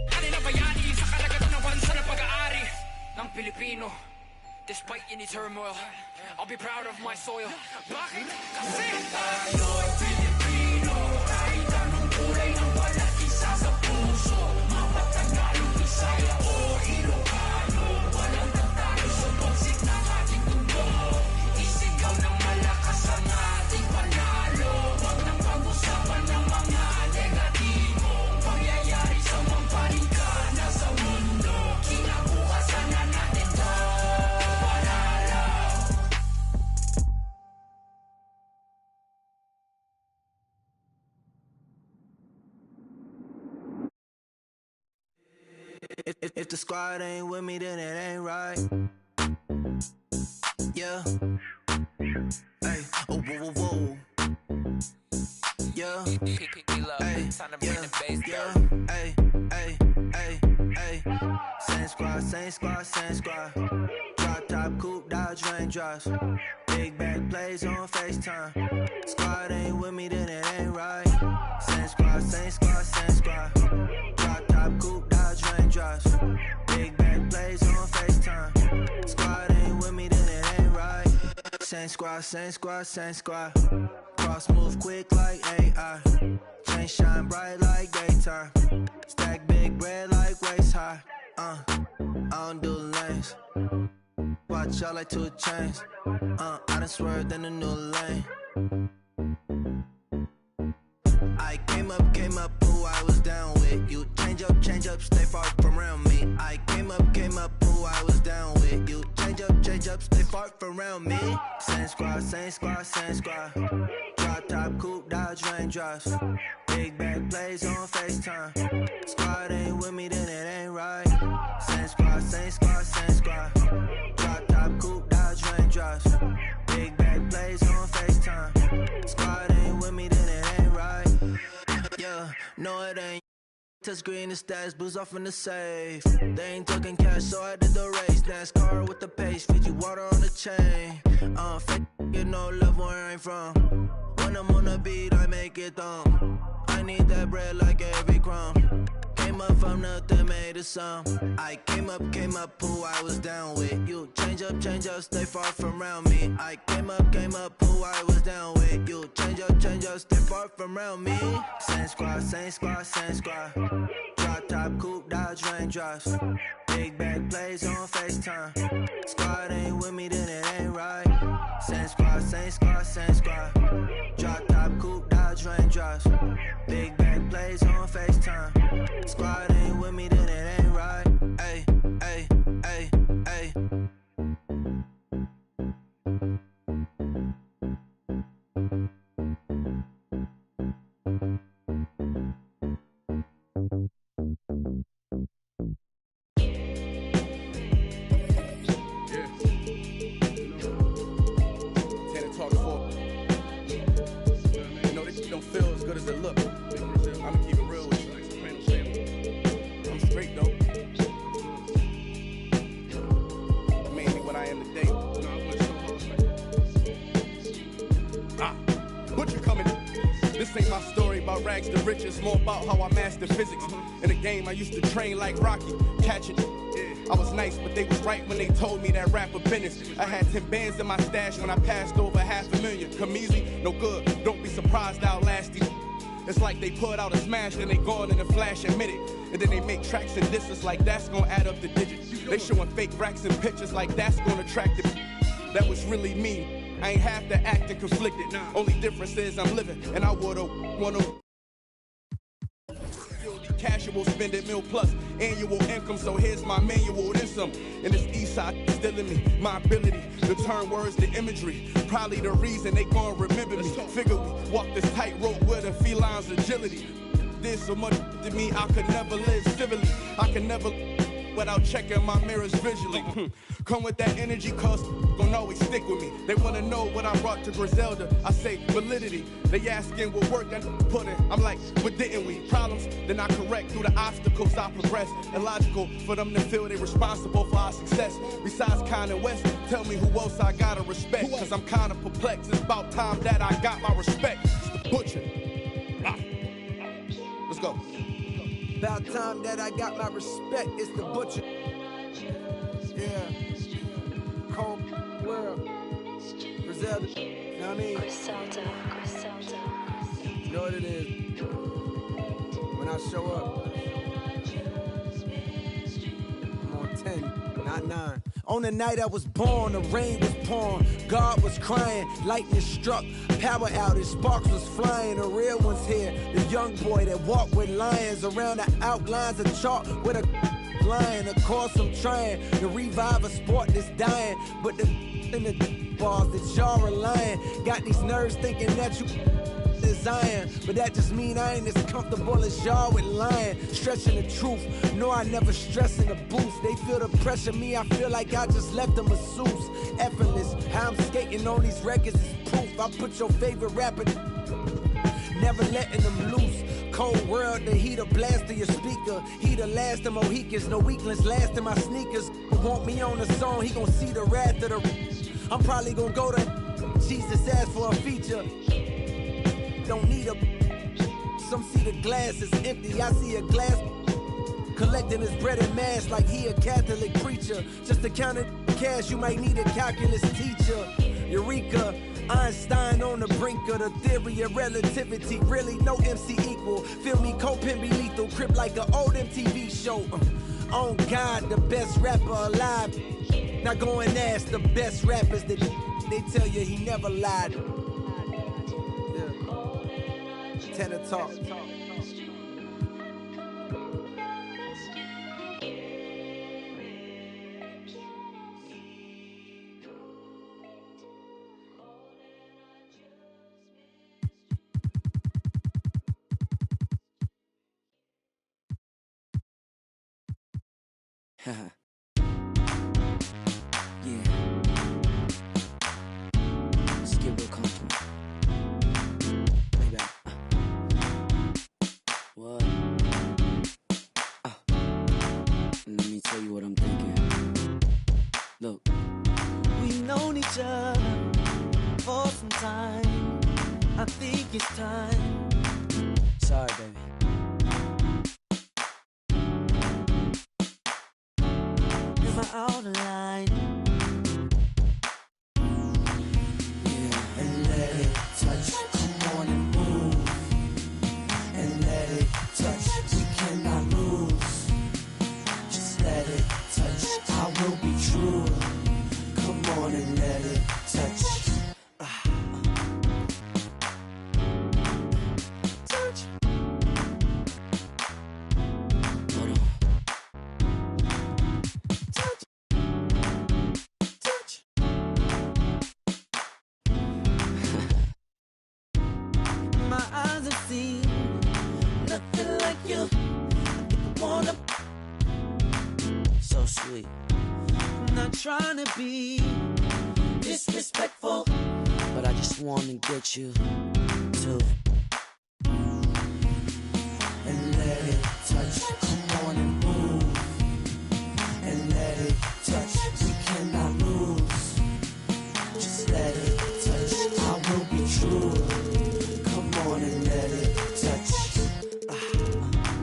Kanila bayani sa karagatan ng bansa na pag-aari ng Pilipino. Despite any turmoil, I'll be proud of my soil. Bakit? Kasi tayo'y Pilipino. Kahit anong kulay ng balat, isa sa puso. Mapatagalong Bisaya o Ilocano. Walang tatalo sa bagsik ng ating mundo. Isigaw ng malakas ang ating panalo. Huwag nang pag-usapan ng mga negatibo. Pangyayari sa mamparingkana sa mundo. Kinabukasan na natin to. If the squad ain't with me, then it ain't right. Yeah. Hey, oh, whoa, whoa, whoa. Yeah. Hey, yeah. Hey, hey, hey, hey. Same squad, same squad, same squad. Drop top, coupe, Dodge raindrops. Big back plays on FaceTime. Squad ain't with me, then it ain't right. Same squad, same squad, same squad. Drop top, coupe, Dodge raindrops. Big back plays on FaceTime. Squad ain't with me, then it ain't right. Same squad, same squad, same squad. Cross move quick like AI. Chain shine bright like daytime. Stack big bread like waist high. I don't do lanes. Watch out like 2 chains. I done swerved in a new lane. I came up, who I was down with. You change up, stay far from around me. I came up, who I was down with. You change up, stay far from around me. Same squad, same squad, same squad. Drop top, coupe, Dodge raindrops. Big back plays on FaceTime. Squad ain't with me, then it ain't right. Same squad, same squad, same squad. Drop top, coupe, Dodge raindrops. Big back plays on FaceTime. Squad ain't with me, then it ain't right. Yeah, no it ain't. Touch green, the stats, booze off in the safe. They ain't talking cash, so I did the race. NASCAR with the pace, feed you water on the chain. Fake, you know love where I'm from. When I'm on the beat, I make it thumb. I need that bread like every crumb. Came up from nothing, made a sum. I came up, who I was down with. You change up, stay far from around me. I came up, who I was down with. You change up, stay far from around me. Same squad, same squad, same squad. Drop top, coupe, Dodge raindrops. Big back plays on FaceTime. Squad ain't with me, then it ain't right. Same squad, same squad, same squad. Drop top, coupe, Dodge raindrops. Big back plays on FaceTime. Squad ain't with me, then it ain't right. Ay, ay, ay, ay. Feel as good as it look. I'ma keep it real with you. I'm straight though. Made me what I am today. What you coming? This ain't my story about rags to riches, more about how I mastered physics. In the game, I used to train like Rocky, catch it. I was nice, but they was right when they told me that rapper business. I had 10 bands in my stash when I passed over $500,000. Come easy, no good. Don't be surprised I'll last you. It's like they put out a smash, then they gone in a flash and minute. And then they make tracks and distance like that's gonna add up the digits. They showing fake racks and pictures like that's gonna attract it. That was really me. I ain't have to act and conflicted. Only difference is I'm living, and I wanna. casual, spend it mil plus annual income. So here's my manual, then some. And this east side still in me, my ability to turn words to imagery. Probably the reason they gon' remember me. Figure we walk this tightrope with a feline's agility. There's so much to me, I could never live civilly. I can never without checking my mirrors visually. Come with that energy, cause gon' always stick with me. They wanna know what I brought to Griselda. I say validity. They asking what work I put in. I'm like, but didn't we? Problems, then I correct through the obstacles I progress. Illogical for them to feel they responsible for our success. Besides Kanye West, tell me who else I gotta respect. Cause I'm kinda perplexed. It's about time that I got my respect. It's the Butcher. Let's go. About time that I got my respect. It's the Butcher. Yeah. Cold world. Griselda. You know what I mean? Griselda. You know what it is. When I show up, I'm on 10, not 9. On the night I was born, the rain was pouring, God was crying, lightning struck, power outage, sparks was flying, the real one's here, the young boy that walked with lions around the outlines of chalk with a lion. Of course I'm trying to revive a sport that's dying, but the in the bars that y'all relying got these nerves thinking that you is iron, but that just mean I ain't as comfortable as y'all with lying, stretching the truth. No, I never stress in the booth. They feel the pressure, me, I feel like I just left a masseuse. Effortless, how I'm skating on these records is proof. I put your favorite rapper, never letting them loose. Cold world, the heat of blast to your speaker. He the last of Mohicans, no weaklings last in my sneakers. Want me on the song, he gon' see the wrath of the. I'm probably gon' go to Jesus ask for a feature. Don't need a. Some see the glass is empty. I see a glass collecting his bread and mass like he a Catholic preacher. Just to count it cash, you might need a calculus teacher. Eureka, Einstein on the brink of the theory of relativity. Really, no MC equal. Feel me, co-pin be lethal. Crip like an old MTV show. On God, the best rapper alive. Now go and ask the best rappers that they tell you he never lied. Tenor talk. Yeah. Let's get real comfortable. Maybe what? Let me tell you what I'm thinking. Look. We've known each other for some time. I think it's time. Sorry, baby. Am I out of line? Yeah, and let it touch. Come on and move. And let it touch. We cannot lose. Just let it touch. I will be true. Come on and let it touch. Touch. Hold on. Touch. Touch. My eyes have seen nothing like you. I wanna. So sweet. Not trying to be disrespectful, but I just want to get you to. And let it touch. Come on and move. And let it touch. We cannot lose. Just let it touch. I will be true. Come on and let it touch.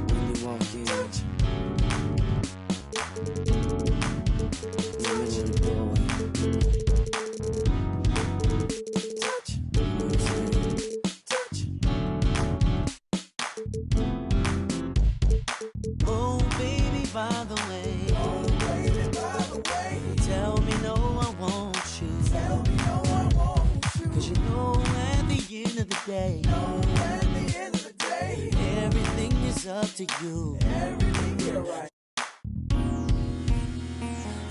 When you walk in, you're in the doorway. Touch. You know what I'm saying? Touch. oh baby, by the way. Oh baby, by the way. Tell me no, I want you. Tell me no, I want you. 'Cause you know at the end of the day. Everything is up to you. Everything you're right.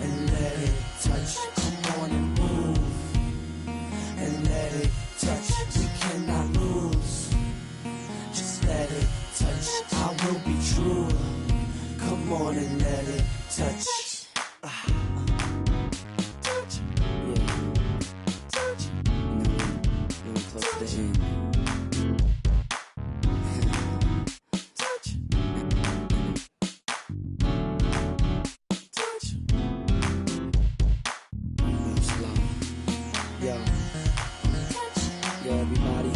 And let it touch. Come on and move. And let it touch. We cannot lose. Just let it touch. I will be true. Come on and let it touch. Everybody,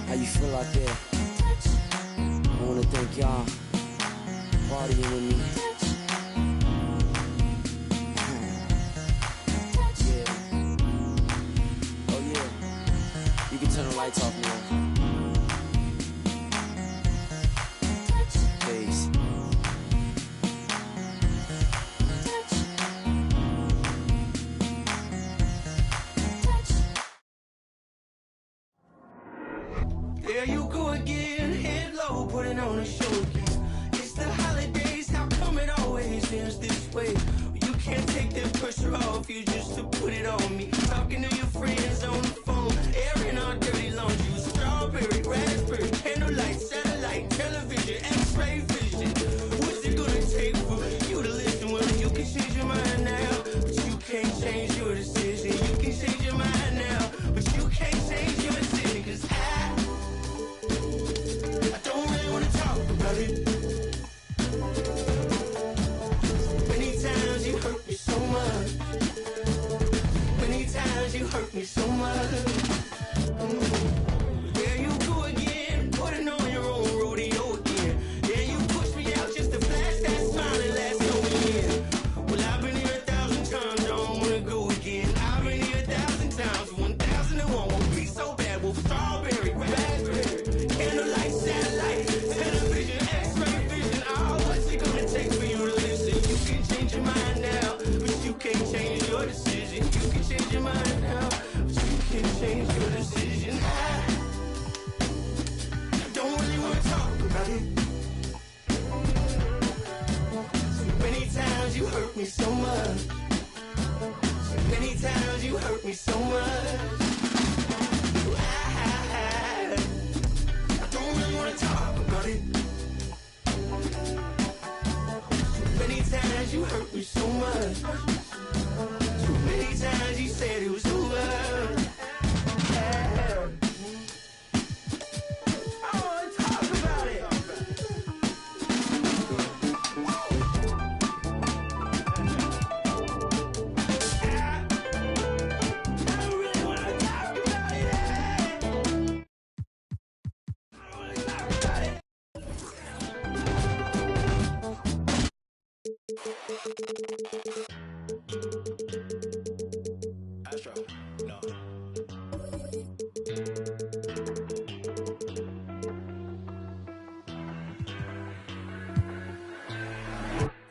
how you feel out there? I wanna thank y'all partying with me. Yeah. Oh yeah. You can turn the lights off now. Peace. There you go again, head low, putting on a show again. It's the holidays, how come it always ends this way? You can't take that pressure off you just to put it on me. Talking to your friends on the phone, airing our dirty laundry. Strawberry, raspberry, candlelight, satellite, television, x-ray vision. What's it gonna take for you to listen? Well, you can change your mind now, but you can't change your decision. You can change your mind now, but you can't change your decision. Cause I don't really wanna talk about it. Many times you hurt me so much. Many times you hurt me so much. There you go again, putting on your own rodeo again. Yeah, you pushed me out just to flash that smile and last over here. Well, I've been here 1,000 times, I don't wanna go again. I've been here 1,000 times, 1,001 won't be so bad. Well, strawberry, raspberry, candlelight, satellite, television, x-ray vision. Oh, what's it gonna take for you to listen? You can change your mind now, but you can't change your decision. You can change your mind now, but you can't change your decision. I don't really wanna talk about it. So many times you hurt me so much. So many times you hurt me so much. I don't really wanna talk about it. So many times you hurt me so much. So many times you said it was over. I wanna talk about it. I don't really wanna talk about it. Astro, no.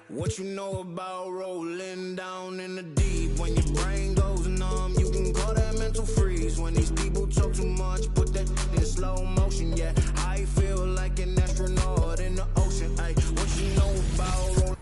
What you know about rolling down in the deep? When your brain goes numb, you can call that mental freeze. When these people talk too much, put that in slow motion. Yeah, I feel like an astronaut in the ocean. Ay, what you know about rolling?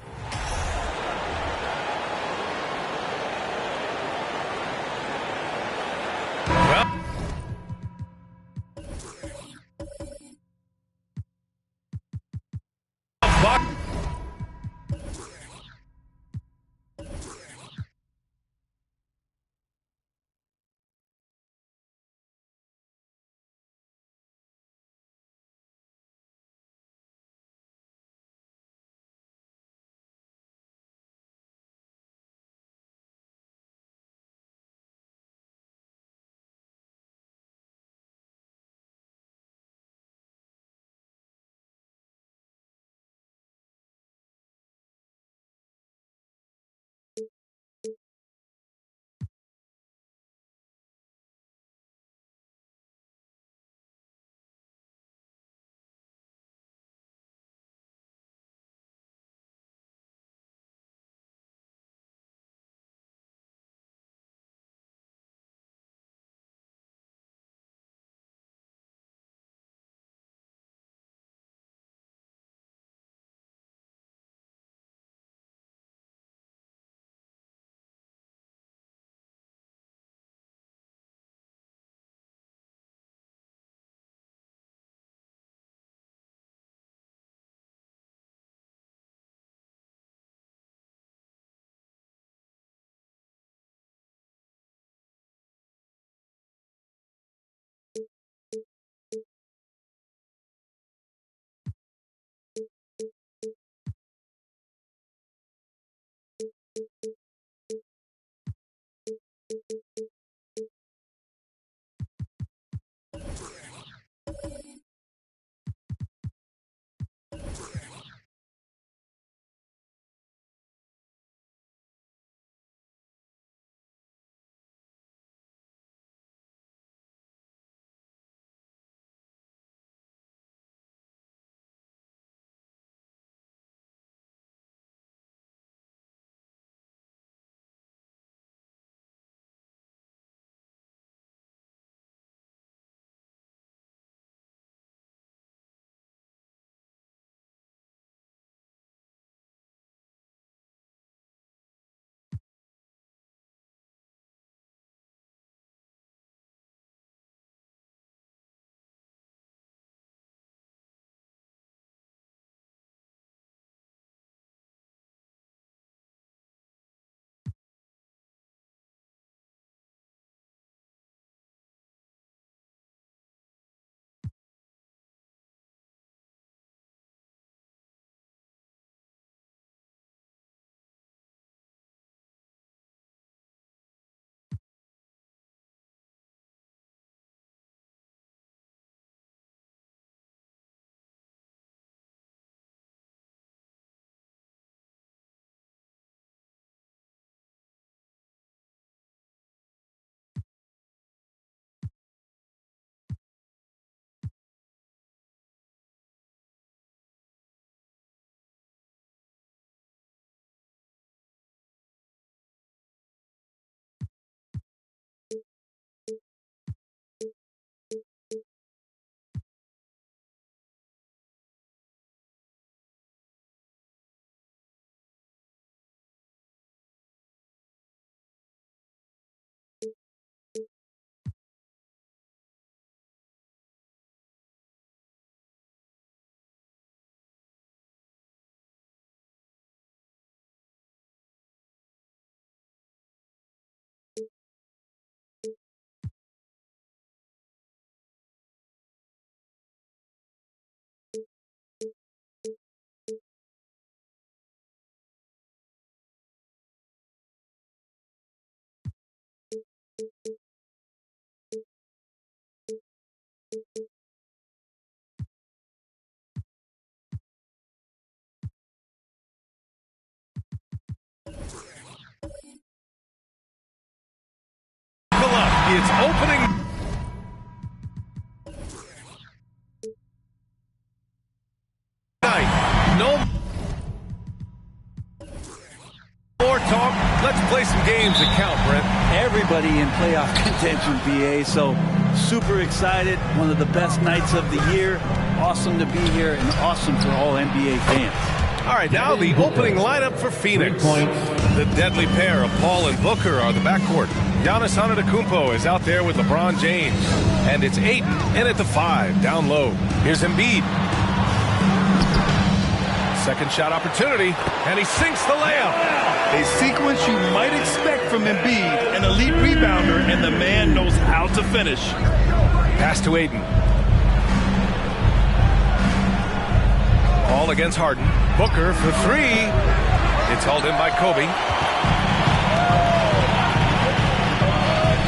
Let's play some games that count, Brent. Everybody in playoff contention, BA, so super excited. One of the best nights of the year. Awesome to be here and awesome for all NBA fans. All right, now the opening lineup for Phoenix. The deadly pair of Paul and Booker are the backcourt. Giannis Antetokounmpo is out there with LeBron James. And it's Ayton in at the 5, down low. Here's Embiid. Second shot opportunity, and he sinks the layup. A sequence you might expect from Embiid, an elite rebounder, and the man knows how to finish. Pass to Ayton. Ball against Harden. Booker for 3. It's hauled in by Kobe.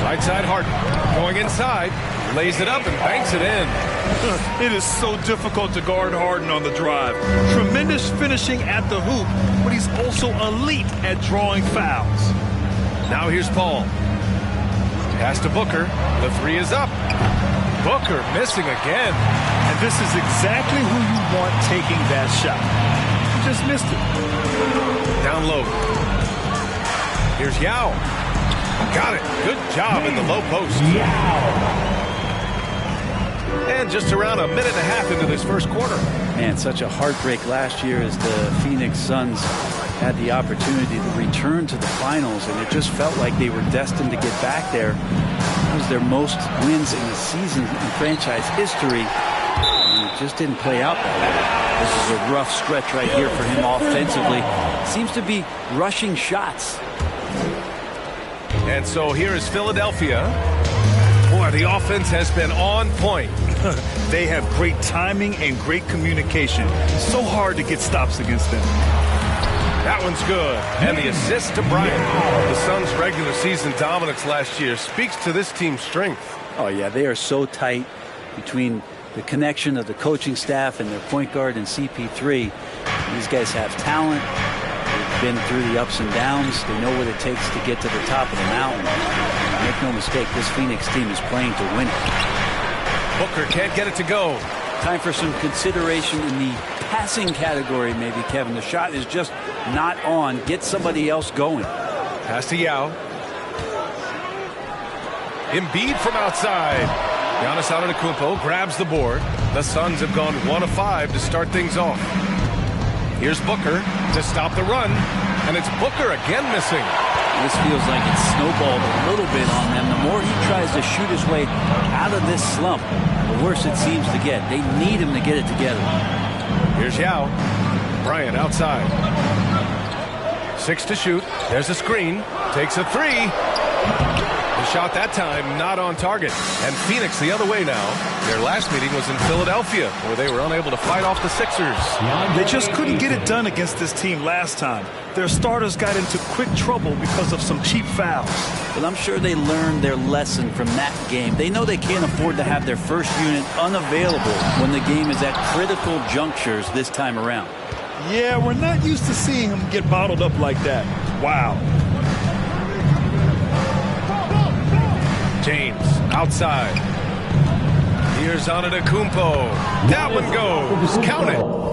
Right side Harden. Going inside. Lays it up and banks it in. It is so difficult to guard Harden on the drive. Tremendous finishing at the hoop, but he's also elite at drawing fouls. Now here's Paul. Pass to Booker. The 3 is up. Booker missing again. And this is exactly who you want taking that shot. He just missed it. Down low. Here's Yao. Got it. Good job in the low post. And just around a minute and a half into this first quarter. Man, such a heartbreak last year as the Phoenix Suns had the opportunity to return to the finals, and it just felt like they were destined to get back there. It was their most wins in the season in franchise history, and it just didn't play out that way. This is a rough stretch right here for him offensively. Seems to be rushing shots. And so here is Philadelphia. Boy, the offense has been on point. They have great timing and great communication. So hard to get stops against them. That one's good. And the assist to Bryant. The Suns' regular season dominance last year speaks to this team's strength. Oh, yeah, they are so tight between the connection of the coaching staff and their point guard and CP3. These guys have talent. They've been through the ups and downs. They know what it takes to get to the top of the mountain. Make no mistake, this Phoenix team is playing to win. Booker can't get it to go. Time for some consideration in the passing category, maybe, Kevin. The shot is just not on. Get somebody else going. Pass to Yao. Embiid from outside. Giannis Antetokounmpo grabs the board. The Suns have gone 1 of 5 to start things off. Here's Booker to stop the run. And it's Booker again missing. This feels like it's snowballed a little bit on them. The more he tries to shoot his way out of this slump, the worse it seems to get. They need him to get it together. Here's Yao. Bryant outside. 6 to shoot. There's a screen. Takes a 3. The shot that time not on target. And Phoenix the other way now. Their last meeting was in Philadelphia, where they were unable to fight off the Sixers. They just couldn't get it done against this team last time. Their starters got into quick trouble because of some cheap fouls. But I'm sure they learned their lesson from that game. They know they can't afford to have their first unit unavailable when the game is at critical junctures this time around. Yeah, we're not used to seeing him get bottled up like that. Wow. James outside. Here's Antetokounmpo. That one goes. Count it.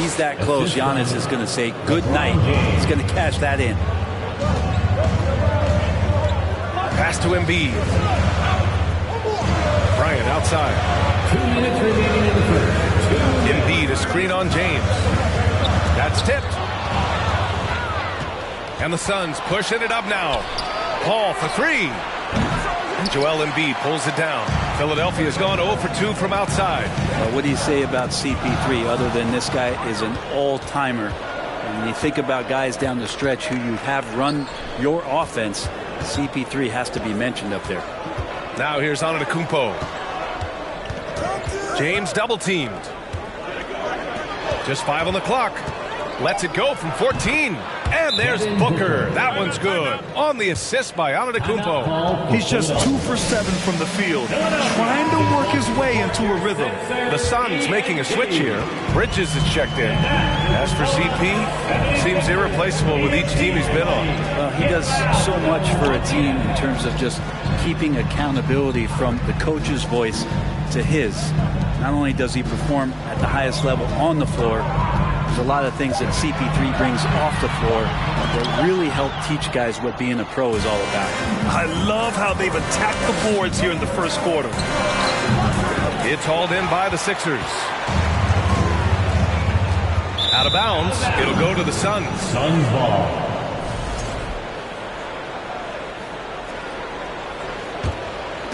he's that close, Giannis is going to say good night. He's going to cash that in. Pass to Embiid. Bryant outside. 2 minutes remaining in the first. Embiid, a screen on James. That's tipped. And the Suns pushing it up now. Paul for three. And Joel Embiid pulls it down. Philadelphia's gone 0 for 2 from outside. What do you say about CP3 other than this guy is an all-timer? And when you think about guys down the stretch who you have run your offense, CP3 has to be mentioned up there. Now here's Antetokounmpo. James double teamed. Just 5 on the clock. Lets it go from 14. And there's Booker. That one's good. On the assist by Antetokounmpo. He's just 2 for 7 from the field, trying to work his way into a rhythm. The Suns making a switch here. Bridges is checked in. As for CP, seems irreplaceable with each team he's been on. Well, he does so much for a team in terms of just keeping accountability from the coach's voice to his. Not only does he perform at the highest level on the floor, there's a lot of things that CP3 brings off the floor that really help teach guys what being a pro is all about. I love how they've attacked the boards here in the first quarter. It's hauled in by the Sixers. Out of bounds. It'll go to the Suns. Suns ball.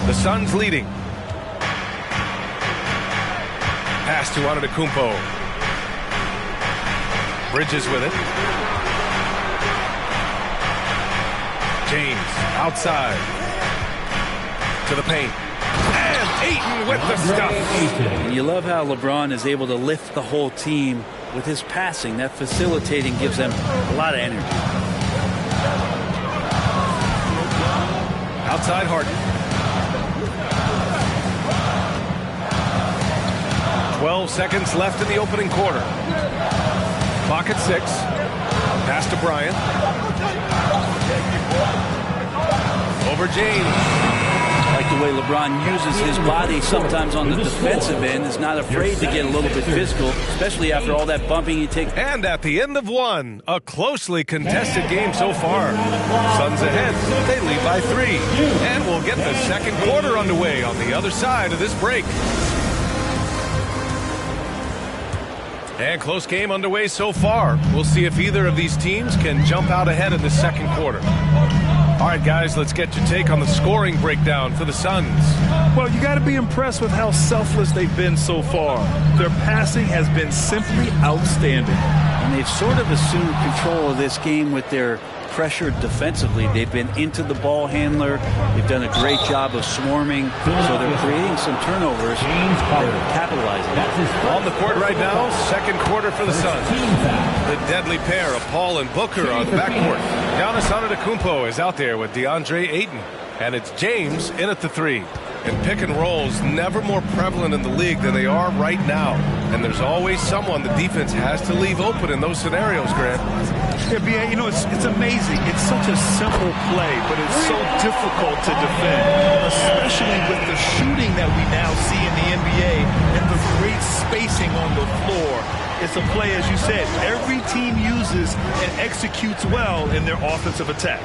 The Suns leading. Pass to Antetokounmpo. Bridges with it. James outside. To the paint. And Ayton with the stuff. And you love how LeBron is able to lift the whole team with his passing. That facilitating gives them a lot of energy. Outside Harden. 12 seconds left in the opening quarter. Clock at 6. Pass to Bryant. Over James. I like the way LeBron uses his body sometimes on the defensive end. Is not afraid to get a little bit physical, especially after all that bumping he takes. And at the end of one, a closely contested game so far. Suns ahead. They lead by 3. And we'll get the second quarter underway on the other side of this break. And close game underway so far. We'll see if either of these teams can jump out ahead in the second quarter. All right, guys, let's get your take on the scoring breakdown for the Suns. Well, you got to be impressed with how selfless they've been so far. Their passing has been simply outstanding. And they've sort of assumed control of this game with their pressure defensively. They've been into the ball handler. They've done a great job of swarming. So they're creating some turnovers. They're capitalizing. On the court right now, second quarter for the Suns. The deadly pair of Paul and Booker on the backcourt. Giannis Antetokounmpo is out there with DeAndre Ayton. And it's James in at the 3. And pick and rolls never more prevalent in the league than they are right now. And there's always someone the defense has to leave open in those scenarios, Grant. Yeah, B.A., you know, it's amazing. It's such a simple play, but it's so difficult to defend, especially with the shooting that we now see in the NBA and the great spacing on the floor. It's a play, as you said, every team uses and executes well in their offensive attack.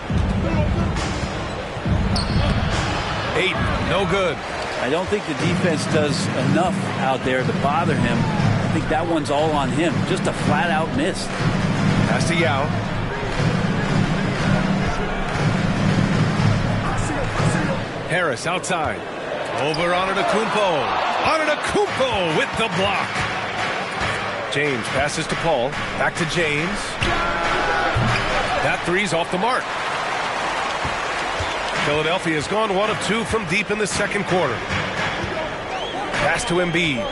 Ayton, no good. I don't think the defense does enough out there to bother him. I think that one's all on him. Just a flat-out miss. Pass to Yao. Harris outside. Over Antetokounmpo. Antetokounmpo with the block. James passes to Paul. Back to James. That three's off the mark. Philadelphia has gone 1 of 2 from deep in the second quarter. Pass to Embiid.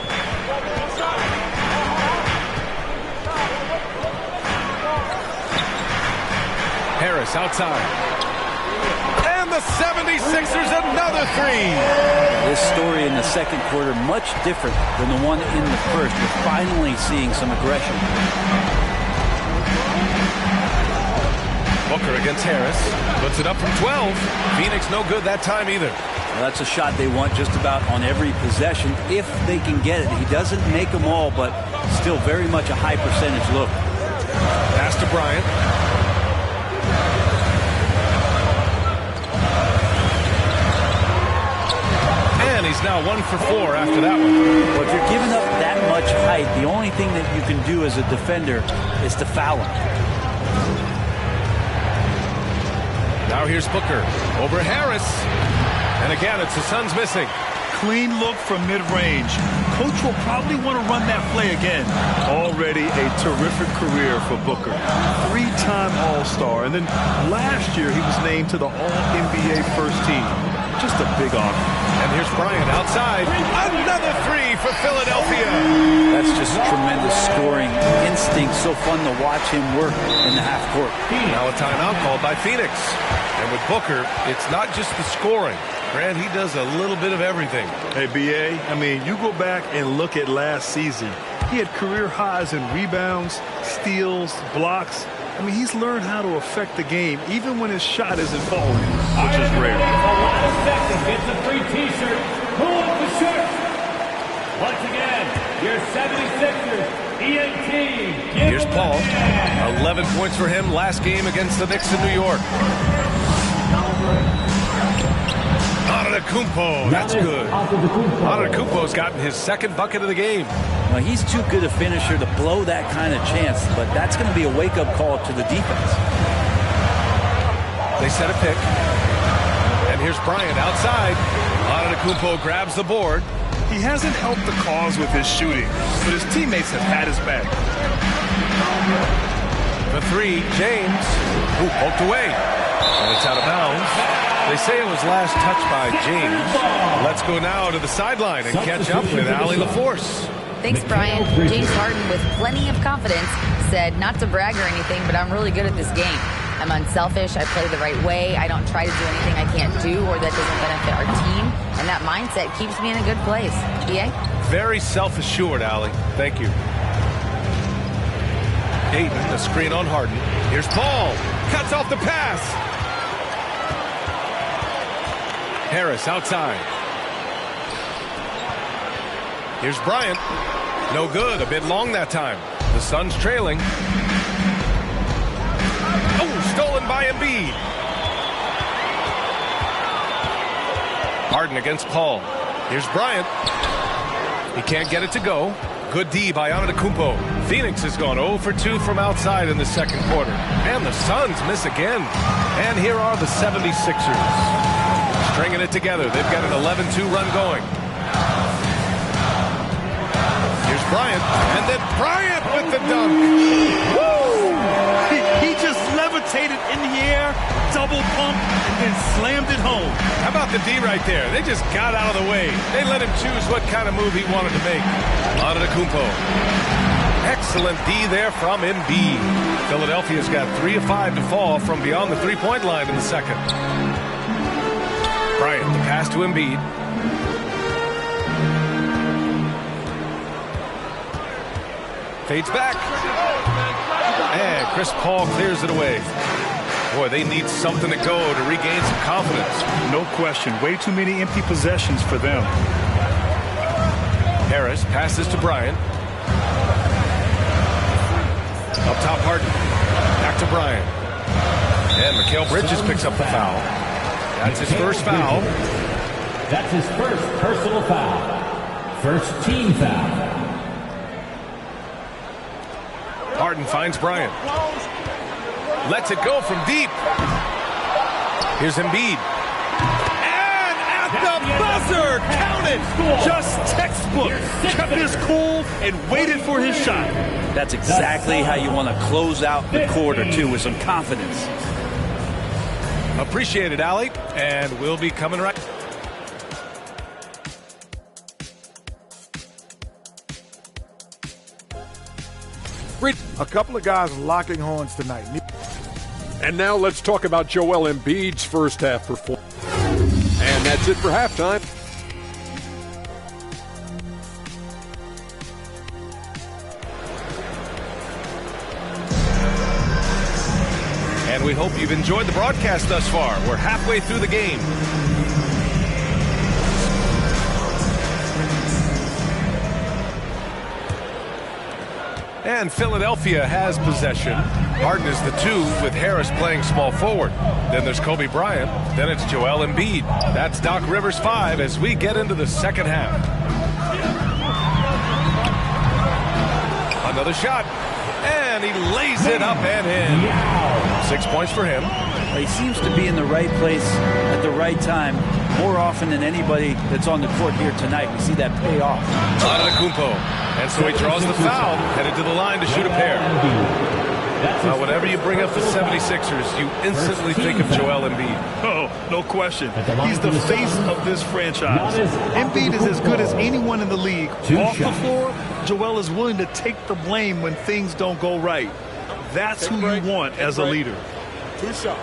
Harris outside. And the 76ers another 3. This story in the second quarter much different than the one in the first. We're finally seeing some aggression. Booker against Harris. Puts it up from 12. Phoenix no good that time either. Well, that's a shot they want just about on every possession if they can get it. He doesn't make them all, but still very much a high percentage look. Pass to Bryant. And he's now 1 for 4 after that one. Well, if you're giving up that much height, the only thing that you can do as a defender is to foul him. Now here's Booker over Harris. And again, it's the Suns missing. Clean look from mid-range. Coach will probably want to run that play again. Already a terrific career for Booker. 3-time All-Star. And then last year he was named to the All-NBA first team. Just a big honor. And here's Bryant outside. Another 3 for Philadelphia. That's just tremendous scoring instinct. So fun to watch him work in the half court. Now a timeout called by Phoenix. And with Booker, it's not just the scoring. Grant, he does a little bit of everything. Hey, B.A., I mean, you go back and look at last season. He had career highs in rebounds, steals, blocks. I mean, he's learned how to affect the game, even when his shot isn't falling, which is rare. A lot of seconds gets a free T-shirt. Who wants the shirt? Once again, your 76ers, ENT. Here's Paul. 11 points for him last game against the Knicks in New York. Antetokounmpo, that's good. Antetokounmpo's gotten his second bucket of the game. Well, he's too good a finisher to blow that kind of chance, but that's going to be a wake-up call to the defense. They set a pick. And here's Bryant outside. Antetokounmpo grabs the board. He hasn't helped the cause with his shooting, but his teammates have had his back. The 3, James, who poked away. And it's out of bounds. They say it was last touched by James. Let's go now to the sideline and catch up with Allie LaForce. Thanks, Brian. James Harden, with plenty of confidence, said not to brag or anything, but I'm really good at this game. I'm unselfish. I play the right way. I don't try to do anything I can't do or that doesn't benefit our team. And that mindset keeps me in a good place. BA? Very self-assured, Allie. Thank you. Ayton, the screen on Harden. Here's Paul. Cuts off the pass. Harris outside. Here's Bryant. No good. A bit long that time. The Suns trailing. Oh, stolen by Embiid. Harden against Paul. Here's Bryant. He can't get it to go. Good D by Antetokounmpo. Phoenix has gone 0 for 2 from outside in the second quarter. And the Suns miss again. And here are the 76ers. Stringing it together. They've got an 11-2 run going. Here's Bryant. And then Bryant with the dunk. Woo! He just levitated in the air, double pump, and then slammed it home. How about the D right there? They just got out of the way. They let him choose what kind of move he wanted to make. Antetokounmpo. Excellent D there from Embiid. Philadelphia's got 3 of 5 to fall from beyond the three-point line in the second. Bryant, the pass to Embiid. Fades back. And Chris Paul clears it away. Boy, they need something to go to regain some confidence. No question. Way too many empty possessions for them. Harris passes to Bryant. Up top, Harden. Back to Bryant. And Mikal Bridges picks up the foul. That's his first foul. That's his first personal foul. First team foul. Harden finds Bryant. Lets it go from deep. Here's Embiid. And at the buzzer, count it. Just textbook. Kept his cool and waited for his shot. That's exactly how you want to close out the quarter, too, with some confidence. Appreciate it, Allie. And we'll be coming right. A couple of guys locking horns tonight. And now let's talk about Joel Embiid's first half performance. And that's it for halftime. And we hope you've enjoyed the broadcast thus far. We're halfway through the game. And Philadelphia has possession. Harden is the 2 with Harris playing small forward. Then there's Kobe Bryant. Then it's Joel Embiid. That's Doc Rivers 5 as we get into the second half. Another shot. And he lays it up and in. 6 points for him. He seems to be in the right place at the right time more often than anybody that's on the court here tonight. We see that pay off. Antetokounmpo. And so he draws the foul, headed to the line to shoot a pair. Well, whenever you bring up the 76ers, you instantly think of Joel Embiid. Oh, no question. He's the face of this franchise. Embiid is as good as anyone in the league. Off the floor, Joel is willing to take the blame when things don't go right. That's who you want as a leader. 2 shots.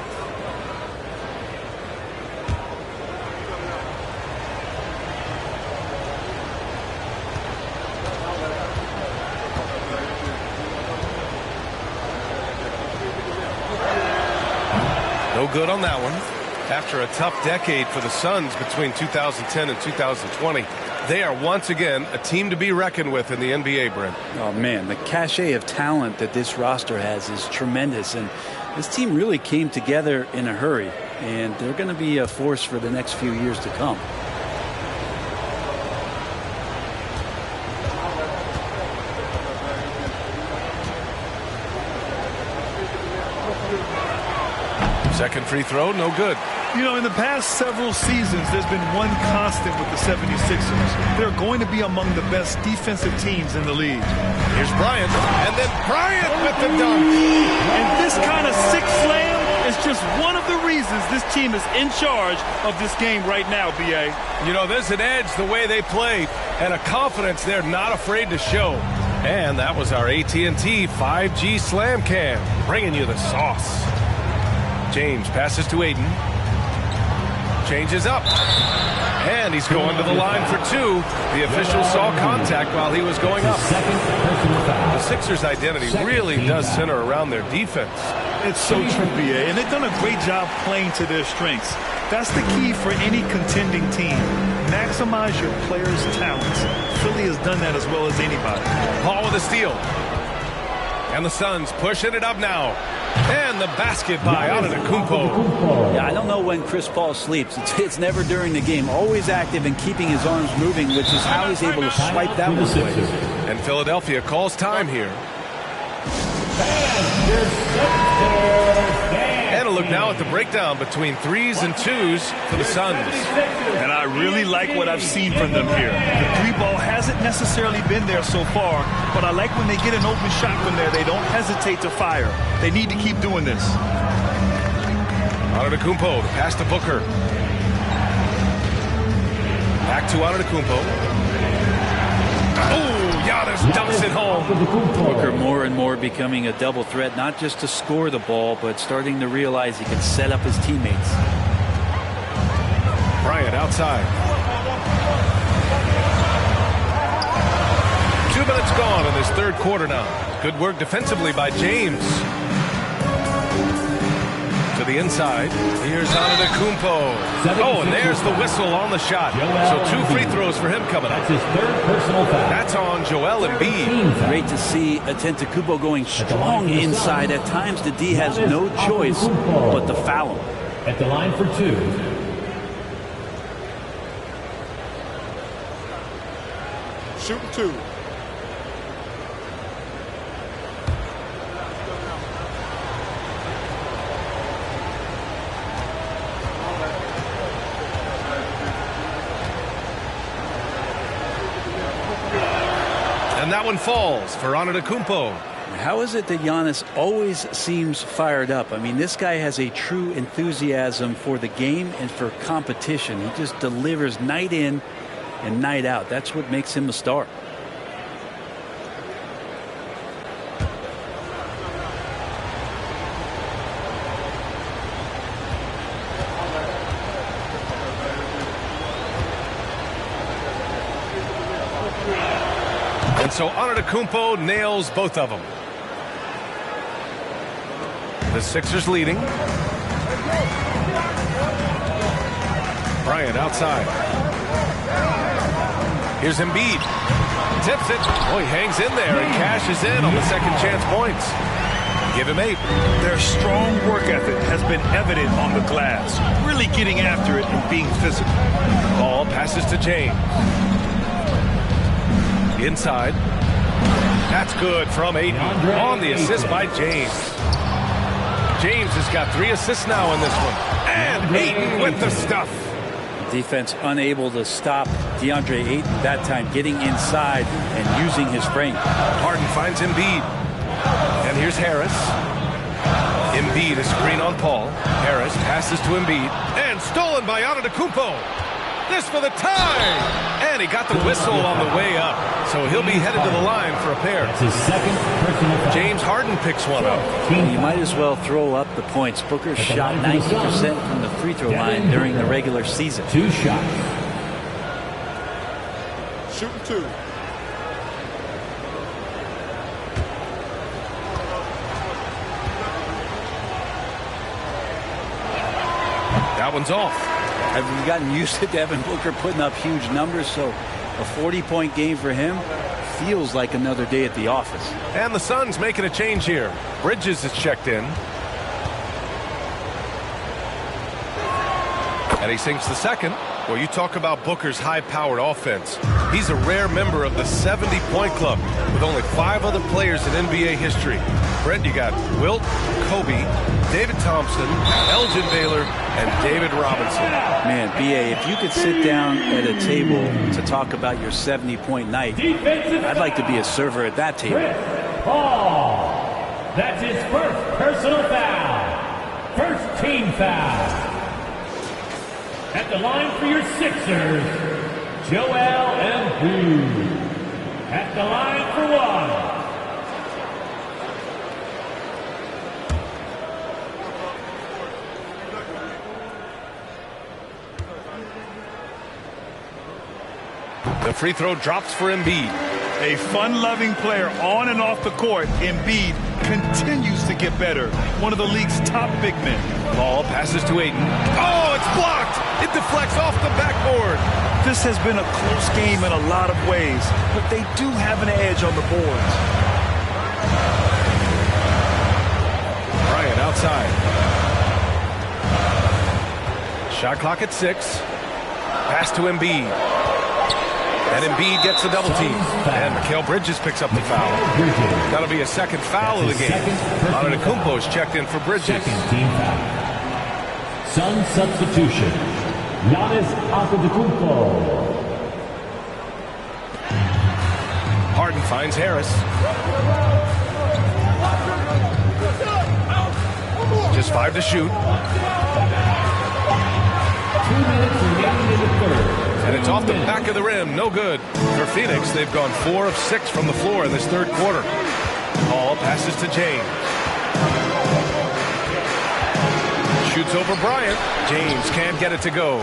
No good on that one. After a tough decade for the Suns between 2010 and 2020, they are once again a team to be reckoned with in the NBA, Brent. Oh, man, the cachet of talent that this roster has is tremendous. And this team really came together in a hurry. And they're going to be a force for the next few years to come. Second free throw, no good. You know, in the past several seasons, there's been one constant with the 76ers. They're going to be among the best defensive teams in the league. Here's Bryant, and then Bryant with the dunk. And this kind of sick slam is just one of the reasons this team is in charge of this game right now, B.A. You know, there's an edge the way they play, and a confidence they're not afraid to show. And that was our AT&T 5G Slam Cam, bringing you the sauce. James passes to Aiden. Changes up. And he's going to the line for 2. The official saw contact while he was going up. The Sixers' identity really does center around their defense. It's so true, B.A., and they've done a great job playing to their strengths. That's the key for any contending team. Maximize your players' talents. Philly has done that as well as anybody. Paul with a steal. And the Suns pushing it up now. And the basket by Antetokounmpo. Yeah, I don't know when Chris Paul sleeps. It's never during the game. Always active and keeping his arms moving, which is how he's able to swipe that one away. And Philadelphia calls time here. And a look now at the breakdown between 3s and 2s for the Suns. And I really like what I've seen from them here. The 3 ball hasn't necessarily been there so far, but I like when they get an open shot from there, they don't hesitate to fire. They need to keep doing this. Antetokounmpo, pass to Booker. Back to Antetokounmpo. Oh, Giannis dumps it home. Booker more and more becoming a double threat, not just to score the ball, but starting to realize he can set up his teammates. Bryant outside. 2 minutes gone in this third quarter now. Good work defensively by James. To the inside. Here's Antetokounmpo. Oh, and there's the whistle on the shot. So 2 free throws for him coming up. That's his 3rd personal foul. That's on Joel Embiid. Great to see Antetokounmpo going strong inside. At times the D has no choice but to foul him. At the line for 2. Shooting 2. And that one falls for Antetokounmpo. How is it that Giannis always seems fired up? I mean, this guy has a true enthusiasm for the game and for competition. He just delivers night in and night out. That's what makes him a star. And so Antetokounmpo nails both of them. The Sixers leading. Bryant outside. Here's Embiid. Tips it. Oh, he hangs in there and cashes in on the second chance points. Give him 8. Their strong work ethic has been evident on the glass, really getting after it and being physical. Ball passes to James. Inside. That's good from Ayton on the assist by James. James has got 3 assists now in this one. And Ayton with the stuff. Defense unable to stop DeAndre Ayton that time, getting inside and using his frame. Harden finds Embiid. And here's Harris. Embiid, a screen on Paul. Harris passes to Embiid. And stolen by Antetokounmpo. This for the tie! And he got the whistle on the way up. So he'll be headed to the line for a pair. That's his second personal foul. James Harden picks one up. You might as well throw up the points. Booker shot 90% from the free throw line during the regular season. 2 shots. Shooting 2. That one's off. Have you gotten used to Devin Booker putting up huge numbers? So a 40-point game for him feels like another day at the office. And the Suns making a change here. Bridges is checked in. And he sinks the second. Well, you talk about Booker's high-powered offense. He's a rare member of the 70-point club with only 5 other players in NBA history. Brent, you got Wilt, Kobe, David Thompson, Elgin Baylor, and David Robinson. Man, B.A., if you could sit down at a table to talk about your 70-point night, I'd like to be a server at that table. Paul. That's his first personal foul. First team foul. At the line for your Sixers, Joel Embiid. At the line for 1. The free throw drops for Embiid. A fun-loving player on and off the court, Embiid continues to get better. One of the league's top big men. Ball passes to Ayton. Oh, it's blocked! It deflects off the backboard. This has been a close game in a lot of ways, but they do have an edge on the boards. Bryant outside. Shot clock at 6. Pass to Embiid. And Embiid gets the double team. And Mikal Bridges picks up the foul. That'll be a second foul of the game. Antetokounmpo's checked in for Bridges. Second team foul. Sun substitution. Giannis Antetokounmpo. Harden finds Harris. Just 5 to shoot. 2 minutes remaining in the third. And it's off the back of the rim. No good. For Phoenix, they've gone 4 of 6 from the floor in this third quarter. Ball passes to James. Shoots over Bryant. James can't get it to go.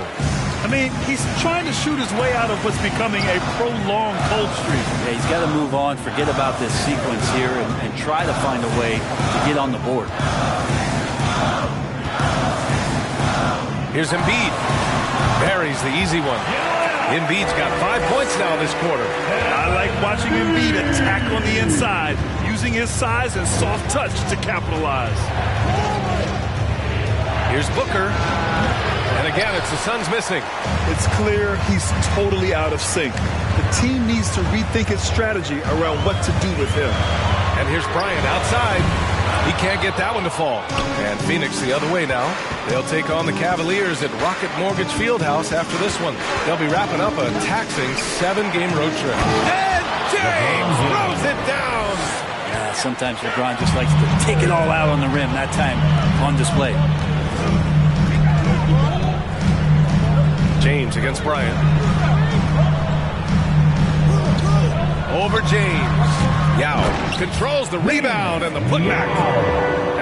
I mean, he's trying to shoot his way out of what's becoming a prolonged cold streak. Yeah, he's got to move on, forget about this sequence here, and try to find a way to get on the board. Here's Embiid. Buries the easy one. Embiid's got 5 points now this quarter. I like watching Embiid attack on the inside, using his size and soft touch to capitalize. Here's Booker. And again, it's the Suns missing. It's clear he's totally out of sync. The team needs to rethink its strategy around what to do with him. And here's Bryant outside. He can't get that one to fall. And Phoenix the other way now. They'll take on the Cavaliers at Rocket Mortgage Fieldhouse after this one. They'll be wrapping up a taxing 7-game road trip. And James throws it down. Yeah, sometimes LeBron just likes to take it all out on the rim. That time on display. James against Bryant. Over James. Yao controls the rebound and the putback.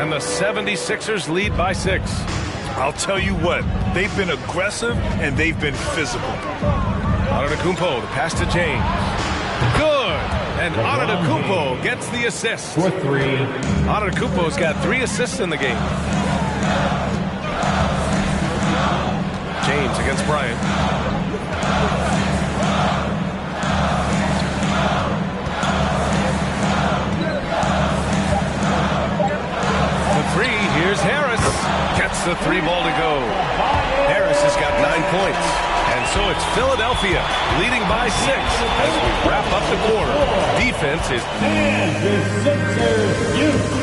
And the 76ers lead by 6. I'll tell you what, they've been aggressive and they've been physical. Antetokounmpo, the pass to James. Good! And Antetokounmpo gets the assist. For 3. Antetokounmpo's got 3 assists in the game. James against Bryant. gets the 3 ball to go. Harris has got 9 points. And so it's Philadelphia leading by 6 as we wrap up the quarter. Defense is...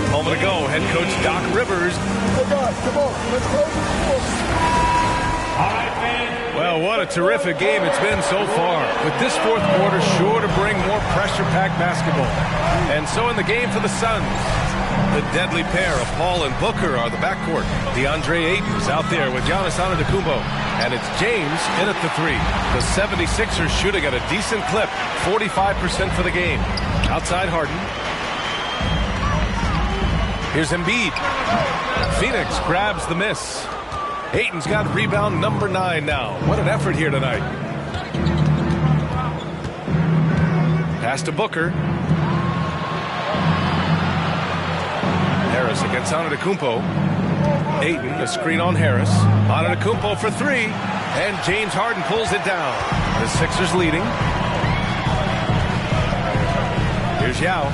A moment ago, head coach Doc Rivers. Come on, let's close it. Well, what a terrific game it's been so far. With this fourth quarter sure to bring more pressure-packed basketball. And so in the game for the Suns, the deadly pair of Paul and Booker are the backcourt. DeAndre Ayton's out there with Giannis Antetokounmpo. And it's James in at the 3. The 76ers shooting at a decent clip, 45% for the game. Outside Harden. Here's Embiid. Phoenix grabs the miss. Ayton's got rebound number 9 now. What an effort here tonight. Pass to Booker. Harris against Antetokounmpo. Ayton, a screen on Harris. Antetokounmpo for 3. And James Harden pulls it down. The Sixers leading. Here's Yao.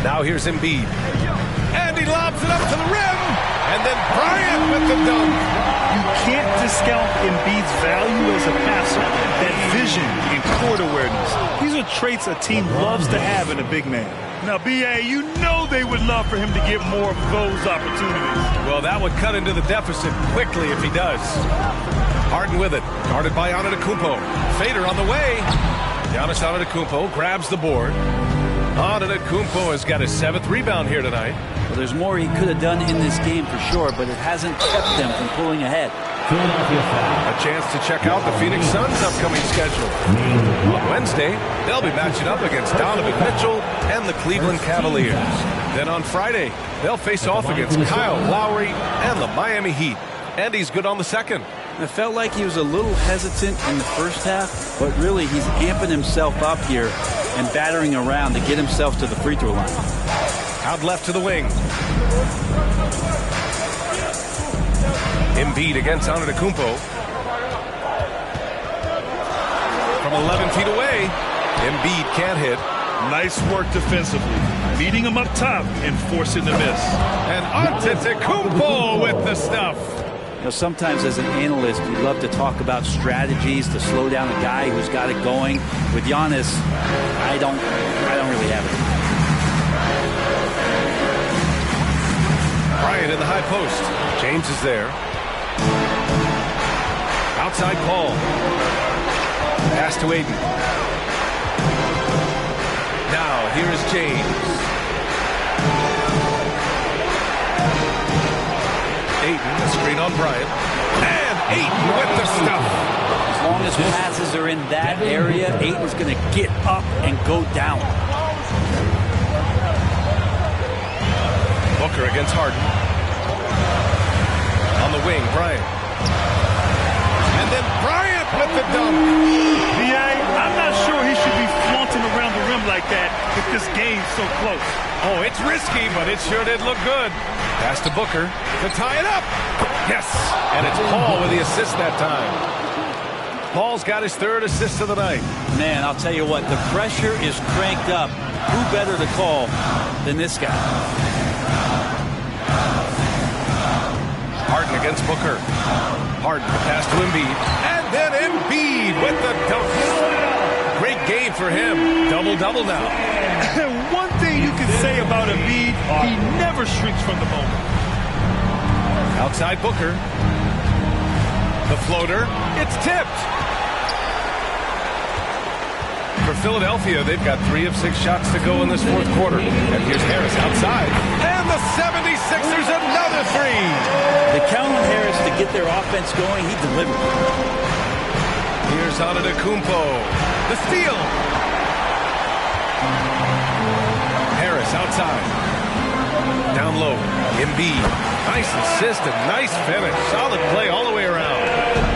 Now here's Embiid. And he lobs it up to the rim. And then Bryant with the dunk. You can't discount Embiid's value as a passer. That vision and court awareness. These are traits a team loves to have in a big man. Now, B.A., you know they would love for him to get more of those opportunities. Well, that would cut into the deficit quickly if he does. Harden with it. Guarded by Antetokounmpo. Fader on the way. Giannis Antetokounmpo grabs the board. Antetokounmpo has got his 7th rebound here tonight. Well, there's more he could have done in this game for sure, but it hasn't kept them from pulling ahead. A chance to check out the Phoenix Suns' upcoming schedule. On Wednesday, they'll be matching up against Donovan Mitchell and the Cleveland Cavaliers. Then on Friday, they'll face off against Kyle Lowry and the Miami Heat. And he's good on the 2nd. It felt like he was a little hesitant in the first half, but really he's amping himself up here and battering around to get himself to the free throw line. Out left to the wing. Embiid against Antetokounmpo. From 11 feet away, Embiid can't hit. Nice work defensively. Meeting him up top and forcing the miss. And Antetokounmpo with the stuff. You know, sometimes as an analyst, you love to talk about strategies to slow down a guy who's got it going. With Giannis, I don't really have it. Bryant in the high post. James is there. Outside Paul. Pass to Ayton. Now here is James. Ayton, a screen on Bryant. And Ayton with the stuff. As long as passes are in that area, Ayton's going to get up and go down. Booker against Harden. On the wing, Bryant. And then Bryant with the dunk. B.A., I'm not sure he should be flaunting around the rim like that if this game's so close. Oh, it's risky, but it sure did look good. Pass to Booker to tie it up. Yes, and it's Paul with the assist that time. Paul's got his 3rd assist of the night. Man, I'll tell you what, the pressure is cranked up. Who better to call than this guy? Harden against Booker. Harden, the pass to Embiid. And then Embiid with the dunk. Great game for him. Double-double now. One thing you can say about Embiid, he never shrinks from the moment. Outside Booker. The floater. It's tipped. For Philadelphia, they've got 3 of 6 shots to go in this fourth quarter. And here's Harris outside. And the 76ers another 3. They count on Harris to get their offense going. He delivered. Here's Antetokounmpo. The steal. Harris outside. Down low. Embiid. Nice assist and nice finish. Solid play all the way around.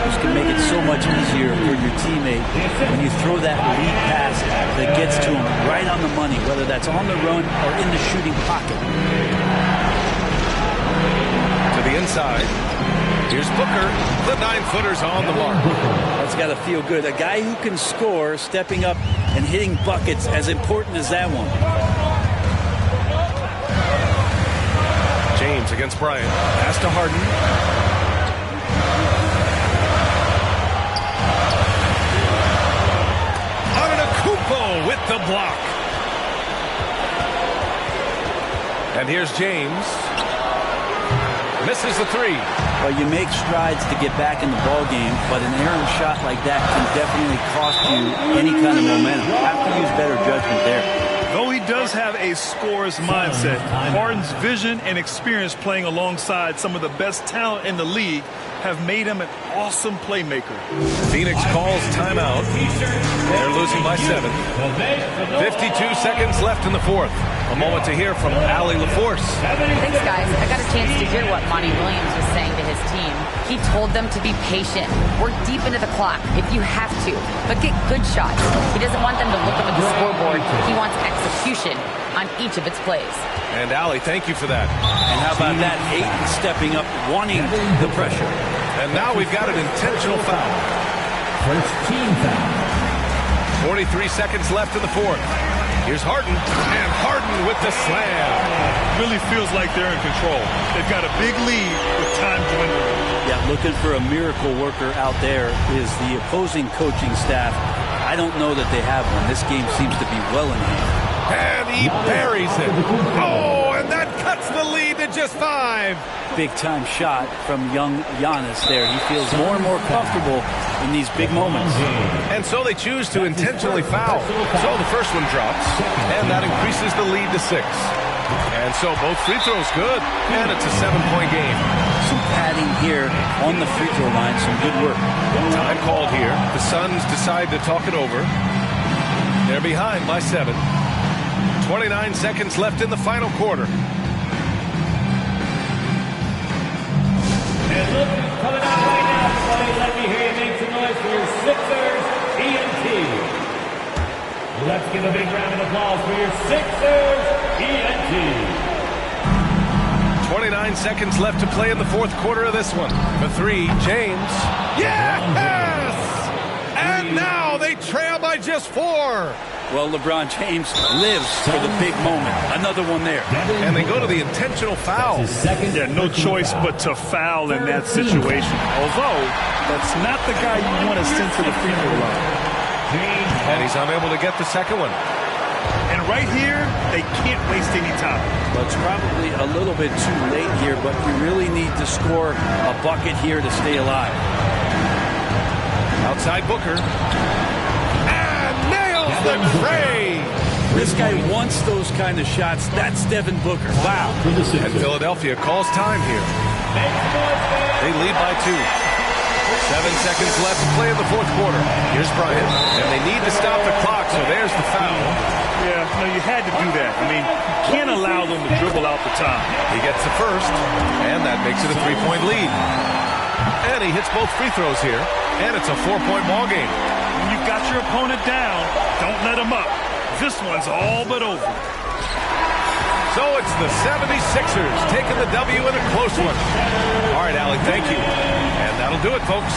This can make it so much easier for your teammate when you throw that lead pass that gets to him right on the money, whether that's on the run or in the shooting pocket. To the inside. Here's Booker. The 9-footer's on the mark. That's got to feel good. A guy who can score, stepping up and hitting buckets, as important as that one. Jones against Bryant. Pass to Harden. Antetokounmpo with the block. And here's James. Misses the three. Well, you make strides to get back in the ball game, but an errant shot like that can definitely cost you any kind of momentum. You have to use better judgment there. Though he does have a scorer's mindset, Harden's vision and experience playing alongside some of the best talent in the league have made him an awesome playmaker. Phoenix calls timeout. They're losing by 7. 52 seconds left in the fourth. A moment to hear from Allie LaForce. Thanks, guys. I got a chance to hear what Monty Williams was saying to his team. He told them to be patient. Work deep into the clock if you have to, but get good shots. He doesn't want them to look up at the scoreboard. He wants execution on each of its plays. And Allie, thank you for that. And how about that? Ayton stepping up, wanting the pressure. And now we've got an intentional foul. First team foul. 43 seconds left in the fourth. Here's Harden, and Harden with the slam. Really feels like they're in control. They've got a big lead with time dwindling. Yeah, looking for a miracle worker out there is the opposing coaching staff. I don't know that they have one. This game seems to be well in hand. And he buries it. Oh, and that cuts the lead to just 5. Big-time shot from young Giannis there. He feels more and more comfortable in these big moments. And so they choose to intentionally foul. So the first one drops, and that increases the lead to 6. And so both free throws good, and it's a 7-point game. Some padding here on the free throw line. Some good work. Time called here. The Suns decide to talk it over. They're behind by 7. 29 seconds left in the final quarter. And look who's coming out right now, everybody. Let me hear you make some noise for your Sixers ENT. Let's give a big round of applause for your Sixers ENT. 29 seconds left to play in the fourth quarter of this one. The 3, James. Yes! And now they trail by just 4. Well, LeBron James lives for the big moment. Another one there. And they go to the intentional foul. Yeah, no choice but to foul in that situation. Although, that's not the guy you want to send to the free throw line. And he's unable to get the second one. And right here, they can't waste any time. Well, it's probably a little bit too late here, but you really need to score a bucket here to stay alive. Outside Booker. The tray. This guy wants those kind of shots. That's Devin Booker. Wow. And Philadelphia calls time here. They lead by 2. 7 seconds left to play in the fourth quarter. Here's Bryant. And they need to stop the clock, so there's the foul. Yeah, no, you had to do that. I mean, you can't allow them to dribble out the time. He gets the first, and that makes it a 3-point lead. And he hits both free throws here, and it's a 4-point ball game. When you've got your opponent down, don't let him up. This one's all but over. So it's the 76ers taking the W in a close one. All right, Allie, thank you. And that'll do it, folks.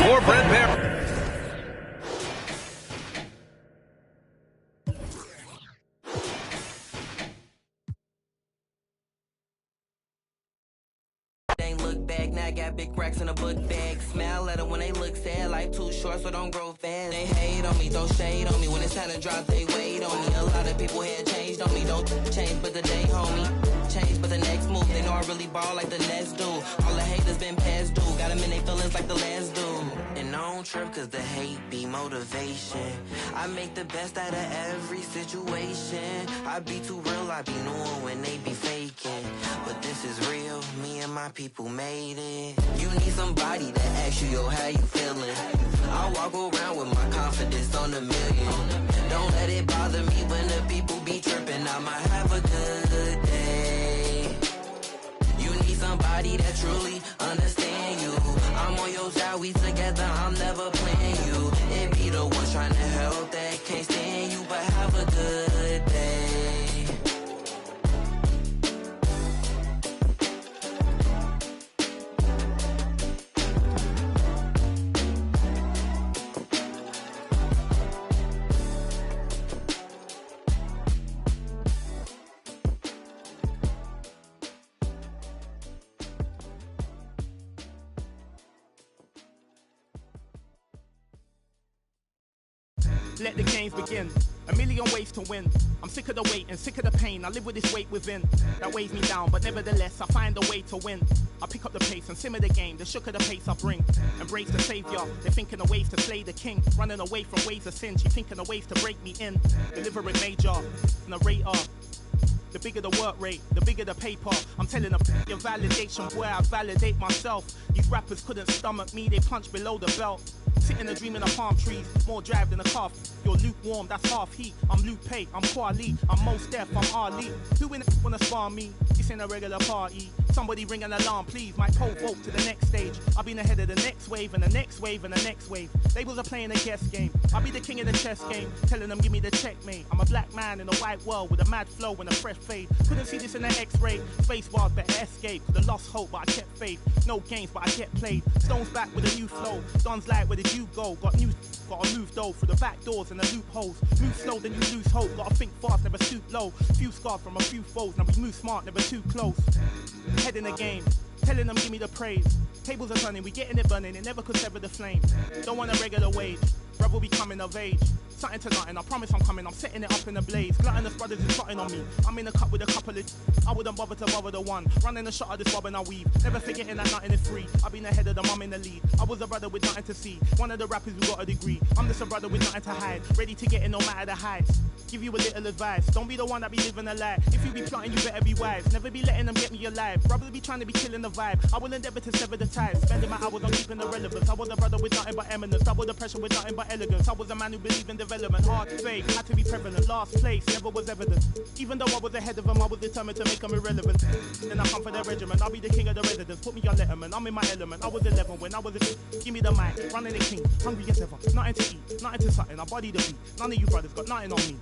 For Brent Bear. Got big racks in a book bag. Smile at them when they look sad. Life too short, so don't grow fast. They hate on me, throw shade on me. When it's time to drop, they wait on me. A lot of people here changed on me. Don't change, but the day, homie. Change, but the next move. They know I really ball like the Nets do. All the haters been past due. Got them in their feelings like the last dude. And I don't trip cause the hate be motivation. I make the best out of every situation. I be too real, I be knowing when they be faking. But this is real, me and my people made it. You need somebody to ask you, yo, how you feeling? I walk around with my confidence on a million. Don't let it bother me when the people be tripping. I might have a good day. You need somebody that truly understand you. I'm on your side, we together, I'm never playing you. It be the ones trying to help that can't stand you, but have a good day. Let the games begin. A million ways to win. I'm sick of the wait and sick of the pain. I live with this weight within that weighs me down, but nevertheless I find a way to win. I pick up the pace and simmer the game. The shook of the pace I bring. Embrace the savior. They're thinking of ways to slay the king. Running away from ways of sin. She thinking of ways to break me in. Deliver it major. Narrator. The bigger the work rate, the bigger the paper. I'm telling them your validation, boy, I validate myself. These rappers couldn't stomach me, they punch below the belt. Sitting a dream in the palm trees, more drive than a calf. You're lukewarm, that's half heat. I'm Luke Pay, I'm Kwali, I'm Most Def, I'm Ali. Who in the wanna spar me? This ain't a regular party. Somebody ring an alarm, please. Might pole vote to the next stage. I'll be ahead of the next wave and the next wave and the next wave. Labels are playing a guess game. I'll be the king of the chess game, telling them give me the checkmate. I'm a black man in a white world with a mad flow and a fresh fade. Couldn't see this in the X-ray. Space bars better escape. Could've lost hope, but I kept faith. No games, but I get played. Stones back with a new flow. Don's like, where did you go? Gotta move though through the back doors and the loopholes. Move slow, then you lose hope. Gotta think fast, never stoop low. Few scars from a few foes. Now we move smart, never too close. Head in the game, telling them give me the praise. Tables are turning, we getting it burning. It never could sever the flame. Don't want a regular wage. Brother be coming of age. Something to nothing, I promise I'm coming. I'm setting it up in a blaze. Gluttonous brothers is plotting on me. I'm in a cup with a couple of. I wouldn't bother to bother the one. Running a shot of this bob and I weave. Never forgetting that nothing is free. I've been ahead of the mum in the lead. I was a brother with nothing to see. One of the rappers who got a degree. I'm just a brother with nothing to hide. Ready to get in no matter the heights. Give you a little advice. Don't be the one that be living a lie. If you be plotting, you better be wise. Never be letting them get me alive. Brothers be trying to be killing the vibe. I will endeavor to sever the ties. Spending my hours on keeping the relevance. I was a brother with nothing but eminence. I was the pressure with nothing but elegance. I was a man who believed in development. Hard to fake, had to be prevalent. Last place, never was evident. Even though I was ahead of them, I was determined to make them irrelevant. Then I come for their regiment. I'll be the king of the residence. Put me on Letterman. I'm in my element. I was 11 when I was a give me the mic. Running the king. Hungry as ever. Nothing to eat. Nothing to something. I body the beat. None of you brothers got nothing on me.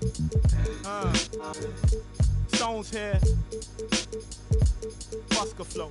Stones here. Busker flow.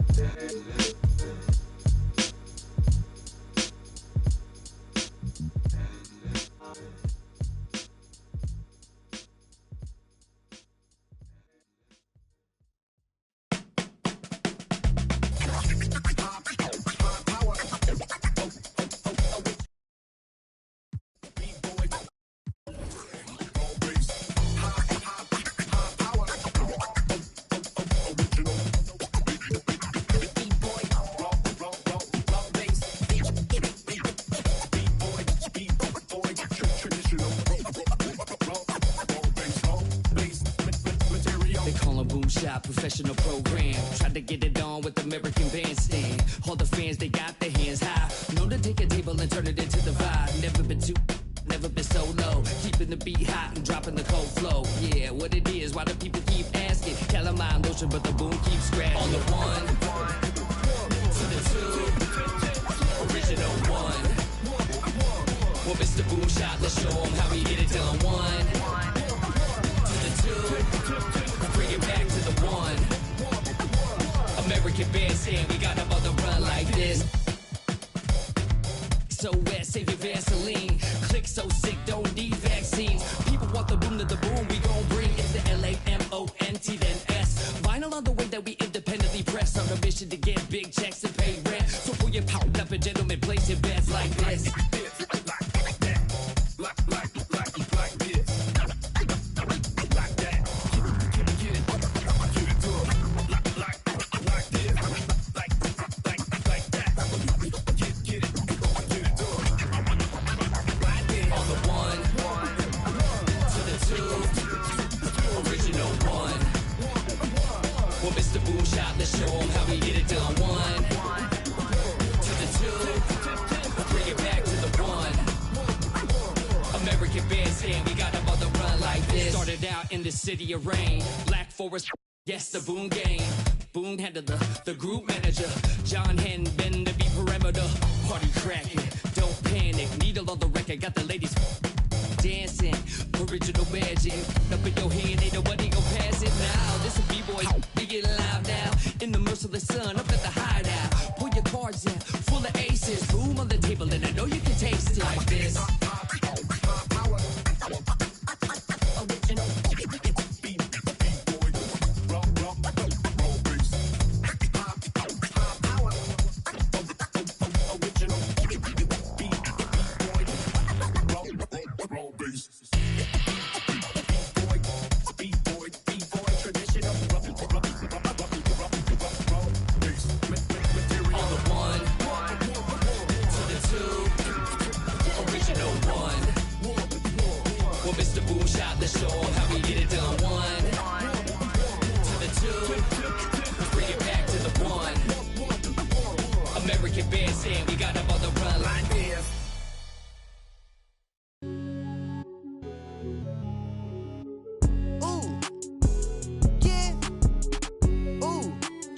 Professional program, tried to get it on with American Bandstand. All the fans, they got their hands high. Known to take a table and turn it into the vibe. Never been too, never been so low. Keeping the beat hot and dropping the cold flow. Yeah, what it is, why do people keep asking? Calamine lotion, but the boom keeps scratching. On the one, to the two, original one. Well, Mr. Boom Shot, let's show him how we get it done. One, to the two, bring it back to the one. American Bandstand, we got them on the run like this. So wet, save your Vaseline. Click so sick, don't need vaccines. People want the boom to the boom, we gon' bring it to LAMONT then S. Vinyl on the way that we independently press. On a mission to get big checks and pay rent. So pull your power up and gentlemen, place your bets like this. Show them how we get it done. One to the two, bring it back to the one. American Bandstand, we got them on the run like this. Started out in the city of rain, Black Forest, yes, the Boom game. Boom handled the group manager. John Henn, been to be perimeter. Party cracking, don't panic. Needle on the record, got the ladies dancing. Original magic, up in your hand, ain't nobody gon' pass it now. This a B-boy, we get loud now. In the merciless sun, up at the hideout. Pull your cards in, full of aces. Boom on the table, and I know you can taste it like this.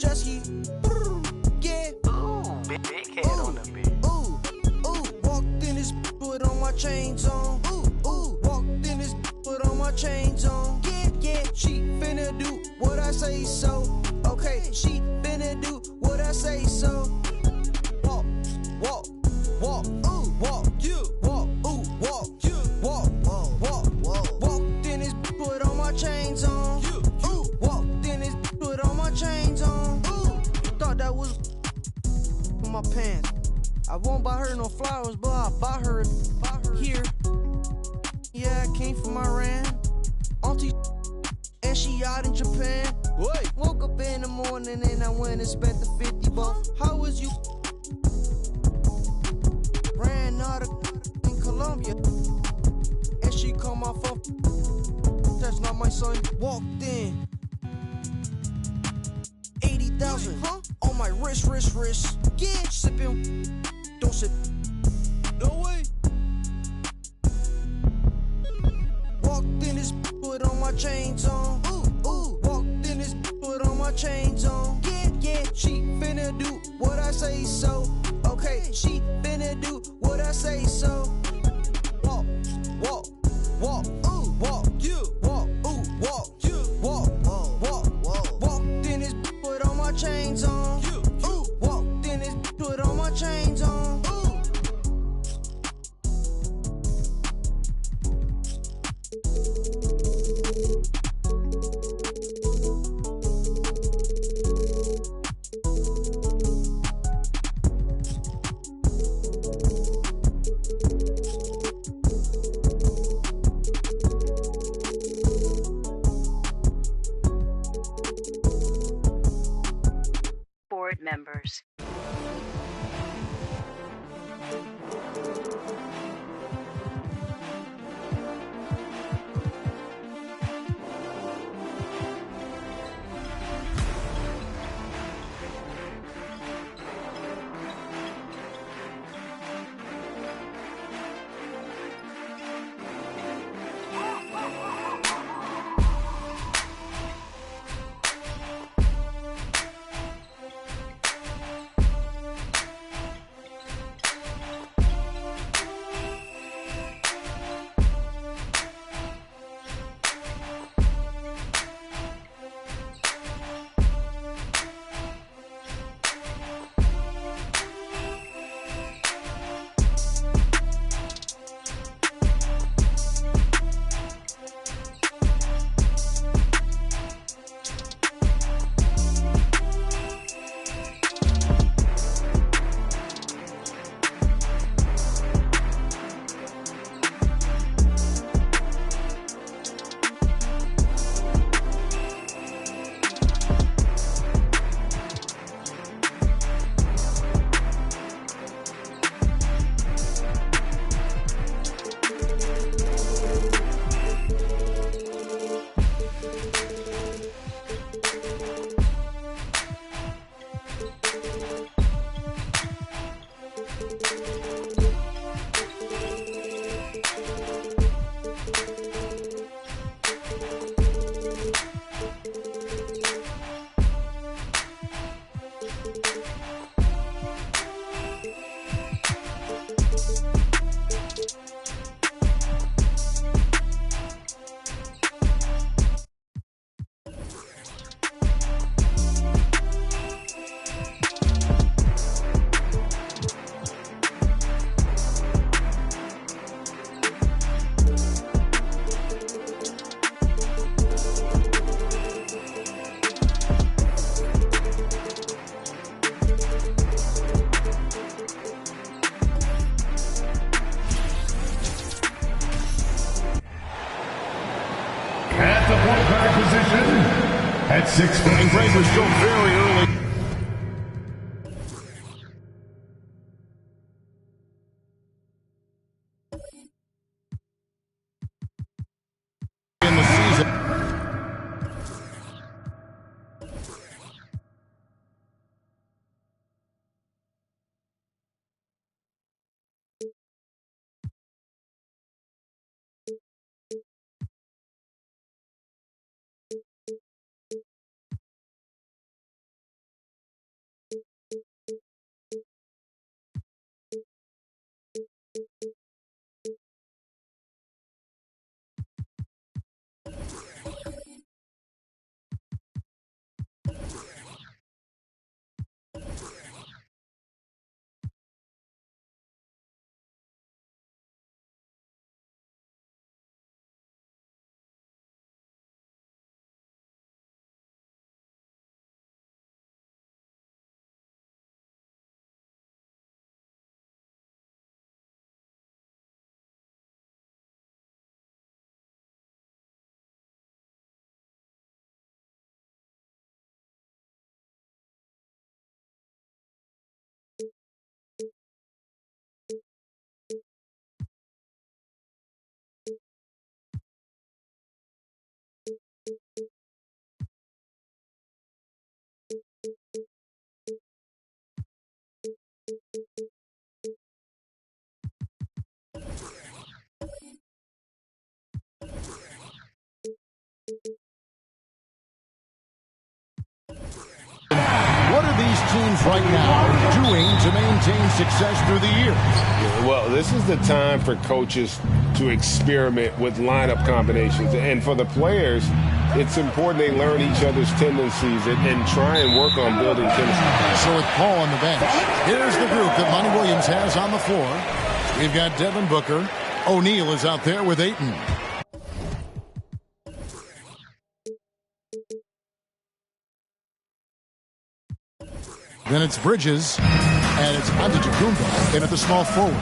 jet ski. Yeah. Ooh, big head on the beat. Ooh, walked in this put on my chains on. Ooh, walked in this put on my chains on. Yeah, she finna do what I say so. Okay, she finna do what I say so. Walk, ooh, walk, you, walk, ooh, walk, you, walk, walked in this put on my chains on. Ooh, walked in this put on my chains on. Ooh, thought that was my pants. I won't buy her no flowers, but I'll buy her here. Yeah, I came from Iran. Auntie and she out in Japan. Wait. Woke up in the morning and I went and spent the 50 bucks. How was you? Ran out of in Colombia. And she called my phone. That's not my son. Walked in. 80,000 on my wrist. Yeah, sipping. Don't sip. No way. Walked in this put on my chains on. Ooh, walked in this put on my chains on. Yeah, she finna do what I say so. Okay, she finna do what I say so. Walk, ooh, walk, you, walk, ooh, walk, you, walk, walked in this put on my chains on. Ooh, walked in this put on my chains on. Board members. At the point guard position, at 6 foot, Greg was still very early. In the season. teams right now doing to maintain success through the year? Well, this is the time for coaches to experiment with lineup combinations. And for the players, it's important they learn each other's tendencies and try and work on building chemistry. So with Paul on the bench, here's the group that Monty Williams has on the floor. We've got Devin Booker. O'Neal is out there with Ayton. Then it's Bridges, and it's Antetokounmpo in at the small forward.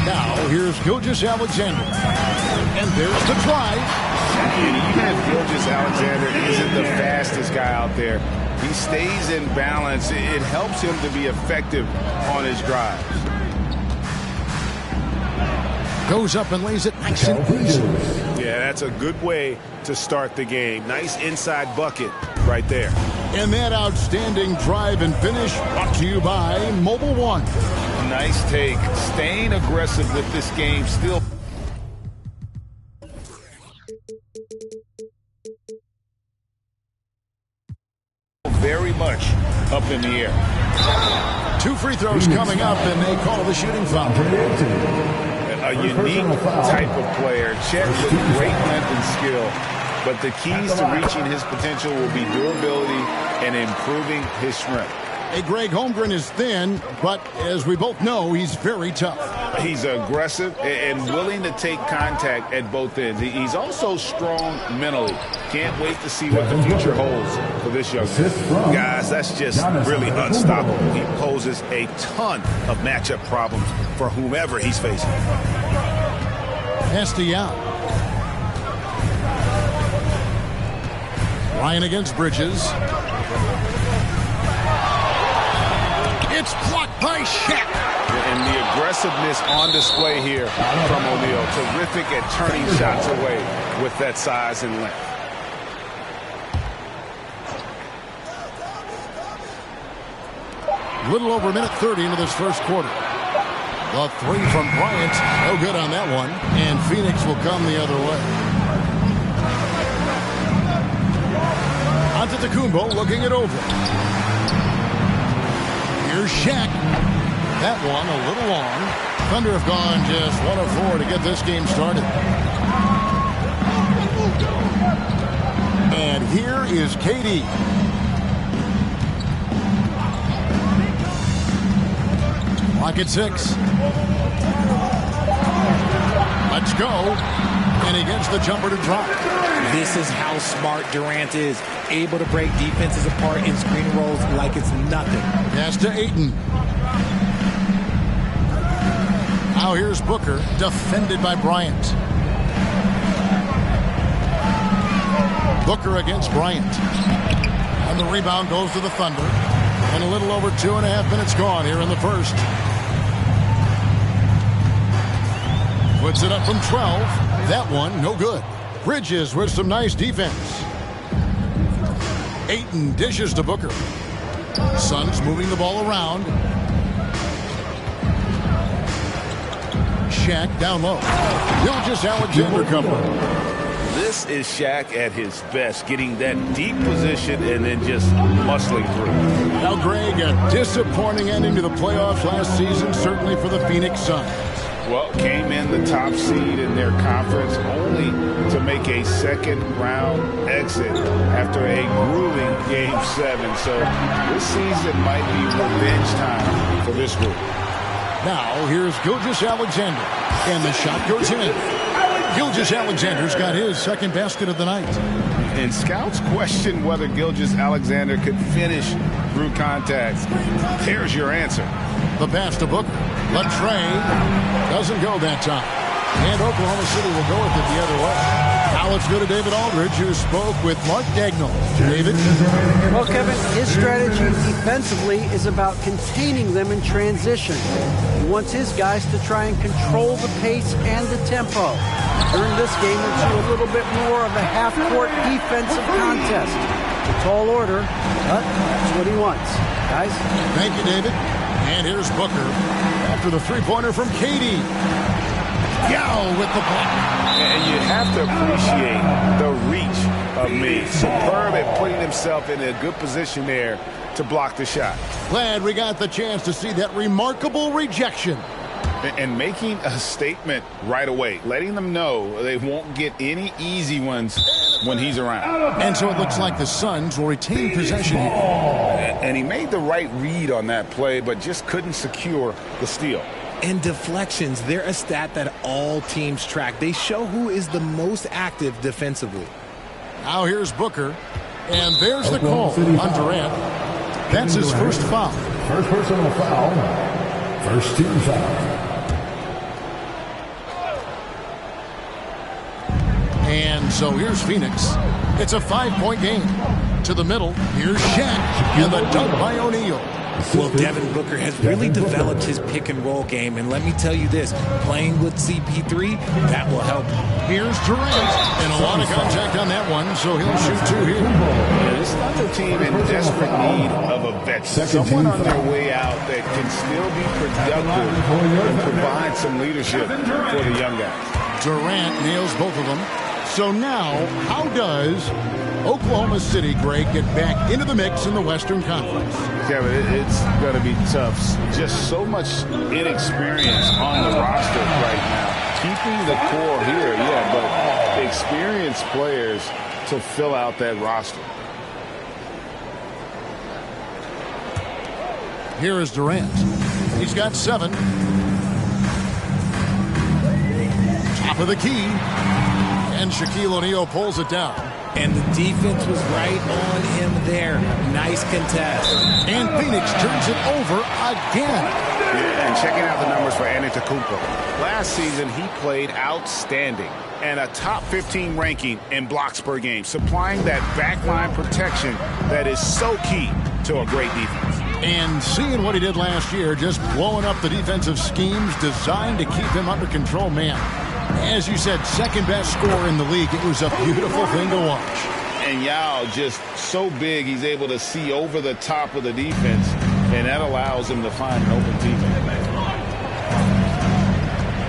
Now, here's Gilgeous-Alexander. And there's the drive. And even if Gilgeous-Alexander isn't the fastest guy out there, he stays in balance. It helps him to be effective on his drives. Goes up and lays it nice and easy. Yeah, that's a good way to start the game. Nice inside bucket right there. And that outstanding drive and finish brought to you by Mobile One. Nice take. Staying aggressive with this game still. Very much up in the air. 2 free throws coming up, and they call the shooting foul. A unique type of player. Chet with great length and skill. But the keys to reaching his potential will be durability and improving his strength. Hey, Greg Holmgren is thin, but as we both know, he's very tough. He's aggressive and willing to take contact at both ends. He's also strong mentally. Can't wait to see what the future holds for this young man. Guys, that's just really unstoppable. He poses a ton of matchup problems for whomever he's facing. Castellan. Ryan against Bridges. It's blocked by Shaq. And the aggressiveness on display here from O'Neal. Terrific at turning shots away with that size and length. Little over a minute 30 into this first quarter. The three from Bryant. No good on that one. And Phoenix will come the other way. Antetokounmpo looking it over. Here's Shaq. That one a little long. Thunder have gone just 1 of 4 to get this game started. And here is KD. Clock at 6. Let's go. And he gets the jumper to drop. This is how smart Durant is. Able to break defenses apart in screen rolls like it's nothing. Pass to Ayton. Now here's Booker, defended by Bryant. Booker against Bryant. And the rebound goes to the Thunder. And a little over 2.5 minutes gone here in the first. Puts it up from 12. That one, no good. Bridges with some nice defense. Ayton dishes to Booker. Suns moving the ball around. Shaq down low. Gilgeous-Alexander covering. This is Shaq at his best, getting that deep position and then just muscling through. Now, Greg, a disappointing ending to the playoffs last season, certainly for the Phoenix Suns. Well, came in the top seed in their conference only to make a second-round exit after a grueling Game 7. So this season might be revenge time for this group. Now, here's Gilgeous-Alexander, and the shot goes in. Gilgeous-Alexander's got his second basket of the night. And scouts question whether Gilgeous-Alexander could finish through contact. Here's your answer. The pass to Booker. Latrey doesn't go that time. And Oklahoma City will go with it the other way. Now let's go to David Aldridge, who spoke with Mark Dagnall. David? Well, Kevin, his strategy defensively is about containing them in transition. He wants his guys to try and control the pace and the tempo. During this game, we'll see a little bit more of a half-court defensive contest. A tall order, but that's what he wants. Guys? Thank you, David. And here's Booker after the three-pointer from KD. Yao with the block. And you have to appreciate the reach of me. Superb at putting himself in a good position there to block the shot. Glad we got the chance to see that remarkable rejection. And making a statement right away, letting them know they won't get any easy ones when he's around. And so it looks like the Suns will retain possession here. And he made the right read on that play, but just couldn't secure the steal. And deflections, they're a stat that all teams track. They show who is the most active defensively. Now here's Booker, and there's the call on Durant. That's his first foul. First personal foul. First team foul. And so here's Phoenix. It's a 5-point game. To the middle, here's Shaq, and the dunk by O'Neal. Well, Devin Booker has really developed his pick-and-roll game, and let me tell you this, playing with CP3, that will help. Here's Durant, and a lot of contact on that one, so he'll shoot 2 here. Yeah, this Thunder team in desperate need of a veteran, someone on their way out that can still be productive and provide some leadership for the young guys. Durant nails both of them. So now, how does Oklahoma City, Greg, get back into the mix in the Western Conference? Kevin, it's going to be tough. Just so much inexperience on the roster right now. Keeping the core here, yeah, but experienced players to fill out that roster. Here is Durant. He's got 7. Top of the key. And Shaquille O'Neal pulls it down. And the defense was right on him there. Nice contest. And Phoenix turns it over again. Yeah, and checking out the numbers for Antetokounmpo. Last season, he played outstanding and a top 15 ranking in blocks per game, supplying that backline protection that is so key to a great defense. And seeing what he did last year, just blowing up the defensive schemes designed to keep him under control, man. As you said, second best scorer in the league. It was a beautiful thing to watch. And Yao just so big, he's able to see over the top of the defense, and that allows him to find an open teammate.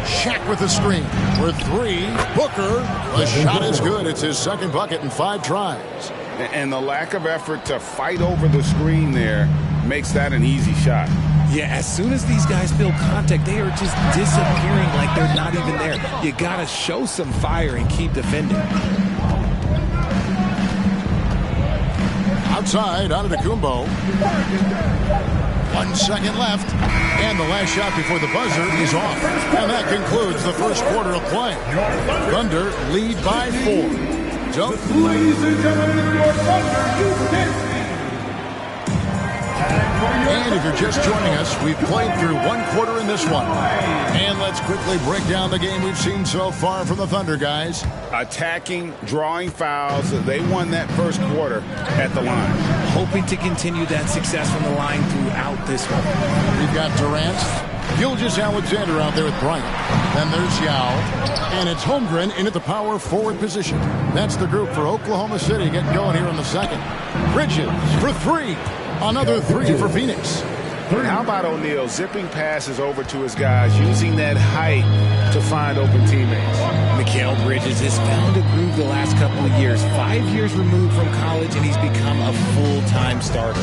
Shaq with the screen for 3. Booker, the shot is good. It's his second bucket in 5 tries. And the lack of effort to fight over the screen there makes that an easy shot. Yeah, as soon as these guys feel contact, they are just disappearing like they're not even there. You got to show some fire and keep defending. Outside, Antetokounmpo. 1 second left. And the last shot before the buzzer is off. And that concludes the first quarter of play. Thunder lead by 4. Ladies and gentlemen, your Thunder is And if you're just joining us, we've played through 1 quarter in this one. And let's quickly break down the game we've seen so far from the Thunder, guys. Attacking, drawing fouls. They won that first quarter at the line. Hoping to continue that success from the line throughout this one. We've got Durant, Gilgeous-Alexander out there with Bryant. Then there's Yao. And it's Holmgren in at the power forward position. That's the group for Oklahoma City getting going here in the second. Bridges for 3. Another 3 for Phoenix. How about O'Neal zipping passes over to his guys, using that height to find open teammates? Mikal Bridges has found a groove the last couple of years. 5 years removed from college, and he's become a full-time starter.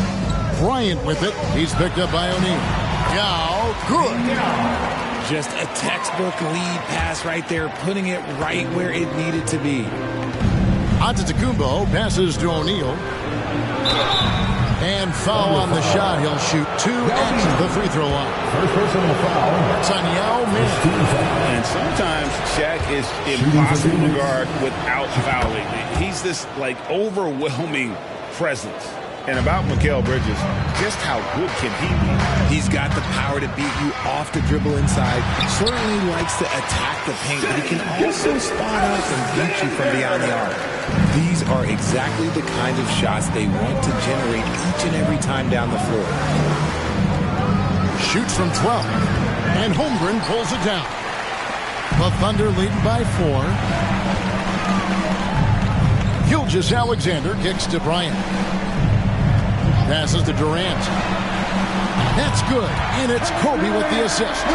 Bryant with it. He's picked up by O'Neal. Yao, good. Just a textbook lead pass right there, putting it right where it needed to be. Antetokounmpo passes to O'Neal. And foul on the shot. He'll shoot 2 at the free throw line. First personal foul. It's on Yao Ming. And sometimes Shaq is impossible to guard without fouling. He's this like overwhelming presence. And about Mikal Bridges, just how good can he be? He's got the power to beat you off the dribble inside. Certainly likes to attack the paint, but he can also spot up and beat you from beyond the arc. These are exactly the kind of shots they want to generate each and every time down the floor. Shoots from 12. And Holmgren pulls it down. The Thunder leading by 4. Gilgeous-Alexander kicks to Bryant. Passes to Durant. That's good. And it's Kobe with the assist.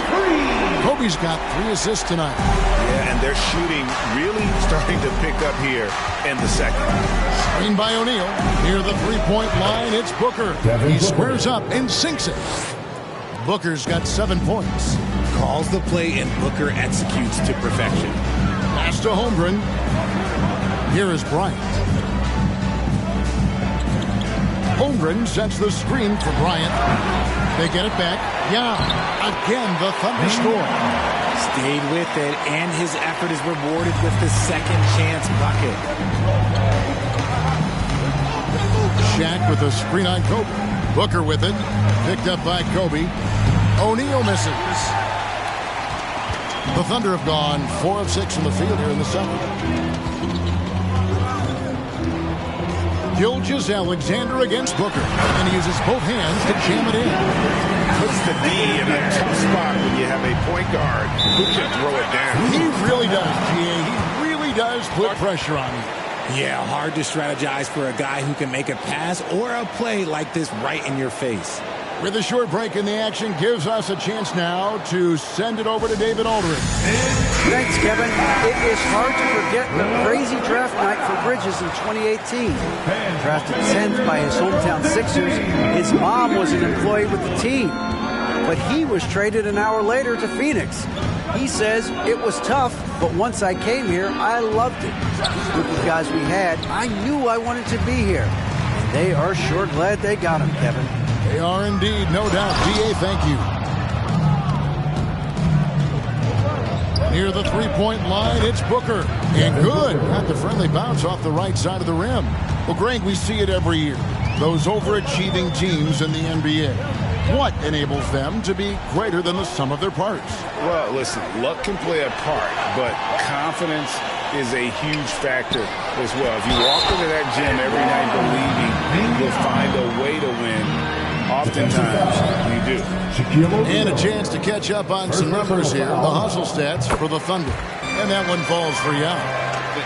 Kobe's got 3 assists tonight. Yeah, and their shooting really starting to pick up here in the second. Screen by O'Neal. Near the three-point line, it's Booker. He squares up and sinks it. Booker's got 7 points. Calls the play and Booker executes to perfection. Pass to Holmgren. Here is Bryant. Holmgren sets the screen for Bryant. They get it back. Yeah, again the thunderstorm. Stayed with it, and his effort is rewarded with the second chance bucket. Shaq with a screen on Kobe. Booker with it. Picked up by Kobe. O'Neal misses. The Thunder have gone 4 of 6 from the field here in the second. Gilgeous-Alexander against Booker. And he uses both hands to jam it in. Puts the D in a tough spot when you have a point guard who can throw it down. He really does, GA. He really does put pressure on you. Yeah, hard to strategize for a guy who can make a pass or a play like this right in your face. With a short break in the action, gives us a chance now to send it over to David Aldridge. Thanks, Kevin. It is hard to forget the crazy draft night for Bridges in 2018. Drafted 10th by his hometown Sixers, his mom was an employee with the team. But he was traded an hour later to Phoenix. He says, it was tough, but once I came here, I loved it. This group of guys we had, I knew I wanted to be here. And they are sure glad they got him, Kevin. They are indeed, no doubt. DA, thank you. Near the three-point line, it's Booker. And good. Got the friendly bounce off the right side of the rim. Well, Greg, we see it every year. Those overachieving teams in the NBA. What enables them to be greater than the sum of their parts? Well, listen, luck can play a part, but confidence is a huge factor as well. If you walk into that gym every night believing you'll find a way to win, oftentimes you do. And a chance to catch up on some numbers here. The hustle stats for the Thunder. And that one falls for Yao.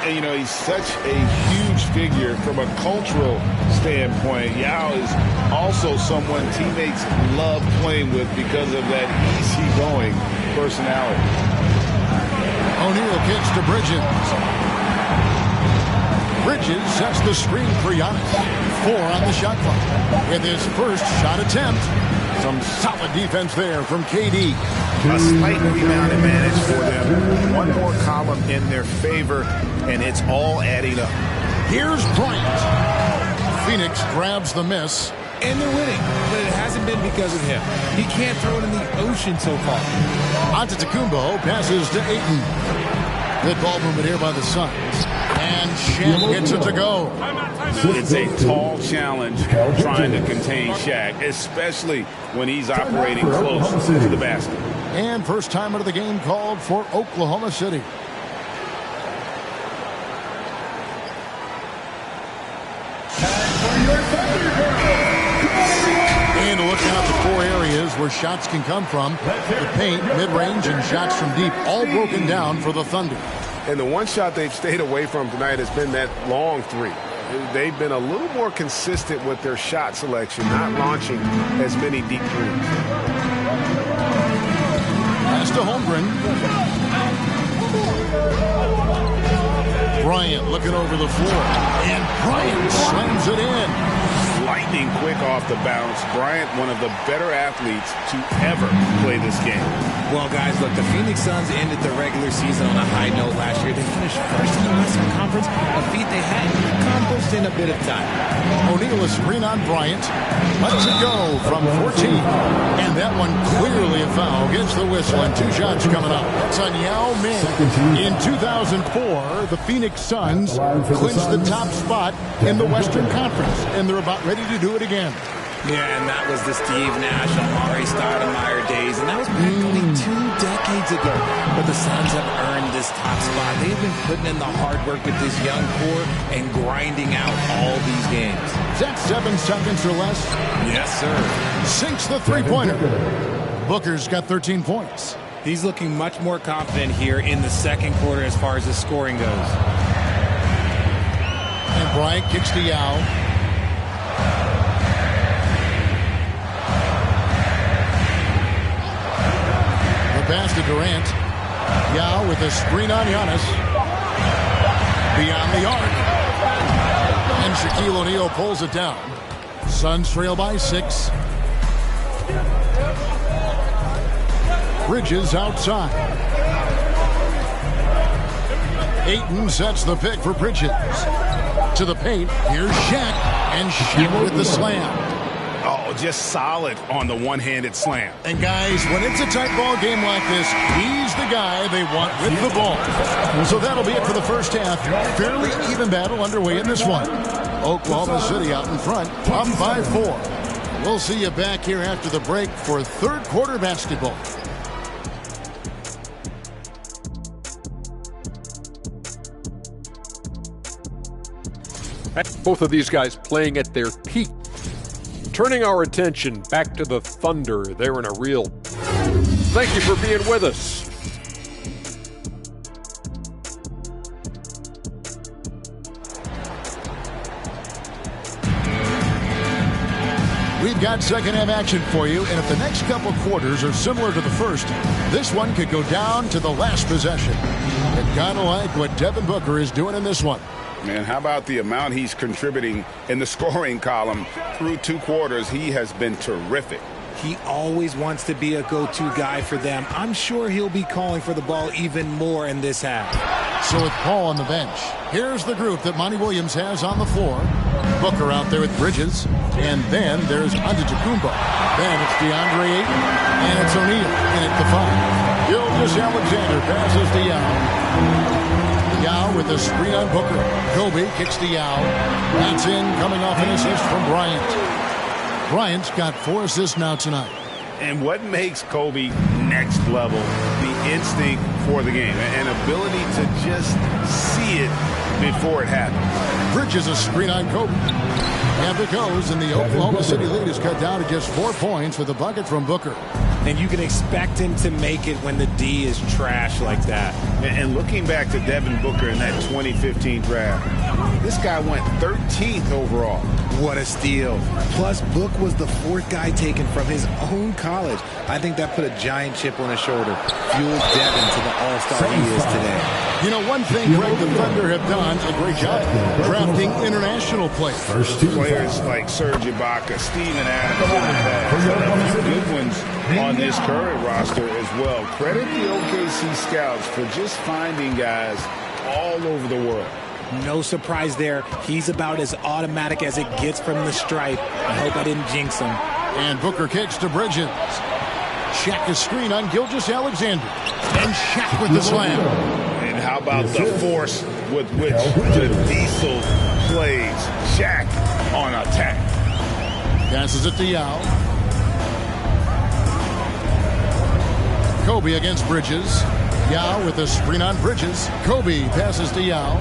You know, he's such a huge figure from a cultural standpoint. Yao is also someone teammates love playing with because of that easygoing personality. O'Neal kicks to Bridges. Bridges sets the screen for Giannis. 4 on the shot clock. With his first shot attempt. Some solid defense there from KD. A slight rebound advantage for them. One more column in their favor, and it's all adding up. Here's Bryant. Phoenix grabs the miss. And they're winning, but it hasn't been because of him. He can't throw it in the ocean so far. Antetokounmpo passes to Ayton. Good ball movement here by the Suns. And Shaq gets it to go. It's a tall challenge trying to contain Shaq, especially when he's operating close to the basket. And first time out of the game called for Oklahoma City. And looking at the 4 areas where shots can come from, the paint, mid-range, and shots from deep, all broken down for the Thunder. And the one shot they've stayed away from tonight has been that long 3. They've been a little more consistent with their shot selection, not launching as many deep threes. Pass to Holmgren. Bryant looking over the floor. And Bryant slams it in. Lightning quick off the bounce. Bryant, one of the better athletes to ever play this game. Well, guys, look, the Phoenix Suns ended the regular season on a high note last year. They finished first in the Western Conference, a feat they hadn't accomplished in a bit of time. O'Neal a screen on Bryant. Lets it go from 14. And that one clearly a foul. Gets the whistle and 2 shots coming up. That's on Yao Ming. In 2004, the Phoenix Suns clinched the top spot in the Western Conference. And they're about ready to do it again. Yeah, and that was the Steve Nash, Amari Stoudemire days, and that was practically 2 decades ago. But the Suns have earned this top spot. They have been putting in the hard work with this young core and grinding out all these games. Is that 7 seconds or less? Yes, sir. Sinks the three-pointer. Booker's got 13 points. He's looking much more confident here in the second quarter as far as his scoring goes. And Bryant kicks to Yao. pass to Durant. Yao with a screen on Giannis. Beyond the arc. And Shaquille O'Neal pulls it down. Suns trail by 6. Bridges outside. Ayton sets the pick for Bridges. To the paint. Here's Shaq. And Shaq with the slam. Oh, just solid on the one-handed slam. And guys, when it's a tight ball game like this, he's the guy they want with the ball. So that'll be it for the first half. Fairly even battle underway in this one. Oklahoma City out in front, up by 4. We'll see you back here after the break for third quarter basketball. Both of these guys playing at their peak. Turning our attention back to the Thunder. They're in a real. Thank you for being with us. We've got second half action for you, and if the next couple quarters are similar to the first, this one could go down to the last possession. And gotta like what Devin Booker is doing in this one. Man, how about the amount he's contributing in the scoring column through 2 quarters? He has been terrific. He always wants to be a go-to guy for them. I'm sure he'll be calling for the ball even more in this half. So with Paul on the bench, here's the group that Monty Williams has on the floor. Booker out there with Bridges. And then there's Antetokounmpo. Then it's DeAndre Ayton. And it's O'Neal in at the 5. Gilgeous-Alexander passes to Yao. Yao with a screen on Booker. Kobe kicks to Yao. That's in, coming off an assist from Bryant. Bryant's got 4 assists now tonight. And what makes Kobe next level? The instinct for the game. An ability to just see it before it happens. Bridges a screen on Kobe. And it goes, and the Oklahoma City lead is cut down to just 4 points with a bucket from Booker. And you can expect him to make it when the D is trash like that. And looking back to Devin Booker in that 2015 draft, this guy went 13th overall. What a steal. Plus, Book was the 4th guy taken from his own college. I think that put a giant chip on his shoulder. Fueled Devin to the all-star he is today. You know, one thing Greg the Thunder have done a great job drafting international players. Players like Serge Ibaka, Steven Adams, and a few good ones on this current roster as well. Credit the OKC scouts for just finding guys all over the world. No surprise there. He's about as automatic as it gets from the stripe. I hope I didn't jinx him. And Booker kicks to Bridges. Shaq a screen on Gilgeous-Alexander. And Shaq with the slam. And how about the force with which the Diesel plays? Shaq on attack. Passes it to Yao. Kobe against Bridges. Yao with a screen on Bridges. Kobe passes to Yao.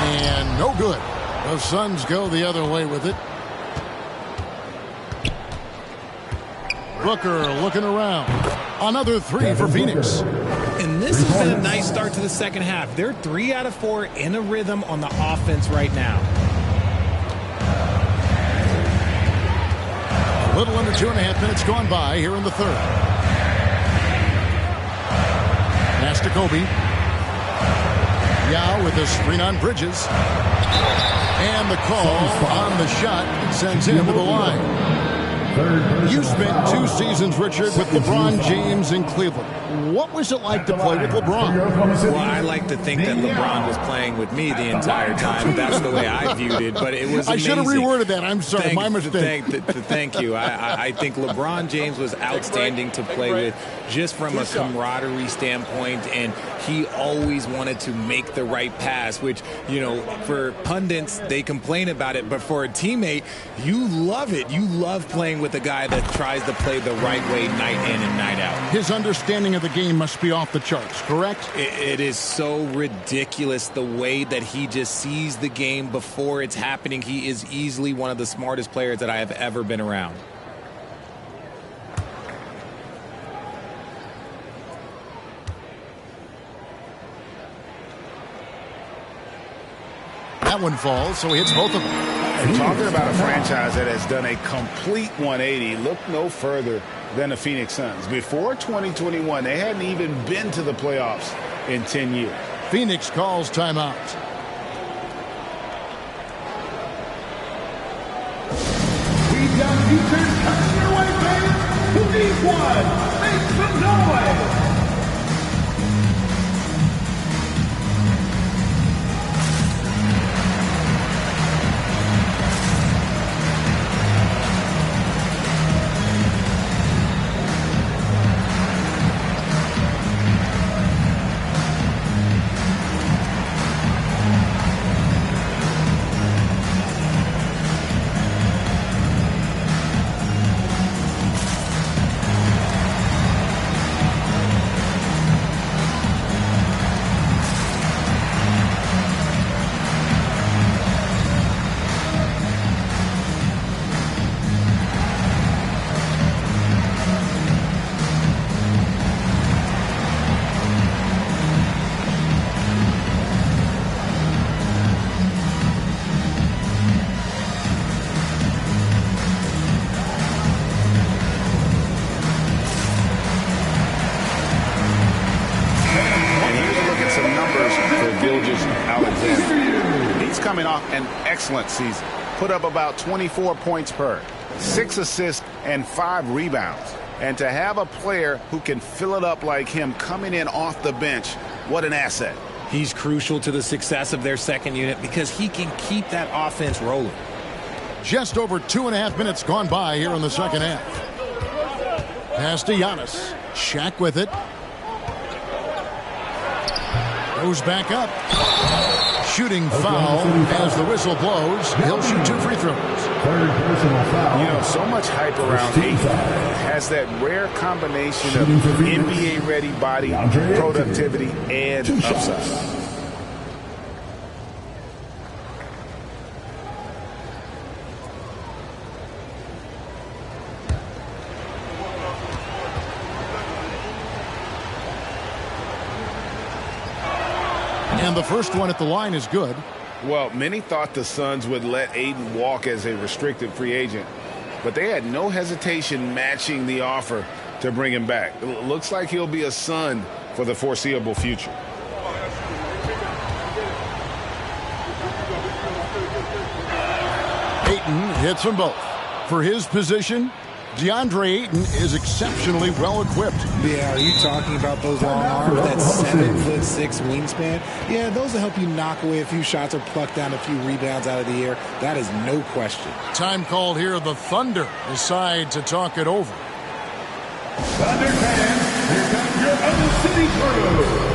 And no good. The Suns go the other way with it. Booker looking around. Another 3 for Phoenix. And this has been a nice start to the second half. They're 3 out of 4 in a rhythm on the offense right now. A little under 2.5 minutes gone by here in the third. Pass to Kobe. Yao with a screen on Bridges. And the call on the shot sends him to the line. You spent 2 seasons, Richard, with LeBron James in Cleveland. What was it like to play with LeBron? Well, I like to think that LeBron was playing with me the entire time. That's the way I viewed it, but it was amazing. I should have reworded that. I'm sorry, my mistake. Thank you. I think LeBron James was outstanding to play with just from a camaraderie standpoint, and he always wanted to make the right pass, which, you know, for pundits, they complain about it, but for a teammate, you love it. You love playing with a guy that tries to play the right way night in and night out. His understanding of the game must be off the charts, correct? It is so ridiculous the way that he just sees the game before it's happening. He is easily one of the smartest players that I have ever been around. That one falls, so he hits both of them. And talking about a franchise that has done a complete 180, look no further than the Phoenix Suns. Before 2021, they hadn't even been to the playoffs in 10 years. Phoenix calls timeout. We've got futures coming your way, fans. Who needs one? Make some noise. Coming off an excellent season. Put up about 24 points per, 6 assists, and 5 rebounds. And to have a player who can fill it up like him coming in off the bench, what an asset. He's crucial to the success of their second unit because he can keep that offense rolling. Just over 2.5 minutes gone by here in the second half. Pass to Giannis. Shaq with it. Goes back up. Shooting foul as the whistle blows. He'll shoot 2 free throws. Third personal foul. You know, so much hype around Ayton. Has that rare combination of NBA-ready body, productivity, and upside. And the first one at the line is good. Well, many thought the Suns would let Ayton walk as a restricted free agent, but they had no hesitation matching the offer to bring him back. It looks like he'll be a Sun for the foreseeable future. Ayton hits them both. For his position, DeAndre Ayton is exceptionally well equipped. Yeah, are you talking about those long arms, that 7'6" wingspan? Yeah, those will help you knock away a few shots or pluck down a few rebounds out of the air. That is no question. Time called here. The Thunder decide to talk it over. Thunder fans, here comes your other city crew.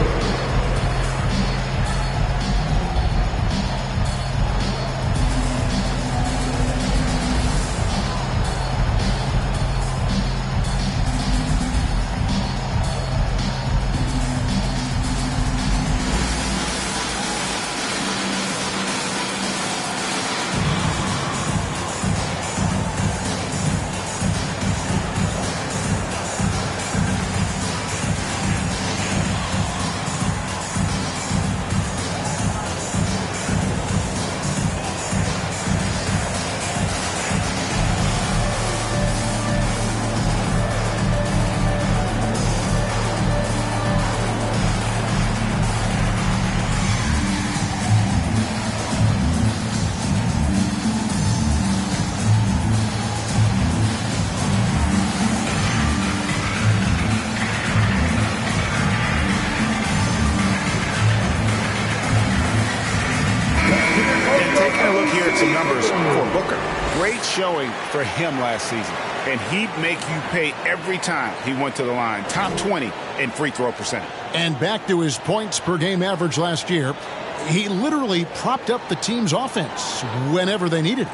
Showing for him last season, and he'd make you pay every time he went to the line. Top 20 in free throw percentage. And back to his points per game average last year, he literally propped up the team's offense whenever they needed it.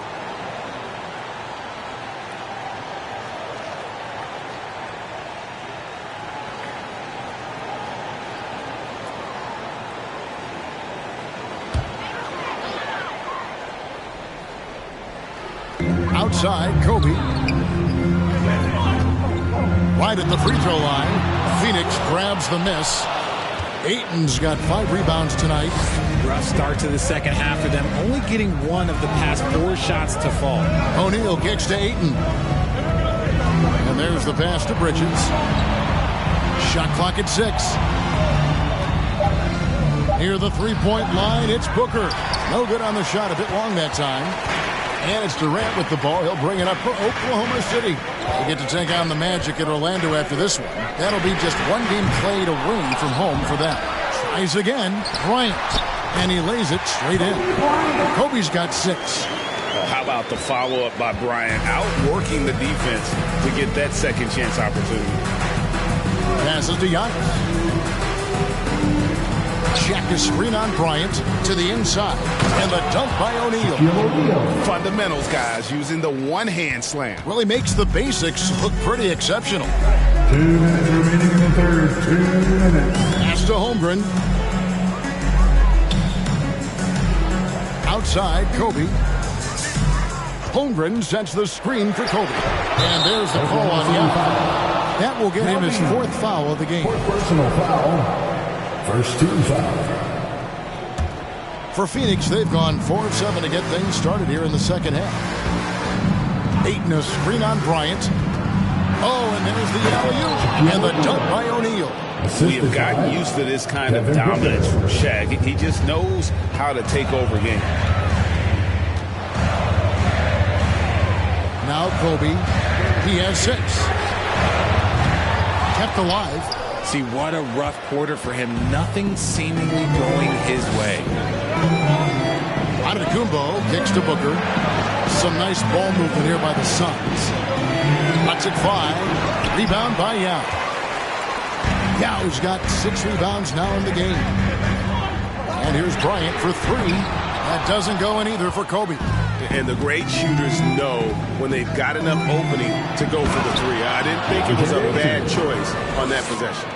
Outside, Kobe. Right at the free throw line. Phoenix grabs the miss. Ayton's got 5 rebounds tonight. Rough start to the second half for them, only getting one of the past 4 shots to fall. O'Neal kicks to Ayton. And there's the pass to Bridges. Shot clock at 6. Near the three-point line, it's Booker. No good on the shot, a bit long that time. And it's Durant with the ball. He'll bring it up for Oklahoma City. They get to take on the Magic at Orlando after this one. That'll be just one game played away from home for them. Tries again, Bryant. And he lays it straight in. Kobe's got 6. Well, how about the follow-up by Bryant, outworking the defense to get that second chance opportunity. Passes to Giannis. Check a screen on Bryant to the inside. And the dunk by O'Neal. Fundamentals, guys, using the one-hand slam. Well, he makes the basics look pretty exceptional. 2 minutes remaining in the third. 2 minutes. Pass to Holmgren. Outside, Kobe. Holmgren sets the screen for Kobe. And there's the call on Giannis. That will get him his 4th foul of the game. 4th personal foul. First team foul. For Phoenix, they've gone 4 of 7 to get things started here in the second half. Ayton a screen on Bryant. Oh, and there's the alley-oop. And the dunk by O'Neal. We have gotten used to this kind of dominance from Shaq. He just knows how to take over games. Now Kobe. He has 6. Kept alive. See, what a rough quarter for him. Nothing seemingly going his way. Antetokounmpo kicks to Booker. Some nice ball movement here by the Suns. Lets it fly. Rebound by Yao. Yao's got 6 rebounds now in the game. And here's Bryant for 3. That doesn't go in either for Kobe. And the great shooters know when they've got enough opening to go for the 3. I didn't think it was a bad choice on that possession.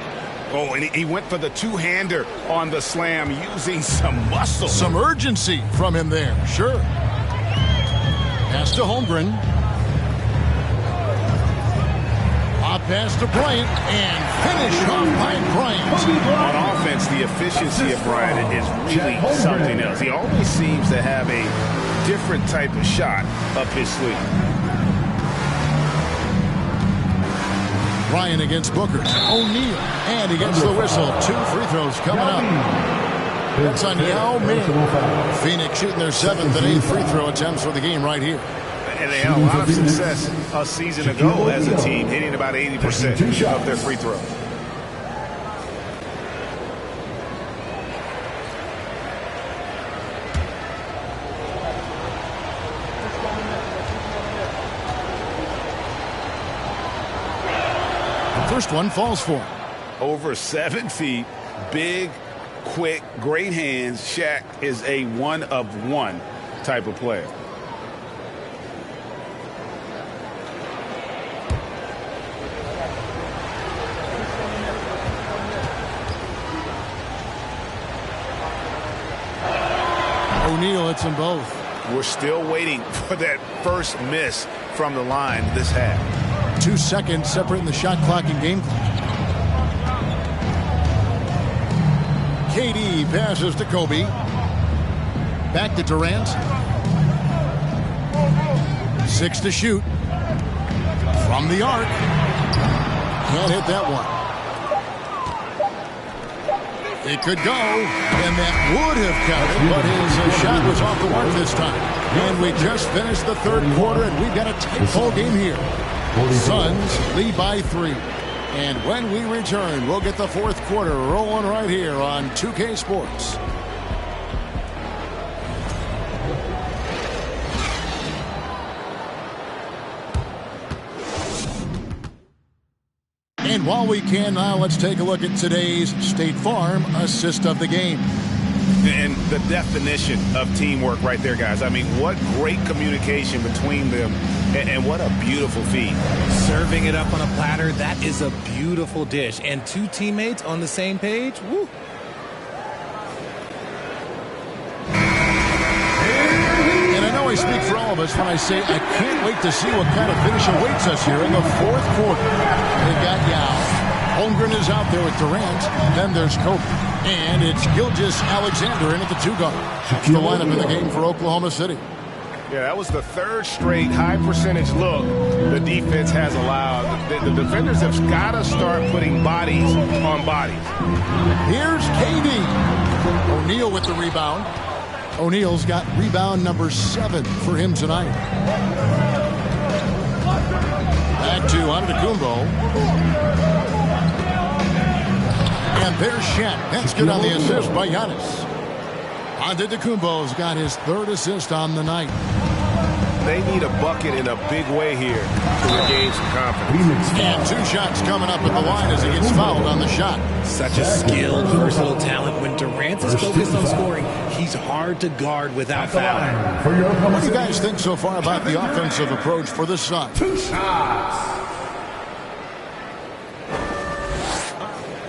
Oh, and he went for the two-hander on the slam using some muscle. Some urgency from him there, sure. Pass to Holmgren. Hot pass to Bryant, and finish off by Bryant. On offense, the efficiency of Bryant is really something else. He always seems to have a different type of shot up his sleeve. Bryant against Booker. O'Neal. And he gets the whistle. 2 free throws coming up. That's on Yao Ming. Phoenix shooting their 7th and 8th free throw attempts for the game right here. And they had a lot of success a season ago as a team, hitting about 80% of their free throws. First one falls for him. Over 7 feet, big, quick, great hands. Shaq is a one-of-one type of player. O'Neal hits them both. We're still waiting for that first miss from the line this half. 2 seconds separating the shot clock and game clock. KD passes to Kobe. Back to Durant. 6 to shoot. From the arc. Can't hit that one. It could go, and that would have counted, but his shot was off the mark this time. And we just finished the 3rd quarter, and we've got a tight ball game here. Suns lead by 3. And when we return, we'll get the 4th quarter rolling right here on 2K Sports. And while we can now, let's take a look at today's State Farm assist of the game. And the definition of teamwork right there, guys. I mean, what great communication between them, and what a beautiful feed. Serving it up on a platter, that is a beautiful dish. And 2 teammates on the same page, woo. And I know I speak for all of us when I say I can't wait to see what kind of finish awaits us here in the 4th quarter. They've got Yao. Holmgren is out there with Durant. Then there's Kobe. And it's Gilgeous-Alexander in at the 2 guard. That's the lineup in the game for Oklahoma City. Yeah, that was the third straight high-percentage look the defense has allowed. The defenders have got to start putting bodies on bodies. Here's KD. O'Neal with the rebound. O'Neal's got rebound number 7 for him tonight. Back to Antetokounmpo. And there's Shaq. That's good on the assist by Giannis. Antetokounmpo's got his 3rd assist on the night. They need a bucket in a big way here to regain some confidence. And 2 shots coming up at the line as he gets fouled on the shot. Such a skilled, versatile talent. When Durant is focused on scoring, he's hard to guard without fouling. What do you guys think so far about the offensive approach for this side? 2 shots.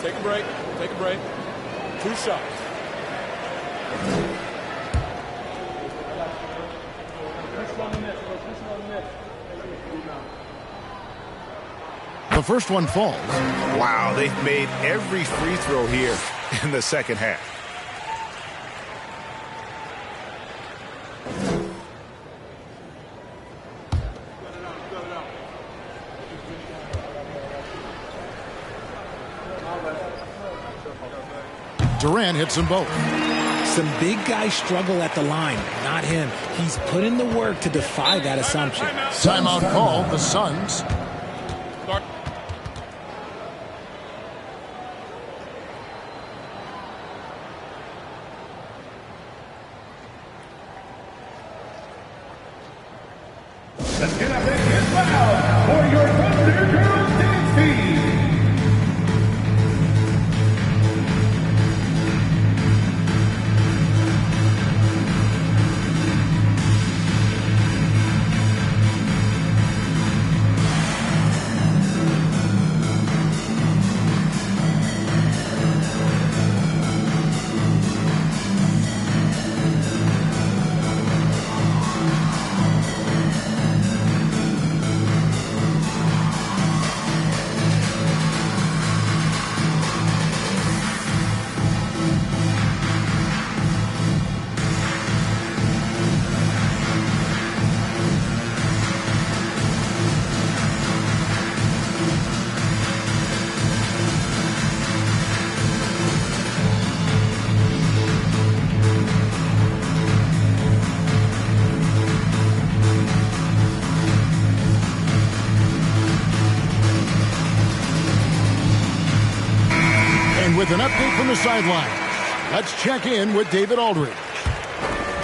Take a break. Take a break. 2 shots. The first one falls. Wow, they've made every free throw here in the second half. Durant hits them both. Some big guys struggle at the line, not him. He's put in the work to defy that assumption. Timeout called, the Suns. Let's get a big hit foul for your Thunder Girls dance team. With an update from the sideline, let's check in with David Aldridge.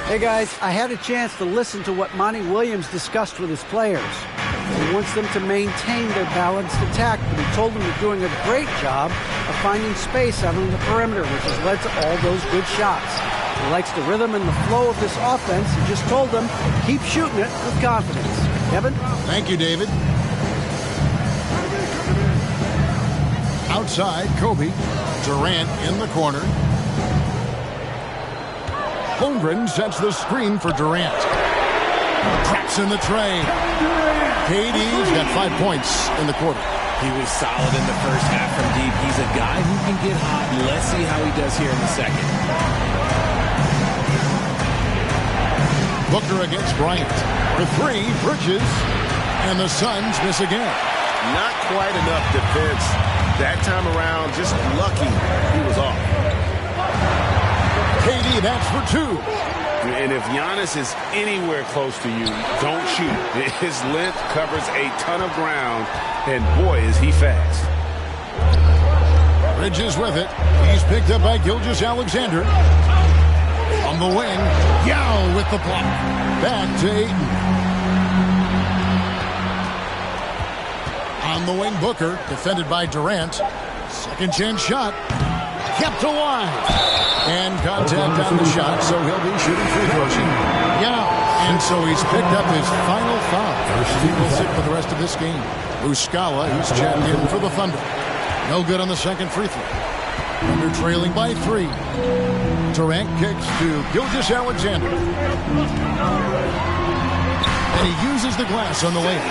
Hey guys, I had a chance to listen to what Monty Williams discussed with his players. He wants them to maintain their balanced attack, but he told them they're doing a great job of finding space out on the perimeter, which has led to all those good shots. He likes the rhythm and the flow of this offense. He just told them, keep shooting it with confidence. Kevin? Thank you, David. Outside, Kobe. Durant in the corner. Holmgren sets the screen for Durant. Traps in the tray. KD's got 5 points in the quarter. He was solid in the first half from deep. He's a guy who can get hot. Let's see how he does here in the second. Booker against Bryant. For 3, Bridges. And the Suns miss again. Not quite enough defense. That time around, just lucky he was off. KD, that's for 2. And if Giannis is anywhere close to you, don't shoot. His length covers a ton of ground, and boy, is he fast. Bridges with it. He's picked up by Gilgeous-Alexander. On the wing, Yao with the block. Back to Ayton. On the wing, Booker, defended by Durant. Second chance shot. Kept alive. And contact on the shot, so he'll be shooting free throws here. Yeah, and so he's picked up his final foul. He will sit for the rest of this game. Muscala, he's checked in for the Thunder. No good on the second free throw. Thunder trailing by 3. Durant kicks to Gilgeous-Alexander. And he uses the glass on the lane.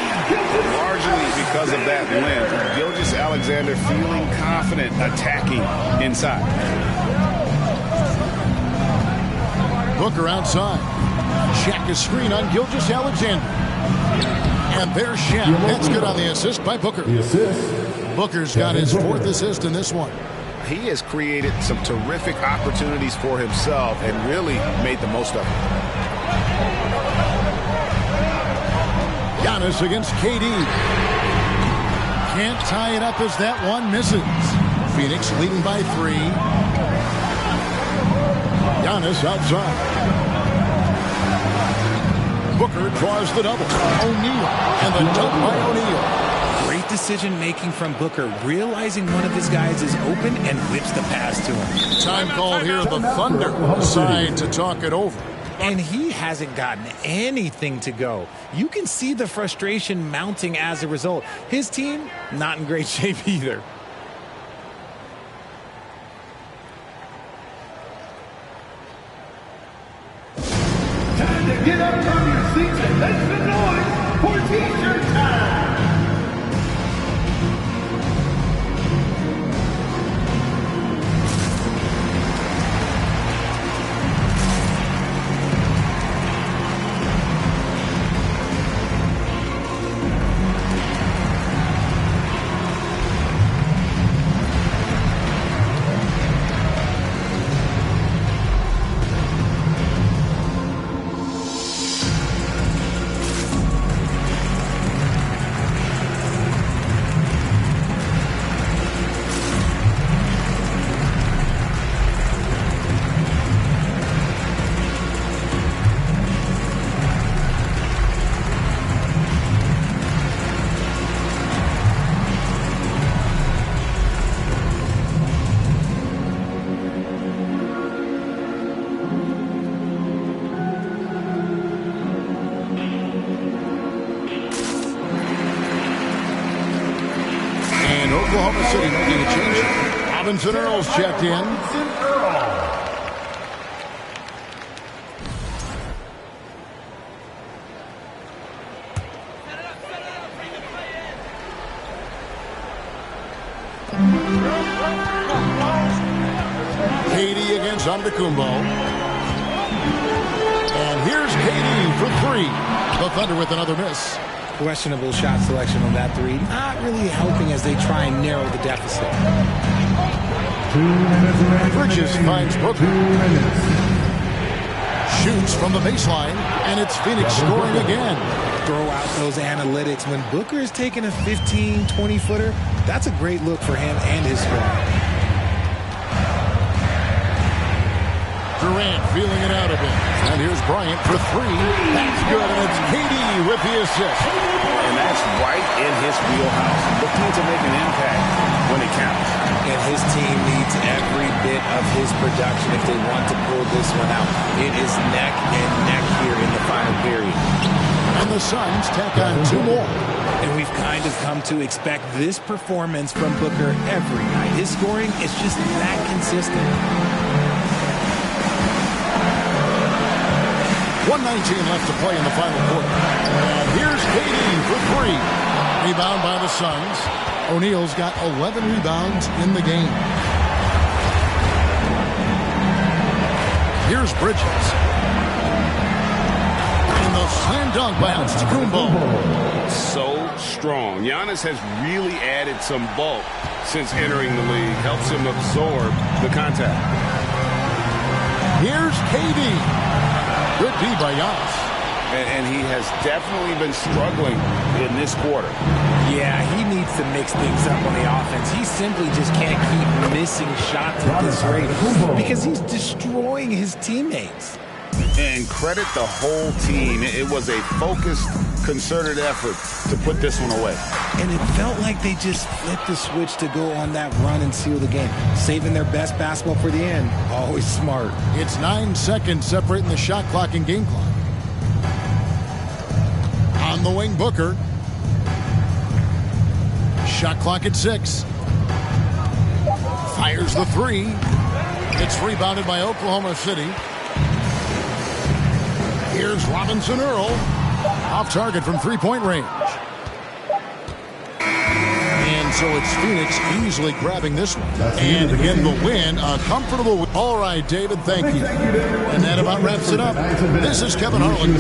Largely because of that length, Gilgeous-Alexander Alexander feeling confident attacking inside. Booker outside. Shaq is screen on Gilgeous Alexander. And there's Shaq. That's good on the assist by Booker. The assist. Booker's got his 4th assist in this one. He has created some terrific opportunities for himself and really made the most of it. Giannis against KD. Can't tie it up as that one misses. Phoenix leading by 3. Giannis outside. Booker draws the double. O'Neal. And the dunk by O'Neal. Great decision-making from Booker, realizing one of his guys is open and whips the pass to him. Time called here. The Thunder decide to talk it over. And he hasn't gotten anything to go. You can see the frustration mounting as a result. His team, not in great shape either. Time to get up from your seats and make some noise for T-shirt time. Oklahoma City making a change. Robinson Earl's checked in. KD against Antetokounmpo. And here's KD for 3. The Thunder with another miss. Questionable shot selection on that 3. Not really helping as they try and narrow the deficit. 2 minutes remaining. Bridges finds Booker. 2 minutes. Shoots from the baseline, and it's Phoenix scoring again. Throw out those analytics. When Booker is taking a 15, 20-footer, that's a great look for him and his squad. Durant feeling it out a bit. And here's Bryant for 3. That's good, and it's KD with the assist. And that's right in his wheelhouse. Looking to make an impact when it counts. And his team needs every bit of his production if they want to pull this one out. It is neck and neck here in the final period. And the Suns tack on 2 more. And we've kind of come to expect this performance from Booker every night. His scoring is just that consistent. 1:19 left to play in the final quarter. And here's KD for 3. Rebound by the Suns. O'Neal's got 11 rebounds in the game. Here's Bridges. And the slam dunk by Antetokounmpo. So strong. Giannis has really added some bulk since entering the league. Helps him absorb the contact. Here's KD. Good D by Giannis. And he has definitely been struggling in this quarter. Yeah, he needs to mix things up on the offense. He simply just can't keep missing shots at this rate because he's destroying his teammates. And credit the whole team. It was a focused, concerted effort to put this one away. And it felt like they just flipped the switch to go on that run and seal the game. Saving their best basketball for the end. Always smart. It's 9 seconds separating the shot clock and game clock. On the wing, Booker. Shot clock at 6. Fires the 3. It's rebounded by Oklahoma City. Here's Robinson Earl. Off target from 3-point range. And so it's Phoenix easily grabbing this one. And in the win, a comfortable win. All right, David, thank you. And that about wraps it up. This is Kevin Harlan.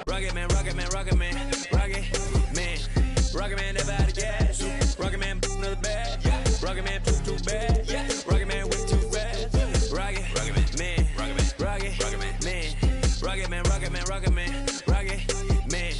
Rocket man, rocket man, rocket man, rocket man, rocket man, never out of gas. Rocket man, another bag. Rocket man, too bad. Rocket man, way too fast. Rocket man, rocket man, rocket man, rocket man, rocket man, rocket man, rocket man,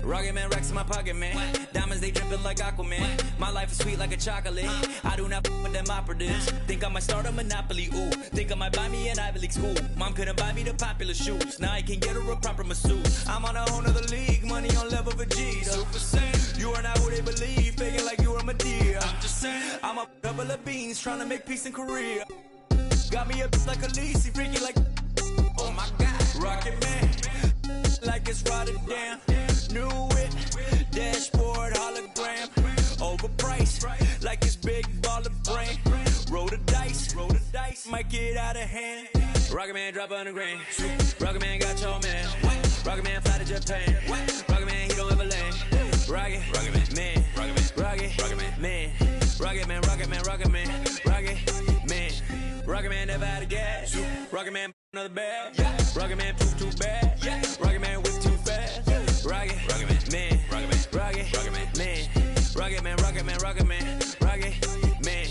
rocket man, racks in my pocket, man. Diamonds they dripping like Aquaman. My life is sweet like a chocolate. I do not with them operatives. Think I might start a monopoly. Ooh, think I might buy me an Ivy League school. Mom couldn't buy me the popular shoes. Now I can get her a proper masseuse. I'm on a whole nother league. Money on level for G's. Super Saiyan. You are not who they believe. Faking like you are my dear. I'm just saying. I'm a couple of beans trying to make peace in Korea. Got me a like a lease. He freaky like. Oh my God. Rocket man. Like it's Rotterdam. New it. Dashboard hologram. Overpriced. Like it's big baller brain. Roll the dice. Might get out of hand. Rocket man drop 100 grand. Rocket man got your man. Rocket man fly to Japan. Rocket man he don't ever land. Rocket man. Rocket man. Rocket man. Rocket man. Rocket man. Rocket man. Rocket man never out of gas. Rocket man another bag. Rocket man too bad. Rocket man whip too fast. Rocket man. Rocket man. Rocket man, rocket man, rocket man, rocket man.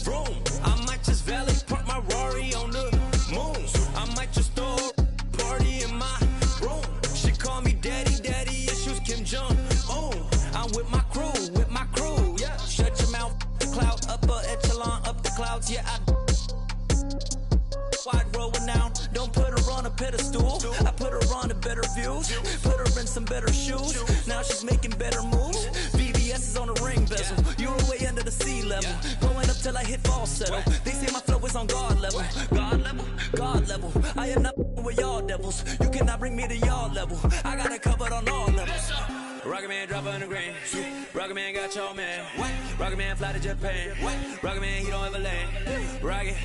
Vroom, I might just valet park my Rari on the moon. I might just throw a party in my room. She call me daddy, issues Kim Jong. Oh, I'm with my crew, yeah. Shut your mouth. Cloud, upper echelon, up the clouds, yeah, wide roll renown. Don't put her on a pedestal. I put her on a better views. Put her in some better shoes. Now she's making better moves. VVS is on the ring bezel. You're way under the sea level. Going up till I hit falsetto. They say my flow is on God level. God level. I am not with y'all devils. You cannot bring me to y'all level. I got it covered on all levels. Rocket man drop 100 grand. Rocket man got your man. Rocket man fly to Japan. Rocket man he don't ever land. Rocket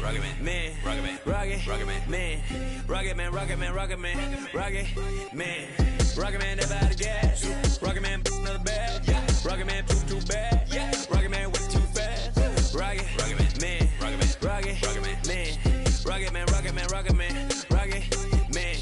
man. Rocket man. Rocket man. Rocket man. Rocket man. Rocket man. Rocket man. Rocket man never out of gas. Rocket man another bag. Rocket man too bad. Rocket man way too fast. Rocket man. Rocket man. Rocket man. Rocket man. Rocket man. Rocket man. Rocket man.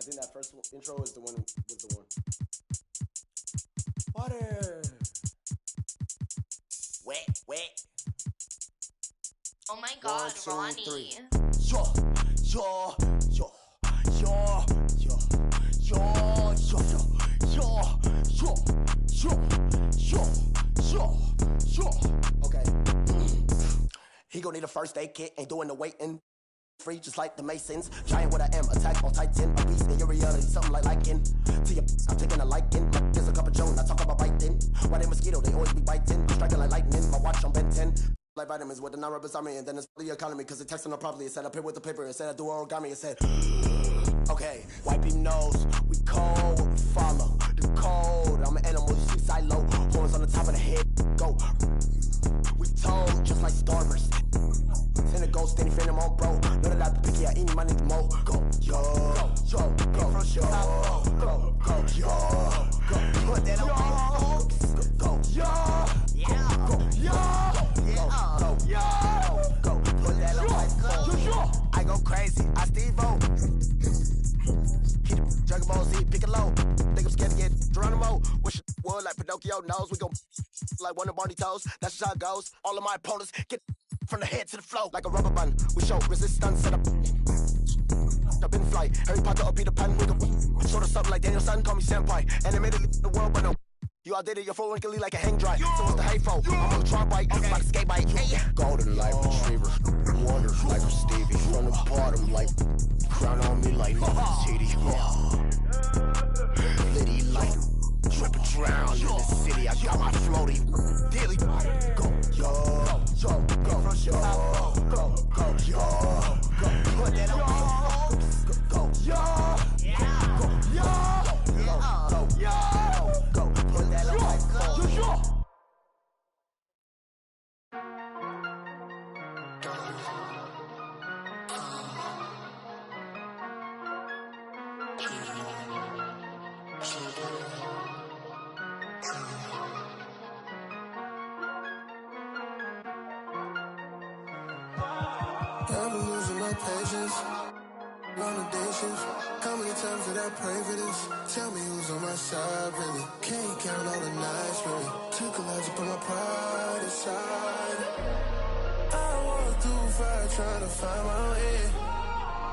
think that first intro is the one with the one. Water. Wet, wet. Oh my God, 1, 2, Ronnie. 3. Yo, yo, yo, yo, yo, yo, yo, yo, yo, yo, yo, yo. Okay. He gon' need a first aid kit, ain't doing the waiting. Free just like the Masons. Giant with I am, attack on Titan. A beast in your reality, something like liking. To your I'm taking a liking. There's a cup of Joan, I talk about biting. Why they mosquito, they always be biting. Striking like lightning, my watch on Ben 10. Like vitamins with the non-rubber army, and then it's the economy, cause it texting them properly. It said up here with the paper, it said I do origami, it said okay, wipe your nose, we cold, we follow the code. I'm an animal, you see silo, horns on the top of the head, go. We told, just like starburst. Send a ghost, any fan on bro. Know that I be picky, I eat my nigga mo. Go, yo, yo, go, yo, go, go, yo, go. Put that on, go, yo, yeah, go, yo, yeah, go, yo, go. Put that on, I go crazy, I Steve-O. Keep the Dragon Ball Z, pick it low. Think I'm scared to get Geronimo. Wish it would like Pinocchio knows. We gon' like one of Barney toes. That's just how it goes. All of my opponents get from the head to the flow like a rubber band. We show resistance set up. I've been flight. Harry Potter or Peter Pan. We gon' sort of something like Daniel Son. Call me senpai. Animated the world, but no. You outdated your phone wrinkly like a hang dry. So what's the hateful? I'm on a try bike, like a skate bike. Hey. Golden light retriever. Wonder like a Stevie. From the bottom like crown on me like TD. Liddy like dripping drown in the city. I got my floaty daily. Go, yo, yo, go, yo, go, go, yo, go. Put that on, go, yo, yeah, go, yo, go, yo, go. Put that on, go, yo. I'm losing my patience. Long day shift. How many times did I pray for this? Tell me who's on my side, really. Can't count all the nights, really. Took a lot to put my pride aside. I walk through fire trying to find my way.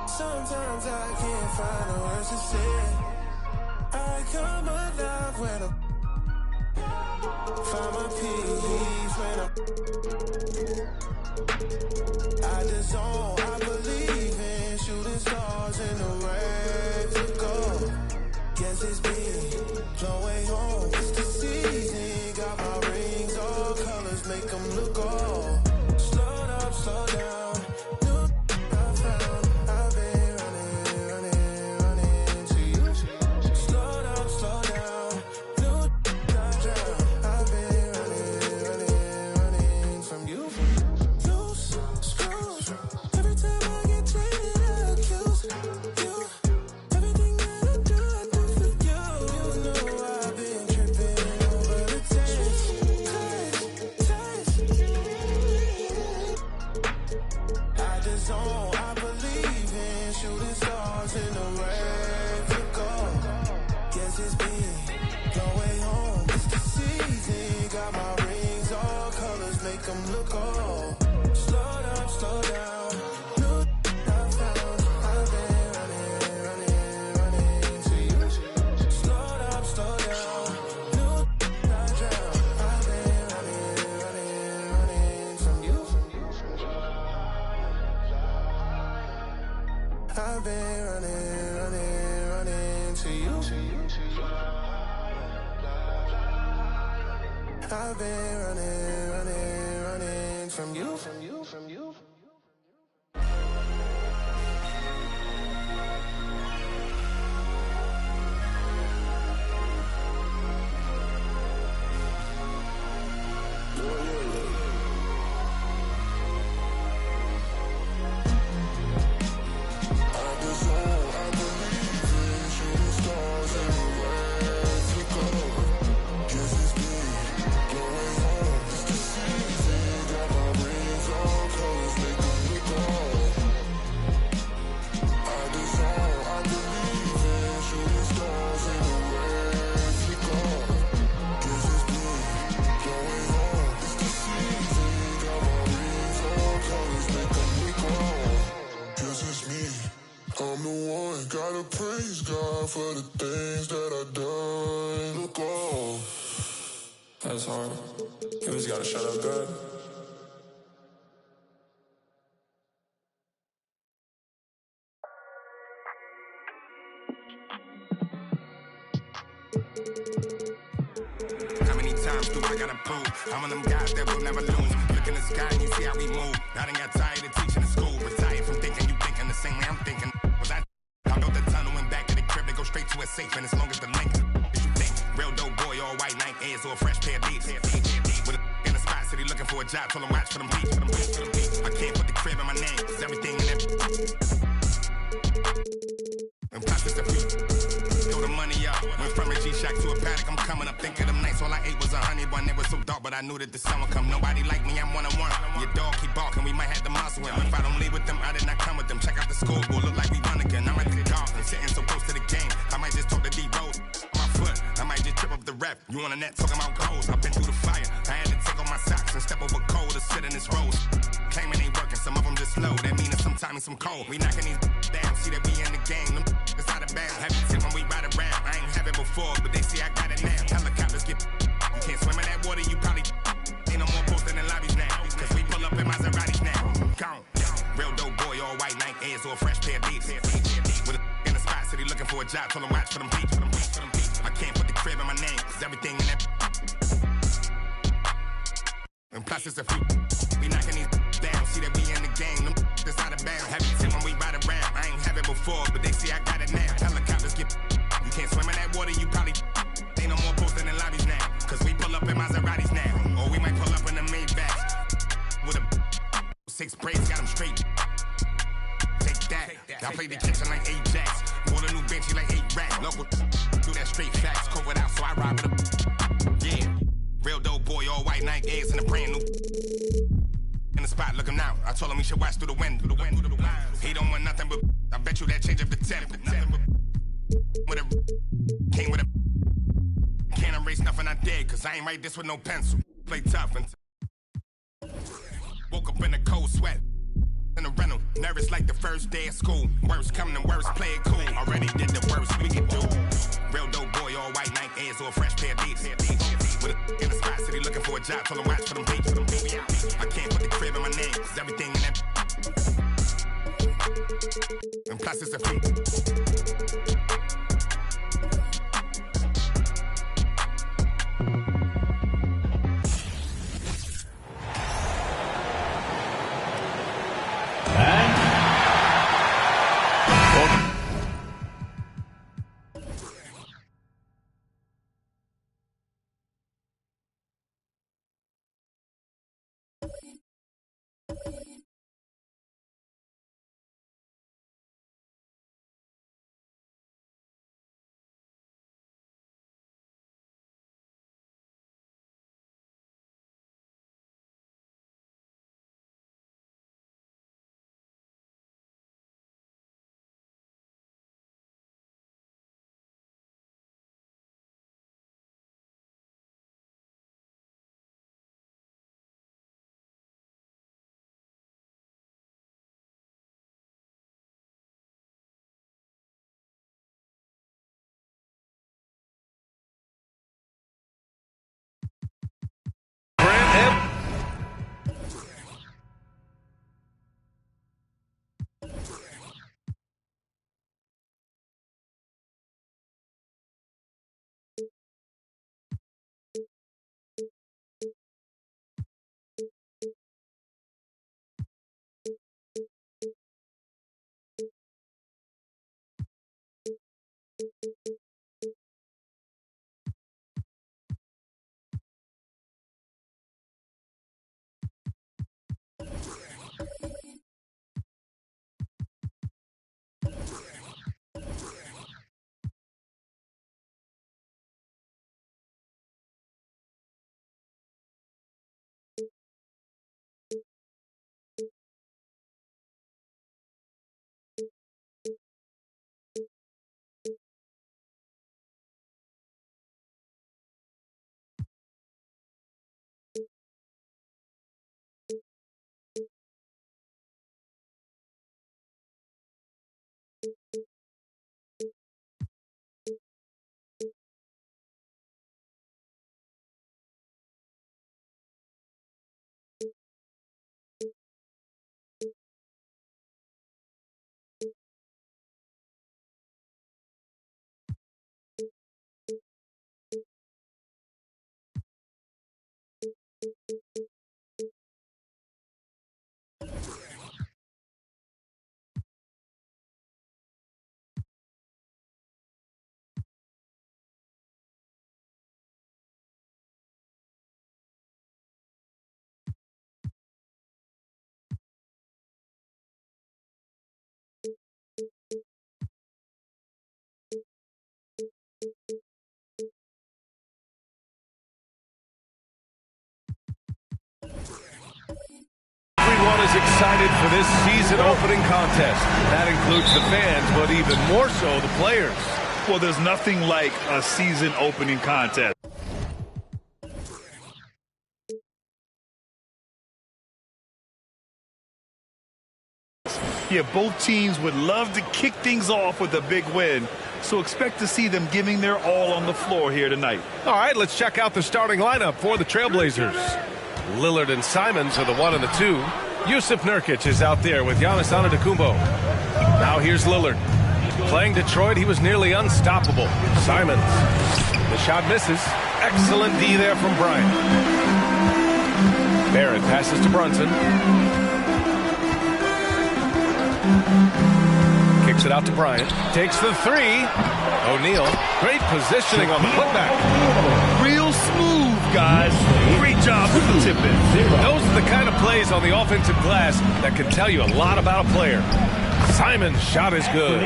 Sometimes I can't find the words to say. I come alive when I find my peace when I disown, I believe in shooting stars in the rain to go. Guess it's been flowing home. It's the season, got my rings, all colors make them look old. Slow up, slow down. New I found, I've been running to you. Slow up, slow down. New I drown. I've been running from you. Loose screws. Every time I get jaded, I accuse you. Everything that I do for you. You know I've been tripping over the taste. I disown, I believe in shooting stars in the rain to go. Guess it's been going home. It's the season, got my rings, all colors make them look old. Slow up, slow down. New I found, I've been running to you. Slow up, slow down. New I drown. I've been running from you. I've been running to you. I've been running from you. Guess it's been going home. It's the season, got my rings on. That's hard. You just gotta shut up good. How many times do I gotta prove? I'm one of them guys that will never lose. Look in the sky and you see how we move. I done got tired of teaching in school. Retired from thinking you thinking the same way I'm thinking. Was I built the tunnel and back to the crib to go straight to a safe. And as long as the link is you think. Real dope boy, all white Nike Airs or a fresh pair of beats. With a in the spot city looking for a job. Told him watch for them beats. I can't put the crib in my name. Cause everything in it. And plus it's the feet. Throw the money up. Went from a G-Shock to a paddock. I'm coming up. Think of them nights. All I ate was a honey bun. It was so dark, but I knew that the sun would come. Nobody like me. I'm one-on-one. Your dog keep barking. We might have to muscle him. If I don't leave with them, I did not come with them. Check out the scoreboard. Look like we run again. I'm at the golf and sitting so close to the game. I might just talk to D-Rose. My foot. I might just trip up the ref. You on the net talking about goals. I've been through the fire. I had to take off my socks and step over cold to sit in this rose. Claiming ain't working. Some of them just slow. That mean it's sometimes some cold. We knocking these down. See that we in the game. Them it's out of bounds. Heavy tip when we ride around. I ain't have it before, but they see I got it now. Helicopters get. You can't swim in that water. You probably ain't no more posting in lobbies now. Cause we pull up in Maseratis now. Gone. Real dope boy, all white Nike Airs or a fresh pair of beats. With a in the spot city looking for a job. Told him watch for them beats. I can't put the crib in my name. Cause everything in that. And plus it's a few. We knocking these down. See that we in the game. Them it's out of bounds. Heavy tip when we ride around. I ain't have it before, but they see I got it now. Helicopters get. You can't swim in that water. You probably ain't no more posting in lobbies now. Cause we pull up in Maseratis now. Or we might pull up in the Maybachs. With a 6 braids, got them straight. Take that. I play the kitchen like Ajax. Bought a new benchy like 8 racks. Local do that straight facts. Covered out, so I ride with a. Yeah. Real dope boy, all white Nike Airs and a brand new. In the spot, looking out. I told him we should watch through the window. He don't want nothing but. I bet you that change up the temp. With a. Came with a. Can't erase nothing I did, cause I ain't write this with no pencil. Play tough and. Woke up in a cold sweat. In a rental, nervous like the first day of school. Worst coming and worst, play it cool. Already did the worst we could do. Real dope boy, all white Nike Airs or a fresh pair of beats. With a in the spot city looking for a job. Told him watch for them beats. I can't put the crib in my name, cause everything in that. And plus it's a feat. Everyone is excited for this season opening contest. That includes the fans, but even more so the players. Well, there's nothing like a season opening contest. Yeah, both teams would love to kick things off with a big win, so expect to see them giving their all on the floor here tonight. All right, let's check out the starting lineup for the Trailblazers. Lillard and Simons are the 1 and the 2. Yusuf Nurkic is out there with Giannis Antetokounmpo. Now here's Lillard. Playing Detroit, he was nearly unstoppable. Simons. The shot misses. Excellent D there from Bryant. Barrett passes to Brunson. Kicks it out to Bryant. Takes the 3. O'Neal. Great positioning on the putback. Real smooth, guys. Great job with the tip-in. Those are the kind of plays on the offensive glass that can tell you a lot about a player. Simon's shot is good.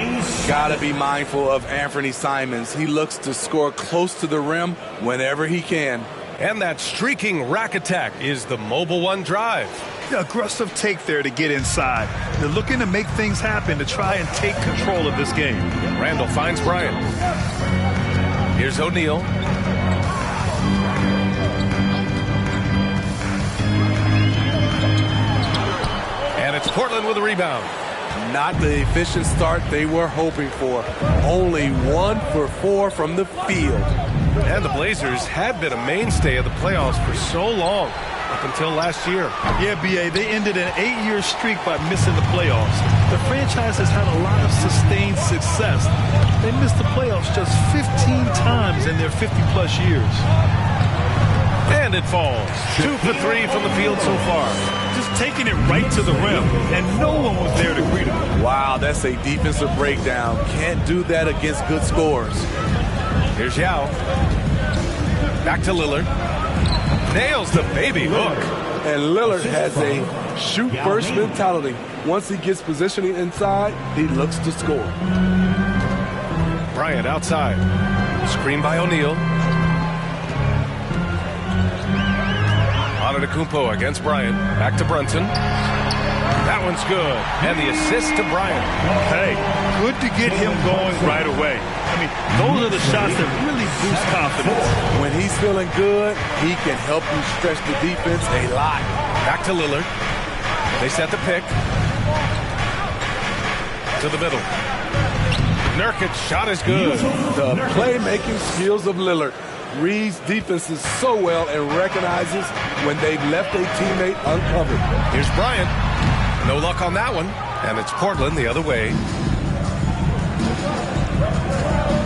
Gotta be mindful of Anthony Simons. He looks to score close to the rim whenever he can. And that streaking rack attack is the Mobile One drive. The aggressive take there to get inside. They're looking to make things happen to try and take control of this game. Randall finds Bryant. Here's O'Neal. And it's Portland with a rebound. Not the efficient start they were hoping for. Only 1 for 4 from the field. And the Blazers had been a mainstay of the playoffs for so long, up until last year. Yeah, B.A., they ended an 8-year streak by missing the playoffs. The franchise has had a lot of sustained success. They missed the playoffs just 15 times in their 50-plus years. And it falls. 2 for 3 from the field so far. Just taking it right to the rim, and no one was there to greet him. Wow, that's a defensive breakdown. Can't do that against good scores. Here's Yao. Back to Lillard. Nails the baby hook. And Lillard has a shoot-first mentality. Once he gets positioning inside, he looks to score. Bryant outside. Screen by O'Neal. Antetokounmpo against Bryant. Back to Brunson. That one's good. And the assist to Bryant. Hey, good to get him going right away. I mean, those are the shots that really boost confidence. When he's feeling good, he can help you stretch the defense a lot. Back to Lillard. They set the pick. To the middle. Nurkic's shot is good. The playmaking skills of Lillard. Reads defenses so well and recognizes when they've left a teammate uncovered. Here's Bryant. No luck on that one. And it's Portland the other way.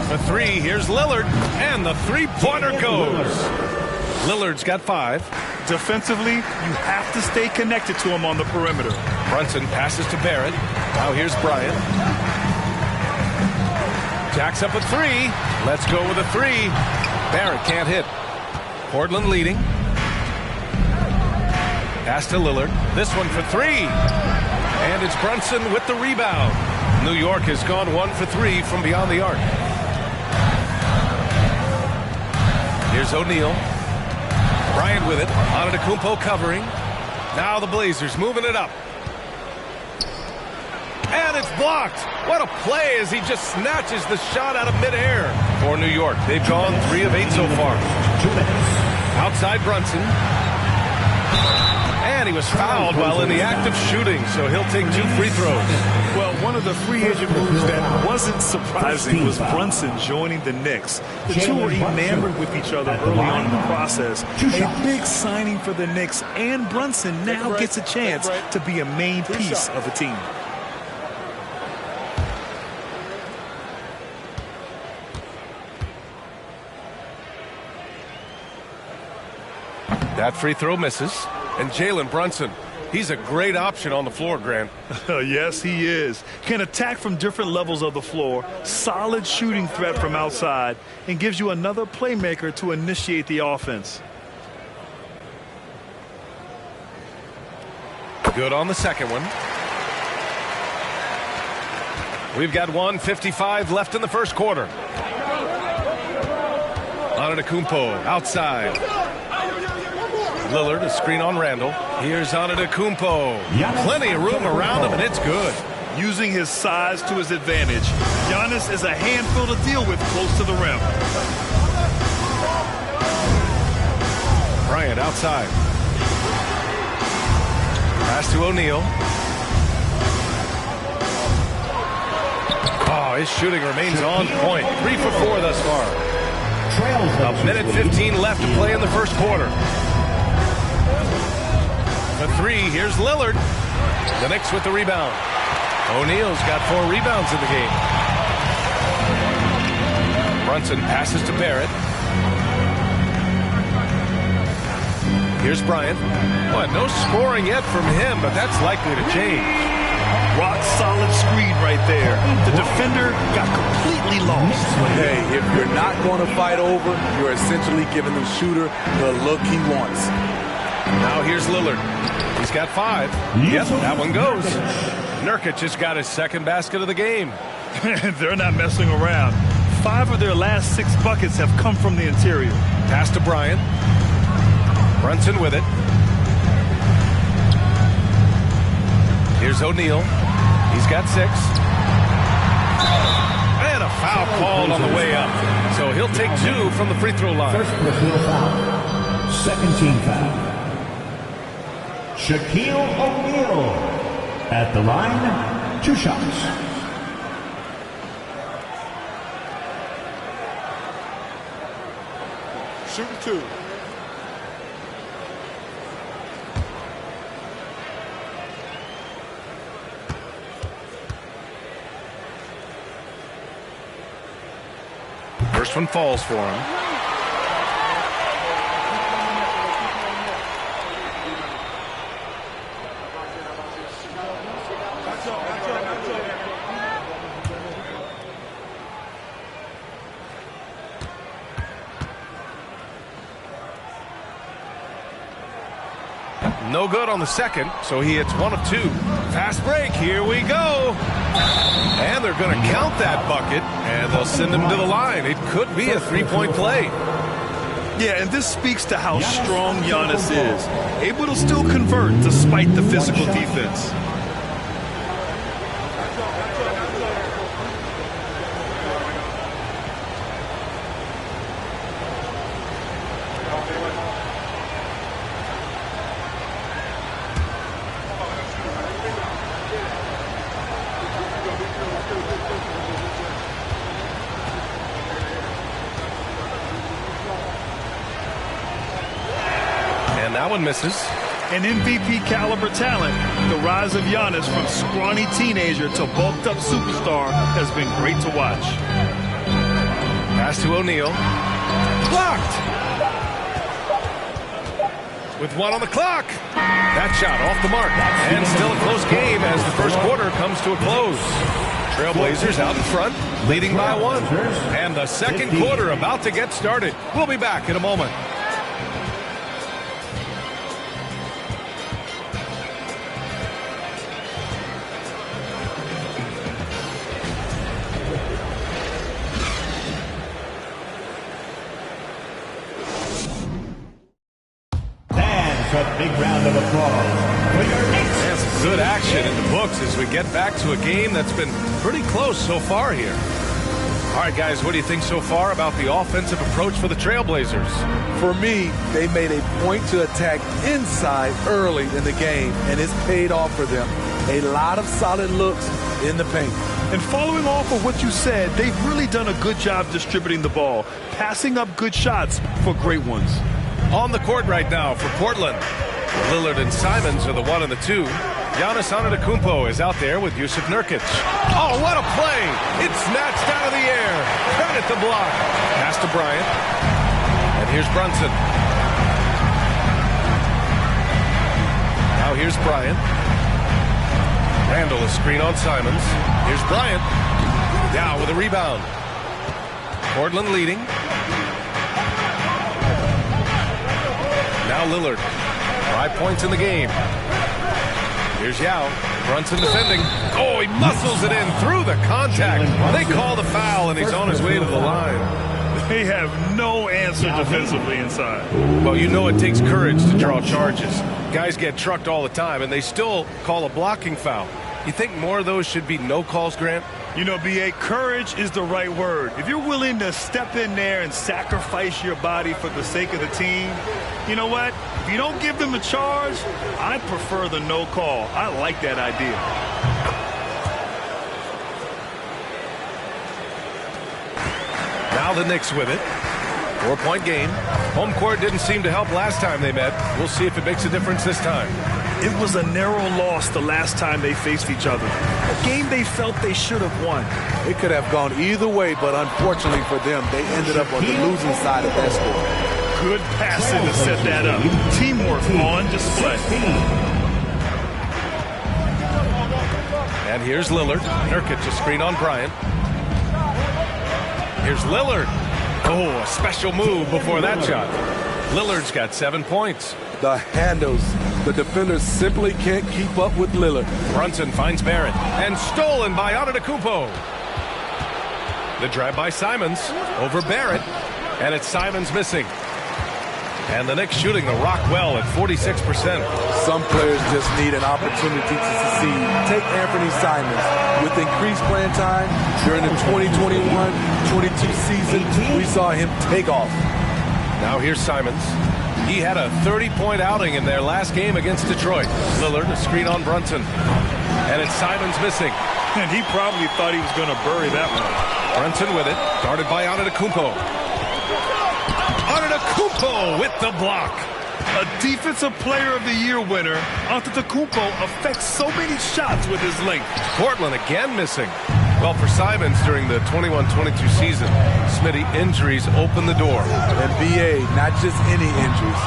For 3, here's Lillard. And the three-pointer goes. Lillard's got 5. Defensively, you have to stay connected to him on the perimeter. Brunson passes to Barrett. Now here's Bryant. Jacks up a 3. Let's go with a 3. Barrett can't hit. Portland leading. Pass to Lillard. This one for 3. And it's Brunson with the rebound. New York has gone 1 for 3 from beyond the arc. Here's O'Neal. Bryant with it. Antetokounmpo covering. Now the Blazers moving it up. And it's blocked. What a play as he just snatches the shot out of midair. For New York, they've gone 3 of 8 so far. Outside Brunson. And he was fouled while in the act of shooting, so he'll take 2 free throws. Well, one of the free agent moves that wasn't surprising was Brunson joining the Knicks. The two were enamored with each other early on in the process. A big signing for the Knicks, and Brunson now gets a chance to be a main piece of a team. That free throw misses. And Jalen Brunson, he's a great option on the floor, Grant. Yes, he is. Can attack from different levels of the floor, solid shooting threat from outside, and gives you another playmaker to initiate the offense. Good on the second one. We've got 1:55 left in the first quarter. Antetokounmpo outside. Lillard, a screen on Randall. Here's Antetokounmpo. Plenty of room around him, and it's good. Using his size to his advantage, Giannis is a handful to deal with close to the rim. Bryant outside. Pass to O'Neal. Oh, his shooting remains on point. 3 for 4 thus far. A minute 15 left to play in the first quarter. The three, here's Lillard. The Knicks with the rebound. O'Neal's got 4 rebounds in the game. Brunson passes to Barrett. Here's Bryant. Well, no scoring yet from him, but that's likely to change. Rock solid screen right there. The defender got completely lost. Hey, if you're not going to fight over, you're essentially giving the shooter the look he wants. Now here's Lillard. He's got 5. Yep, that one goes. Nurkic has got his second basket of the game. They're not messing around. 5 of their last 6 buckets have come from the interior. Pass to Bryant. Brunson with it. Here's O'Neal. He's got 6. And a foul called on the way up. So he'll take 2 from the free throw line. First personal foul. Second team foul. Shaquille O'Neal at the line. 2 shots. Shooting 2. First one falls for him. No good on the second, so he hits 1 of 2. Fast break, here we go. And they're going to count that bucket, and they'll send him to the line. It could be a 3-point play. Yeah, and this speaks to how strong Giannis is. Able to still convert despite the physical defense. That one misses. An MVP caliber talent, the rise of Giannis from scrawny teenager to bulked up superstar has been great to watch. Pass to O'Neal. Blocked! With 1 on the clock. That shot off the mark. And still a close game as the first quarter comes to a close. Trailblazers out in front, leading by 1. And the second quarter about to get started. We'll be back in a moment. Big round of applause for your Knicks. And some good action in the books as we get back to a game that's been pretty close so far here. All right, guys, what do you think so far about the offensive approach for the Trailblazers? For me, they made a point to attack inside early in the game, and it's paid off for them. A lot of solid looks in the paint. And following off of what you said, they've really done a good job distributing the ball, passing up good shots for great ones. On the court right now for Portland, Lillard and Simons are the 1 and the 2. Giannis Antetokounmpo is out there with Yusuf Nurkic. Oh, what a play! It's snatched out of the air. Credit the block. Pass to Bryant. And here's Brunson. Now here's Bryant. Randall a screen on Simons. Here's Bryant. Dow with a rebound. Portland leading. Now Lillard. 5 points in the game. Here's Yao. Brunson defending. Oh, he muscles it in through the contact. They call the foul, and he's on his way to the line. They have no answer defensively inside. Well, you know it takes courage to draw charges. Guys get trucked all the time, and they still call a blocking foul. You think more of those should be no calls, Grant? You know, B.A., courage is the right word. If you're willing to step in there and sacrifice your body for the sake of the team, you know what? If you don't give them a charge, I prefer the no call. I like that idea. Now the Knicks with it. 4-point game. Home court didn't seem to help last time they met. We'll see if it makes a difference this time. It was a narrow loss the last time they faced each other. A game they felt they should have won. It could have gone either way, but unfortunately for them, they ended up on the losing side of that score. Good passing to set that up. Teamwork on display. And here's Lillard. Nurkic a screen on Bryant. Here's Lillard. Oh, a special move before that shot. Lillard's got 7 points. The handles. The defenders simply can't keep up with Lillard. Brunson finds Barrett. And stolen by Antetokounmpo. The drive by Simons over Barrett. And it's Simons missing. And the Knicks shooting the rock well at 46%. Some players just need an opportunity to succeed. Take Anthony Simons. With increased playing time during the 2021-22 season, we saw him take off. Now here's Simons. He had a 30-point outing in their last game against Detroit. Lillard, a screen on Brunson. And it's Simons missing. And he probably thought he was going to bury that one. Brunson with it, guarded by Antetokounmpo. Antetokounmpo with the block. A Defensive Player of the Year winner, Antetokounmpo affects so many shots with his length. Portland again missing. Well, for Simons during the 21-22 season, Smitty, injuries opened the door. And B.A., not just any injuries.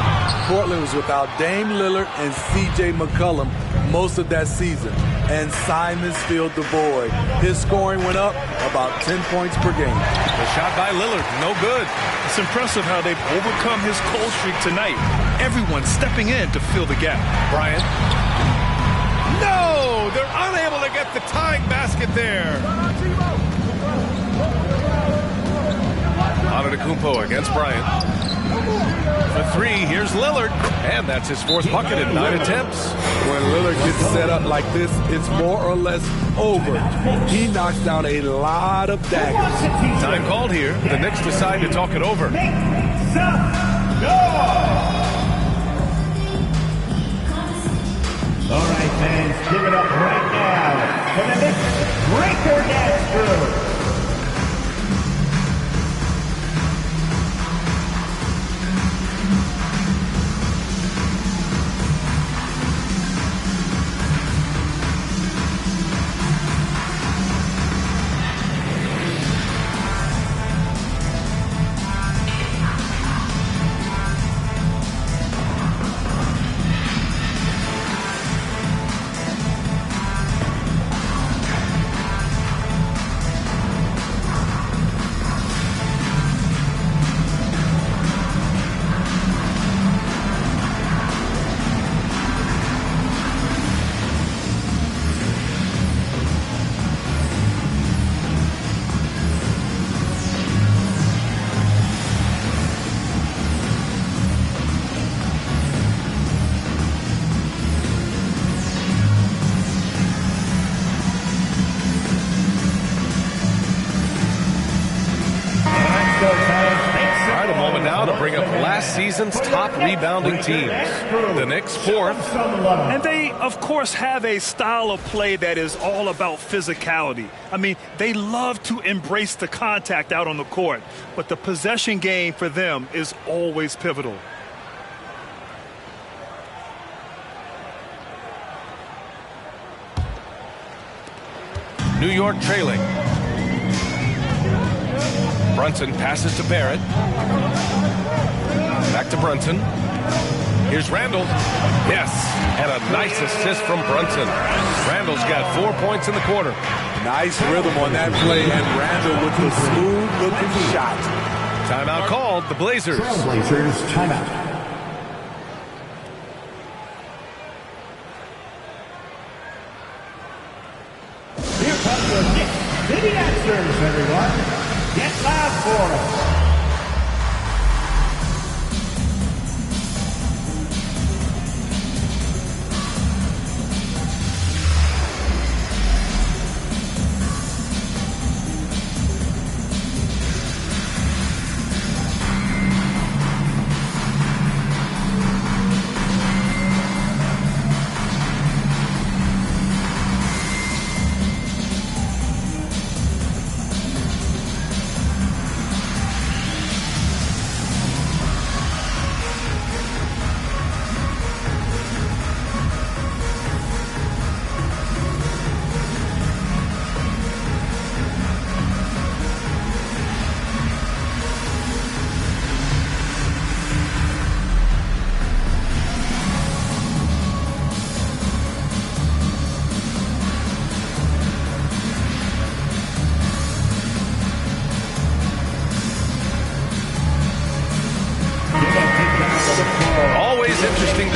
Portland was without Dame Lillard and C.J. McCollum most of that season. And Simons filled the void. His scoring went up about 10 points per game. The shot by Lillard, no good. It's impressive how they've overcome his cold streak tonight. Everyone stepping in to fill the gap. Bryant. No! They're unable to get the tying basket there. Antetokounmpo against Bryant. For three, here's Lillard. And that's his fourth bucket in 9 attempts. When Lillard gets set up like this, it's more or less over. He knocks down a lot of daggers. Time called here. The Knicks decide to talk it over. All right, fans, give it up right now for the Knicks Breaker Dance Crew. Season's top rebounding teams. The Knicks fourth. And they, of course, have a style of play that is all about physicality. I mean, they love to embrace the contact out on the court, but the possession game for them is always pivotal. New York trailing. Brunson passes to Barrett. Back to Brunson. Here's Randall. Yes, and a nice assist from Brunson. Randall's got 4 points in the quarter. Nice rhythm on that play, and Randall with the smooth-looking shot. Timeout called, the Blazers. Blazers timeout. Here comes the Knicks City Answers, everyone. Get loud for them.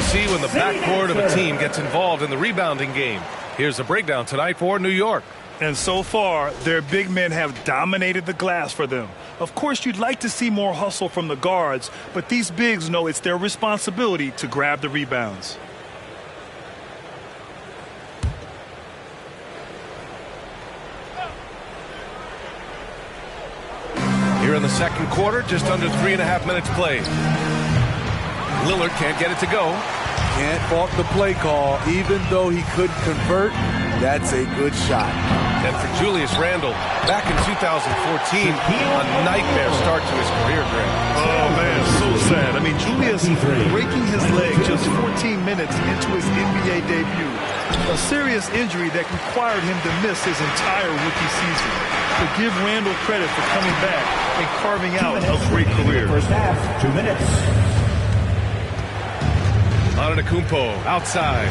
See when the backcourt of a team gets involved in the rebounding game. Here's a breakdown tonight for New York. And so far, their big men have dominated the glass for them. Of course, you'd like to see more hustle from the guards, but these bigs know it's their responsibility to grab the rebounds. Here in the second quarter, just under 3.5 minutes played. Lillard can't get it to go. Can't fault the play call. Even though he couldn't convert, that's a good shot. And for Julius Randle, back in 2014, a nightmare start to his career, Greg. Oh, man, so sad. I mean, Julius breaking his leg just 14 minutes into his NBA debut. A serious injury that required him to miss his entire rookie season. But give Randle credit for coming back and carving out a great career. First half, 2 minutes. Antetokounmpo outside.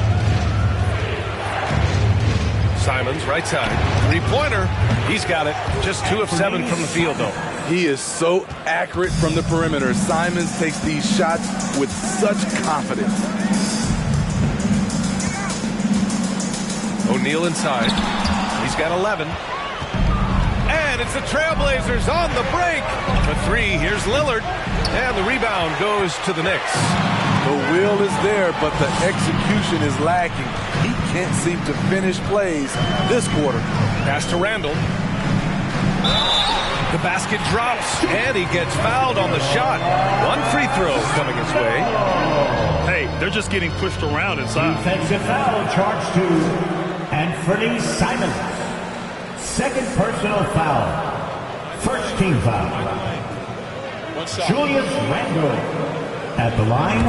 Simons right side. Three-pointer. He's got it. Just 2 of 7 from the field, though. He is so accurate from the perimeter. Simons takes these shots with such confidence. O'Neal inside. He's got 11. And it's the Trailblazers on the break. For 3, here's Lillard. And the rebound goes to the Knicks. The will is there, but the execution is lacking. He can't seem to finish plays this quarter. Pass to Randall. The basket drops, and he gets fouled on the shot. 1 free throw coming his way. Hey, they're just getting pushed around inside. Defensive foul charged to Anthony Simons. Second personal foul. First team foul. Julius Randle. At the line,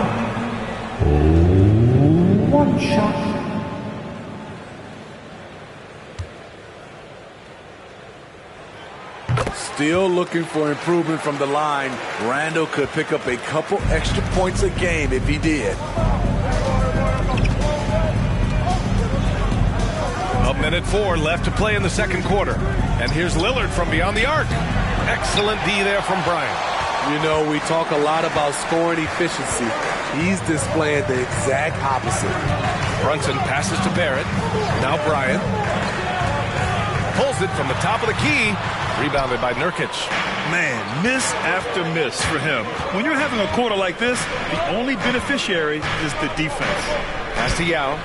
1 shot. Still looking for improvement from the line. Randle could pick up a couple extra points a game if he did. A minute 4 left to play in the second quarter. And here's Lillard from beyond the arc. Excellent D there from Bryant. You know, we talk a lot about scoring efficiency. He's displaying the exact opposite. Brunson passes to Barrett. Now Bryant. Pulls it from the top of the key. Rebounded by Nurkic. Man, miss after miss for him. When you're having a quarter like this, the only beneficiary is the defense. Pass to Yao.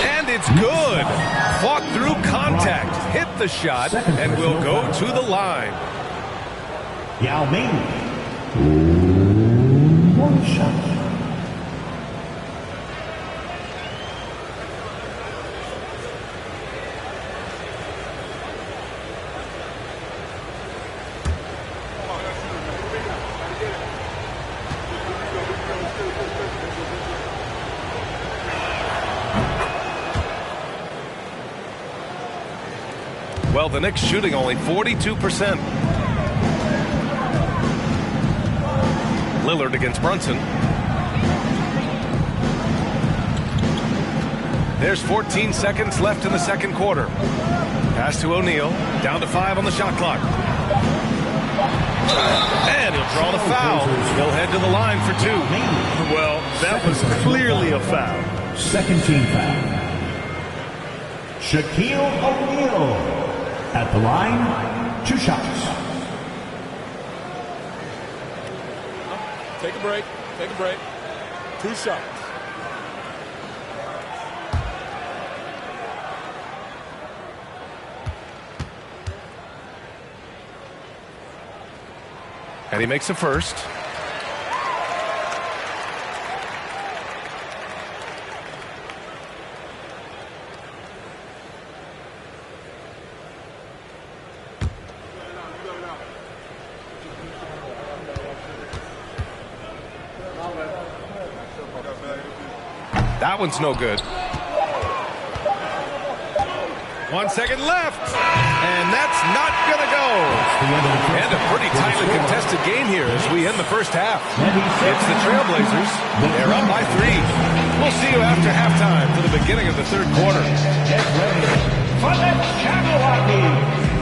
And it's good. Fought through contact, hit the shot, and will go to the line. Yao Ming. 1 shot. Well, the Knicks shooting only 42%. Lillard against Brunson. There's 14 seconds left in the second quarter. Pass to O'Neal. Down to 5 on the shot clock. And he'll draw the foul. He'll head to the line for 2. Well, that was clearly a foul. Second team foul. Shaquille O'Neal at the line, 2 shots. Take a break. Take a break. 2 shots. And he makes the first. That one's no good. 1 second left. And that's not going to go. And a pretty tightly contested game here as we end the first half. It's the Trailblazers. They're up by 3. We'll see you after halftime for the beginning of the third quarter. Get ready for the Jabberwocky.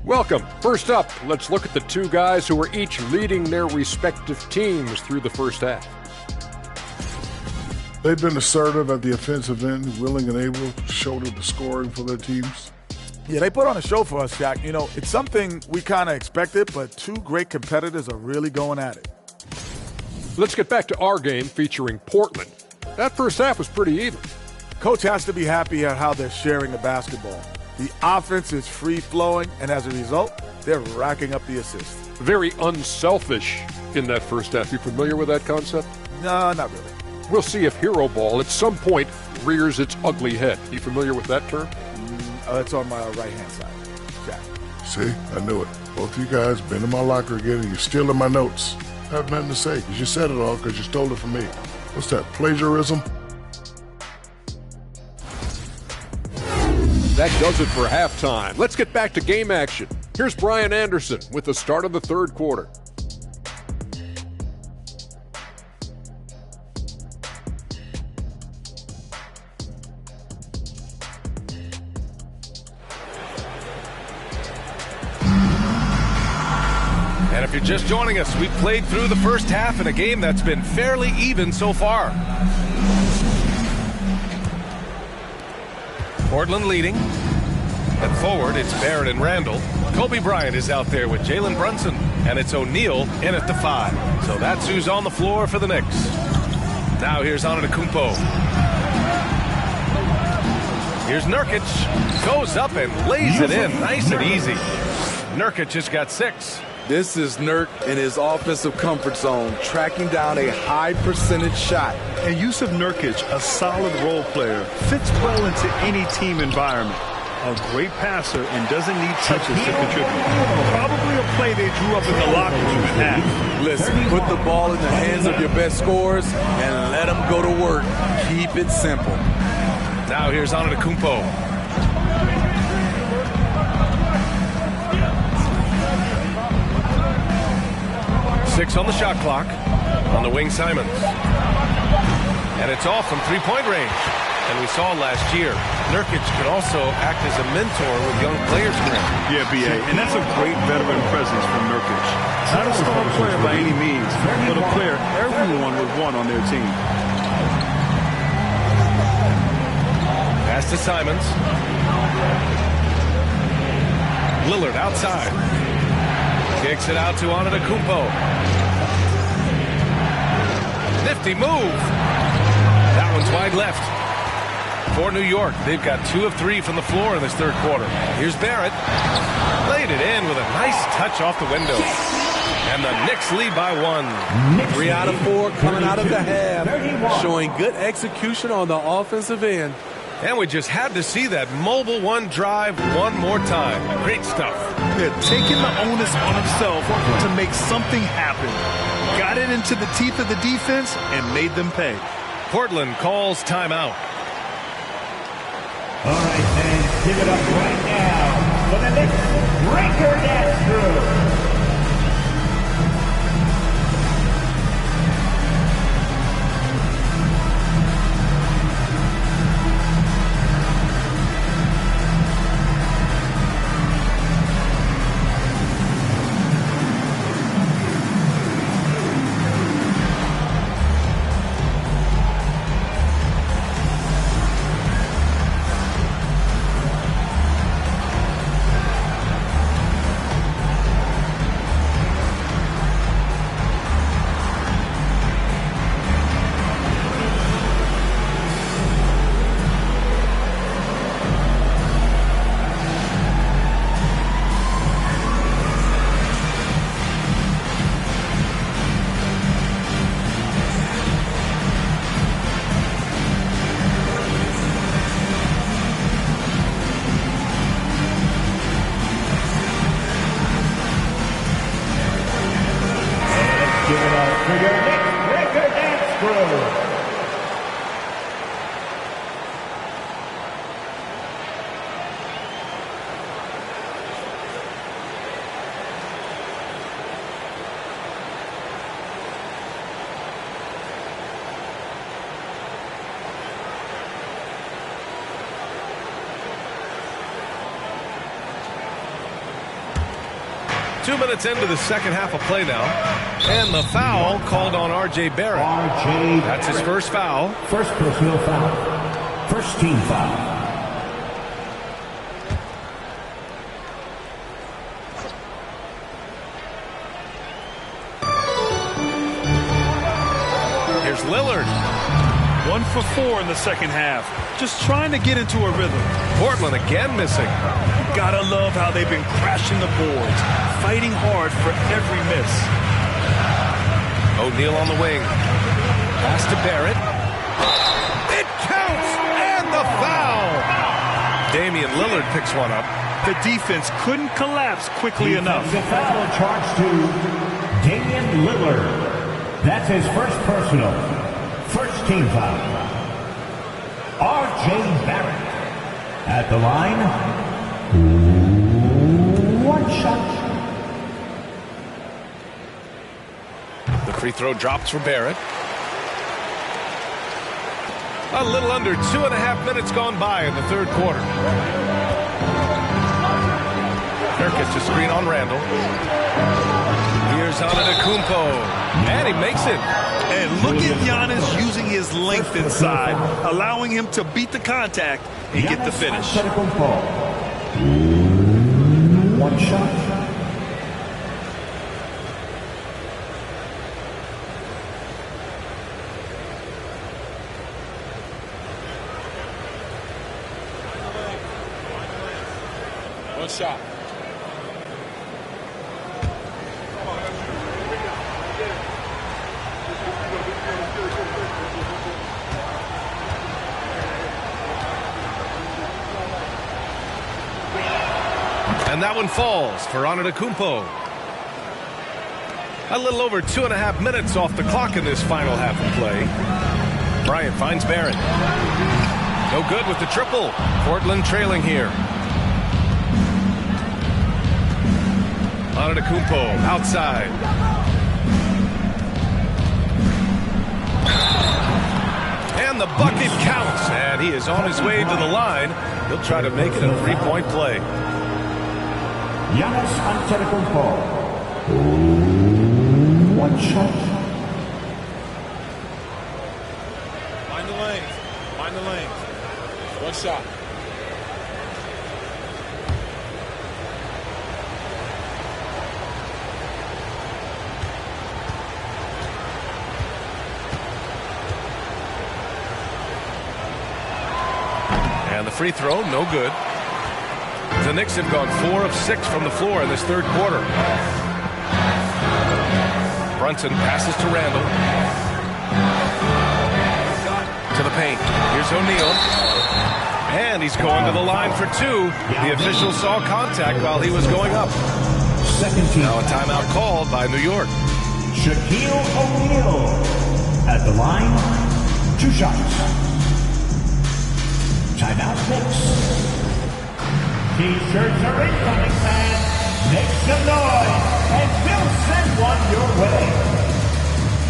Welcome. First up, let's look at the 2 guys who are each leading their respective teams through the first half. They've been assertive at the offensive end, willing and able to shoulder the scoring for their teams. Yeah, they put on a show for us, Shaq. You know, it's something we kind of expected, but 2 great competitors are really going at it. Let's get back to our game featuring Portland. That first half was pretty even. Coach has to be happy at how they're sharing the basketball. The offense is free-flowing, and as a result, they're racking up the assists. Very unselfish in that first half. You familiar with that concept? No, not really. We'll see if hero ball at some point rears its ugly head. You familiar with that term? It's on my right-hand side. Jack. See, I knew it. Both you guys been in my locker again, and you're stealing my notes. I have nothing to say, because you said it all, because you stole it from me. What's that, plagiarism? That does it for halftime. Let's get back to game action. Here's Brian Anderson with the start of the third quarter. And if you're just joining us, we've played through the first half in a game that's been fairly even so far. Portland leading. And forward, it's Barrett and Randall. Kobe Bryant is out there with Jalen Brunson. And it's O'Neal in at the 5. So that's who's on the floor for the Knicks. Now here's Antetokounmpo. Here's Nurkic. Goes up and lays it in nice and easy. Nurkic has got 6. This is Nurk in his offensive comfort zone, tracking down a high percentage shot. And Yusuf Nurkic, a solid role player, fits well into any team environment. A great passer and doesn't need touches to contribute. Probably a play they drew up in the locker room at half. Listen, put the ball in the hands of your best scorers and let them go to work. Keep it simple. Now here's Antetokounmpo. Six on the shot clock. On the wing, Simons. And it's off from three-point range. And we saw last year, Nurkic can also act as a mentor with young players now. Yeah, B.A., and that's a great veteran presence from Nurkic. Not a star player by any means, but a player everyone would want on their team. Pass to Simons. Lillard outside. Kicks it out to Antetokounmpo. Nifty move. That one's wide left. For New York, they've got 2 of 3 from the floor in this third quarter. Here's Barrett. Laid it in with a nice touch off the window. And the Knicks lead by 1. 3 out of 4 coming out of the half. Showing good execution on the offensive end. And we just had to see that mobile one drive one more time. Great stuff. Yeah, taking the onus on himself to make something happen. Got it into the teeth of the defense and made them pay. Portland calls timeout. All right, fans, give it up right now for the Knicks breaker dance crew. Two minutes into the second half of play now. And the foul called on R.J. Barrett. That's his first foul. First personal foul. First team foul. Here's Lillard. 1 for 4 in the second half. Just trying to get into a rhythm. Portland again missing. Gotta love how they've been crashing the boards, fighting hard for every miss. O'Neal on the wing. Pass to Barrett. It counts! And the foul! Damian Lillard picks one up. The defense couldn't collapse quickly enough. The foul charged to Damian Lillard. That's his first personal. First team foul. R.J. Barrett. At the line, 1 shot. The free throw drops for Barrett. A little under 2.5 minutes gone by in the third quarter. Nurkic to screen on Randall. Here's Antetokounmpo. And he makes it. And look at Giannis using his length inside, allowing him to beat the contact and get the finish. 1 shot. One shot. And that one falls for Antetokounmpo. A little over 2.5 minutes off the clock in this final half of play. Bryant finds Barrett. No good with the triple. Portland trailing here. Antetokounmpo outside. And And the bucket counts. And he is on his way to the line. He'll try to make it a three-point play. Giannis Antetokounmpo. 1 shot. Find the lanes. Find the lanes. 1 shot. And the free throw, no good. The Knicks have gone 4 of 6 from the floor in this third quarter. Brunson passes to Randall. To the paint. Here's O'Neal. And he's going to the line for 2. The official saw contact while he was going up. Second team. Now a timeout called by New York. Shaquille O'Neal at the line. 2 shots. Timeout Knicks. T-shirts are incoming, fans. Make some noise, and we'll send one your way.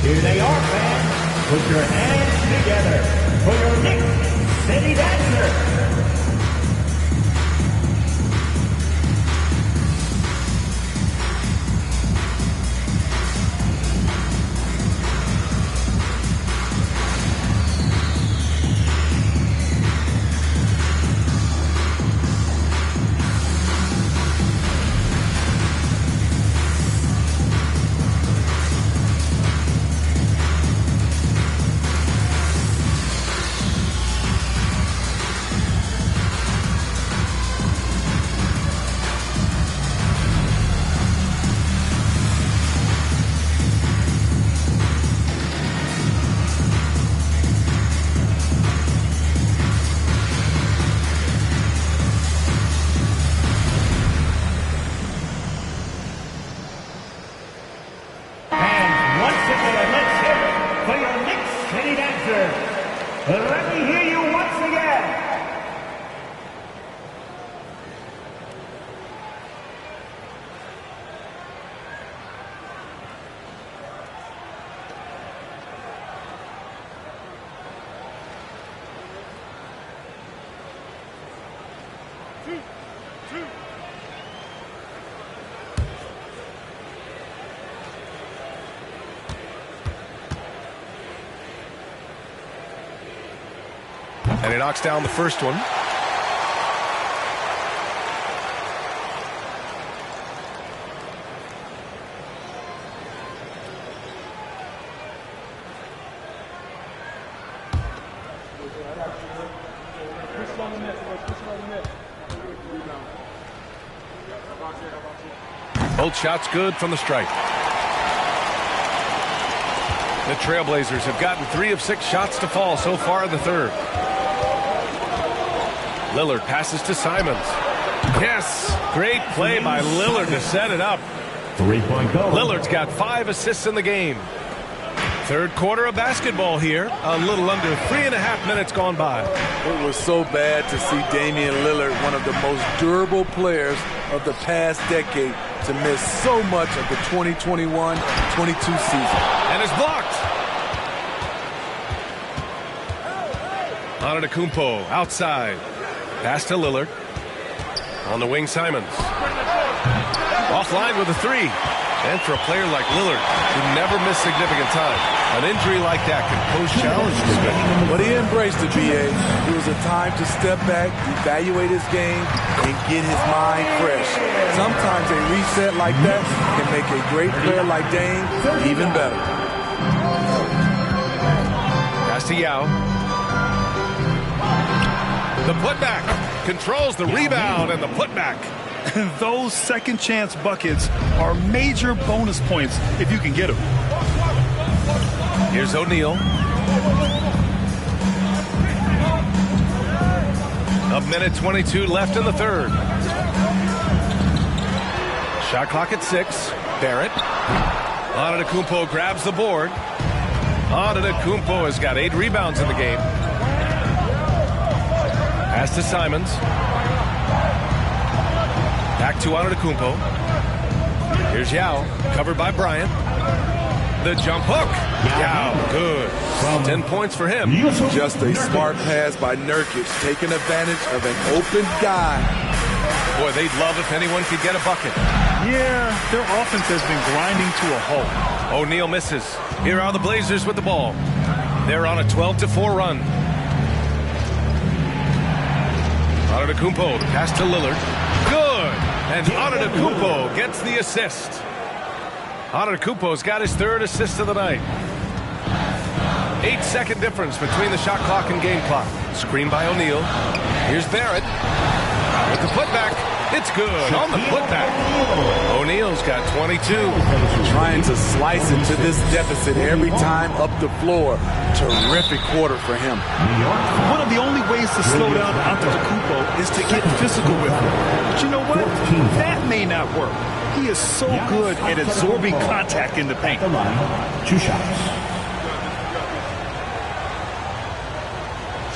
Here they are, fans. Put your hands together for your Knicks City Dancer. Let me hear you once again. And he knocks down the first one. Both shots good from the stripe. The Trailblazers have gotten 3 of 6 shots to fall so far in the third. Lillard passes to Simons. Yes, great play by Lillard to set it up. 3-point goal. Lillard's got 5 assists in the game. Third quarter of basketball here. A little under 3.5 minutes gone by. It was so bad to see Damian Lillard, one of the most durable players of the past decade, to miss so much of the 2021-22 season. And is blocked. Antetokounmpo outside. Pass to Lillard. On the wing, Simons. Offline with a 3. And for a player like Lillard, who never missed significant time, an injury like that can pose challenges. But he embraced it, B.A. It was a time to step back, evaluate his game, and get his mind fresh. Sometimes a reset like that can make a great player like Dame even better. Pass to Yao. The putback controls the rebound and the putback. And those second chance buckets are major bonus points if you can get them. Here's O'Neal. A minute 22 left in the third. Shot clock at 6. Barrett. Antetokounmpo grabs the board. Antetokounmpo has got 8 rebounds in the game. Pass to Simons. Back to Antetokounmpo. Here's Yao, covered by Bryant. the jump hook. Yeah, good. 10 points for him. Just a smart pass by Nurkic, taking advantage of an open guy. Boy, they'd love if anyone could get a bucket. Yeah, their offense has been grinding to a halt. O'Neal misses. Here are the Blazers with the ball. They're on a 12-4 run. Antetokounmpo, the pass to Lillard. Good! And Antetokounmpo gets the assist. Antetokounmpo's got his third assist of the night. 8-second difference between the shot clock and game clock. Screen by O'Neal. Here's Barrett. With the putback. It's good on the putback. O'Neal's got 22. Trying to slice into this deficit every time up the floor. Terrific quarter for him. One of the only ways to slow down Antetokounmpo is to get physical with him. But you know what? That may not work. He is so good at absorbing contact in the paint. Two shots.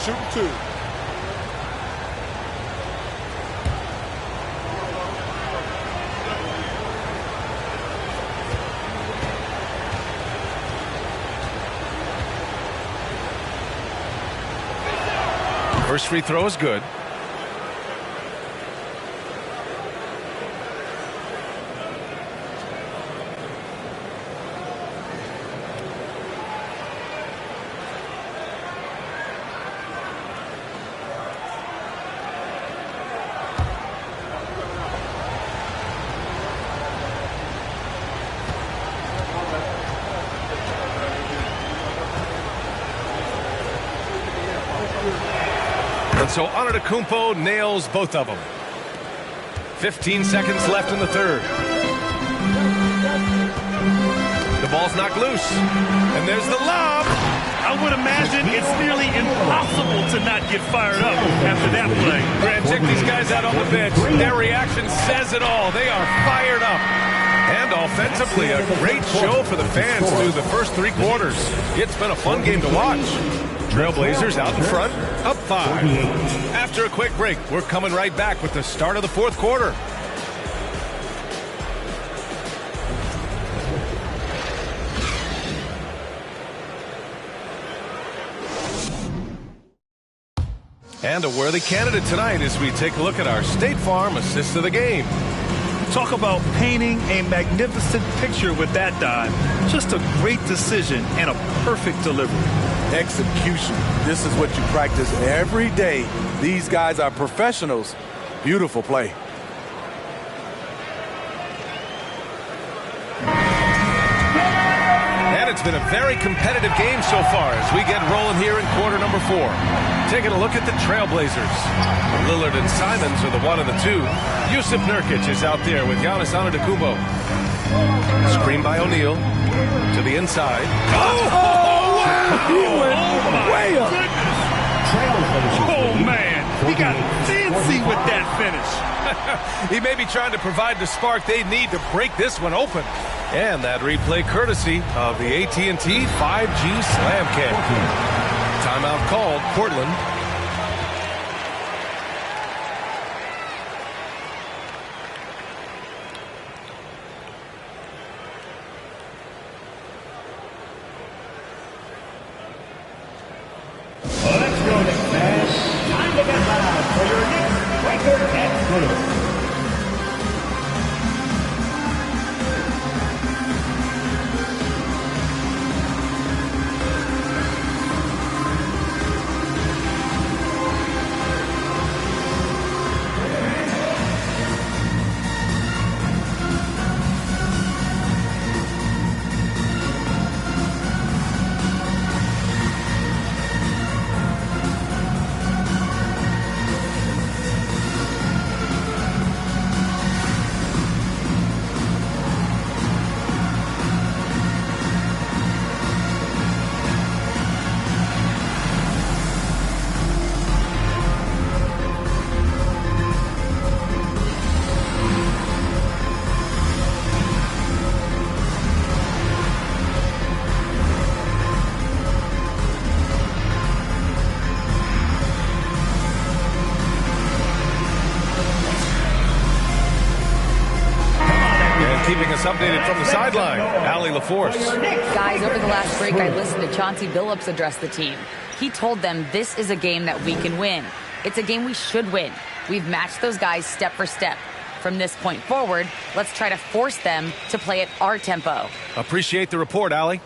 Shoot two. First free throw is good. And so Antetokounmpo nails both of them. 15 seconds left in the third. The ball's knocked loose. And there's the lob. I would imagine it's nearly impossible to not get fired up after that play. Grant, check these guys out on the bench. Their reaction says it all. They are fired up. And offensively, a great show for the fans through the first three quarters. It's been a fun game to watch. Trailblazers out in front, up 5. After a quick break, we're coming right back with the start of the fourth quarter. And a worthy candidate tonight as we take a look at our State Farm assist of the game. Talk about painting a magnificent picture with that dive. Just a great decision and a perfect delivery. Execution. This is what you practice every day. These guys are professionals. Beautiful play. And it's been a very competitive game so far as we get rolling here in quarter number 4. Taking a look at the Trailblazers. Lillard and Simons are the 1 and the 2. Yusuf Nurkic is out there with Giannis Antetokounmpo. Screen by O'Neal to the inside. Oh, wow! He went way up. Oh, man. He got fancy with that finish. He may be trying to provide the spark they need to break this one open. And that replay courtesy of the AT&T 5G Slam Cam. Timeout called, Portland. Let's go, Knicks fans. Time to get loud for your Knicks record and blue. keeping us updated from the sideline, Allie LaForce. Guys, over the last break, I listened to Chauncey Billups address the team. He told them this is a game that we can win. It's a game we should win. We've matched those guys step for step. From this point forward, let's try to force them to play at our tempo. Appreciate the report, Allie.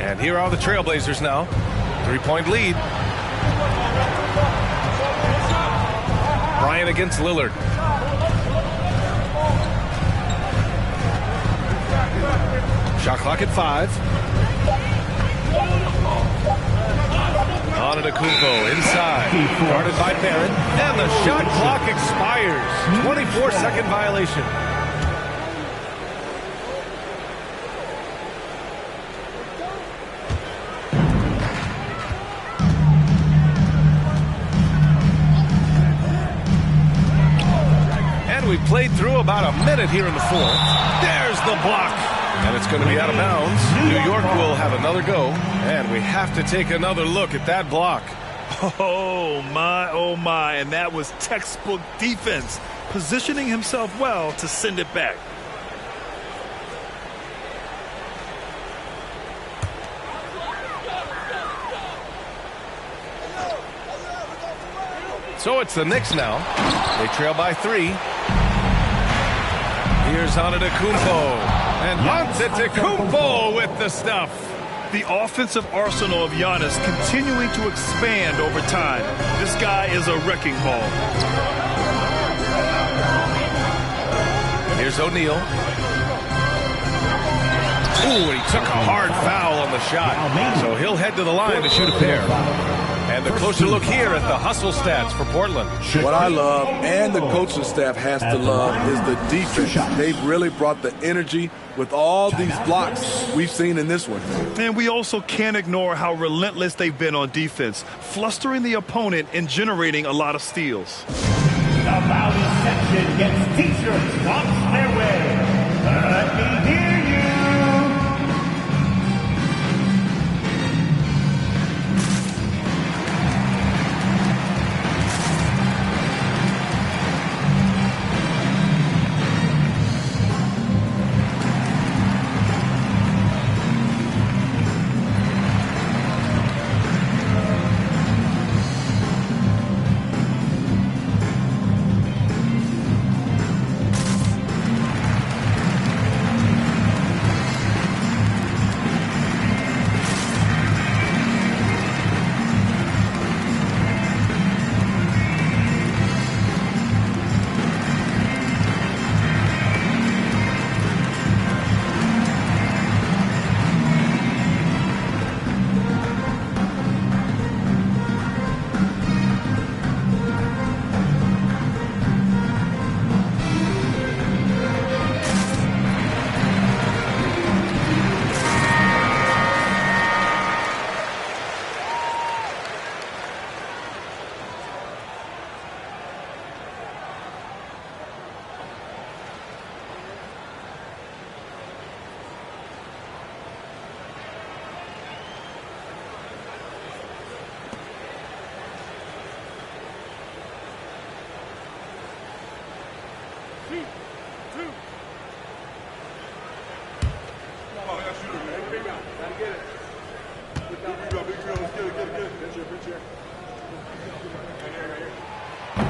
And here are the Trailblazers now. 3-point lead. Bryant against Lillard. Shot clock at 5. Antetokounmpo inside. Guarded by Barrett. And the shot clock expires. 24-second violation. We've played through about a minute here in the fourth. There's the block. And it's going to be out of bounds. New York will have another go. And we have to take another look at that block. Oh, my. And that was textbook defense. Positioning himself well to send it back. So it's the Knicks now. They trail by 3. Here's Antetokounmpo. And Antetokounmpo with the stuff. The offensive arsenal of Giannis continuing to expand over time. This guy is a wrecking ball. Here's O'Neal. Ooh, he took a hard foul on the shot. So he'll head to the line to shoot a pair. And a closer look here at the hustle stats for Portland. What I love, and the coaching staff has to love, is the defense. They've really brought the energy with all these blocks we've seen in this one. And we also can't ignore how relentless they've been on defense, flustering the opponent and generating a lot of steals. The Valley section gets t-shirts drops their way. Let me hear you.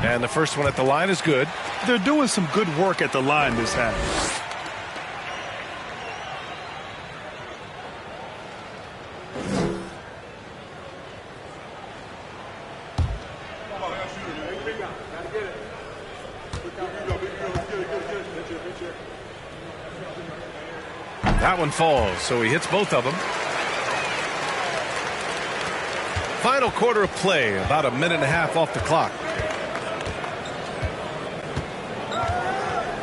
And the first one at the line is good. They're doing some good work at the line this half. That one falls, so he hits both of them. Final quarter of play, about a minute and a half off the clock.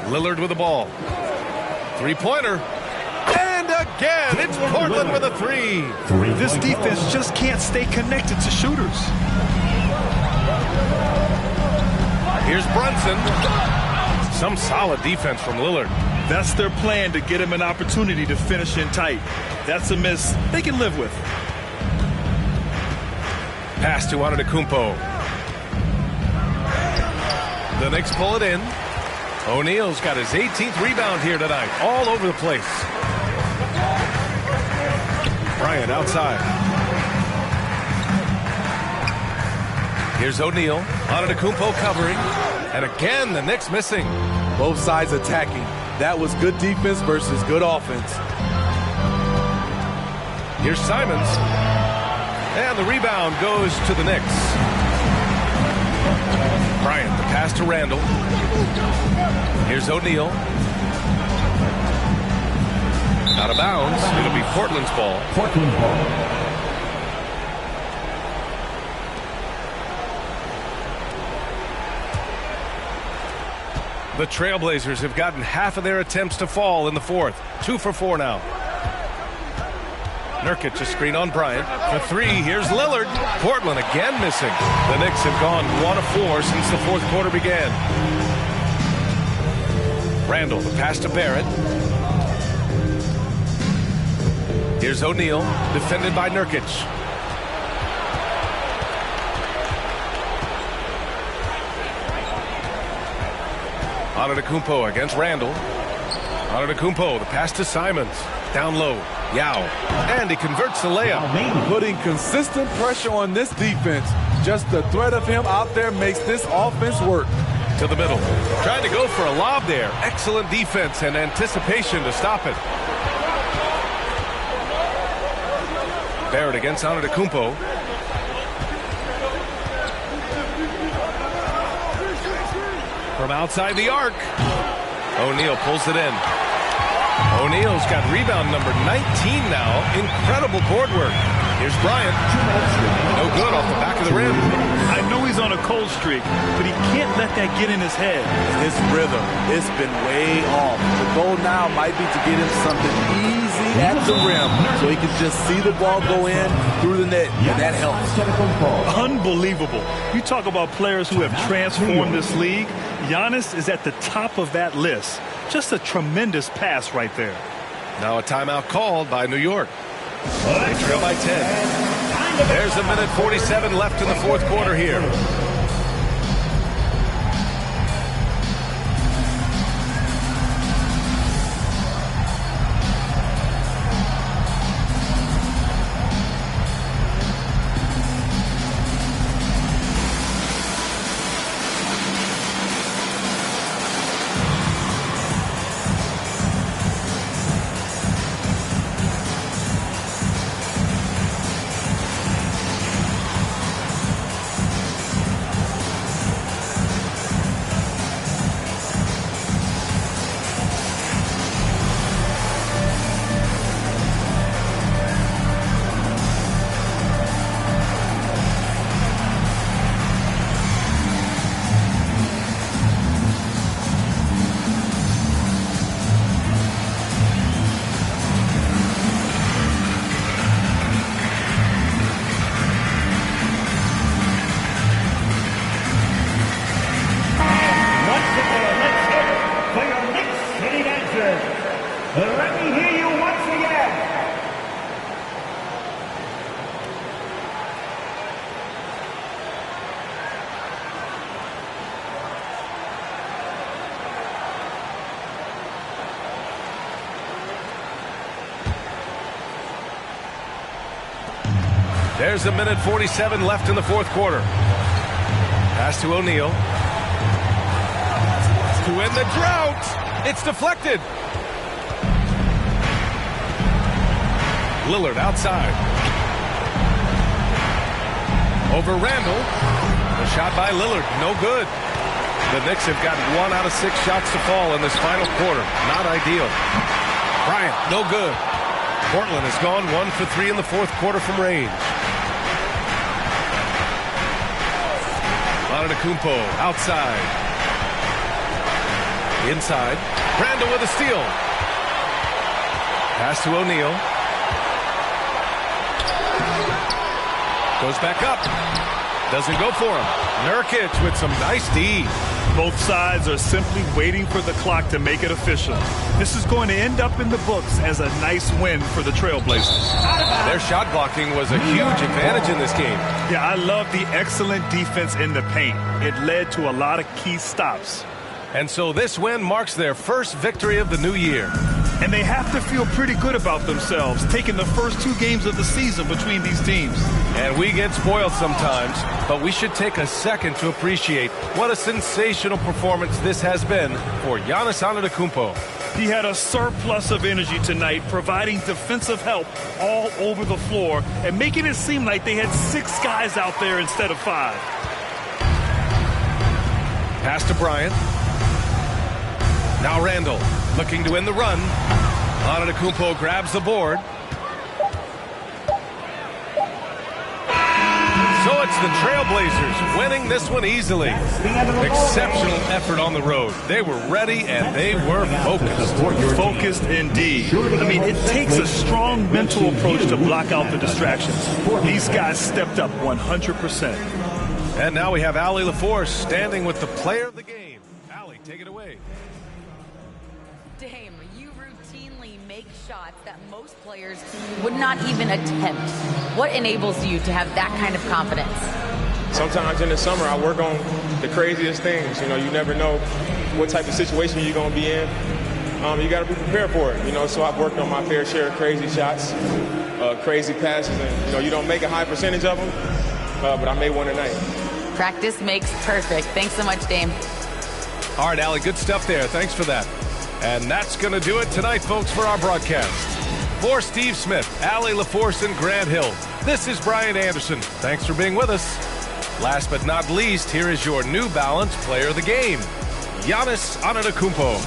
Lillard with the ball. Three-pointer. And again, it's Portland with a three. This defense just can't stay connected to shooters. Here's Brunson. Some solid defense from Lillard. That's their plan, to get him an opportunity to finish in tight. That's a miss they can live with. Pass to Antetokounmpo. The Knicks pull it in. O'Neal's got his 18th rebound here tonight. All over the place. Bryant outside. Here's O'Neal. Antetokounmpo covering. And again, the Knicks missing. Both sides attacking. That was good defense versus good offense. Here's Simons. And the rebound goes to the Knicks. Bryant, the pass to Randall. Here's O'Neal. Out of bounds. It'll be Portland's ball. Portland's ball. The Trailblazers have gotten half of their attempts to fall in the fourth. 2 for 4 now. Nurkic a screen on Bryant. For 3, here's Lillard. Portland again missing. The Knicks have gone 1 of 4 since the fourth quarter began. Randall, the pass to Barrett. Here's O'Neal, defended by Nurkic. Antetokounmpo against Randall. Antetokounmpo, the pass to Simons. Down low, Yao. And he converts the layup. Putting consistent pressure on this defense. Just the threat of him out there makes this offense work. To the middle. Trying to go for a lob there. Excellent defense and anticipation to stop it. Barrett against Antetokounmpo. From outside the arc. O'Neal pulls it in. O'Neal's got rebound number 19 now. Incredible board work. Here's Bryant. No good off the back of the rim. I know he's on a cold streak, but he can't let that get in his head. His rhythm, it's been way off. The goal now might be to get him something easy at the rim so he can just see the ball go in through the net, and that helps. Unbelievable. You talk about players who have transformed this league. Giannis is at the top of that list. Just a tremendous pass right there. Now a timeout called by New York. They trail by 10. There's a minute 47 left in the fourth quarter here. Let me hear you once again. There's a minute 47 left in the fourth quarter. Pass to O'Neal. To end the drought. It's deflected. Lillard outside. Over Randall. The shot by Lillard, no good. The Knicks have got 1 out of 6 shots to fall in this final quarter. Not ideal. Bryant, no good. Portland has gone 1 for 3 in the fourth quarter from range. Antetokounmpo outside. Inside. Randall with a steal. Pass to O'Neal. Goes back up. Doesn't go for him. Nurkic with some nice D. Both sides are simply waiting for the clock to make it official. This is going to end up in the books as a nice win for the Trailblazers. Their shot blocking was a huge advantage in this game. Yeah, I love the excellent defense in the paint. It led to a lot of key stops. And so this win marks their first victory of the new year. And they have to feel pretty good about themselves, taking the first 2 games of the season between these teams. And we get spoiled sometimes, but we should take a second to appreciate what a sensational performance this has been for Giannis Antetokounmpo. He had a surplus of energy tonight, providing defensive help all over the floor and making it seem like they had 6 guys out there instead of 5. Pass to Bryant. Now Randall looking to win the run. Antetokounmpo grabs the board. So it's the Trailblazers winning this one easily. Exceptional effort on the road. They were ready and they were focused. Focused indeed. I mean, it takes a strong mental approach to block out the distractions. These guys stepped up 100%. And now we have Allie LaForce standing with the player of the game. Allie, take it away. Dame, you routinely make shots that most players would not even attempt. What enables you to have that kind of confidence? Sometimes in the summer, I work on the craziest things. You know, you never know what type of situation you're going to be in. You got to be prepared for it, you know, so I've worked on my fair share of crazy shots, crazy passes, and, you know, you don't make a high percentage of them, but I made one tonight. Practice makes perfect. Thanks so much, Dame. All right, Allie, good stuff there. Thanks for that. And that's going to do it tonight, folks, for our broadcast. For Steve Smith, Allie LaForce, and Grant Hill, this is Brian Anderson. Thanks for being with us. Last but not least, here is your New Balance player of the game, Giannis Antetokounmpo.